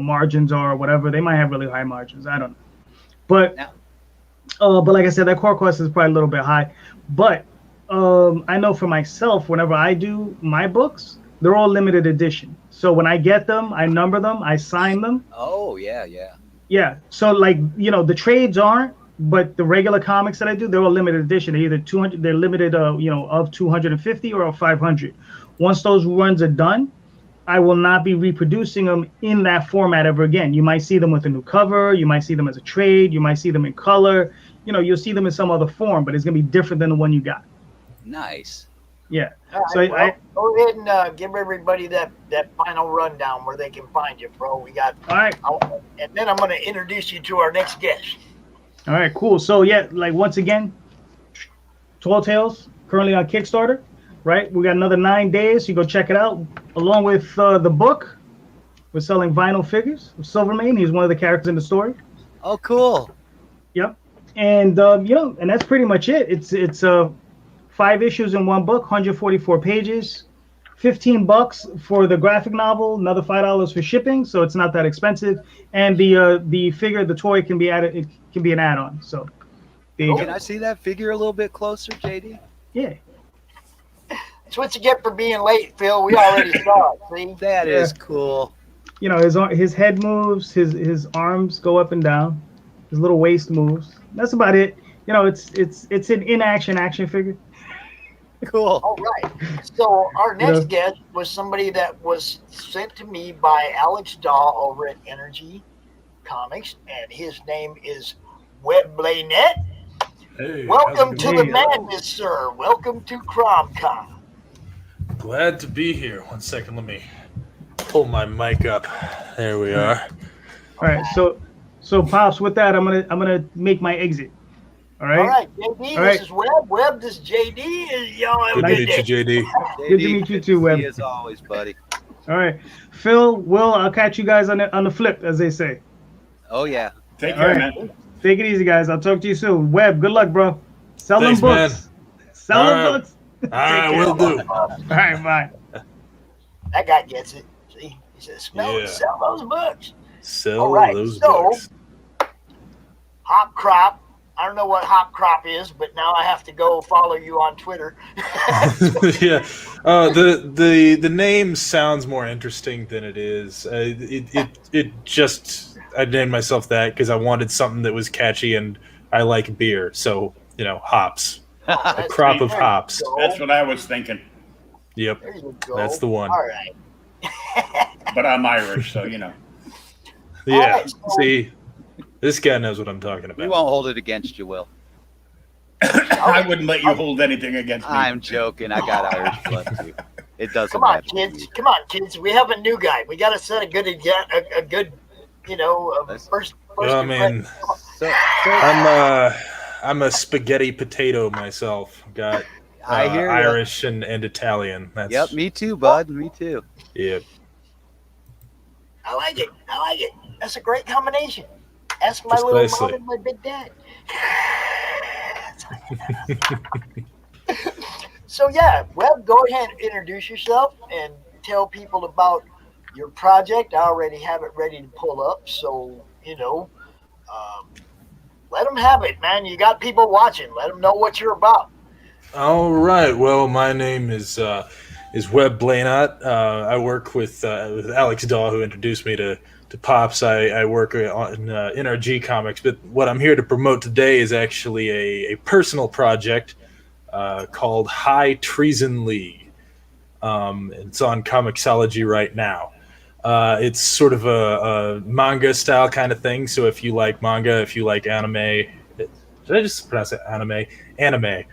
margins are or whatever. They might have really high margins. I don't know. But like I said, that core cost is probably a little bit high. But I know for myself, whenever I do my books, they're all limited edition. So when I get them, I number them, I sign them. Oh, yeah, yeah. Yeah. So like, you know, the trades aren't, but the regular comics that I do, they're all limited edition. They're either 200, they're limited, of 250 or of 500. Once those runs are done, I will not be reproducing them in that format ever again. You might see them with a new cover. You might see them as a trade. You might see them in color. You know, you'll see them in some other form, but it's going to be different than the one you got. Nice. Yeah. All right, go ahead and give everybody that final rundown where they can find you, bro. We got. All right. And then I'm going to introduce you to our next guest. All right, cool. So yeah, like once again, Tall Tales currently on Kickstarter, right? We got another 9 days. You go check it out. Along with the book, we're selling vinyl figures of Silvermane. He's one of the characters in the story. Oh, cool. Yep. And and that's pretty much it. It's 5 issues in one book, 144 pages, $15 for the graphic novel, another $5 for shipping, so it's not that expensive. And the figure, the toy can be added. It can be an add-on. So there you Can go. I see that figure a little bit closer, JD? Yeah. That's what you get for being late, Phil. We already saw it. See? That is cool. You know, his head moves, his arms go up and down, his little waist moves. That's about it. You know, it's an action figure. Cool. All right. So our next guest was somebody that was sent to me by Alex Daw over at Energy Comics, and his name is Bleynat. Hey, welcome to the madness, sir. Welcome to CRoM Con. Glad to be here. 1 second, let me pull my mic up. There we are. All right, so Pops, with that, I'm gonna make my exit. All right. All right, JD. All right. This is Webb. Webb, this is JD. Y'all have Good a to good meet you, day. JD. Good to meet you too, Webb. As always, buddy. All right, Phil, Will, I'll catch you guys on the flip, as they say. Oh yeah. Take All care, right. man. Take it easy, guys. I'll talk to you soon. Webb, good luck, bro. Sell Thanks, them man. books. Sell All them right. books. All right, will do. All right, bye. That guy gets it. See, he says, "Smell Yeah. it, sell those books." Sell All right, those so books. Hop Crop. I don't know what Hop Crop is, but now I have to go follow you on Twitter. Yeah. The name sounds more interesting than it is. It just I named myself that because I wanted something that was catchy and I like beer, so hops, a crop of hops. That's what I was thinking. Yep, There you go. that's the one. All right. But I'm Irish, so Yeah. Alright, so- See, this guy knows what I'm talking We about. won't hold it against you, Will. I wouldn't let you hold anything against me. I'm joking. I got Irish blood too. It doesn't Come on, matter. kids. Come on, kids. We have a new guy. We got to set a good, first. Well, I mean, I'm a spaghetti potato myself. Got I hear ya. Irish and Italian. That's, Yep, me too, bud. Me too. Yep. I like it. That's a great combination. Ask my little Precisely. mom and my big dad. So yeah, Webb, go ahead and introduce yourself and tell people about your project. I already have it ready to pull up, so let them have it, man. You got people watching. Let them know what you're about. All right. Well, my name is Webb Bleynat. I work with Alex Daw, who introduced me to Pops, I work on NRG Comics, but what I'm here to promote today is actually a personal project called High Treason League. It's on Comixology right now. It's sort of a manga style kind of thing. So if you like manga, if you like anime, did I just pronounce it anime? Anime.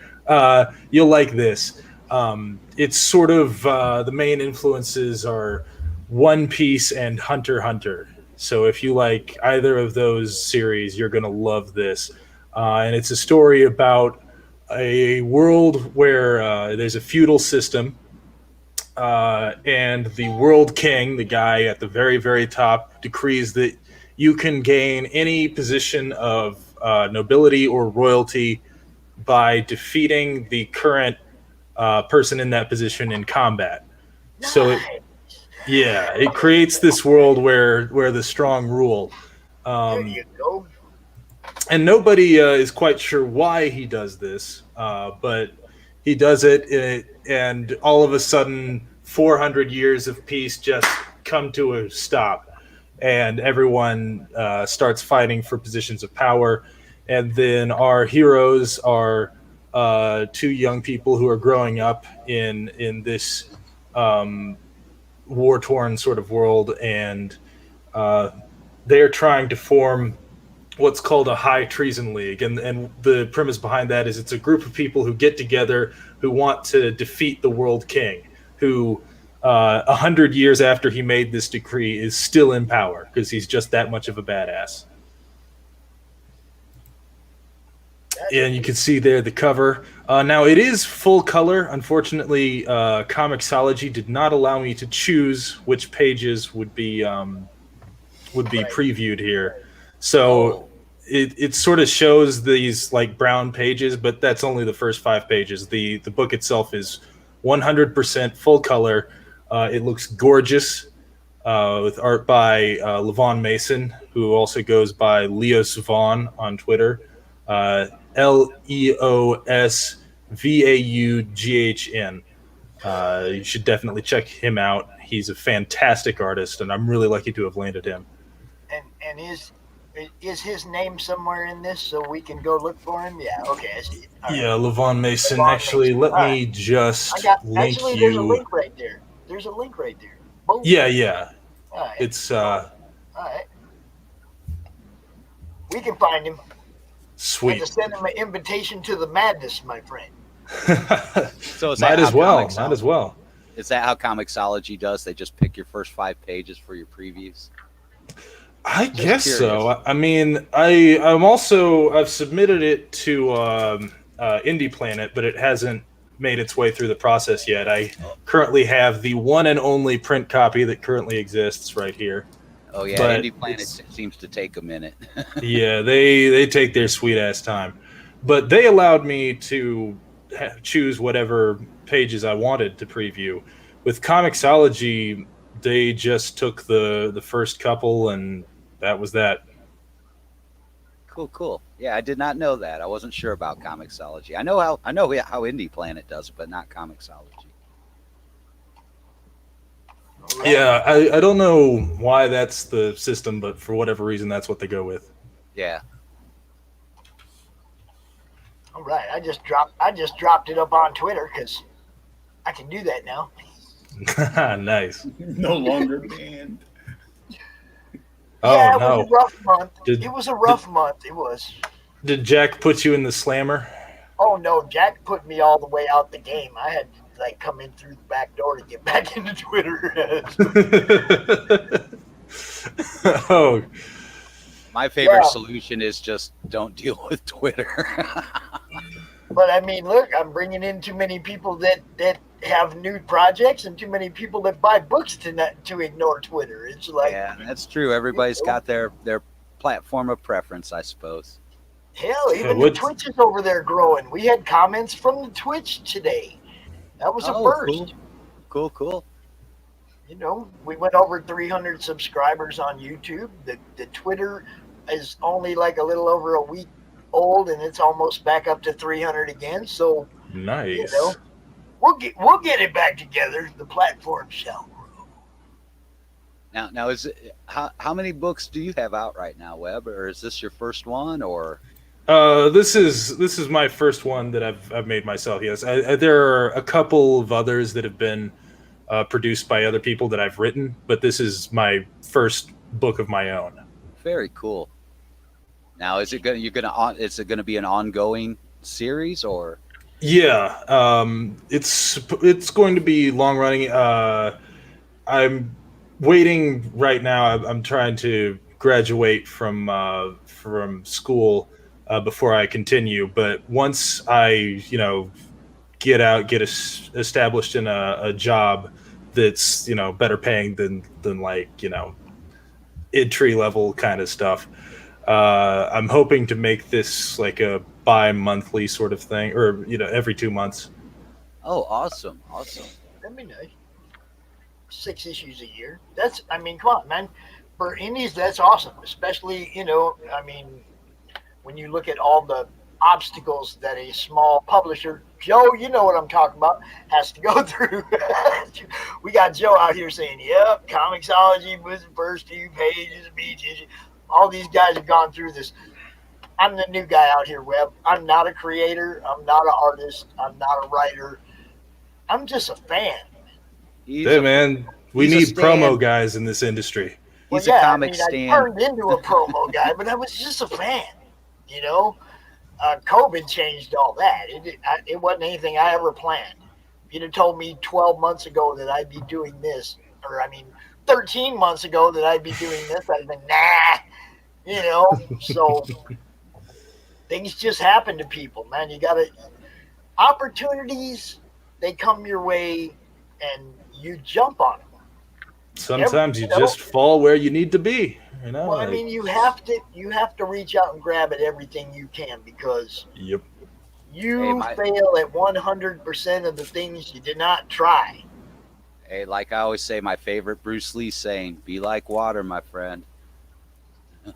You'll like this. It's sort of the main influences are One Piece and Hunter x Hunter. So if you like either of those series, you're going to love this. And it's a story about a world where there's a feudal system. And the world king, the guy at the very, very top, decrees that you can gain any position of nobility or royalty by defeating the current person in that position in combat. Nice. So it creates this world where the strong rule. There you go. And nobody is quite sure why he does this, but he does it, and all of a sudden 400 years of peace just come to a stop, and everyone starts fighting for positions of power. And then our heroes are two young people who are growing up in this war-torn sort of world, and they're trying to form what's called a High Treason League. And the premise behind that is it's a group of people who get together who want to defeat the world king, who 100 years after he made this decree is still in power because he's just that much of a badass. And you can see there the cover. Now it is full color. Unfortunately, Comixology did not allow me to choose which pages would be previewed here. So it sort of shows these like brown pages, but that's only the first 5 pages. The book itself is 100% full color. It looks gorgeous with art by Levon Mason, who also goes by Leos Vaughn on Twitter. LeosVaughn. You should definitely check him out. He's a fantastic artist, and I'm really lucky to have landed him. And is his name somewhere in this so we can go look for him? Yeah, okay, I see it. Yeah, Levon Mason. Actually, let me just link you. There's a link right there. There's a link right there. Boom. Yeah. All right. It's all right. We can find him. Sweet. And to send him an invitation to the madness, my friend. So might as well. Is that how Comixology does? They just pick your first 5 pages for your previews? I guess so. I mean, I've submitted it to Indie Planet, but it hasn't made its way through the process yet. I currently have the one and only print copy that currently exists right here. Oh yeah, but Indie Planet seems to take a minute. Yeah, they take their sweet ass time, but they allowed me to choose whatever pages I wanted to preview. With Comixology, they just took the first couple, and that was that. Cool. Yeah, I did not know that. I wasn't sure about Comixology. I know how Indie Planet does it, but not Comixology. Yeah, I don't know why that's the system, but for whatever reason, that's what they go with. Yeah. All right, I just dropped it up on Twitter because I can do that now. Nice. No longer banned. Yeah, it was a rough month. It was a rough month. It was. Did Jack put you in the slammer? Oh no, Jack put me all the way out the game. I had to come in through the back door to get back into Twitter. Oh. My favorite solution is just don't deal with Twitter. But I mean, look, I'm bringing in too many people that have nude projects and too many people that buy books to ignore Twitter. It's like, yeah, that's true. Everybody's got their platform of preference, I suppose. Hell, even the Twitch is over there growing. We had comments from the Twitch today. That was a first. Cool. You know, we went over 300 subscribers on YouTube. The Twitter is only like a little over a week old, and it's almost back up to 300 again. So nice. You know, we'll get it back together. The platform shall grow. Now is it how many books do you have out right now, Webb, or is this your first one, or? This is my first one that I've made myself. Yes, there are a couple of others that have been produced by other people that I've written, but this is my first book of my own. Very cool. Now, is it gonna be an ongoing series, or? Yeah, it's going to be long running. I'm waiting right now. I'm trying to graduate from school before I continue. But once I, get established in a job that's better paying than like entry level kind of stuff, I'm hoping to make this like a bi-monthly sort of thing, or every 2 months. Oh, awesome! That'd be nice. 6 issues a year. Come on, man. For indies, that's awesome. Especially, when you look at all the obstacles that a small publisher, Joe, you know what I'm talking about, has to go through. We got Joe out here saying, yep, Comixology was the first 2 pages, BG. All these guys have gone through this. I'm the new guy out here, Webb. I'm not a creator. I'm not an artist. I'm not a writer. I'm just a fan. Hey, man, we need promo guys in this industry. He's a comic I turned into a promo guy, but I was just a fan. COVID changed all that. It wasn't anything I ever planned. If you'd have told me 12 months ago that I'd be doing this, 13 months ago that I'd be doing this, I'd have been, So things just happen to people, man. Opportunities, they come your way and you jump on them. Sometimes you just fall where you need to be. Well, you have to reach out and grab at everything you can, because you fail at 100% of the things you did not try. Hey, like I always say, my favorite Bruce Lee saying, "Be like water, my friend."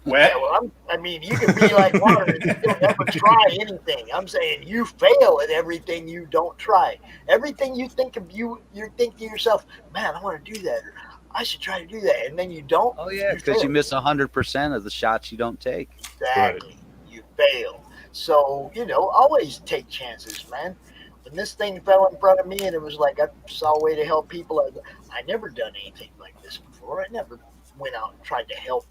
Yeah, well, you can be like water and you don't ever try anything. I'm saying you fail at everything you don't try. Everything you think of, you think to yourself, man, I want to do that. Or, I should try to do that. And then you don't. Oh, yeah, because you miss 100% of the shots you don't take. Exactly. Right. You fail. So, always take chances, man. When this thing fell in front of me and it was like I saw a way to help people, I never done anything like this before. I never went out and tried to help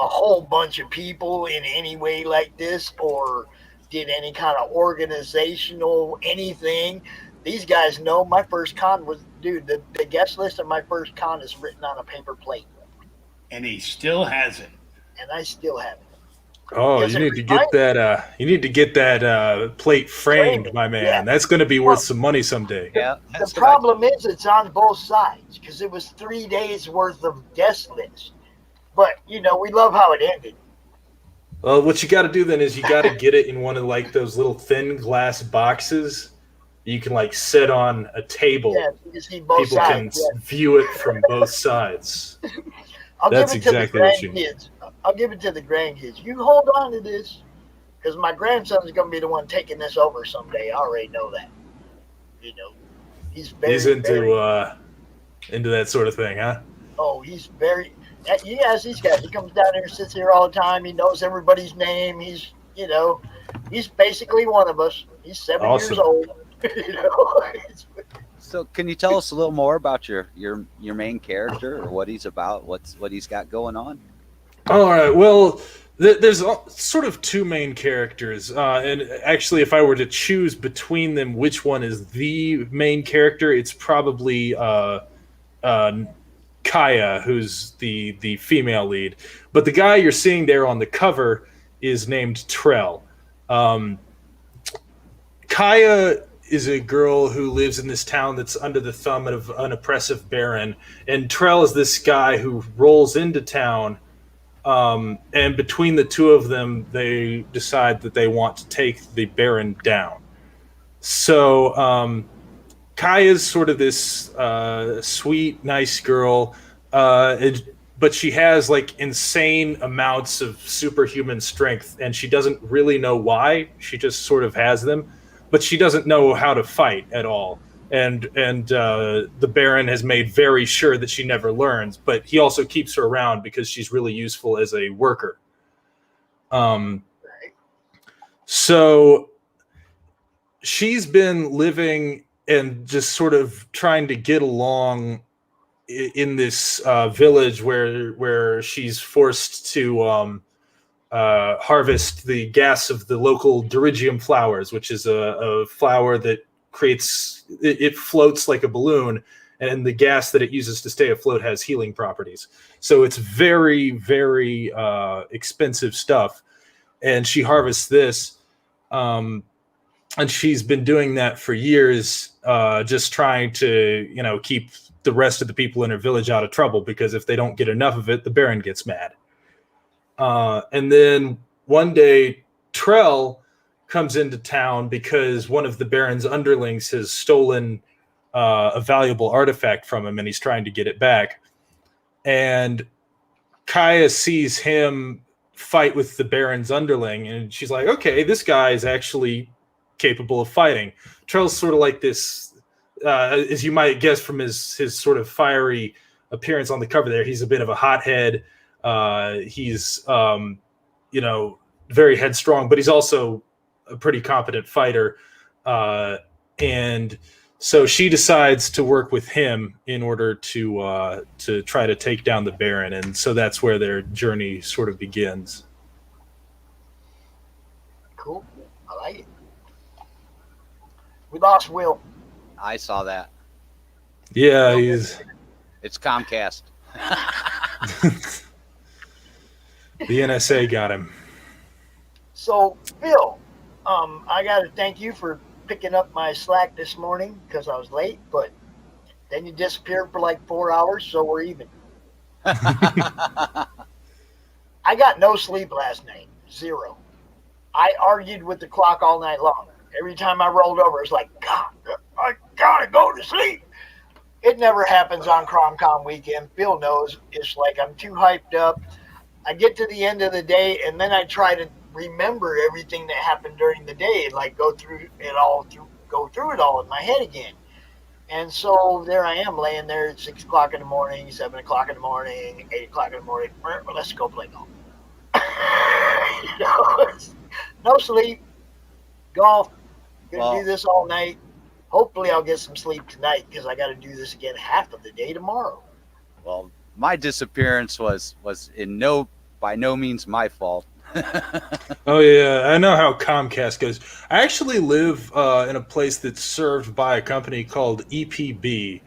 a whole bunch of people in any way like this, or did any kind of organizational anything. These guys know my first con was, dude, the guest list of my first con is written on a paper plate. And he still has it. And I still have it. Oh, you need to get that. You need to get that plate framed, my man. Yeah. That's going to be worth some money someday. Yeah. The problem is it's on both sides, because it was 3 days worth of guest list. But we love how it ended. Well, what you got to do then is you got to get it in one of like those little thin glass boxes. You can like sit on a table. Yeah, you can see both People sides, can view it from both sides. That's exactly what you need. I'll give it to the grandkids. You hold on to this, because my grandson's going to be the one taking this over someday. I already know that. He's into that sort of thing, huh? Oh, he's very. He has these guys. He comes down here, sits here all the time. He knows everybody's name. He's basically one of us. He's 7 years old. So, can you tell us a little more about your main character, or what he's about? What he's got going on? All right. Well, there's sort of 2 main characters, and actually, if I were to choose between them, which one is the main character, it's probably Kaya, who's the female lead. But the guy you're seeing there on the cover is named Trell. Kaya is a girl who lives in this town that's under the thumb of an oppressive baron, and Trell is this guy who rolls into town, and between the 2 of them, they decide that they want to take the baron down. So Kaya's sort of this sweet, nice girl, but she has like insane amounts of superhuman strength, and she doesn't really know why. She just sort of has them. But she doesn't know how to fight at all. and the Baron has made very sure that she never learns. But he also keeps her around because she's really useful as a worker. So she's been living and just sort of trying to get along in this village where she's forced to harvest the gas of the local dirigium flowers, which is a flower that it floats like a balloon, and the gas that it uses to stay afloat has healing properties. So it's very, very expensive stuff. And she harvests this, and she's been doing that for years, just trying to, keep the rest of the people in her village out of trouble, because if they don't get enough of it, the Baron gets mad. And then one day, Trell comes into town because one of the Baron's underlings has stolen a valuable artifact from him, and he's trying to get it back. And Kaya sees him fight with the Baron's underling, and she's like, okay, this guy is actually capable of fighting. Trell's sort of like this, as you might guess from his sort of fiery appearance on the cover there. He's a bit of a hothead. He's very headstrong, but he's also a pretty competent fighter. And so she decides to work with him in order to try to take down the Baron. And so that's where their journey sort of begins. Cool. I like it. We lost Will. I saw that. Yeah, it's Comcast. The NSA got him. So, Phil, I got to thank you for picking up my slack this morning because I was late, but then you disappeared for like 4 hours, so we're even. I got no sleep last night. 0. I argued with the clock all night long. Every time I rolled over, it's like, God, I gotta go to sleep. It never happens on CRoM Con weekend. Phil knows. It's like I'm too hyped up. I get to the end of the day, and then I try to remember everything that happened during the day, and like go through it all in my head again. And so there I am, laying there at 6 o'clock in the morning, 7 o'clock in the morning, 8 o'clock in the morning. Well, let's go play golf. No sleep, golf. Gonna do this all night. Hopefully, I'll get some sleep tonight because I got to do this again half of the day tomorrow. Well, my disappearance was by no means my fault. Oh yeah, I know how Comcast goes. I actually live in a place that's served by a company called EPB,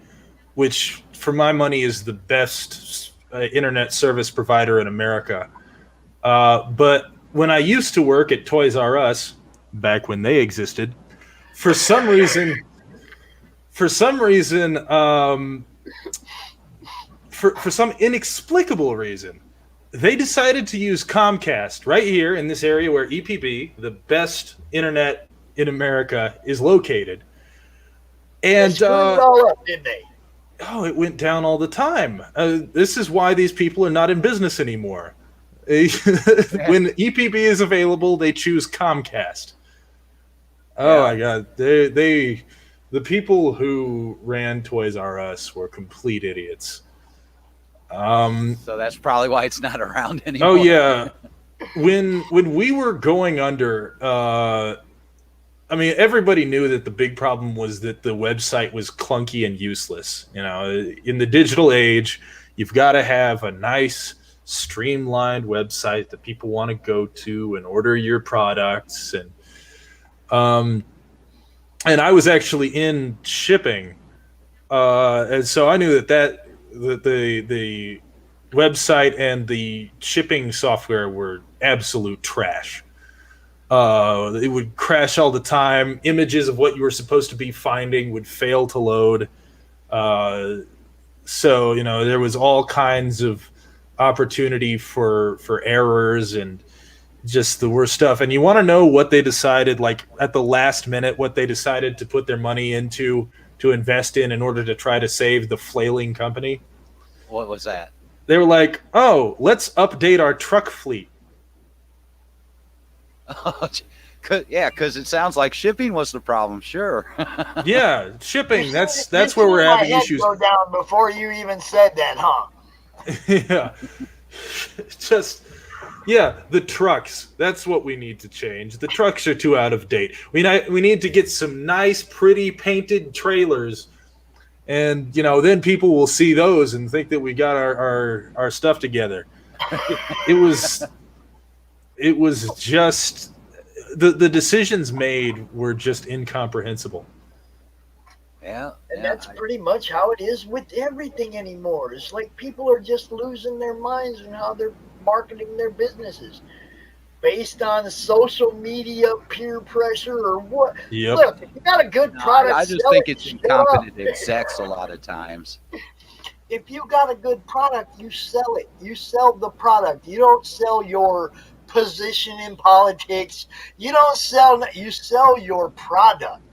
which for my money is the best internet service provider in America. But when I used to work at Toys R Us, back when they existed, for some reason, for some inexplicable reason, they decided to use Comcast right here in this area where EPB, the best internet in America, is located. And they screwed it all up, didn't they? Oh, it went down all the time. This is why these people are not in business anymore. When EPB is available, they choose Comcast. Oh my God, the people who ran Toys R Us were complete idiots. So that's probably why it's not around anymore. Oh yeah, when we were going under, I mean, everybody knew that the big problem was that the website was clunky and useless. In the digital age, you've got to have a nice, streamlined website that people want to go to and order your products. And I was actually in shipping, and so I knew that the website and the shipping software were absolute trash. It would crash all the time. Images of what you were supposed to be finding would fail to load. So there was all kinds of opportunity for errors and just the worst stuff. And you want to know what they decided, like at the last minute, what they decided to put their money into to invest in order to try to save the flailing company? What was that? They were like, oh, let's update our truck fleet. Because it sounds like shipping was the problem. Sure. Yeah, shipping. That's You where we're seen my having head issues. Go down before you even said that, huh? Yeah. Just yeah, the trucks. That's what we need to change. The trucks are too out of date. We need to get some nice, pretty painted trailers, and then people will see those and think that we got our stuff together. It was just the decisions made were just incomprehensible. Yeah, and that's pretty much how it is with everything anymore. It's like people are just losing their minds on how they're marketing their businesses based on social media, peer pressure, or what. Yep. Look, if you got a good product, I just sell think it, it's show incompetent up. execs a lot of times. If you got a good product, you sell it. You sell the product. You don't sell your position in politics. You sell your product.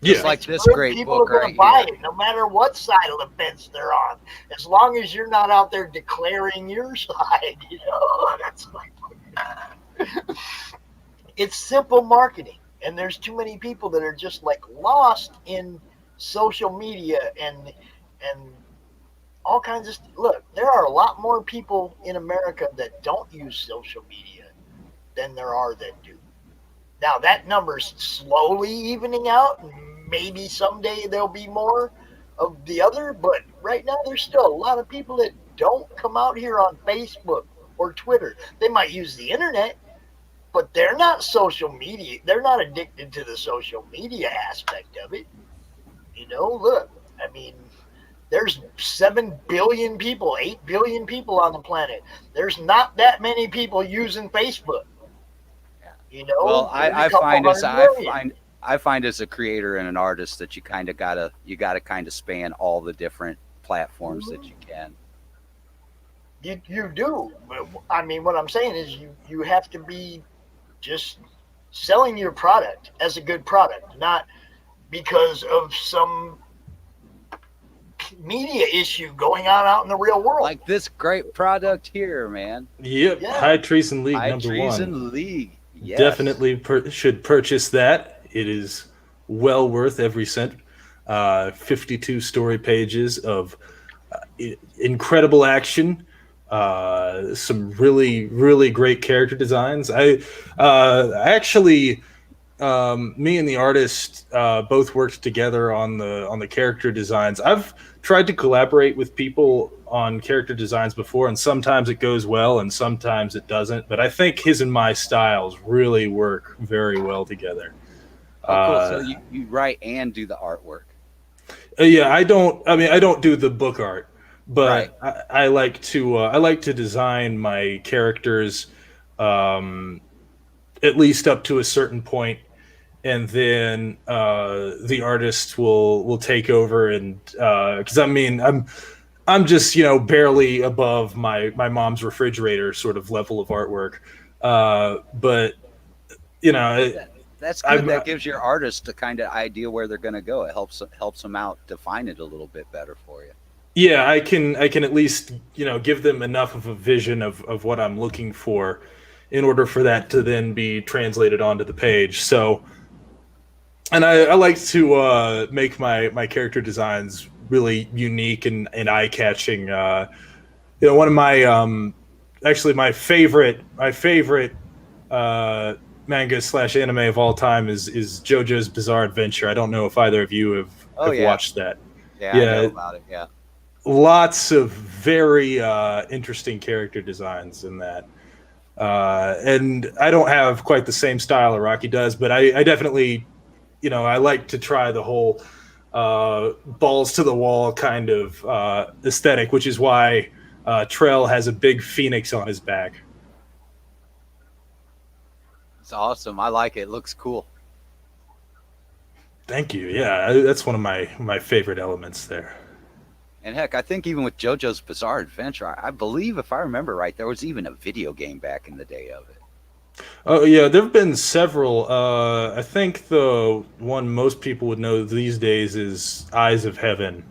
Just like this great people book are right gonna buy here. it, no matter what side of the fence they're on. As long as you're not out there declaring your side, that's like it's simple marketing. And there's too many people that are just like lost in social media and all kinds of look, there are a lot more people in America that don't use social media than there are that do. Now that number's slowly evening out. Maybe someday there'll be more of the other, but right now there's still a lot of people that don't come out here on Facebook or Twitter. They might use the internet, but they're not social media. They're not addicted to the social media aspect of it. Look, I mean, there's 7 billion people, 8 billion people on the planet. There's not that many people using Facebook. Well, I find as a creator and an artist that you gotta kind of span all the different platforms that you can. You do. I mean, what I'm saying is you have to be just selling your product as a good product, not because of some media issue going on out in the real world. Like this great product here, man. Yep, Yeah. High Treason League High number Treason 1. League. Yes. Definitely should purchase that. It is well worth every cent. 52 story pages of incredible action. Some really, really great character designs. Me and the artist both worked together on the character designs. I've tried to collaborate with people on character designs before, and sometimes it goes well and sometimes it doesn't, but I think his and my styles really work very well together. Oh, cool. So you write and do the artwork. Yeah, I don't do the book art, but Right. I like to design my characters at least up to a certain point, and then the artist will take over, and because I'm just barely above my mom's refrigerator sort of level of artwork, but That's good. That gives your artist the kind of idea where they're going to go. It helps them out, define it a little bit better for you. Yeah, I can at least give them enough of a vision of what I'm looking for in order for that to then be translated onto the page. So, and I like to make my character designs really unique and eye-catching. One of my actually my favorite manga/anime of all time is JoJo's Bizarre Adventure. I don't know if either of you have watched that. Yeah, I know about it. Yeah. Lots of very interesting character designs in that. And I don't have quite the same style Araki does, but I definitely, I like to try the whole balls to the wall kind of aesthetic, which is why Trell has a big phoenix on his back. It's awesome. I like it. It looks cool. Thank you. Yeah, that's one of my favorite elements there. And heck, I think even with JoJo's Bizarre Adventure, I believe, if I remember right, there was even a video game back in the day of it. Oh yeah, there have been several. I think the one most people would know these days is Eyes of Heaven,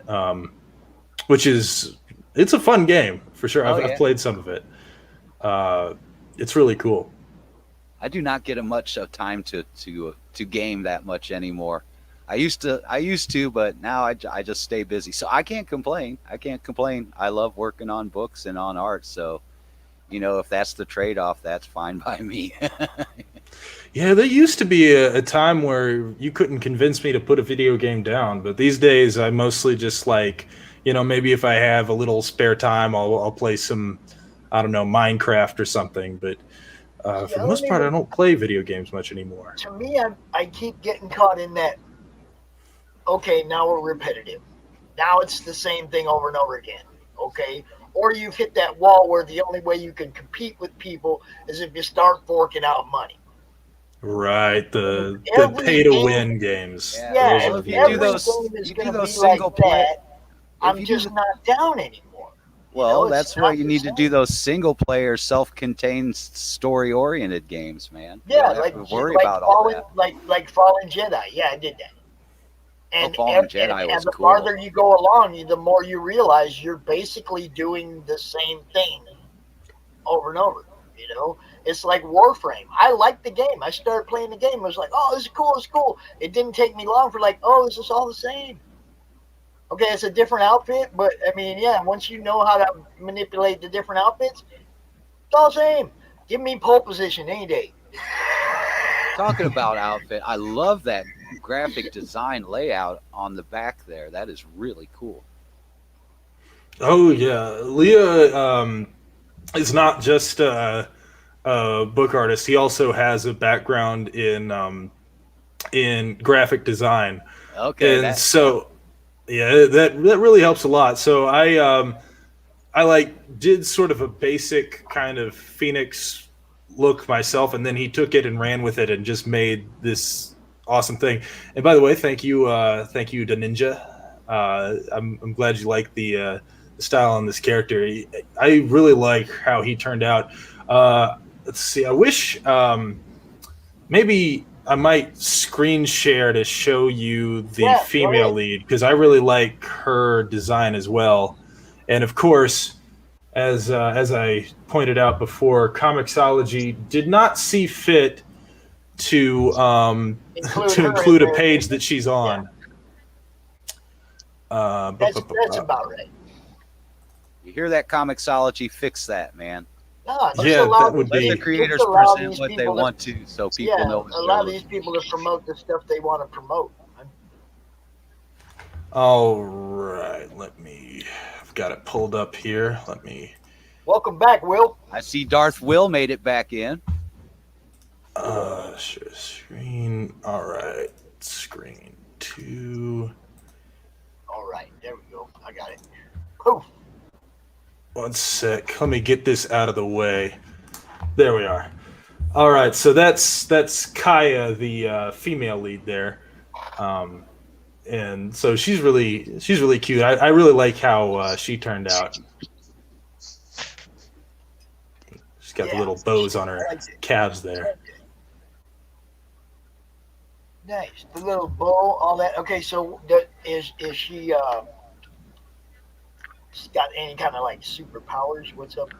which it's a fun game for sure. I've played some of it. It's really cool. I do not get much of time to game that much anymore. I used to, but now I just stay busy. So I can't complain. I love working on books and on art. So, if that's the trade-off, that's fine by me. Yeah, there used to be a time where you couldn't convince me to put a video game down, but these days I mostly just like, maybe if I have a little spare time, I'll play some, I don't know, Minecraft or something. But for the most part, I don't play video games much anymore. To me, I keep getting caught in that. Okay, now we're repetitive. Now it's the same thing over and over again. Okay. Or you've hit that wall where the only way you can compete with people is if you start forking out money. Right, the pay to win games. Yeah, if every game is going to be like that, I'm just not down anymore. Well, that's why you need to do those single player, self-contained, story-oriented games, man. Yeah, you don't have to worry like about all that. like Fallen Jedi. Yeah, I did that. And, Fallen Jedi was the cool. farther you go along, the more you realize you're basically doing the same thing over and over. It's like Warframe. I liked the game. I started playing the game. I was like, oh, this is cool. It's cool. It didn't take me long for this is all the same. Okay, it's a different outfit, but I mean, yeah, once you know how to manipulate the different outfits, it's all the same. Give me pole position any day. Talking about outfit, I love that graphic design layout on the back there. That is really cool. Oh yeah, Leah is not just a book artist. He also has a background in graphic design. Okay, and so yeah, that really helps a lot. So I did sort of a basic kind of Phoenix look myself, and then he took it and ran with it and just made this awesome thing. And by the way, thank you to Ninja. I'm glad you like the style on this character. I really like how he turned out. Let's see. I wish maybe I might screen share to show you the female lead, because I really like her design as well. And of course, as I pointed out before, Comixology did not see fit to include a page that she's on. That's about right. You hear that, Comixology? Fix that, man. No, that would be. Let the creators present what they want to, so people know. A lot of these people to promote the stuff they want to promote. All right, I've got it pulled up here. Welcome back, Will. I see Darth Will made it back in. Share screen. All right, screen 2. All right, there we go. I got it. Poof. One sec. Let me get this out of the way. There we are. All right, so that's Kaya, the female lead there, and so she's really cute. I really like how she turned out. She's got the little bows on her calves there. Nice. The little bow, all that. Okay, so is she she's got any kind of superpowers? What's up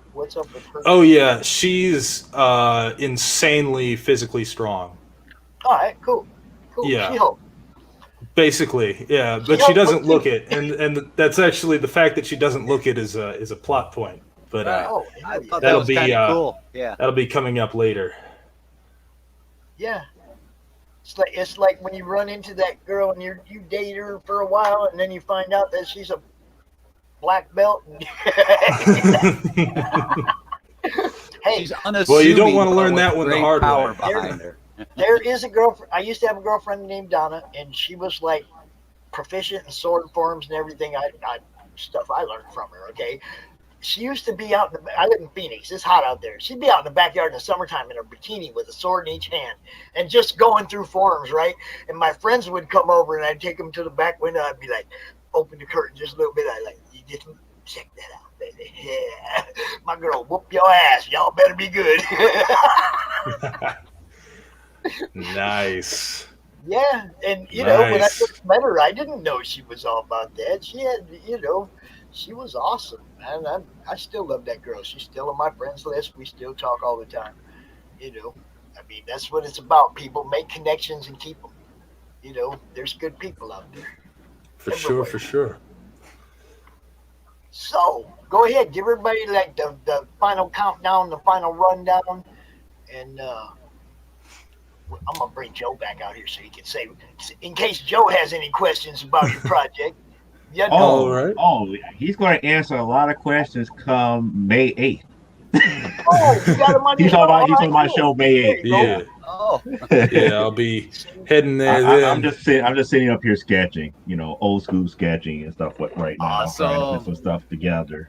with her? Oh yeah, she's insanely physically strong. All right, cool. Yeah. She-Hulk. Basically, yeah, but she doesn't look it, and that's actually the fact that she doesn't look it is a plot point. But I thought that that'll was be cool. Yeah, that'll be coming up later. Yeah. It's like when you run into that girl and you date her for a while, and then you find out that she's a black belt. Hey, well, you don't want to learn that one the hard way. There is a girlfriend. I used to have a girlfriend named Donna, and she was proficient in sword forms and everything. Stuff I learned from her. Okay, she used to be out. I live in Phoenix. It's hot out there. She'd be out in the backyard in the summertime in her bikini with a sword in each hand and just going through forms, right? And my friends would come over, and I'd take them to the back window. I'd be like, open the curtain just a little bit. You just check that out, baby. Yeah, my girl whoop your ass. Y'all better be good. Nice. Yeah, and when I first met her, I didn't know she was all about that. She had, she was awesome, man. I still love that girl. She's still on my friends list. We still talk all the time, I mean, that's what it's about. People make connections and keep them. You know, there's good people out there. For sure. So go ahead, give everybody like the final countdown, the final rundown, and I'm gonna bring Joe back out here so he can say, in case Joe has any questions about your project. Yeah. All right. Oh, he's going to answer a lot of questions come May 8th. Oh, you got him on He's on my show May 8th. Yeah. Oh. Yeah, I'll be heading there. Then. I'm just sitting up here sketching, old school sketching and stuff right now. Awesome. Trying to put some stuff together.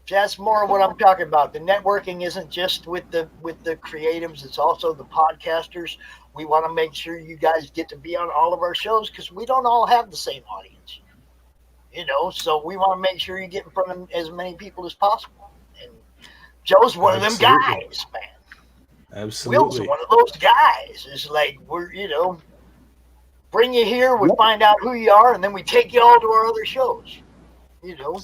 That's more of what I'm talking about. The networking isn't just with the creatives; it's also the podcasters. We want to make sure you guys get to be on all of our shows because we don't all have the same audience, So we want to make sure you get in front of as many people as possible. And Joe's one of them guys, man. Absolutely. Will's one of those guys. It's like bring you here, we find out who you are, and then we take you all to our other shows.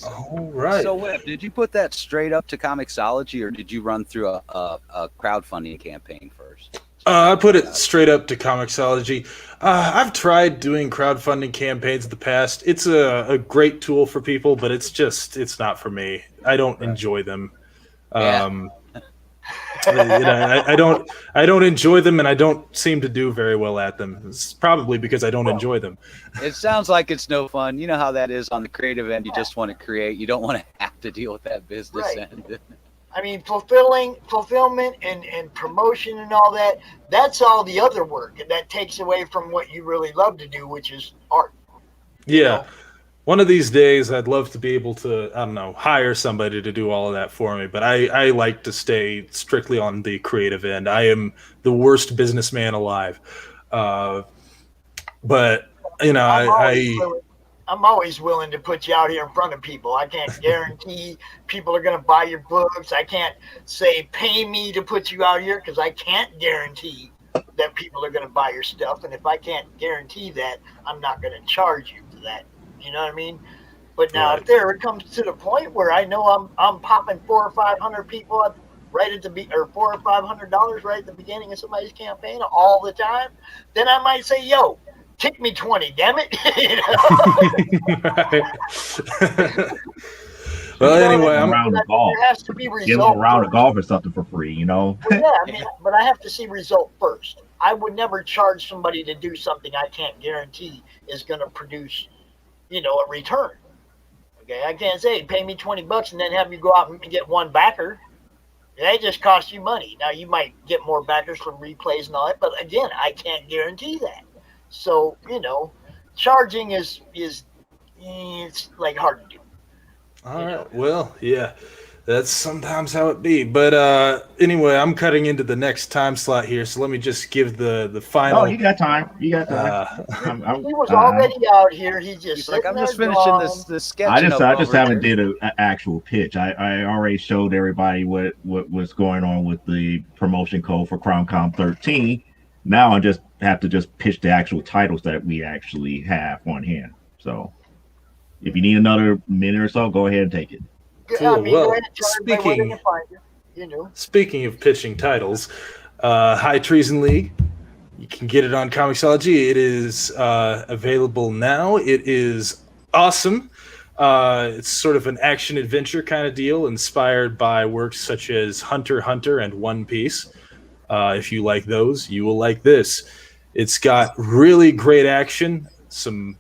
All right. So, Webb, did you put that straight up to Comixology, or did you run through a crowdfunding campaign first? I put it straight up to Comixology. I've tried doing crowdfunding campaigns in the past. It's a great tool for people, but it's not for me. I don't enjoy them. I don't enjoy them, and I don't seem to do very well at them. It's probably because I don't enjoy them. It sounds like it's no fun. You know how that is on the creative end. You just want to create. You don't want to have to deal with that business end. I mean, fulfillment and promotion and all that, that's all the other work. And that takes away from what you really love to do, which is art. Yeah. One of these days, I'd love to be able to, hire somebody to do all of that for me. But I like to stay strictly on the creative end. I am the worst businessman alive. But, I'm always willing to put you out here in front of people. I can't guarantee people are going to buy your books. I can't say pay me to put you out here because I can't guarantee that people are going to buy your stuff. And if I can't guarantee that, I'm not going to charge you for that. You know what I mean? But now, if there it comes to the point where I know I'm popping $400 or $500 people up right at the or $400 or $500 right at the beginning of somebody's campaign all the time, then I might say, "Yo, kick me 20, damn it!" Well, anyway, I'm around the golf. There has to be result. Give them a round of golf or something for free, Well, yeah, but I have to see result first. I would never charge somebody to do something I can't guarantee is going to produce, a return. Okay, I can't say pay me $20 and then have you go out and get one backer. That just costs you money. Now you might get more backers from replays and all that, but again, I can't guarantee that. So charging is it's like hard to do. All right. Well, yeah, that's sometimes how it be. But anyway, I'm cutting into the next time slot here, so let me just give the final. Oh, you got time. He was already out here. He's like, I'm just finishing this sketch. I just haven't did an actual pitch. I already showed everybody what was going on with the promotion code for CRoM Con 13. Now I just have to pitch the actual titles that we actually have on hand. So if you need another minute or so, go ahead and take it. Cool. Well, speaking of pitching titles, High Treason League, you can get it on Comixology. It is available now. It is awesome. It's sort of an action-adventure kind of deal, inspired by works such as Hunter x Hunter and One Piece. If you like those, you will like this. It's got really great action, some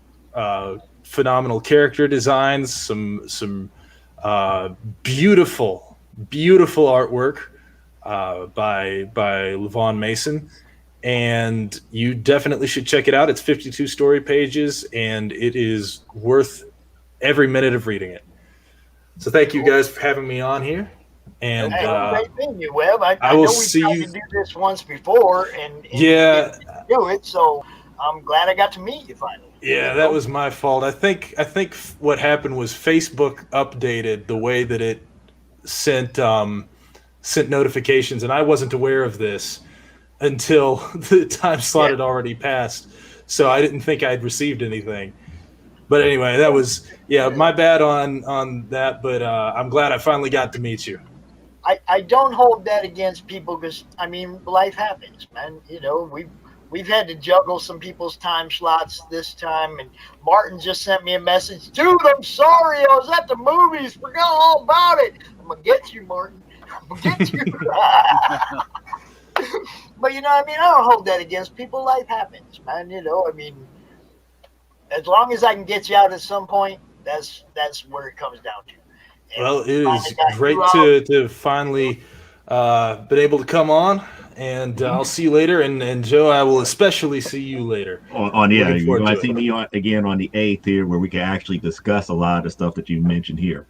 phenomenal character designs, some beautiful artwork by Levon Mason, and you definitely should check it out. It's 52 story pages, and it is worth every minute of reading it. So thank you guys for having me on here. And great seeing you, Webb. I will know see we tried you. to do this once before, and Yeah. do it. So I'm glad I got to meet you finally. Yeah, that was my fault. I think what happened was Facebook updated the way that it sent notifications, and I wasn't aware of this until the time slot had already passed. So I didn't think I'd received anything. But anyway, that was my bad on that. But I'm glad I finally got to meet you. I don't hold that against people because, I mean, life happens, man. You know, we've had to juggle some people's time slots this time, and Martin just sent me a message. Dude, I'm sorry. I was at the movies. Forgot all about it. I'm going to get you, Martin. I'm going to get you. But, you know, I mean, I don't hold that against people. Life happens, man. You know, I mean, as long as I can get you out at some point, that's where it comes down to. And well, it is great to finally been able to come on, and I'll see you later. And Joe, I will especially see you later. Yeah, you might see me again on the 8th here, where we can actually discuss a lot of the stuff that you mentioned here.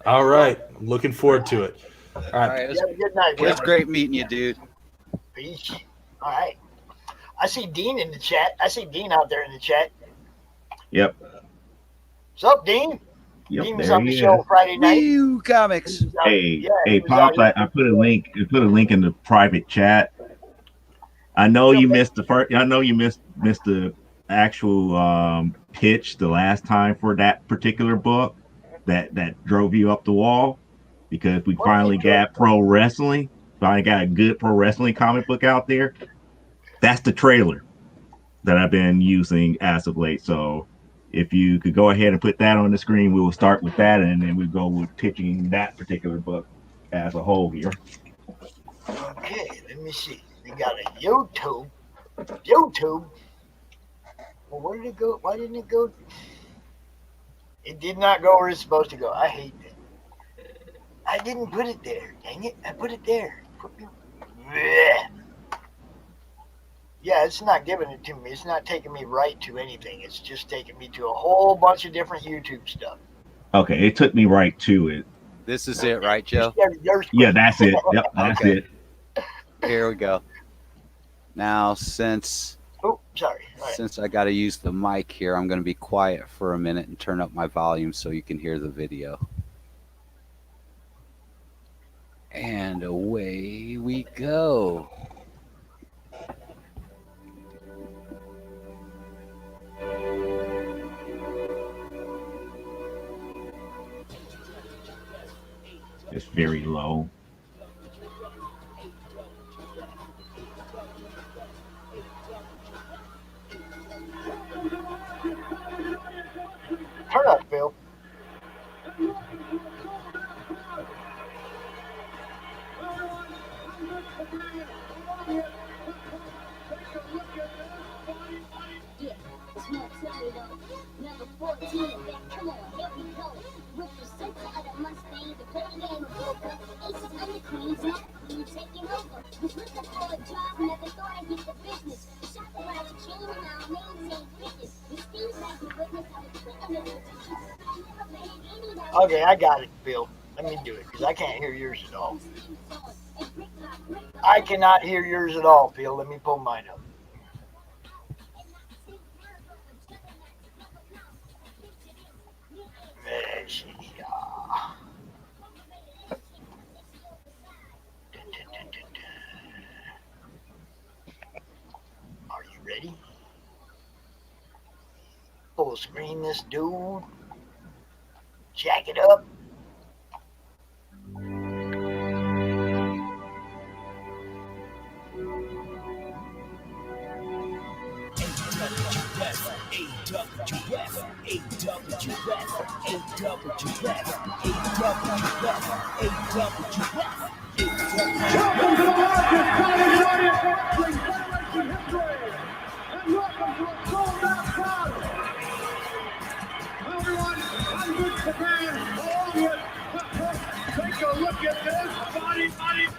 All right, looking forward to it. All right, have a good night. It was great meeting you, dude. Peace. All right. I see Dean in the chat. I see Dean out there in the chat. Yep. What's up, Dean? Yep, Dean was there on the he show is. Friday night. Woo, comics. Hey, Pops, I put a link. I put a link in the private chat. I know you missed the first. I know you missed the actual pitch the last time for that particular book that drove you up the wall, because we finally got pro wrestling. Finally got a good pro wrestling comic book out there. That's the trailer that I've been using as of late. So if you could go ahead and put that on the screen, we will start with that, and then we go with pitching that particular book as a whole here. Okay, let me see. We got a YouTube. Well, where did it go? Why didn't it go? It did not go where it's supposed to go. I hate that. I didn't put it there. Dang it. I put it there. Yeah, it's not giving it to me. It's not taking me right to anything. It's just taking me to a whole bunch of different YouTube stuff. Okay, it took me right to it. This is it, right, Joe? Yeah, that's it. Yep, that's Okay. it. Here we go. Now, since I got to use the mic here, I'm going to be quiet for a minute and turn up my volume so you can hear the video. And away we go. It's very low. Turn up, Phil. Okay, I got it, Phil. Let me do it, because I can't hear yours at all. I cannot hear yours at all, Phil. Let me pull mine up. Let's see. Are you ready? Full screen this dude. Jack it up.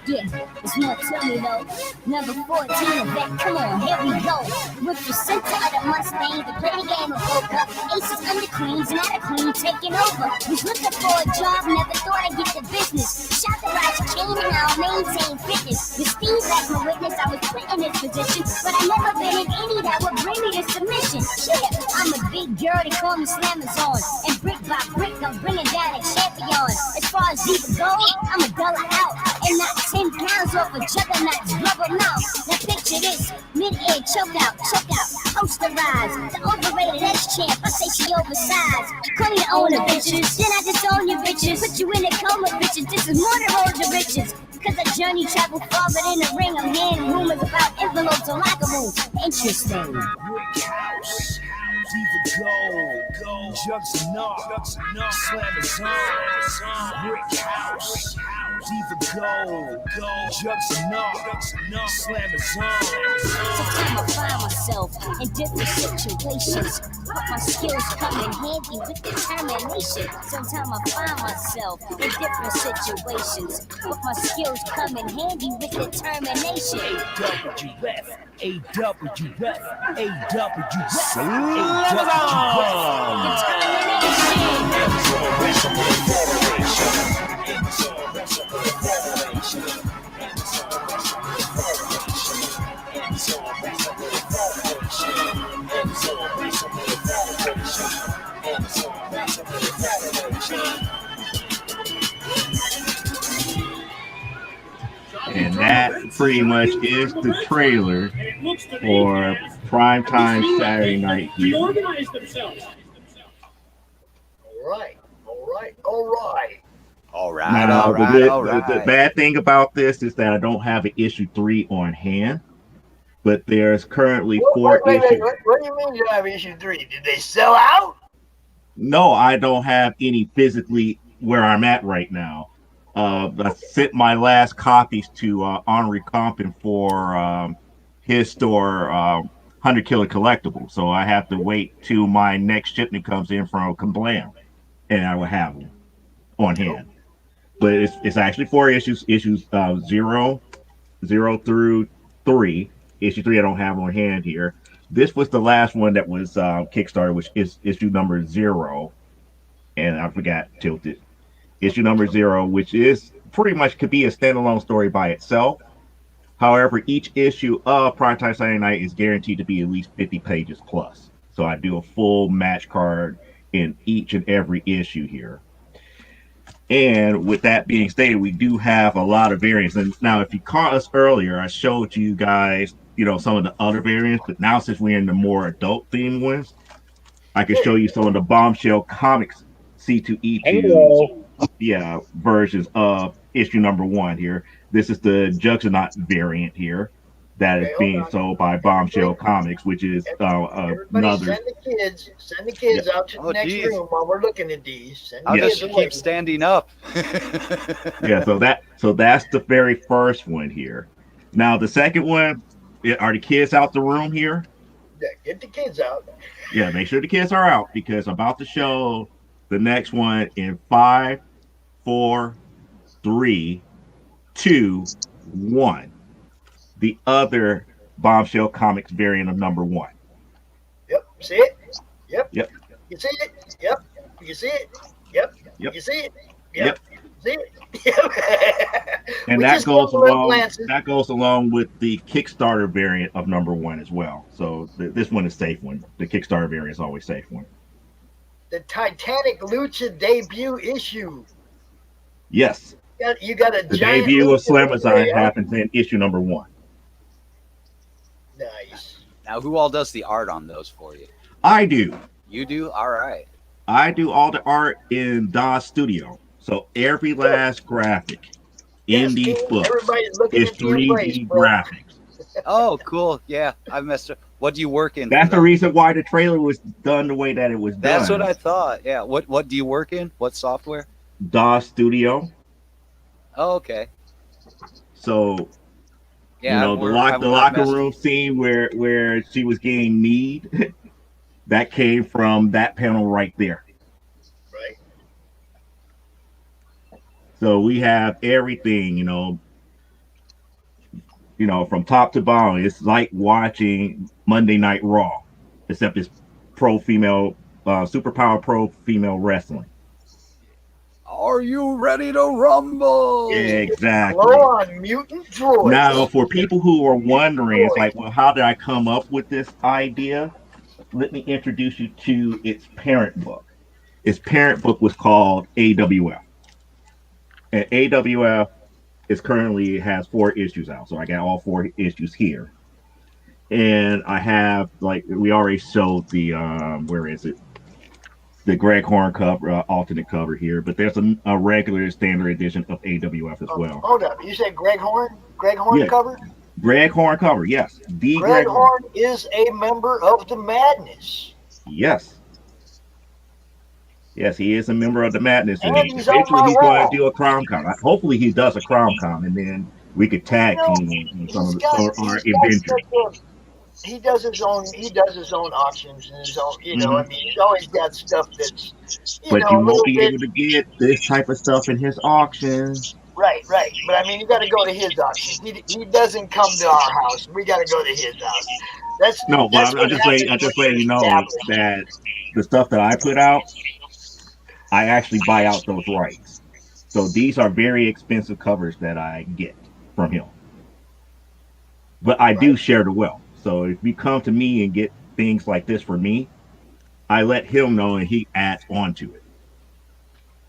Yeah, it's more tell me though. Number 14 event, come on, here we go. With the center of the Mustang to play the game of poker. Aces under queens, not a queen taking over. Was looking for a job, never thought I'd get the business. Shot the Roger King and I'll maintain fitness. With Steve as my witness, I was put in this position. But I never been in any that would bring me to submission. Shit, I'm a big girl, they call me Slammers on. And brick by brick, I'm bringing down a champion. As far as Diva goes, I'm a dollar out. And not 10 pounds off a juggernaut's rubber mouth. Now picture this, mid-air choke out. posterize. The overrated ex-champ, I say she oversized. Call me the owner, bitches. Then I just own you, bitches. Put you in a coma, bitches. This is more than road to riches. Cause I journey travel far, but in the ring I'm hearing rumors about envelopes or locker rooms. Interesting. Brick house, Diva Gold, Jugs and Knocks, Slammers on. Brick house, Diva Gold, Jugs and Knocks, Slammers on. Sometimes I find myself in different situations, but my skills come in handy with determination. Sometimes I find myself in different situations, but my skills come in handy with determination. AWF, AWF, AWF, And that pretty much is the trailer for primetime Saturday night here. All right. Now, the bad thing about this is that I don't have an issue 3 on hand, but there's currently 4 issues. What do you mean you have issue 3? Did they sell out? No, I don't have any physically where I'm at right now. I sent my last copies to Henri Compton for his store, 100 Killer Collectibles. So I have to wait till my next shipment comes in from Kablam, and I will have them on hand. But it's actually 4 issues, issues 0 through 3. Issue 3 I don't have on hand here. This was the last one that was Kickstarter, which is issue number 0, and I forgot Tilted. Issue number 0, which is pretty much could be a standalone story by itself. However, each issue of Primetime Saturday Night is guaranteed to be at least 50 pages plus. So I do a full match card in each and every issue here. And with that being stated, we do have a lot of variants. And now, if you caught us earlier, I showed you guys, some of the other variants. But now, since we're in the more adult themed ones, I can show you some of the Bombshell Comics C2E2 versions of issue number 1 here. This is the Juggernaut variant here that is being sold by Bombshell Comics, which is another. Send the kids out to the next room while we're looking at these. I'll just keep standing up. Yeah, so that's the very first one here. Now the second one, are the kids out the room here? Yeah, get the kids out. Yeah, make sure the kids are out because I'm about to show the next one in 5, 4, 3, 2, 1. The other Bombshell Comics variant of number 1. Yep. See it? Yep. Yep. You see it? Yep. You see it? Yep. Yep. You see it? Yep. See it? Yep. And that goes along with the Kickstarter variant of number 1 as well. So this one is safe one. The Kickstarter variant is always safe one. The Titanic Lucha debut issue. Yes. You got a the giant debut of Lucha Slamazine happens in issue number 1. Nice. Now, who all does the art on those for you? I do. You do? All right. I do all the art in DOS Studio. So every last graphic in these books is 3D graphics. Oh, cool. Yeah, I messed up. What do you work in? That's the reason why the trailer was done the way that it was done. That's what I thought. Yeah. What do you work in? What software? DOS Studio. Oh, okay. So, yeah, the locker room scene where she was getting kneed, that came from that panel right there. Right. So we have everything, from top to bottom. It's like watching Monday Night Raw, except it's superpower pro female wrestling. Are you ready to rumble? Exactly. Blow on mutant droids. Now, for people who are wondering, it's like, well, how did I come up with this idea? Let me introduce you to its parent book. Its parent book was called AWF. And AWF has 4 issues out. So I got all 4 issues here. And I have, like, we already showed the where is it? The Greg Horn cover, alternate cover here, but there's a regular standard edition of AWF as well. Hold up, you said Greg Horn? Greg Horn Yeah. cover? Greg Horn cover, yes. The Greg Horn is a member of the Madness. Yes. Yes, he is a member of the Madness, and And he's on eventually my he's going wall. to do a CRoM Con. Hopefully he does a CRoM Con, and then we could tag team on some of our adventures. He does his own auctions and his own, you know, I mean, he's always got stuff that's, But know, you a little won't be bit, able to get this type of stuff in his auctions. right. But I mean, you got to go to his auction. He doesn't come to our house. We got to go to his house. That's I just let you know that the stuff that I put out, I actually buy out those rights. So these are very expensive covers that I get from him. But I do share the wealth. So if you come to me and get things like this for me, I let him know and he adds on to it.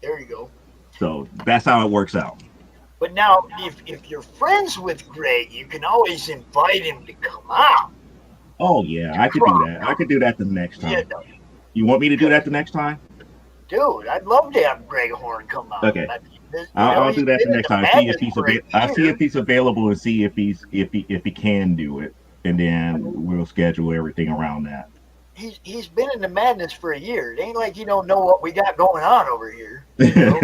There you go. So that's how it works out. But now, if you're friends with Greg, you can always invite him to come out. Oh yeah, I could do that. I could do that the next time. Yeah, You want me to do that the next time? dude, I'd love to have Greg Horn come out. Okay. I mean, I'll do that the been next in time. See if Madness he's for a I'll see year. if he's available and see if he can do it, and then we'll schedule everything around that. He's been in the Madness for a year. It ain't like you don't know what we got going on over here. You know?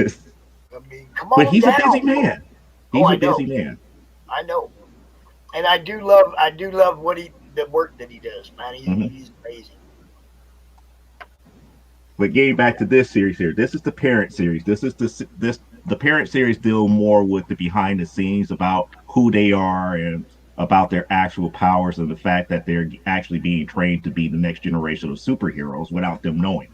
I mean, come on But he's down. a busy man. He's I a busy know. man. I know, and I do love what the work that he does, man. He's amazing. But getting back to this series here, this is the parent series. This is the parent series deal more with the behind the scenes about who they are and about their actual powers and the fact that they're actually being trained to be the next generation of superheroes without them knowing.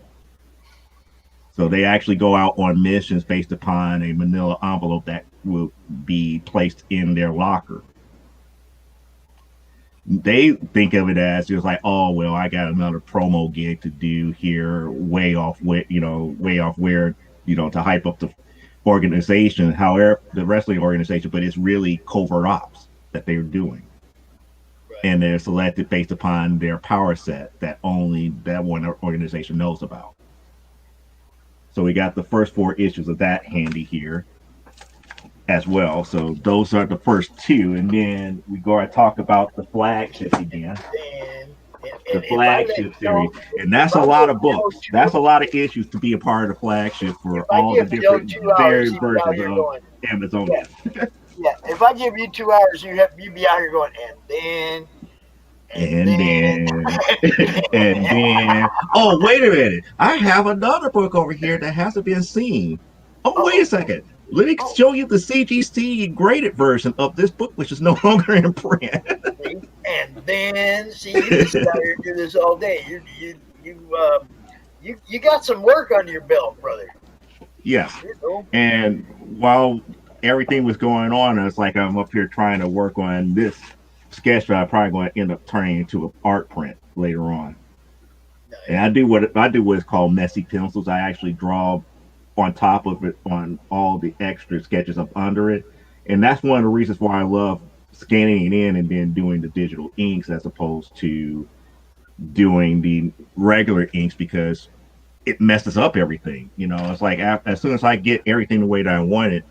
So they actually go out on missions based upon a manila envelope that will be placed in their locker. They think of it as just like, oh well, I got another promo gig to do here, way off where to hype up the organization, however the wrestling organization, but it's really covert ops that they're doing. Right. And they're selected based upon their power set that only that one organization knows about. So we got the first 4 issues of that handy here as well. So those are the first 2, and then we go and talk about the flagship again. The flagship series, and that's a lot of books. That's a lot of issues to be a part of the flagship for all the different various versions of Amazon. Yeah, if I give you 2 hours, you'd be out here going, and then. Oh, wait a minute! I have another book over here that hasn't been seen. Oh, wait a second. Let me show you the CGC graded version of this book, which is no longer in print. And then, see, you just out here do this all day. You got some work under your belt, brother. Yeah. And while everything was going on, it's like I'm up here trying to work on this sketch that I'm probably going to end up turning into an art print later on. And I do what's called messy pencils. I actually draw on top of it on all the extra sketches up under it, and that's one of the reasons why I love scanning it in and then doing the digital inks as opposed to doing the regular inks, because it messes up everything. You know, it's like as soon as I get everything the way that I want it,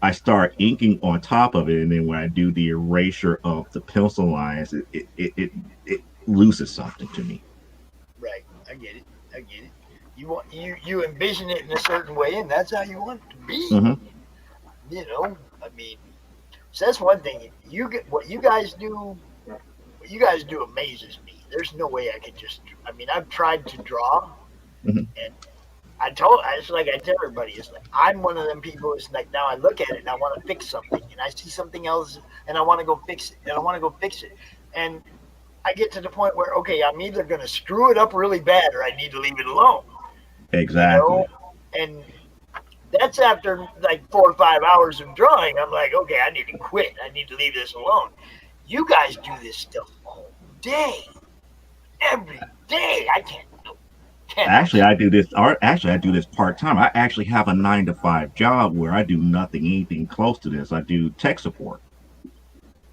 I start inking on top of it, and then when I do the erasure of the pencil lines, it loses something to me. Right, I get it. You envision it in a certain way, and that's how you want it to be. Mm-hmm. You know, I mean, so that's one thing. What you guys do amazes me. There's no way I could just. I mean, I've tried to draw, and it's like I tell everybody, it's like I'm one of them people. It's like now I look at it and I want to fix something, and I see something else and I want to go fix it, and I get to the point where, okay, I'm either going to screw it up really bad or I need to leave it alone. Exactly. You know? And that's after like 4 or 5 hours of drawing. I'm like, okay, I need to quit. I need to leave this alone. You guys do this stuff all day, every day. I can't. Actually, I do this part-time. I actually have a 9-to-5 job where I do anything close to this. I do tech support.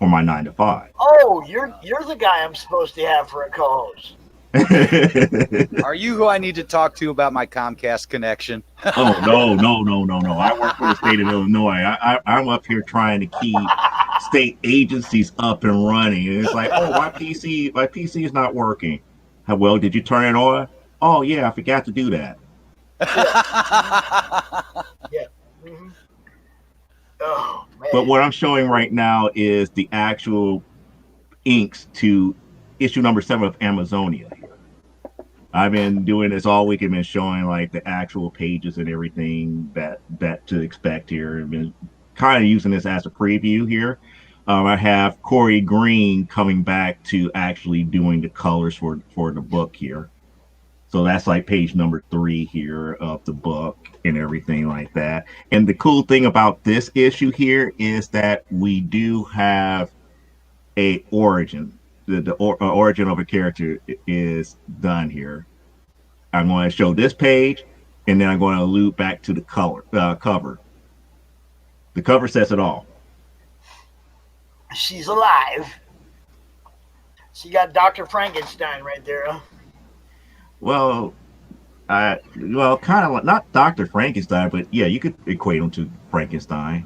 for my 9 to 5. Oh, you're the guy I'm supposed to have for a co-host. Are you who I need to talk to about my Comcast connection? Oh, no. I work for the state of Illinois. I'm up here trying to keep state agencies up and running. And it's like, oh, my PC is not working. How well did you turn it on? Oh, yeah, I forgot to do that. Yeah. Mm-hmm. Oh, man. But what I'm showing right now is the actual inks to issue number 7 of Amazonia. I've been doing this all week. I've been showing like the actual pages and everything that to expect here. I've been kind of using this as a preview here. I have Corey Green coming back to actually doing the colors for the book here. So that's like page number 3 here of the book and everything like that. And the cool thing about this issue here is that we do have a origin. The origin of a character is done here. I'm going to show this page, and then I'm going to allude back to the cover. The cover says it all. She's alive. She got Dr. Frankenstein right there. Huh? Well, kind of like, not Dr. Frankenstein, but yeah, you could equate him to Frankenstein.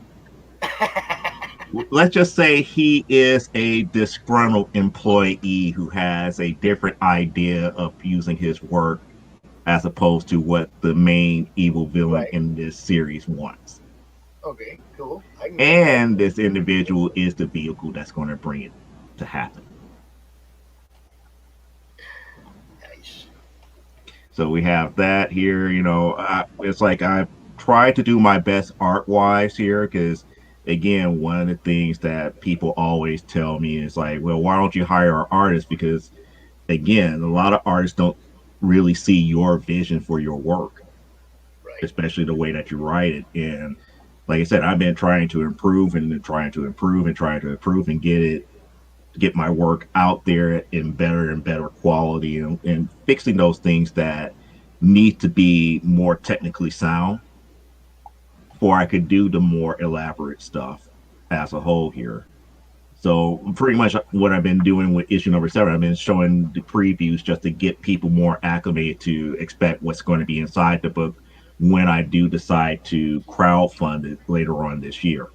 Let's just say he is a disgruntled employee who has a different idea of using his work as opposed to what the main evil villain in this series wants. Okay, cool. And this individual is the vehicle that's going to bring it to happen. Nice. So we have that here. It's like I tried to do my best art-wise here because, again, one of the things that people always tell me is like, well, why don't you hire an artist? Because, again, a lot of artists don't really see your vision for your work, especially the way that you write it. And like I said, I've been trying to improve and get my work out there in better and better quality and fixing those things that need to be more technically sound before I could do the more elaborate stuff as a whole here. So pretty much what I've been doing with issue number 7, I've been showing the previews just to get people more acclimated to expect what's going to be inside the book when I do decide to crowdfund it later on this year.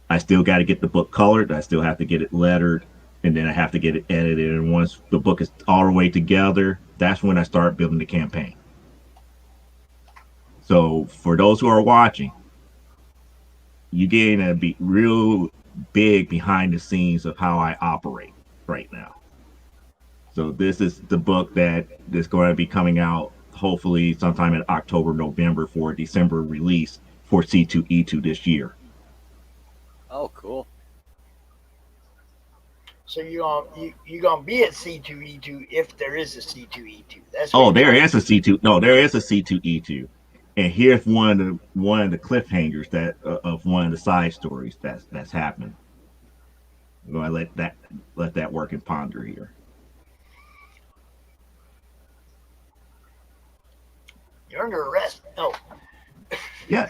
I still got to get the book colored. I still have to get it lettered, and then I have to get it edited. And once the book is all the way together, that's when I start building the campaign. So for those who are watching, you're getting to be real big behind the scenes of how I operate right now. So this is the book that is going to be coming out hopefully sometime in October, November for a December release for C2E2 this year. Oh, cool. So you're gonna be at C2E2 if there is a C2E2. That's there is a C2. No, there is a C2E2. And here's one of the cliffhangers that of one of the side stories that's happening. I'm going to let that work and ponder here. You're under arrest. Oh. Yeah.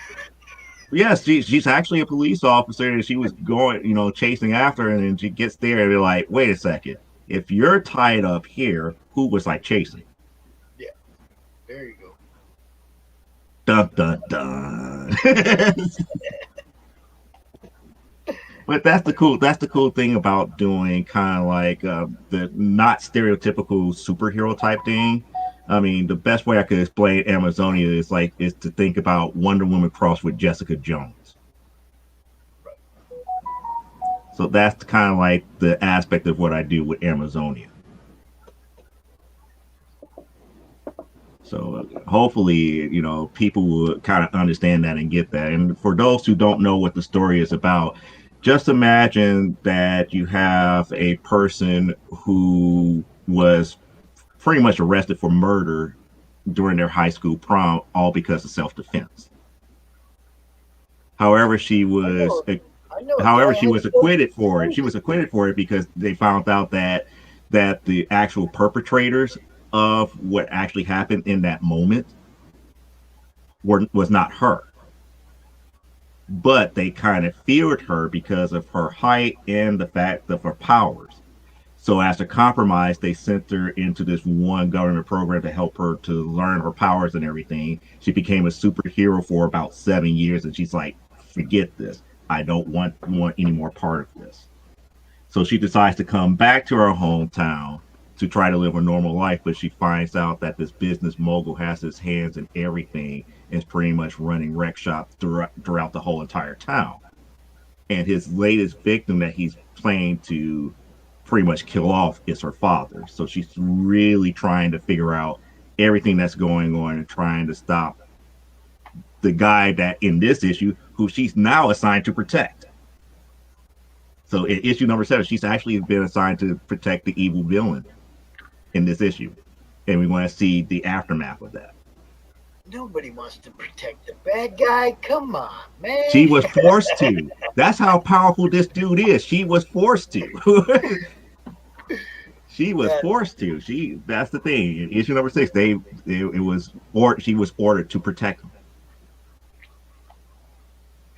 Yes, she's actually a police officer, and she was going, chasing after her, and then she gets there, and they're like, "Wait a second! If you're tied up here, who was chasing?" Yeah. There you go. Dun dun dun. But that's the cool thing about doing kind of like the not stereotypical superhero type thing. I mean, the best way I could explain Amazonia is to think about Wonder Woman crossed with Jessica Jones. So that's kind of like the aspect of what I do with Amazonia. So hopefully, people will kind of understand that and get that. And for those who don't know what the story is about, just imagine that you have a person who was pretty much arrested for murder during their high school prom, all because of self-defense. However, she was acquitted for it. She was acquitted for it because they found out that the actual perpetrators of what actually happened in that moment was not her. but they kind of feared her because of her height and the fact of her powers. So as a compromise, they sent her into this one government program to help her to learn her powers and everything. She became a superhero for about 7 years, and she's like, forget this. I don't want any more part of this. So she decides to come back to her hometown to try to live a normal life, but she finds out that this business mogul has his hands in everything and is pretty much running wreck shops throughout the whole entire town. And his latest victim that he's planning to pretty much kill off is her father. So she's really trying to figure out everything that's going on and trying to stop the guy that in this issue who she's now assigned to protect. So in issue number 7, she's actually been assigned to protect the evil villain in this issue. And we want to see the aftermath of that. Nobody wants to protect the bad guy. Come on, man. She was forced to. That's how powerful this dude is. She was forced to. She was forced to. That's the thing. In issue number 6, she was ordered to protect him.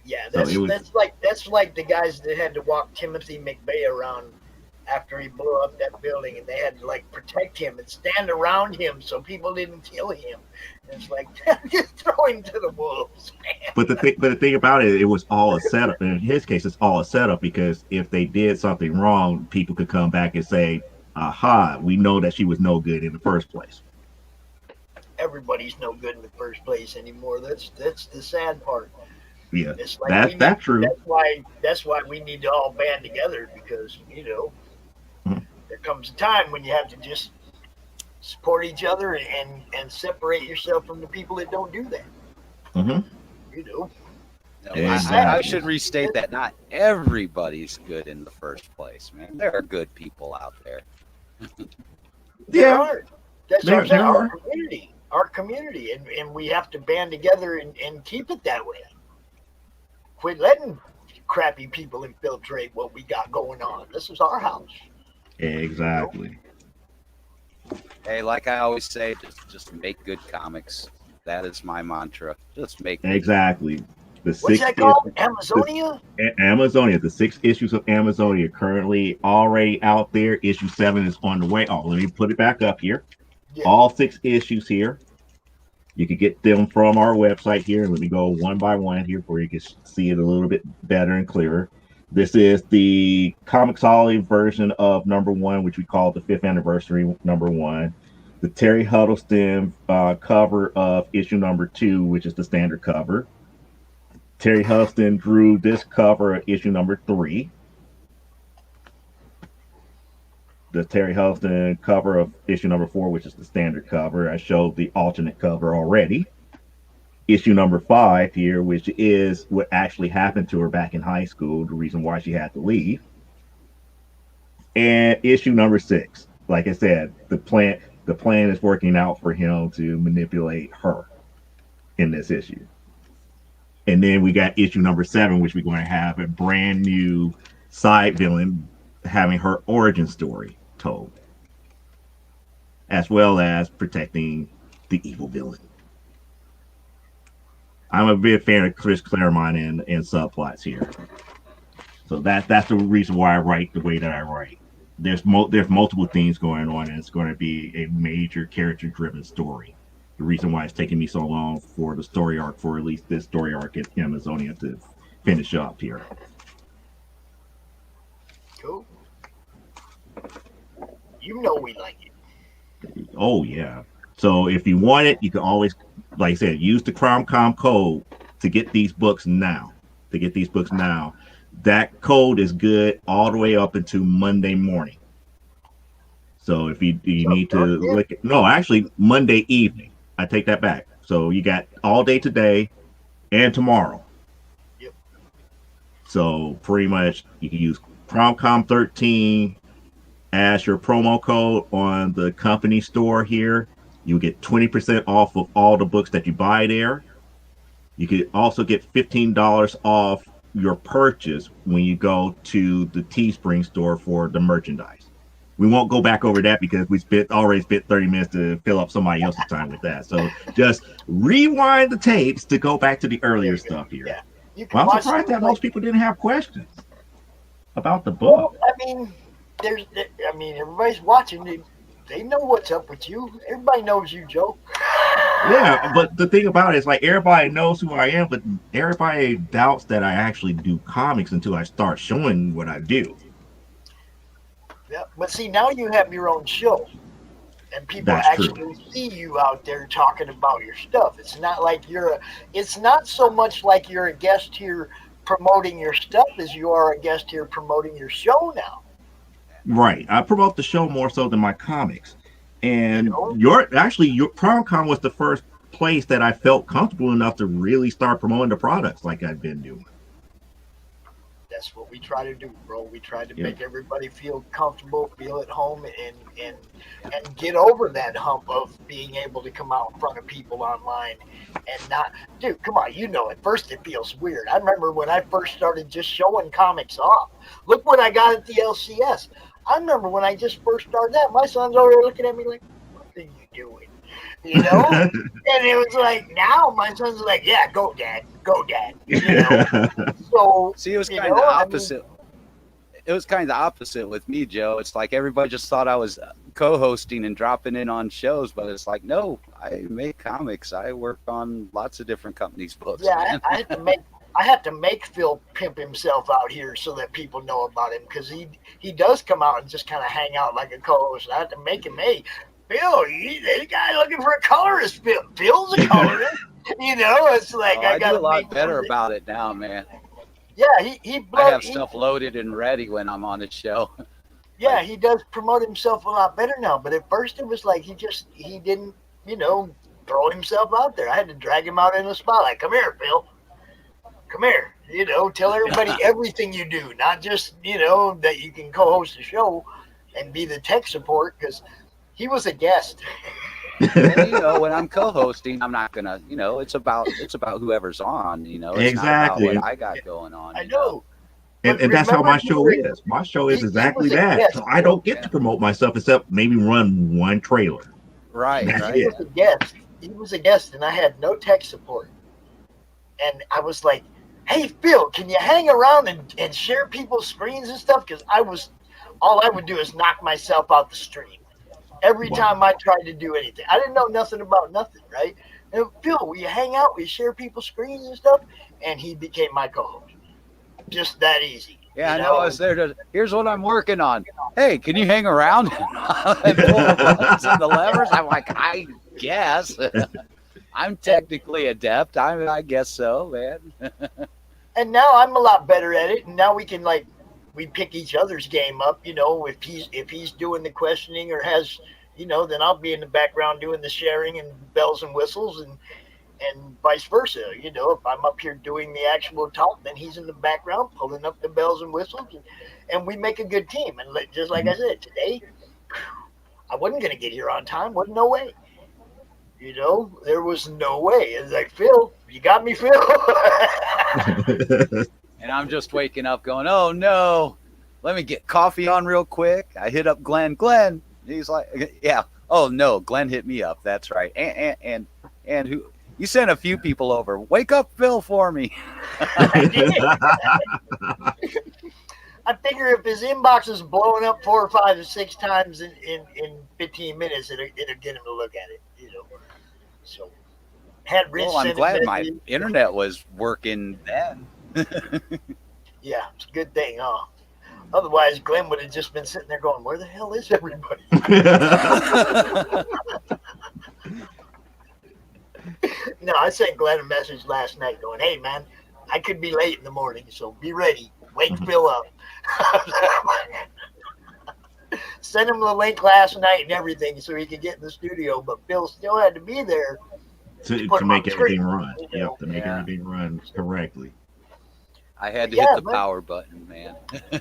Yeah, that's like the guys that had to walk Timothy McVeigh around after he blew up that building, and they had to like protect him and stand around him so people didn't kill him. And it's like just throw him to the wolves, man. But the thing about it was all a setup. And in his case, it's all a setup because if they did something wrong, people could come back and say, "Aha, we know that she was no good in the first place." Everybody's no good in the first place anymore. That's the sad part. Yeah, it's like that's true. That's why we need to all band together because there comes a time when you have to just support each other and separate yourself from the people that don't do that. Mm-hmm. I should restate that not everybody's good in the first place, man. There are good people out there. There are. That's our community. Our community, and we have to band together and keep it that way. Quit letting crappy people infiltrate what we got going on. This is our house. Exactly. Hey, like I always say, just make good comics. That is my mantra. Just make exactly. What's that called? Amazonia? Amazonia. The 6 issues of Amazonia currently already out there. Issue 7 is on the way. Oh, let me put it back up here. Yeah. All 6 issues here. You can get them from our website here. Let me go one by one here where you can see it a little bit better and clearer. This is the Comixology version of number 1, which we call the 5th anniversary number 1. The Terry Huddleston cover of issue number 2, which is the standard cover. Terry Huddleston drew this cover of issue number 3. The Terry Huddleston cover of issue number 4, which is the standard cover. I showed the alternate cover already. Issue number 5 here, which is what actually happened to her back in high school, the reason why she had to leave. And issue number 6, like I said, the plan is working out for him to manipulate her in this issue. And then we got issue number 7, which we're going to have a brand new side villain having her origin story told, as well as protecting the evil villain. I'm a big fan of Chris Claremont and subplots here, so that's the reason why I write the way that I write. There's multiple things going on, and it's going to be a major character-driven story. The reason why it's taking me so long for the story arc, for at least this story arc in Amazonia, to finish up here. Cool. You know we like it. Oh yeah. So if you want it, you can always, like I said, use the CRoM Con code to get these books now. That code is good all the way up until Monday morning. So if you need to look at, no, actually Monday evening. I take that back. So you got all day today and tomorrow. Yep. So pretty much you can use CRoMCom 13 as your promo code on the company store here. You get 20% off of all the books that you buy there. You can also get $15 off your purchase when you go to the Teespring store for the merchandise. We won't go back over that because we already spent 30 minutes to fill up somebody else's time with that. So just rewind the tapes to go back to the earlier stuff here. You can Well, I'm watch surprised things that like, most people didn't have questions about the well, book. I mean, everybody's watching. They know what's up with you. Everybody knows you, Joe. Yeah, but the thing about it is, like, everybody knows who I am, but everybody doubts that I actually do comics until I start showing what I do. Yeah, but see, now you have your own show, and people That's true. actually see you out there talking about your stuff. It's not like it's not so much like you're a guest here promoting your stuff as you are a guest here promoting your show now. Right. I promote the show more so than my comics. And your CRoM Con was the first place that I felt comfortable enough to really start promoting the products like I've been doing. That's what we try to do, bro. We try to make everybody feel comfortable, feel at home, and get over that hump of being able to come out in front of people online and not, dude, come on, you know, at first it feels weird. I remember when I first started just showing comics off. Look what I got at the LCS. I remember when I just first started that, my son's over there looking at me like, what are you doing? You know? And it was like, now my son's like, yeah, go, Dad. Go, Dad. You know? So, see, it was kind of the opposite. It was kind of the opposite with me, Joe. It's like everybody just thought I was co-hosting and dropping in on shows, but it's like, no, I make comics. I work on lots of different companies' books. Yeah, I have to make Phil pimp himself out here so that people know about him, because he does come out and just kind of hang out like a co-host. I have to make him, hey, Phil, the guy looking for a colorist. Phil's a colorist. You know, it's like I got do a lot better about it now, man. Yeah, I have stuff loaded and ready when I'm on the show. Yeah, he does promote himself a lot better now. But at first it was like he didn't, you know, throw himself out there. I had to drag him out in the spotlight. Come here, Phil. Come here. You know, tell everybody everything you do, not just, you know, that you can co-host a show and be the tech support, because he was a guest. And, you know, when I'm co-hosting, I'm not gonna, you know, it's about whoever's on, you know. It's Exactly. not about what I got going on. I know. And that's how my show is. My show is exactly that. So I don't get to promote myself except maybe run one trailer. Right. He was a guest. He was a guest, and I had no tech support. And I was like, hey, Phil, can you hang around and share people's screens and stuff? Because all I would do is knock myself out the stream. Every time I tried to do anything. I didn't know nothing about nothing, right? And Phil, will you hang out? Will you share people's screens and stuff? And he became my co-host. Just that easy. Yeah, I know. I was there to, here's what I'm working on. Hey, can you hang around and pull the buttons and the levers? I'm like, I guess. I'm technically adept. I guess so, man. And now I'm a lot better at it. And now we can, like, we pick each other's game up, you know, if he's doing the questioning or has, you know, then I'll be in the background doing the sharing and bells and whistles, and vice versa. You know, if I'm up here doing the actual talk, then he's in the background pulling up the bells and whistles, and we make a good team. And just like I said, today, I wasn't going to get here on time. Wasn't no way. You know, there was no way. It's like, Phil, you got me, Phil. And I'm just waking up going, oh, no, let me get coffee on real quick. I hit up Glenn. He's like, yeah. Oh, no, Glenn hit me up. That's right. And who? You sent a few people over. Wake up, Phil, for me. I figure if his inbox is blowing up 4 or 5 or 6 times in 15 minutes, it'll get him to look at it, you know. So, had Rich well, I'm send glad a my message. internet was working then. Yeah, it's a good thing, huh? Otherwise, Glenn would have just been sitting there going, where the hell is everybody? No, I sent Glenn a message last night going, hey, man, I could be late in the morning, so be ready. Wake Phil up. Sent him the link last night and everything so he could get in the studio, but Phil still had to be there to make everything run. Yep, to make everything run correctly. I had to hit the power button, man.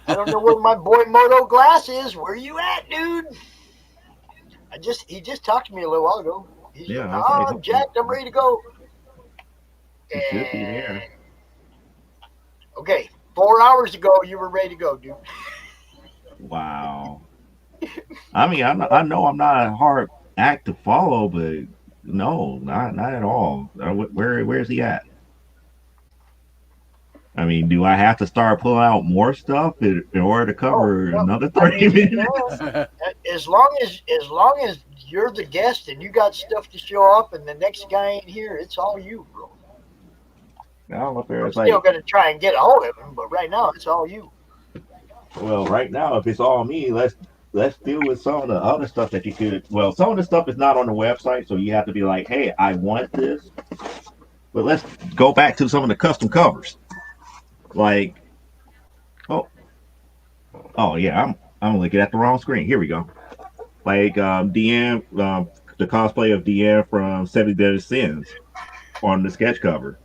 I don't know where my boy Moto Glass is. Where you at, dude? He just talked to me a little while ago. He's like, I'm jacked. I'm ready to go. He should be there. Okay, 4 hours ago, you were ready to go, dude. Wow. I mean, I know I'm not a hard act to follow, but no, not at all. Where's he at? I mean, do I have to start pulling out more stuff in order to cover another 30 minutes? As long as you're the guest and you got stuff to show up, and the next guy ain't here, it's all you, bro. No, I'm still gonna try and get a hold of him, but right now it's all you. Well, right now, if it's all me, let's deal with some of the other stuff that you could. Well, some of the stuff is not on the website, so you have to be like, hey, I want this. But let's go back to some of the custom covers. Like, oh yeah, I'm looking at the wrong screen. Here we go. Like Deanne, the cosplay of Deanne from 70 Deadly Sins on the sketch cover.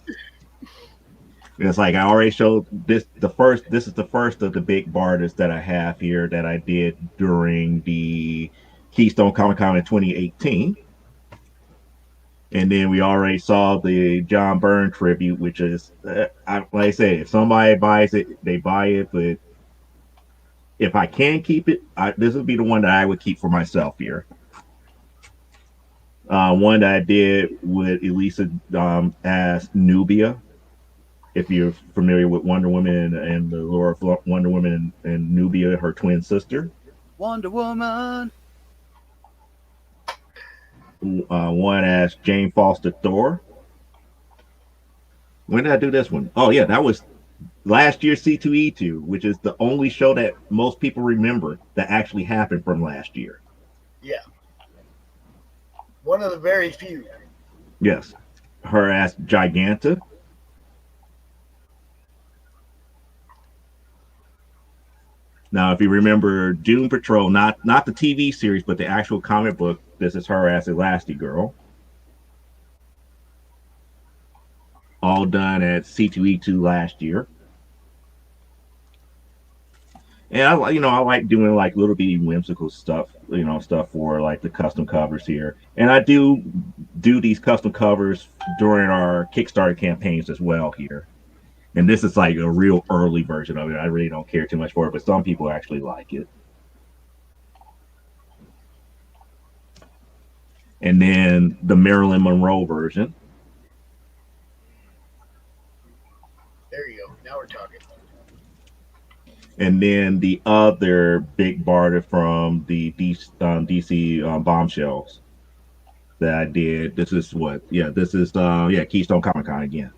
It's like I already showed this. This is the first of the big barters that I have here that I did during the Keystone Comic Con in 2018. And then we already saw the John Byrne tribute, which is, like I say, if somebody buys it, they buy it. But if I can keep it, this would be the one that I would keep for myself here. One that I did with Elisa as Nubia. If you're familiar with Wonder Woman and the lore of Wonder Woman and Nubia, her twin sister. Wonder Woman. One as Jane Foster Thor. When did I do this one? Oh yeah, that was last year's C2E2, which is the only show that most people remember that actually happened from last year. Yeah. One of the very few. Yes. Her as Giganta. Now, if you remember Doom Patrol, not the TV series, but the actual comic book, this is her as Elastigirl. All done at C2E2 last year. And I like doing like little bitty whimsical stuff, stuff for like the custom covers here. And I do these custom covers during our Kickstarter campaigns as well here. And this is like a real early version of it. I really don't care too much for it, but some people actually like it. And then the Marilyn Monroe version. There you go. Now we're talking. And then the other big barter from the DC Bombshells that I did. This is what? Yeah, this is Keystone Comic Con again.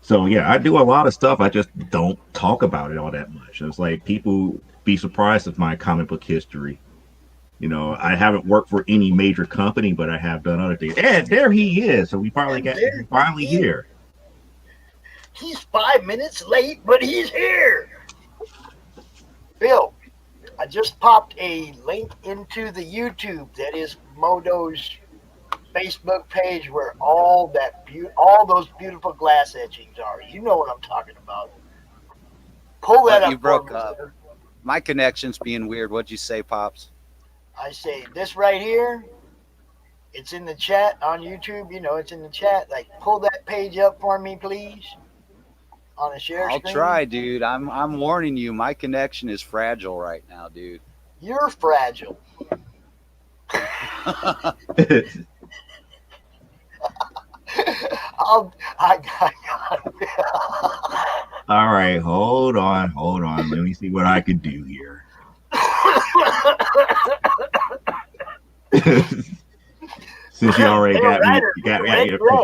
So yeah, I do a lot of stuff. I just don't talk about it all that much. It's like people be surprised at my comic book history. I haven't worked for any major company, but I have done other things. And there he is. So we finally here. He's 5 minutes late, but he's here. Bill, I just popped a link into the YouTube that is Moto's Facebook page where all those beautiful glass etchings are. You know what I'm talking about. Pull that up. You broke up. My connection's being weird. What'd you say, Pops? I say this right here. It's in the chat on YouTube. It's in the chat. Like, pull that page up for me, please. On a share screen. I'll try, dude. I'm warning you. My connection is fragile right now, dude. You're fragile. All right, hold on. Let me see what I can do here. Since you already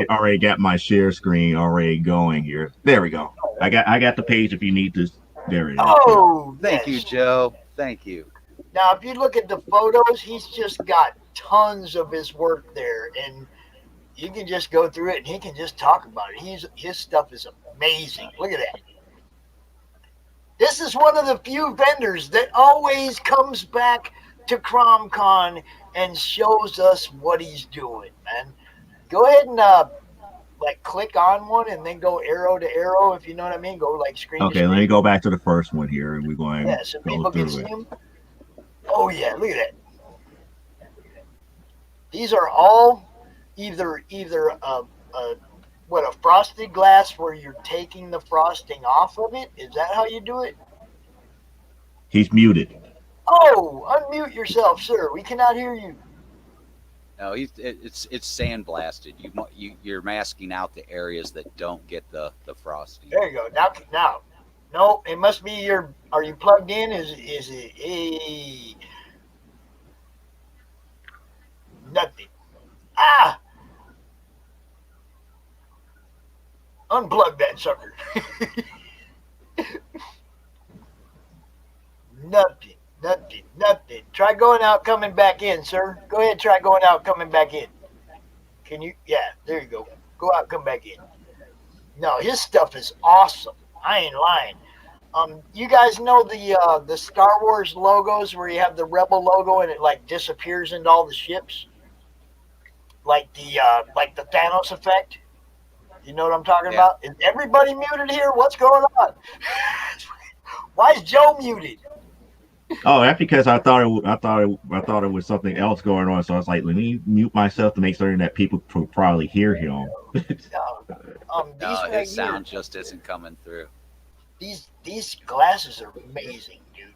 already got my share screen already going here. There we go. I got the page if you need to. There it is. Oh, thank you, Joe. Thank you. Now, if you look at the photos, he's just got tons of his work there, and you can just go through it, and he can just talk about it. His stuff is amazing. Look at that. This is one of the few vendors that always comes back to CRoM Con and shows us what he's doing, man. Go ahead and click on one and then go arrow to arrow, if you know what I mean. Go like screen to Okay, screen. let me go back to the first one here, and we're going to so go people can through see it. him. Oh yeah, look at that. These are all either a frosted glass where you're taking the frosting off of it. Is that how you do it? He's muted. Oh, unmute yourself, sir. We cannot hear you. No, it's sandblasted. You're masking out the areas that don't get the frosting. There you go. Now, no, it must be your. Are you plugged in? Is it nothing? Ah, unplug that sucker. Nothing. Try going out, coming back in, sir. Go ahead, try going out, coming back in. Can you? Yeah, there you go. Go out, come back in. No, his stuff is awesome. I ain't lying. You guys know the Star Wars logos where you have the Rebel logo and it like disappears into all the ships, like the Thanos effect. You know what I'm talking about? Is everybody muted here? What's going on? Why is Joe muted? Oh, that's because I thought it was something else going on. So I was like, let me mute myself to make certain that people could probably hear him. No, his sound just isn't coming through. These glasses are amazing, dude,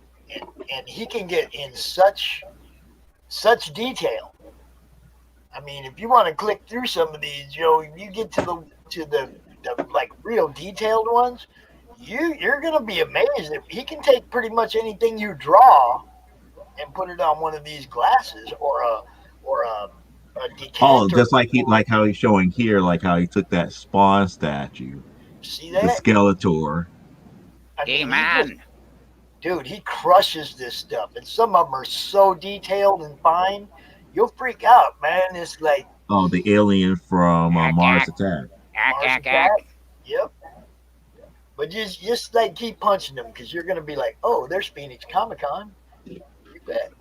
and he can get in such detail. I mean, if you want to click through some of these, Joe, you get to the like real detailed ones. You're gonna be amazed that he can take pretty much anything you draw and put it on one of these glasses or a decanter. Oh, just like how he's showing here, like how he took that Spawn statue, See the that? Skeletor. I mean, dude, he crushes this stuff, and some of them are so detailed and fine, you'll freak out, man. It's like Oh, the alien from Mars Attack. Mars Attack. Yep. But just like keep punching them because you're gonna be like, oh, there's Phoenix Comic Con. You bet.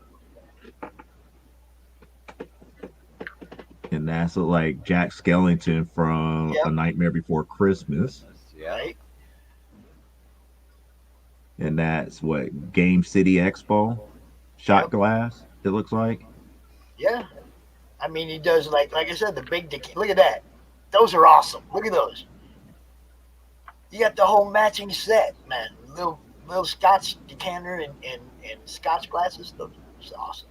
And that's like Jack Skellington from A Nightmare Before Christmas. Right. And that's what Game City Expo shot glass. It looks like. Yeah. I mean, he does like I said, the big look at that. Those are awesome. Look at those. You got the whole matching set, man. Little Scotch decanter and Scotch glasses. Those are awesome.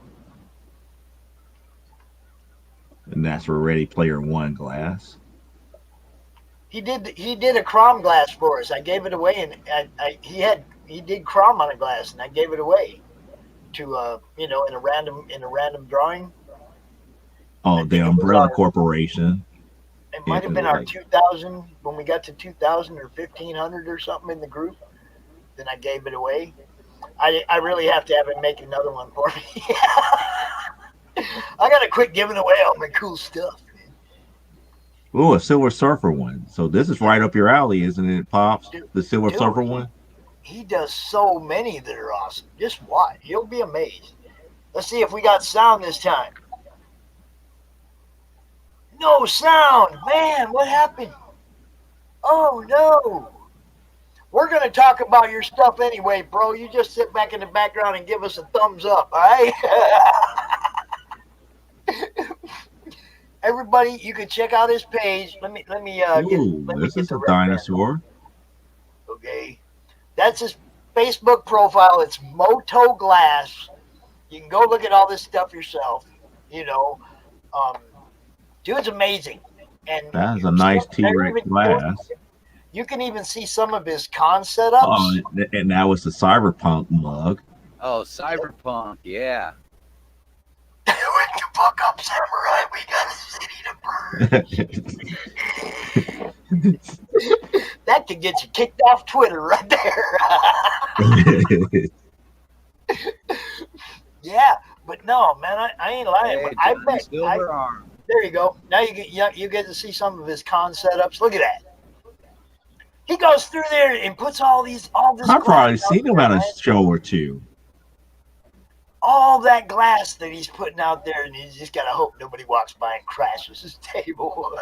And that's for Ready Player One glass. He did a CRoM glass for us. I gave it away, and he did CRoM on a glass, and I gave it away to in a random drawing. Oh, the Umbrella Corporation. It might have been our 2000 when we got to 2000 or 1500 or something in the group. Then I gave it away. I really have to have him make another one for me. I gotta quit giving away all my cool stuff. Oh, a Silver Surfer one. So this is right up your alley, isn't it, Pops? The Silver Surfer one. He does so many that are awesome. Just watch. You'll be amazed. Let's see if we got sound this time. No sound. Man, what happened? Oh, no. We're going to talk about your stuff anyway, bro. You just sit back in the background and give us a thumbs up, all right? Everybody, you can check out his page. Let me this is a dinosaur. Okay. That's his Facebook profile. It's Moto Glass. You can go look at all this stuff yourself. Dude's amazing. And that is a nice T-Rex glass. You can even see some of his con setups. Oh, and that was the Cyberpunk mug. Oh, Cyberpunk, yeah. Wake the fuck up, Samurai. We got a city to burn. That could get you kicked off Twitter right there. Yeah, but no, man, I ain't lying. Hey, I Johnny bet. Silverarm. There you go. Now you get to see some of his con setups. Look at that. He goes through there and puts all this. I've probably seen him at a show or two. All that glass that he's putting out there, and he's just got to hope nobody walks by and crashes his table.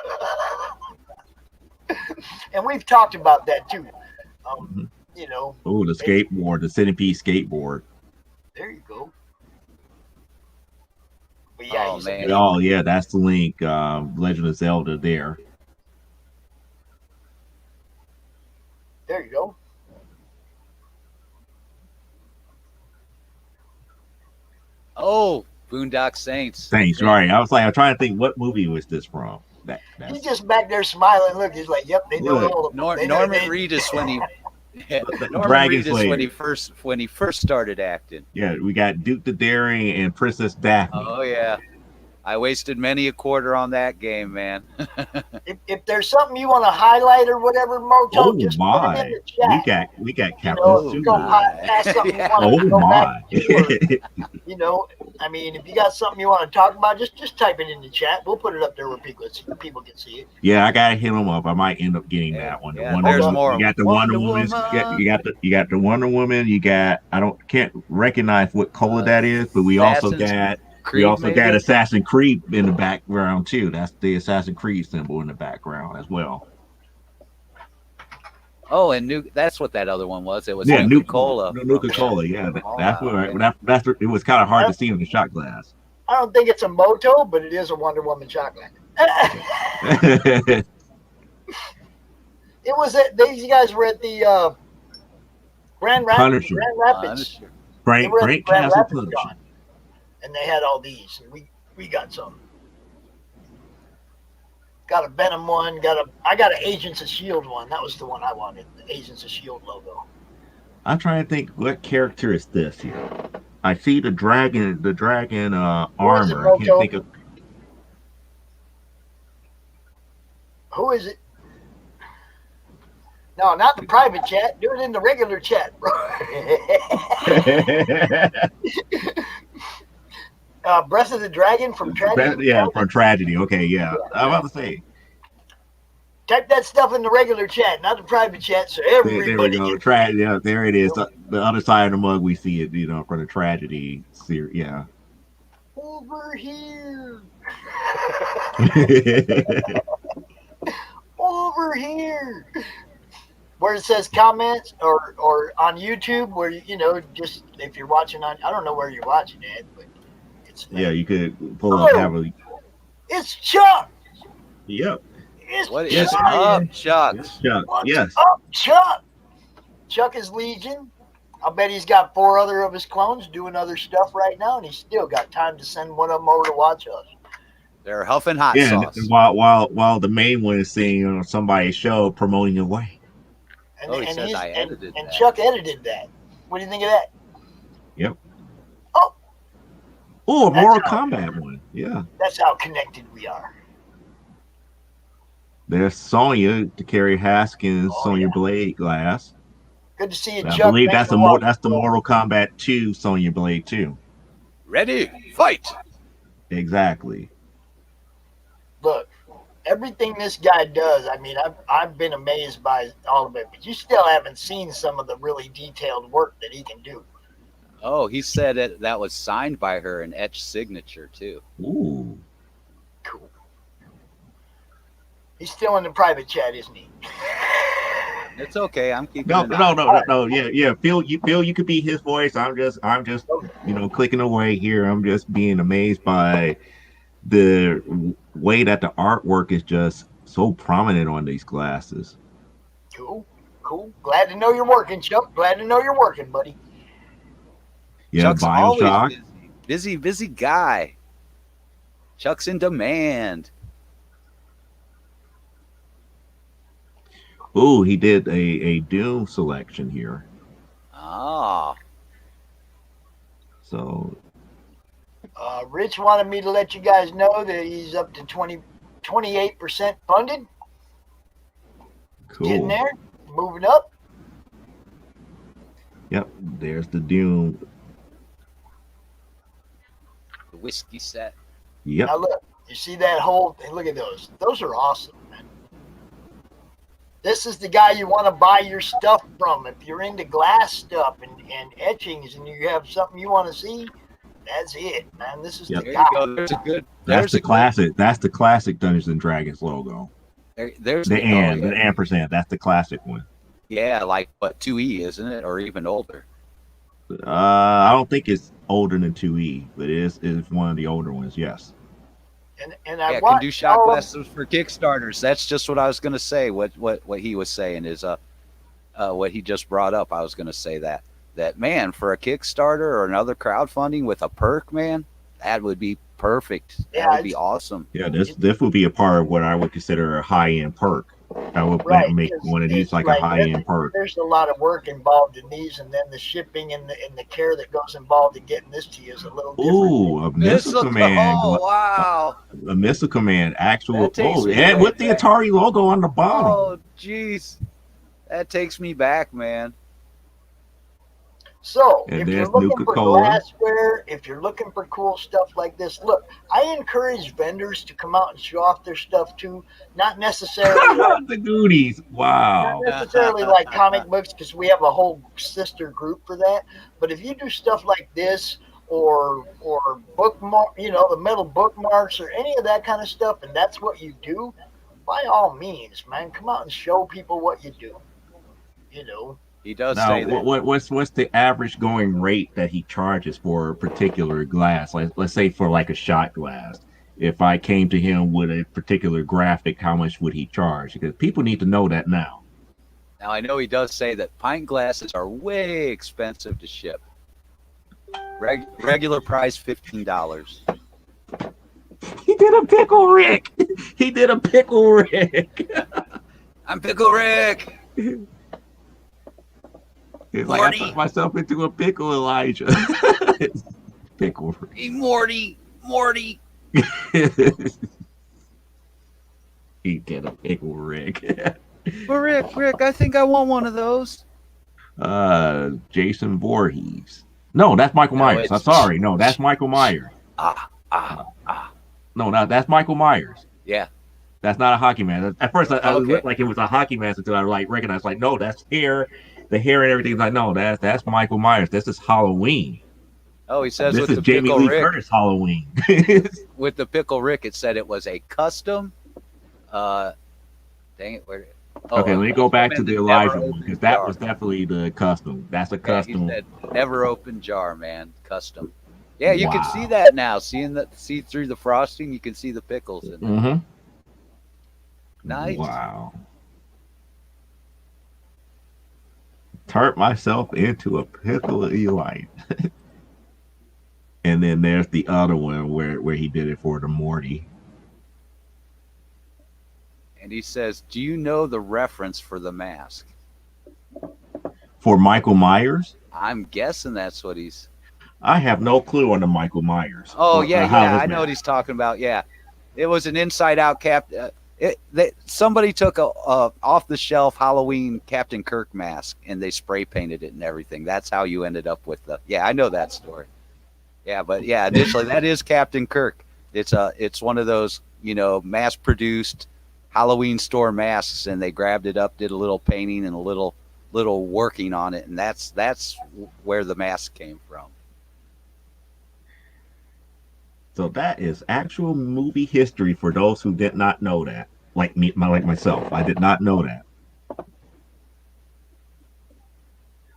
And we've talked about that too. Oh, the skateboard, the Centipede skateboard. There you go. But yeah, oh, man. Oh, yeah, that's the link. Legend of Zelda there. There you go. Oh, Boondock Saints. Saints, right? I was like, I'm trying to think, what movie was this from? He's just back there smiling. Look, he's like, "Yep, they know Look. all of them." Norman Reedus when he Norman Dragon Reedus Slayer. when he first started acting. Yeah, we got Duke the Daring and Princess Daphne. Oh yeah, I wasted many a quarter on that game, man. If there's something you want to highlight or whatever, Moto, Oh just put it in my, the chat. we got You Captain know, if you Sulu. go pass something you want Oh to go my. back to, or, you know, I mean, if you got something you want to talk about, just type it in the chat. We'll put it up there where people can see it. Yeah, I gotta hit them up. I might end up getting that one. Yeah, there's more. You got the Wonder Woman. You got the Wonder Woman. You got can't recognize what color that is, but we also got Assassin's Creed in the background too. That's the Assassin's Creed symbol in the background as well. Oh, and that's what that other one was. It was Nuka-Cola. Nuka-Cola. Nuka-Cola, yeah. That's what it was kind of hard to see in the shot glass. I don't think it's a Moto, but it is a Wonder Woman shot glass. It was these guys were at the Grand Rapids. Frank Castle Punisher. And they had all these, and we got some. Got a Venom one. I got an Agents of S.H.I.E.L.D. one. That was the one I wanted. The Agents of S.H.I.E.L.D. logo. I'm trying to think, what character is this here? I see the dragon armor. I can't think of. Who is it? No, not the private chat. Do it in the regular chat, bro. Breath of the Dragon from Tragedy. Yeah, from Tragedy. Okay, yeah. I'm about to say. Type that stuff in the regular chat, not the private chat, so everybody. There we go. Yeah, there it is. The other side of the mug, we see it. From the Tragedy series. Yeah. Over here. Over here. Where it says comments or on YouTube, where just if you're watching on, I don't know where you're watching it, but it's yeah, you could pull up heavily. It's Chuck. Yep. What is up, Chuck? Yes. Up, Chuck. Chuck is Legion. I bet he's got 4 other of his clones doing other stuff right now, and he's still got time to send one of them over to watch us. They're huffing hot sauce. And while the main one is seeing on somebody's show promoting away. And Chuck edited that. What do you think of that? Yep. Oh, a Mortal Kombat one. Yeah. That's how connected we are. There's Sonya to carry Haskins, Sonya Blade Glass. Good to see you, I Chuck. believe that's the Mortal Kombat 2 Sonya Blade 2. Ready, fight. Exactly. Look, everything this guy does, I mean, I've been amazed by all of it, but you still haven't seen some of the really detailed work that he can do. Oh, he said that was signed by her, an etched signature too. Ooh. Cool. He's still in the private chat, isn't he? It's okay. I'm keeping. No. Yeah. Phil, you could be his voice. I'm just, clicking away here. I'm just being amazed by the way that the artwork is just so prominent on these glasses. Cool. Glad to know you're working, Chuck. Glad to know you're working, buddy. Yeah, Chuck's BioShock. Always busy guy. Chuck's in demand. Ooh, he did a Doom selection here. Ah. So. Rich wanted me to let you guys know that he's up to 28% funded. Cool. Getting there, moving up. Yep, there's the Doom. The whiskey set. Yep. Now look, you see that whole thing? Look at those. Those are awesome, man. This is the guy you want to buy your stuff from. If you're into glass stuff and etchings and you have something you want to see, that's it, man. This is the guy. That's the classic. That's the classic Dungeons and Dragons logo. There's the ampersand. That's the classic one. Yeah, like 2E, isn't it, or even older? I don't think it's older than 2E, but it is one of the older ones. Yes. And I can do shot glasses for Kickstarters. That's just what I was going to say. What he was saying is what he just brought up. I was going to say that man, for a Kickstarter or another crowdfunding with a perk, man, that would be perfect. That Yeah, would be awesome. Yeah, this would be a part of what I would consider a high end perk. I would right. make one of these like a high end perk. There's a lot of work involved in these, and then the shipping and the care that goes involved in getting this to you is a little different. Ooh, a missile command! Oh, wow! A missile command, actual. That takes me and way with the back. Atari logo on the bottom. Oh, jeez, that takes me back, man. So, And if you're there's looking for Nuka-Cola. glassware, if you're looking for cool stuff like this, look, I encourage vendors to come out and show off their stuff too. Not necessarily like, The goodies. Wow. not necessarily like comic books, because we have a whole sister group for that. But if you do stuff like this, or bookmark, the metal bookmarks, or any of that kind of stuff, and that's what you do, by all means, man, come out and show people what you do. He does Now, say that. what's the average going rate that he charges for a particular glass? Let's say for like a shot glass. If I came to him with a particular graphic, how much would he charge? Because people need to know that now. Now, I know he does say that pint glasses are way expensive to ship. Regular price, $15. He did a pickle Rick. He did a pickle Rick. I'm Pickle Rick. It's like I put myself into a pickle, Elijah. Pickle Rick. Hey, Morty. He did a pickle Rick. Well, Rick, I think I want one of those. Jason Voorhees. No, that's Michael Myers. I'm sorry. No, that's Michael Myers. No, that's Michael Myers. Yeah. That's not a hockey mask. At first, I looked like it was a hockey mask until I recognized, no, that's hair, the hair and everything. Like, no, that's Michael Myers. This is Halloween. Oh, he says This with is the Jamie Pickle Lee Rick. Curtis Halloween. With the Pickle Rick, it said it was a custom. Dang it, where? Okay, let me go back to the Elijah never one, because opened that jar. was definitely the custom. That's a Yeah, custom. he said never open jar, man. Custom. Yeah, you can Wow. see that now. See through the frosting, you can see the pickles in it. Mm-hmm. Nice. Wow. Turned myself into a pickle Eli. And then there's the other one where he did it for the Morty. And he says, "Do you know the reference for the mask?" For Michael Myers? I'm guessing that's what he's. I have no clue on the Michael Myers. Oh Or yeah, how yeah, his I know mask- what he's talking about. Yeah, it was an inside-out cap. Somebody took a off-the-shelf Halloween Captain Kirk mask and they spray painted it and everything. That's how you ended up with the. Yeah, I know that story. Yeah, but yeah, initially that is Captain Kirk. It's one of those mass-produced Halloween store masks, and they grabbed it up, did a little painting and a little working on it, and that's where the mask came from. So that is actual movie history for those who did not know that. Like myself, I did not know that.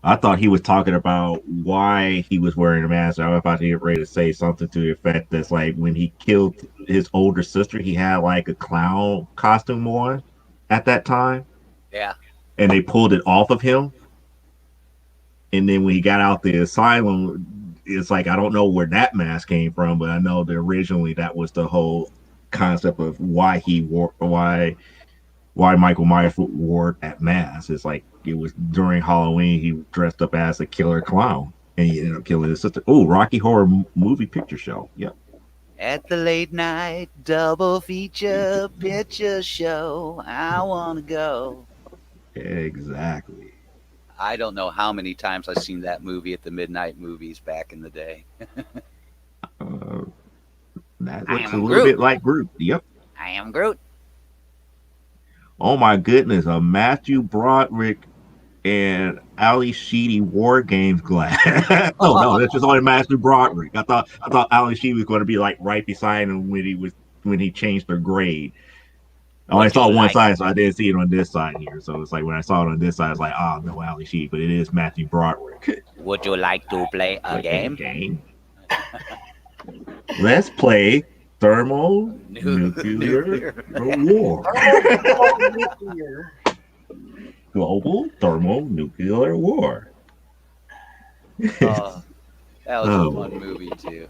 I thought he was talking about why he was wearing a mask. I was about to get ready to say something to the effect that's like when he killed his older sister, he had like a clown costume on at that time. Yeah. And they pulled it off of him. And then when he got out the asylum, it's like I don't know where that mask came from, but I know that originally that was the whole concept of why Michael Myers wore that mask. It's like it was during Halloween he dressed up as a killer clown and he ended up killing his sister. Oh, Rocky Horror Movie Picture Show. Yep. At the late night double feature picture show, I wanna go. Exactly. I don't know how many times I've seen that movie at the midnight movies back in the day. That I looks a am little Groot. bit like Groot. Yep. I am Groot. Oh my goodness, a Matthew Broderick and Ali Sheedy War Games glass. no, that's just only Matthew Broderick. I thought Ali Sheedy was going to be like right beside him when he changed their grade. I only saw one side, so I didn't see it on this side here. So it's like when I saw it on this side, it's like, oh no, Ali Sheedy, but it is Matthew Broderick. Would you like to play a game? Let's play thermonuclear war. Global thermonuclear war. That was Oh. a fun movie too.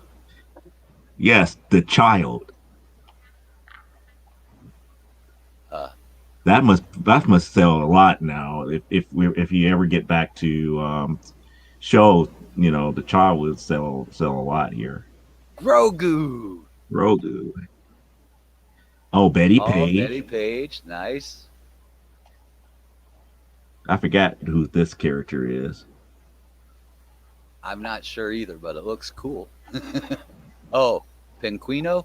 Yes, the child. That must sell a lot now. If you ever get back to shows, the child would sell a lot here. Grogu. Oh, Betty Oh, Page. Betty Page. Nice. I forgot who this character is. I'm not sure either, but it looks cool. Oh, Penguino?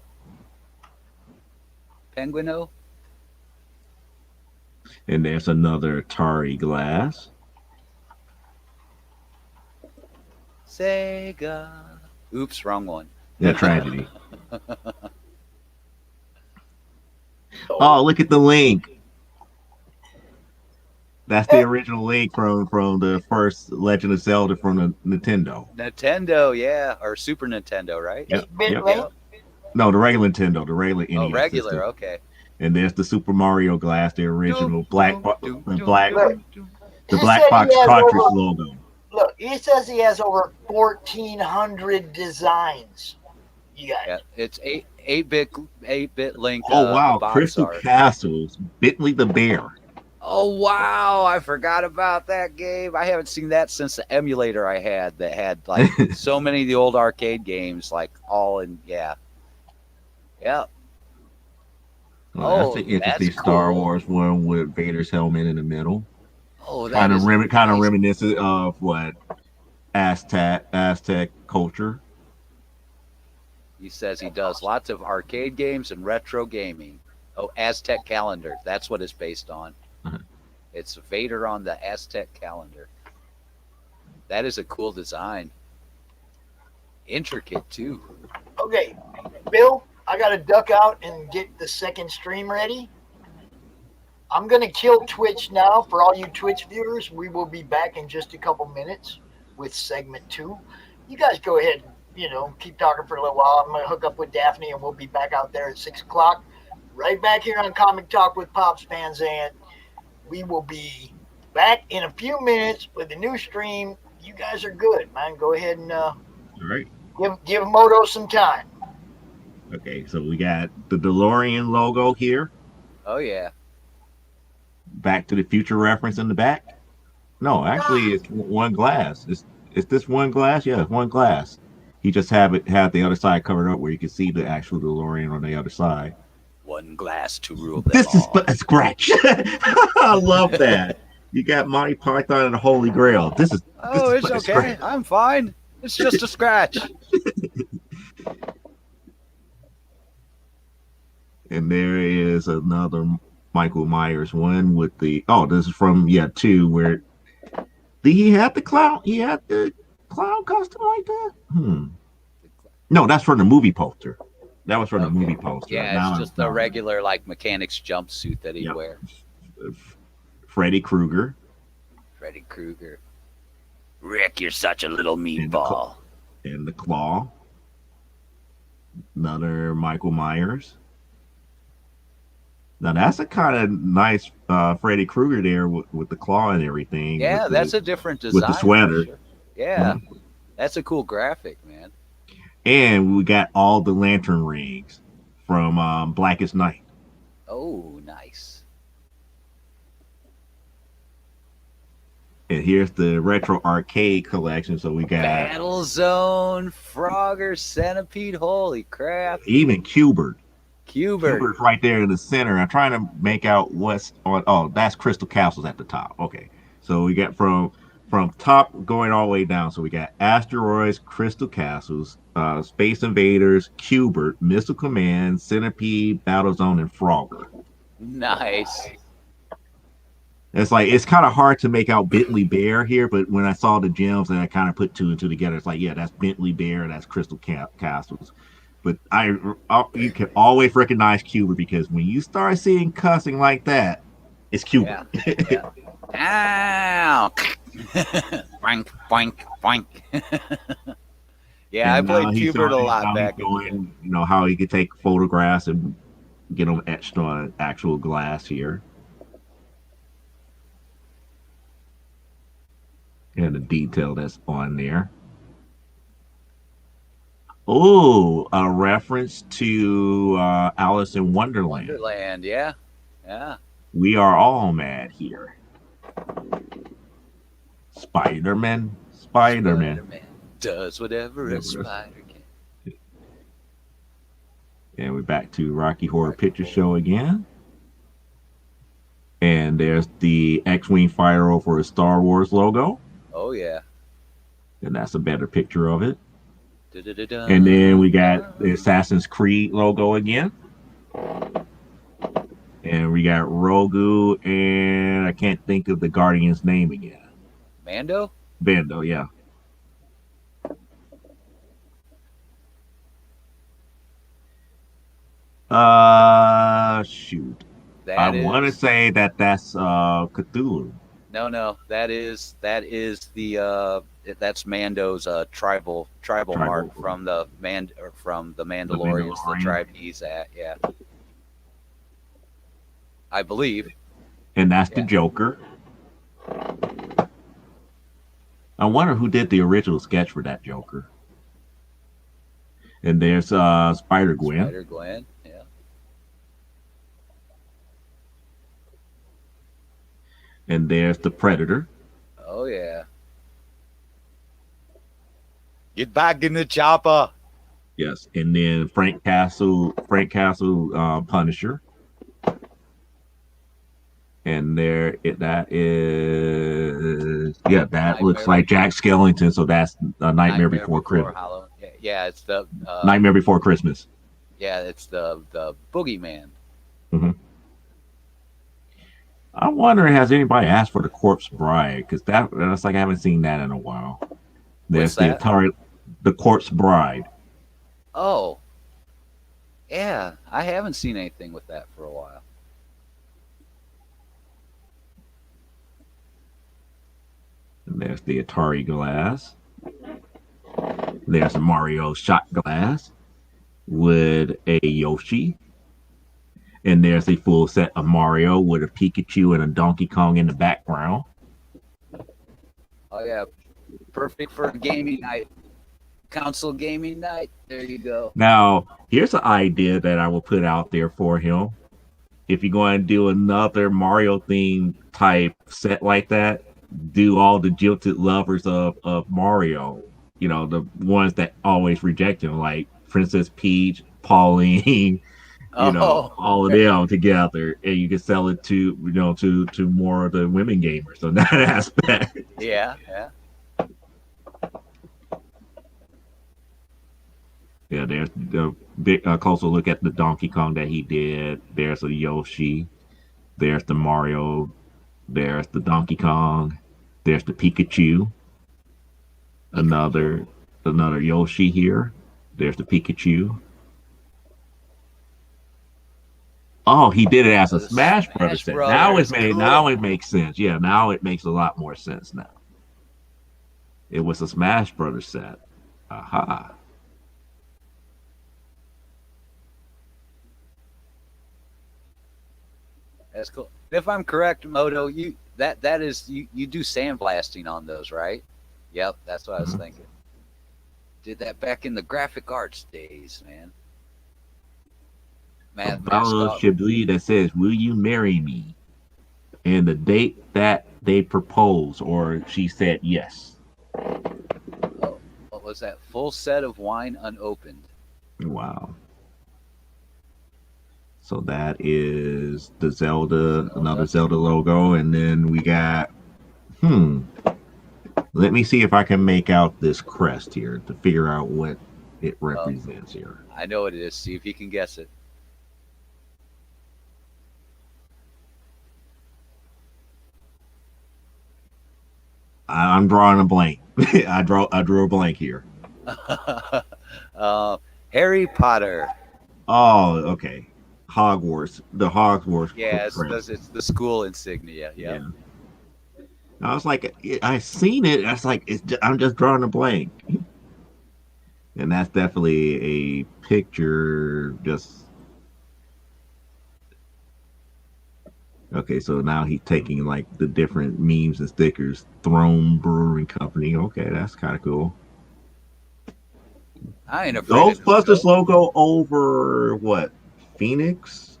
And there's another Atari Glass. Sega. Oops, wrong one. Yeah, tragedy. Oh, look at the link. That's the original link from the first Legend of Zelda from the Nintendo. Nintendo, yeah, or Super Nintendo, right? Yep. Yep. No, the regular Nintendo, the regular NES. Oh, regular, system. okay. And there's the Super Mario Glass, the original black box cartridge logo. Look, he says he has over 1,400 designs. You got Yeah, it's 8-bit Link. Oh wow, box Crystal art. Castles, Bentley the Bear. Oh wow, I forgot about that game. I haven't seen that since the emulator I had that had like so many of the old arcade games, like all in Yep. Well, that's an interesting that's Star cool. Wars one with Vader's helmet in the middle. Oh, that kind of is reminiscent of what Aztec culture. He says he does lots of arcade games and retro gaming. Oh, Aztec calendar. That's what it's based on. It's Vader on the Aztec calendar. That is a cool design. Intricate, too. Okay, Bill, I got to duck out and get the second stream ready. I'm going to kill Twitch now. For all you Twitch viewers, we will be back in just a couple minutes with segment 2. You guys go ahead and, keep talking for a little while. I'm going to hook up with Daphne, and we'll be back out there at 6 o'clock. Right back here on Comic Talk with Pops Panzan. We will be back in a few minutes with a new stream. You guys are good, man. Go ahead and All right. give Moto some time. Okay, so we got the DeLorean logo here. Oh, yeah. Back to the Future reference in the back. No, actually, it's one glass. Is this one glass? Yeah, it's one glass. He just had the other side covered up where you can see the actual DeLorean on the other side. One glass to rule them This all. is but a scratch. I love that. You got Monty Python and the Holy Grail. This is It's but a okay. scratch. I'm fine. It's just a scratch. And there is another Michael Myers one with the this is from 2 where did he have the clown? He had the clown costume like that? No, that's from the movie poster. That was from the movie poster. Yeah, Now it's just a regular mechanic's jumpsuit that he'd wear. Freddy Krueger. Rick, you're such a little meatball. And the claw. Another Michael Myers. Now that's a kind of nice Freddy Krueger there with the claw and everything. Yeah, that's a different design. With the sweater. Sure. Yeah, that's a cool graphic, man. And we got all the lantern rings from Blackest Night. Oh, nice. And here's the retro arcade collection. So we got Battle Zone, Frogger, Centipede. Holy crap! even Cubert. Cubert's right there in the center. I'm trying to make out what's on. Oh, that's Crystal Castles at the top. Okay, so we got from top going all the way down. So we got Asteroids, Crystal Castles, Space Invaders, Cubert, Missile Command, Centipede, Battlezone, and Frogger. Nice. It's kind of hard to make out Bentley Bear here, but when I saw the gems and I kind of put 2 and 2 together, it's like, yeah, that's Bentley Bear, that's Crystal Castles. But you can always recognize Cubert because when you start seeing cussing like that, it's Cubert. Ow! Boink, boink, boink. Yeah, And I played he's Cubert a already lot back. Going, how he could take photographs and get them etched on actual glass here. And the detail that's on there. Oh, a reference to Alice in Wonderland. Wonderland, yeah. Yeah. We are all mad here. Spider-Man. Spider-Man does whatever a spider can. And we're back to Rocky Horror Picture Show again. And there's the X-Wing fighter over a Star Wars logo. Oh, yeah. And that's a better picture of it. Da-da-da-da. And then we got the Assassin's Creed logo again. And we got Rogu, and I can't think of the Guardian's name again. Mando? Bando, yeah. Shoot. I want to say that's Cthulhu. No, that is the that's Mando's tribal mark from the Mandalorians, the tribe he's at. Yeah, I believe. And that's the Joker. I wonder who did the original sketch for that Joker. And there's Spider-Gwen. Spider-Gwen, yeah. And there's the Predator. Oh yeah. Get back in the chopper. Yes, and then Frank Castle, Punisher. And that looks like Jack Skellington. So that's Nightmare Before Christmas. Yeah, it's the Nightmare Before Christmas. Yeah, it's the Boogeyman. Mm-hmm. I wonder, has anybody asked for the Corpse Bride? Because that's like I haven't seen that in a while. There's the Corpse Bride. Oh, yeah, I haven't seen anything with that for a while. And there's the Atari glass. There's a Mario shot glass with a Yoshi. And there's a full set of Mario with a Pikachu and a Donkey Kong in the background. Oh, yeah. Perfect for gaming night. Console gaming night. There you go. Now, here's an idea that I will put out there for him. If you're going to do another Mario theme type set like that, do all the jilted lovers of Mario. You know, the ones that always reject him, like Princess Peach, Pauline, all of them together, and you can sell it to more of the women gamers on that aspect. Yeah. Yeah, there's the big closer look at the Donkey Kong that he did. There's a Yoshi. There's the Mario. There's the Donkey Kong. There's the Pikachu. Another Yoshi here. There's the Pikachu. Oh, he did it as a Smash Brothers set. Now it makes sense. Yeah, now it makes a lot more sense now. It was a Smash Brothers set. Aha. That's cool. If I'm correct, Moto, you do sandblasting on those, right? Yep, that's what I was thinking. Did that back in the graphic arts days, man. Zavala Artistry that says, "Will you marry me?" And the date that they proposed, or she said yes. Oh, what was that? Full set of wine unopened. Wow. So that is the Zelda, another Zelda logo, and then we got. Let me see if I can make out this crest here to figure out what it represents here. I know what it is. See if you can guess it. I'm drawing a blank. I drew a blank here. Harry Potter. Oh, okay. Hogwarts. The Hogwarts. Yeah, it's the school insignia. Yeah. I was like, I seen it. I was like, I'm just drawing a blank. And that's definitely a picture. Just okay. So now he's taking like the different memes and stickers. Throne Brewing Company. Okay, that's kind of cool. I ain't afraid. Ghostbusters logo over what? Phoenix?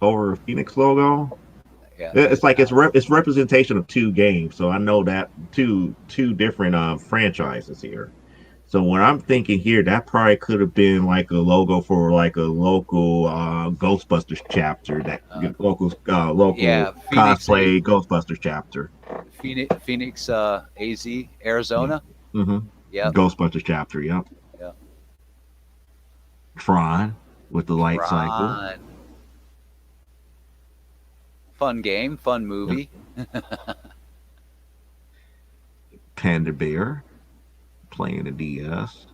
Over Phoenix logo? Yeah. It's like it's representation of two games, so I know that two different franchises here. So what I'm thinking here, that probably could have been like a logo for like a local Ghostbusters chapter, that local cosplay Ghostbusters chapter. Phoenix, AZ, Arizona. Mm-hmm. Yeah. Ghostbusters chapter. Yep. Yeah. Tron with the light cycle. Tron. Fun game, fun movie. Panda Bear playing the DS.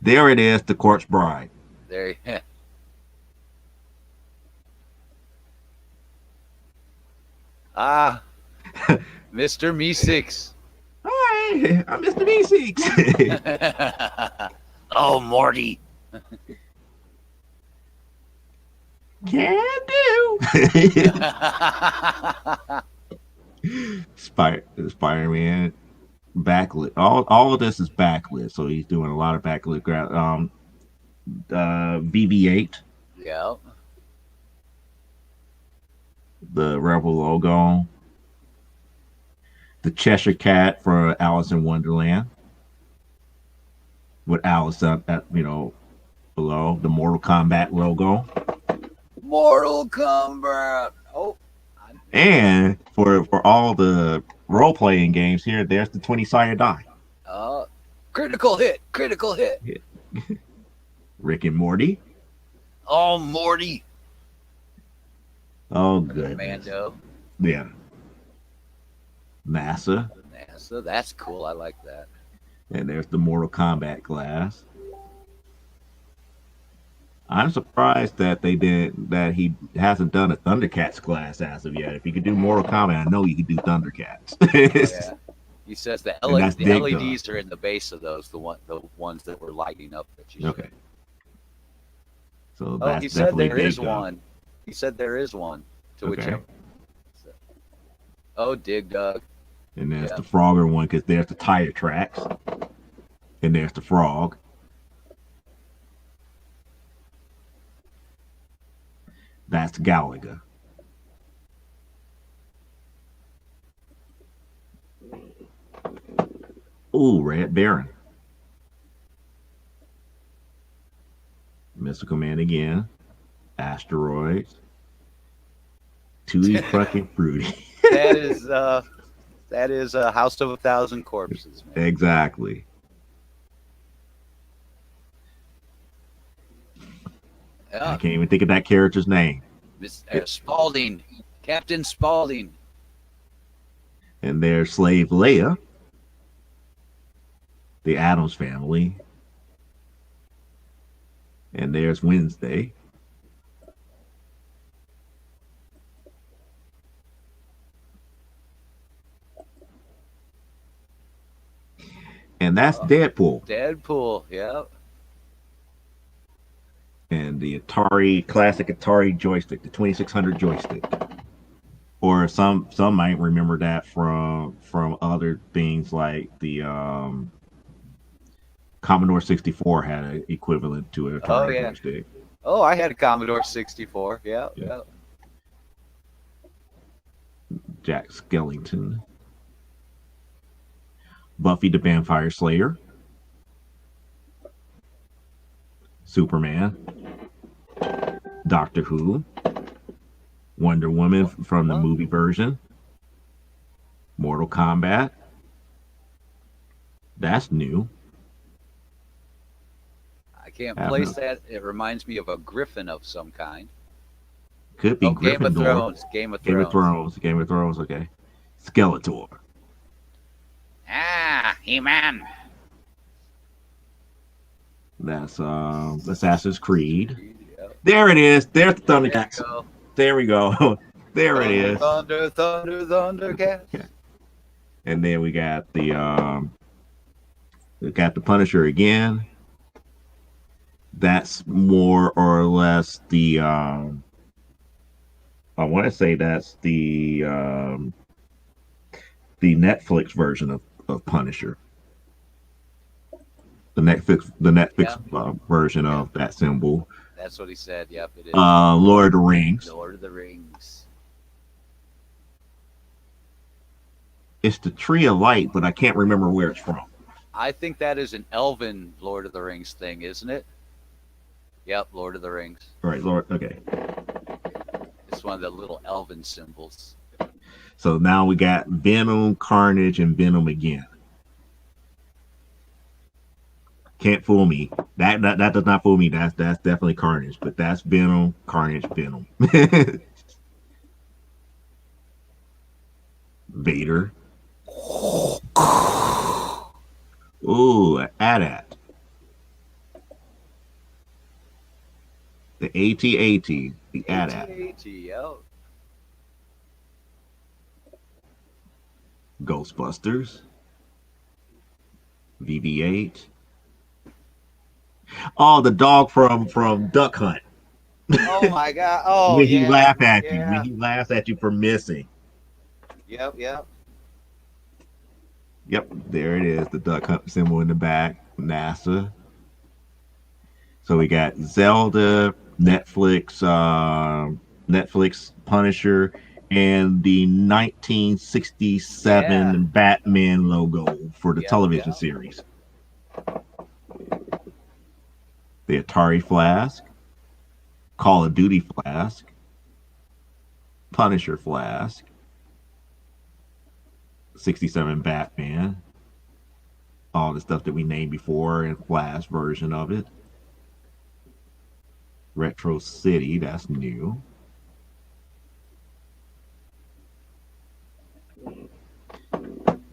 There it is, the Corpse Bride. There. Ah, Mr. Meeseeks. Hi, I'm Mr. Meeseeks. Oh, Morty. Can do. Spider-Man backlit. All of this is backlit, so he's doing a lot of backlit. BB-8. Yeah. The Rebel logo. The Cheshire Cat for Alice in Wonderland. With Alice up at below the Mortal Kombat logo. Mortal Kombat. Oh. And for all the role-playing games here, there's the 20-sided die. Critical hit. Critical hit. Rick and Morty. Oh, Morty. Oh, good. Commando. Yeah. NASA. NASA. That's cool. I like that. And there's the Mortal Kombat glass. I'm surprised that he hasn't done a Thundercats glass as of yet. If you could do Mortal Kombat, I know you could do Thundercats. Yeah. He says the LEDs done. are in the base of those, the ones that were lighting up. That you okay. So he said there is one. He said there is one. To which. Oh, Dig Dug. And there's the Frogger one, because there's the tire tracks. And there's the frog. That's Galaga. Ooh, Red Baron. Mystical Man again. Asteroids. Tutti Frutti Fruity. That is a House of 1,000 Corpses. Man. Exactly. Yeah. I can't even think of that character's name. Spaulding. Captain Spaulding. And there's Slave Leia. The Addams Family. And there's Wednesday. And that's Deadpool. Deadpool, yeah. And the classic Atari joystick, the 2600 joystick. Or some might remember that from other things like the Commodore 64 had an equivalent to an Atari joystick. Oh, I had a Commodore 64. Yeah. Jack Skellington. Buffy the Vampire Slayer. Superman. Doctor Who. Wonder Woman from the movie version. Mortal Kombat. That's new. I can't place that. It reminds me of a griffin of some kind. Could be Game of Thrones. Game of Thrones, okay. Skeletor. Ah, He-Man. That's Assassin's Creed. There it is. There's the Thundercats. There we go. There it is. Thundercats. Yeah. And then we got the Punisher again. That's more or less the I want to say that's the Netflix version of Punisher. The Netflix version of that symbol. That's what he said. Yep, it is. Lord of the Rings. Lord of the Rings. It's the Tree of Light, but I can't remember where it's from. I think that is an elven Lord of the Rings thing, isn't it? Yep, Lord of the Rings. All right, Lord. Okay. It's one of the little elven symbols. So now we got Venom, Carnage, and Venom again. Can't fool me. That does not fool me. That's definitely Carnage, but that's Venom, Carnage, Venom. Vader. Ooh, AT-AT. The AT-AT, the AT-AT. AT-AT, yep. Ghostbusters. VV8. Oh, the dog from Duck Hunt. Oh my God! Oh, when he yeah, laughs at you, yeah. when he laughs at you for missing. Yep. Yep, there it is, the Duck Hunt symbol in the back. NASA. So we got Zelda, Netflix Punisher, and the 1967 Batman logo for the television series. The Atari flask, Call of Duty flask, Punisher flask, 67 Batman, all the stuff that we named before and Flash version of it. Retro City, that's new.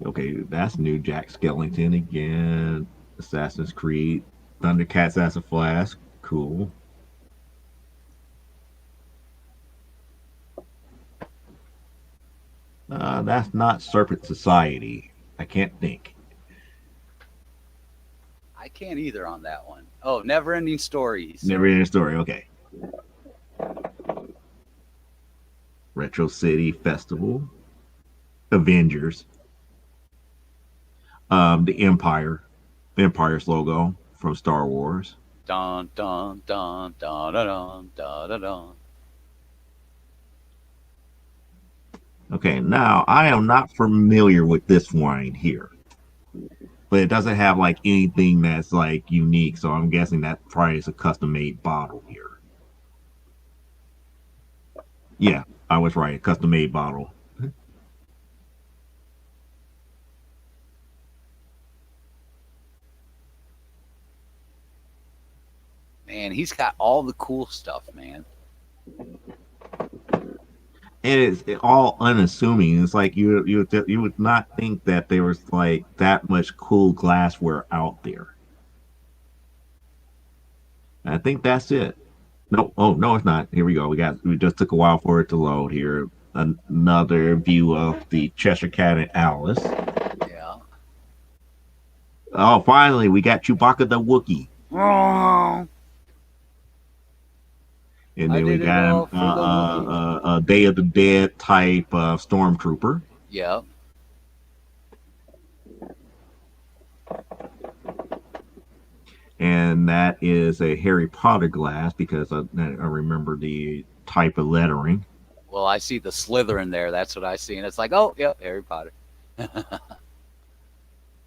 Okay, that's new. Jack Skellington again. Assassin's Creed. Thundercats as a flask. Cool. That's not Serpent Society. I can't think. I can't either on that one. Oh, Never Ending Stories. Never Ending Story. Okay. Retro City Festival. Avengers. The Empire's logo from Star Wars. Dun dun dun dun dun dun dun dun. Okay, now I am not familiar with this wine here, but it doesn't have like anything that's like unique, so I'm guessing that probably is a custom-made bottle here. Yeah, I was right, a custom-made bottle. Man, he's got all the cool stuff, man. And it's all unassuming. It's like you would not think that there was like that much cool glassware out there. I think that's it. No, oh no, it's not. Here we go. We just took a while for it to load here. Another view of the Cheshire Cat and Alice. Yeah. Oh, finally, we got Chewbacca the Wookiee. Oh. And then we got a Day of the Dead type stormtrooper. Yeah. And that is a Harry Potter glass because I remember the type of lettering. Well, I see the Slytherin there. That's what I see. And it's like, oh, yeah, Harry Potter. Yeah,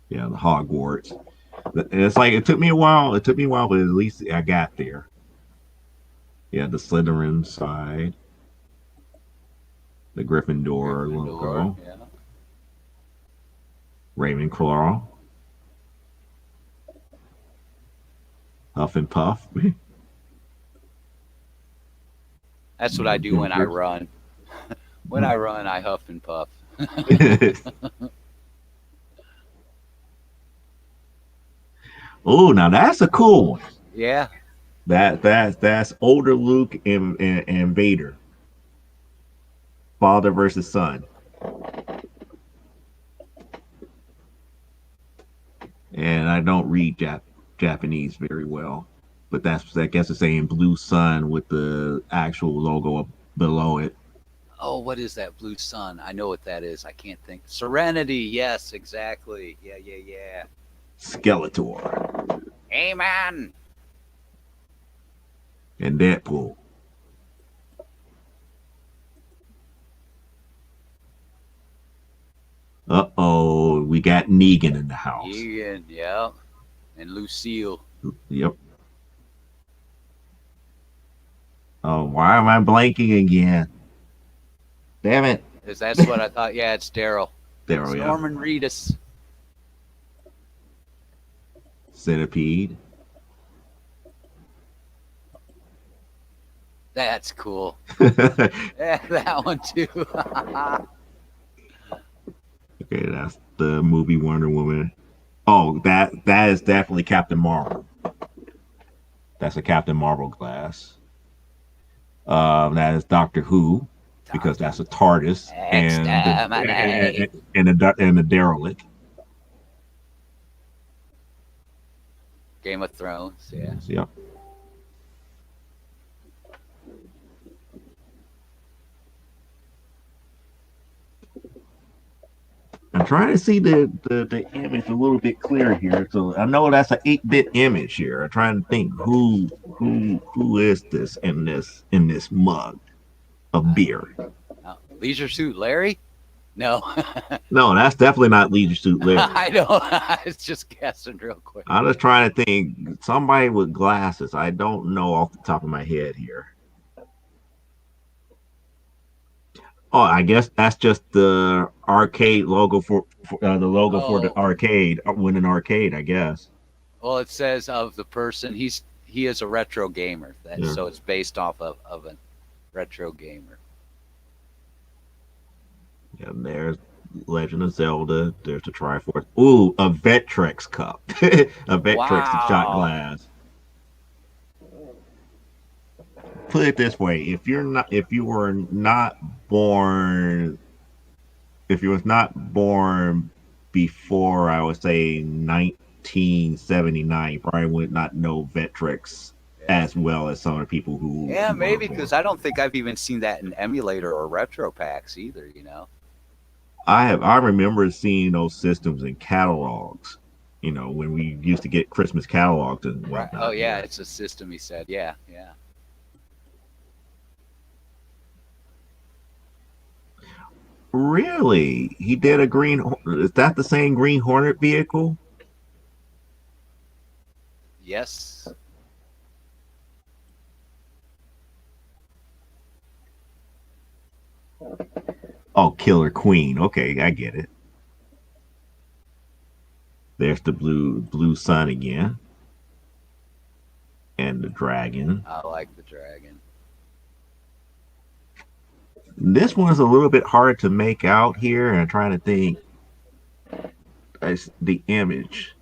the Hogwarts. It's like, it took me a while, but at least I got there. Yeah, the Slytherin side. The Gryffindor logo. Yeah. Ravenclaw. Huff and Puff. That's what I do when I run. When I run, I huff and puff. Oh, now that's a cool one. Yeah. That's older Luke and Vader. Father versus son. And I don't read Japanese very well, but I guess it's saying blue sun with the actual logo below it. Oh, what is that blue sun? I know what that is. I can't think. Serenity. Yes, exactly. Yeah. Skeletor. Amen. And Deadpool. Uh-oh, we got Negan in the house. Negan, yeah. And Lucille. Yep. Oh, why am I blanking again? Damn it. Because that's what I thought. Yeah, it's Daryl. Daryl, It's yeah. Norman Reedus. Centipede. That's cool. Yeah, that one too. Okay, that's the movie Wonder Woman. Oh, that is definitely Captain Marvel. That's a Captain Marvel glass. That is Doctor Who, because that's a TARDIS and the derelict. Game of Thrones, yeah. Yep. I'm trying to see the image a little bit clearer here. So I know that's an 8-bit image here. I'm trying to think who is this in this mug of beer. Leisure Suit Larry? No. No, that's definitely not Leisure Suit Larry. I know. I was just guessing real quick. I'm just trying to think somebody with glasses. I don't know off the top of my head here. Oh, I guess that's just the arcade logo for the logo for the arcade, when an arcade, I guess. Well, it says of the person. He is a retro gamer. So it's based off of a retro gamer. Yeah, there's Legend of Zelda. There's the Triforce. Ooh, a Vectrex cup. A Vectrex shot glass. Put it this way: if you was not born before, I would say 1979, you probably would not know Vectrex as well as some of the people who. Yeah, maybe, because I don't think I've even seen that in emulator or retro packs either. I remember seeing those systems in catalogs. When we used to get Christmas catalogs and whatnot. Oh yeah, it's a system. He said, yeah. Really? He did a green. Is that the same Green Hornet vehicle? Yes. Oh, Killer Queen. Okay, I get it. There's the blue sun again. And the dragon. I like the dragon. This one's a little bit hard to make out here, and I'm trying to think. The image.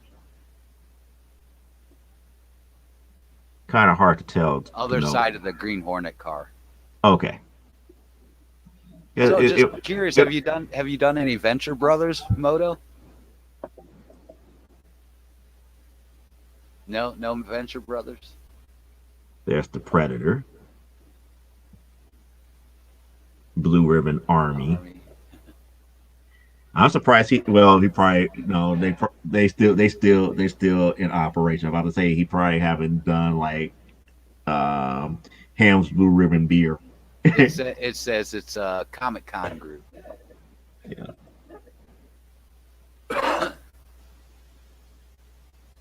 Kind of hard to tell. Other side of the Green Hornet car. Okay. So just curious, have you done any Venture Brothers Moto? No Venture Brothers. There's the Predator. Blue Ribbon Army. I'm surprised they still in operation. I'm about to say he probably haven't done like Ham's Blue Ribbon Beer. It says it's a Comic Con group. Yeah.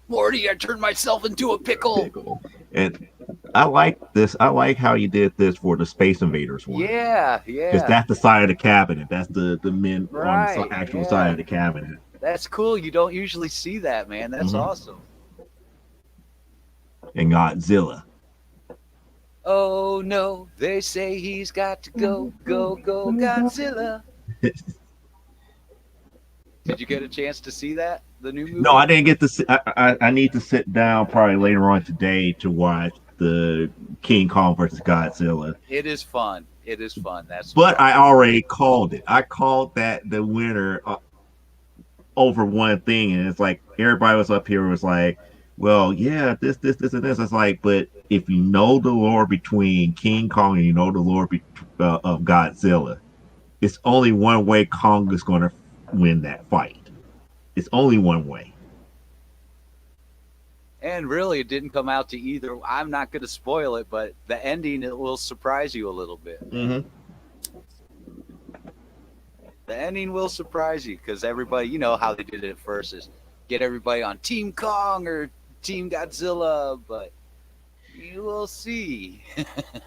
Morty, I turned myself into a pickle. And I like this. I like how you did this for the Space Invaders one. Yeah. Because that's the side of the cabinet. That's the men on the actual side of the cabinet. That's cool. You don't usually see that, man. That's awesome. And Godzilla. Oh no, they say he's got to go Godzilla. Did you get a chance to see that? The new movie? No, I didn't get to see. I need to sit down probably later on today to watch the King Kong versus Godzilla. It is fun. But I already called it. I called that the winner over one thing, and it's like everybody was up here was like, well, yeah, this, and this. It's like, but if you know the lore between King Kong and you know the lore of Godzilla, it's only one way Kong is going to win that fight. It's only one way. And really, it didn't come out to either. I'm not going to spoil it, but the ending, it will surprise you a little bit. Mm-hmm. The ending will surprise you because everybody, you know how they did it at first, is get everybody on Team Kong or Team Godzilla, but you will see.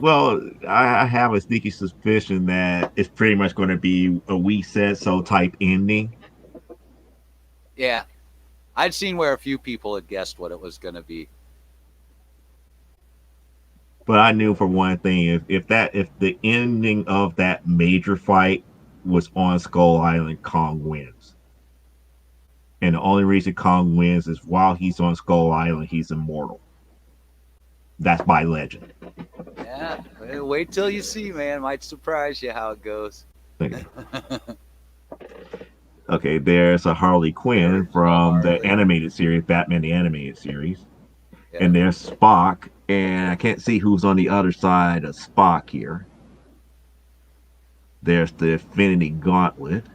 Well, I have a sneaky suspicion that it's pretty much going to be a "we said so" type ending. Yeah. I'd seen where a few people had guessed what it was going to be. But I knew for one thing, if the ending of that major fight was on Skull Island, Kong wins. And the only reason Kong wins is while he's on Skull Island, he's immortal. That's by legend. Yeah. Wait till you see, man. Might surprise you how it goes. Okay, there's a Harley Quinn from the animated series, Batman the Animated Series. Yeah. And there's Spock, and I can't see who's on the other side of Spock here. There's the Infinity Gauntlet.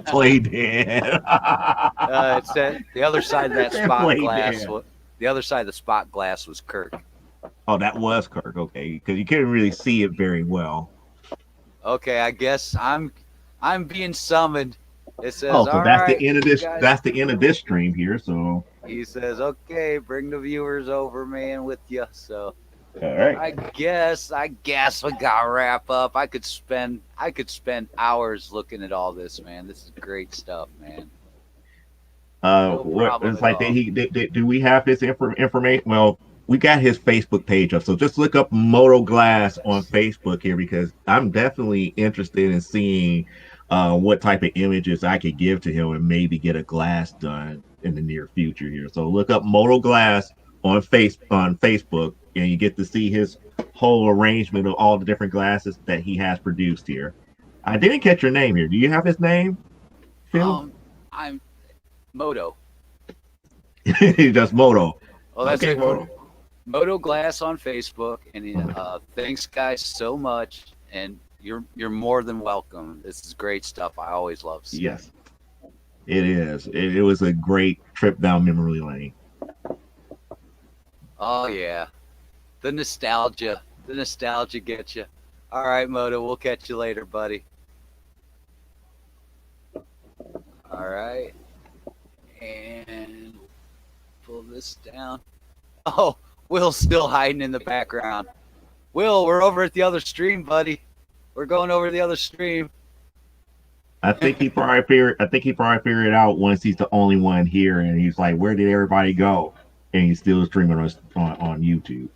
Play dead. It's the other side of that Spock glass. The other side of the Spock glass was Kirk. Oh, that was Kirk. Okay, because you couldn't really see it very well. Okay, I guess I'm being summoned. It says, "Oh, so that's right, the end of this. guys." That's the end of this stream here." So he says, "Okay, bring the viewers over, man, with you." So, all right. I guess we gotta wrap up. I could spend hours looking at all this, man. This is great stuff, man. It's like do we have his information? Well, we got his Facebook page up, so just look up Moto Glass on Facebook here, because I'm definitely interested in seeing what type of images I could give to him and maybe get a glass done in the near future here. So look up Moto Glass on Facebook, and you get to see his whole arrangement of all the different glasses that he has produced here. I didn't catch your name here. Do you have his name, Phil? I'm Moto. Just Moto. Well, that's okay, it. Moto Glass on Facebook, and thanks guys so much, and you're more than welcome. This is great stuff. I always love seeing. Yes, it is. It was a great trip down memory lane. Oh yeah, the nostalgia gets you. All right, Moto, we'll catch you later, buddy. All right, and pull this down. Oh, Will's still hiding in the background. Will, we're over at the other stream, buddy. We're going over to the other stream. I think he probably figured out once he's the only one here, and he's like, "Where did everybody go?" And he's still streaming on YouTube.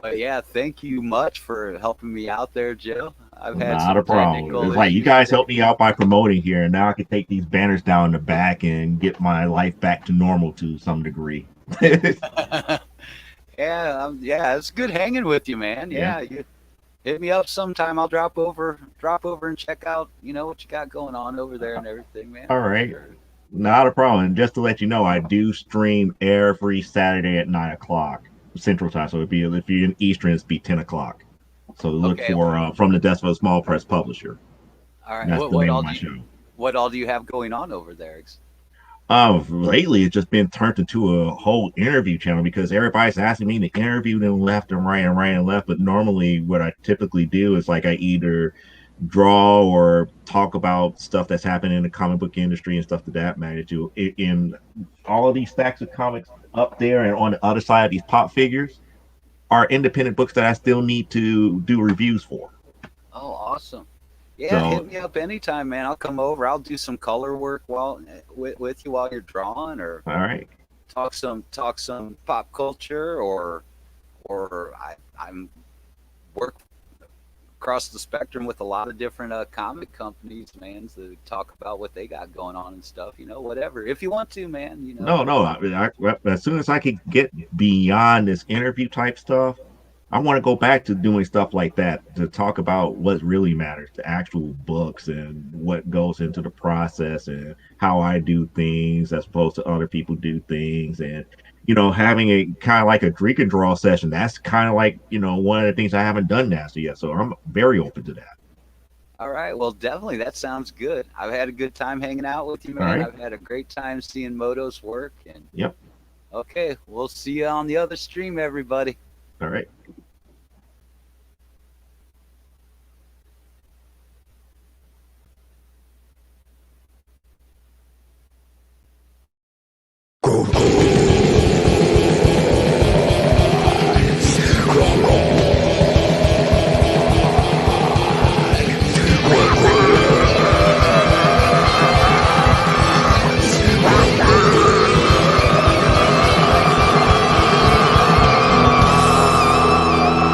But yeah, thank you much for helping me out there, Joe. I've had not a problem. It's like you guys helped me out by promoting here, and now I can take these banners down in the back and get my life back to normal to some degree. Yeah, it's good hanging with you, man. Yeah, you hit me up sometime. I'll drop over and check out, what you got going on over there and everything, man. All right, not a problem. Just to let you know, I do stream every Saturday at 9:00 Central Time. So if you're in Eastern, it'd be 10 o'clock. So look for From the Desk of a Small Press Publisher. All right. What all do you have going on over there? Lately, it's just been turned into a whole interview channel because everybody's asking me to interview them left and right and left. But normally, what I typically do is I either draw or talk about stuff that's happening in the comic book industry and stuff to that magnitude. In all of these stacks of comics up there and on the other side of these pop figures are independent books that I still need to do reviews for. Oh, awesome. Yeah, hit me up anytime, man. I'll come over. I'll do some color work with you while you're drawing, or all right, talk some pop culture, or I'm work across the spectrum with a lot of different comic companies, man, to talk about what they got going on and stuff. Whatever. If you want to, man. No. I as soon as I can get beyond this interview type stuff, I want to go back to doing stuff like that, to talk about what really matters, the actual books and what goes into the process and how I do things as opposed to other people do things. And, having a kind of like a drink and draw session, that's kind of like, one of the things I haven't done now yet. So I'm very open to that. All right. Well, definitely. That sounds good. I've had a good time hanging out with you, man. All right. I've had a great time seeing Moto's work. And Yep. okay, we'll see you on the other stream, everybody. All right.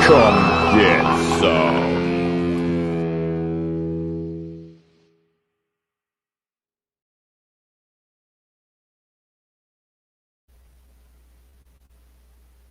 Come get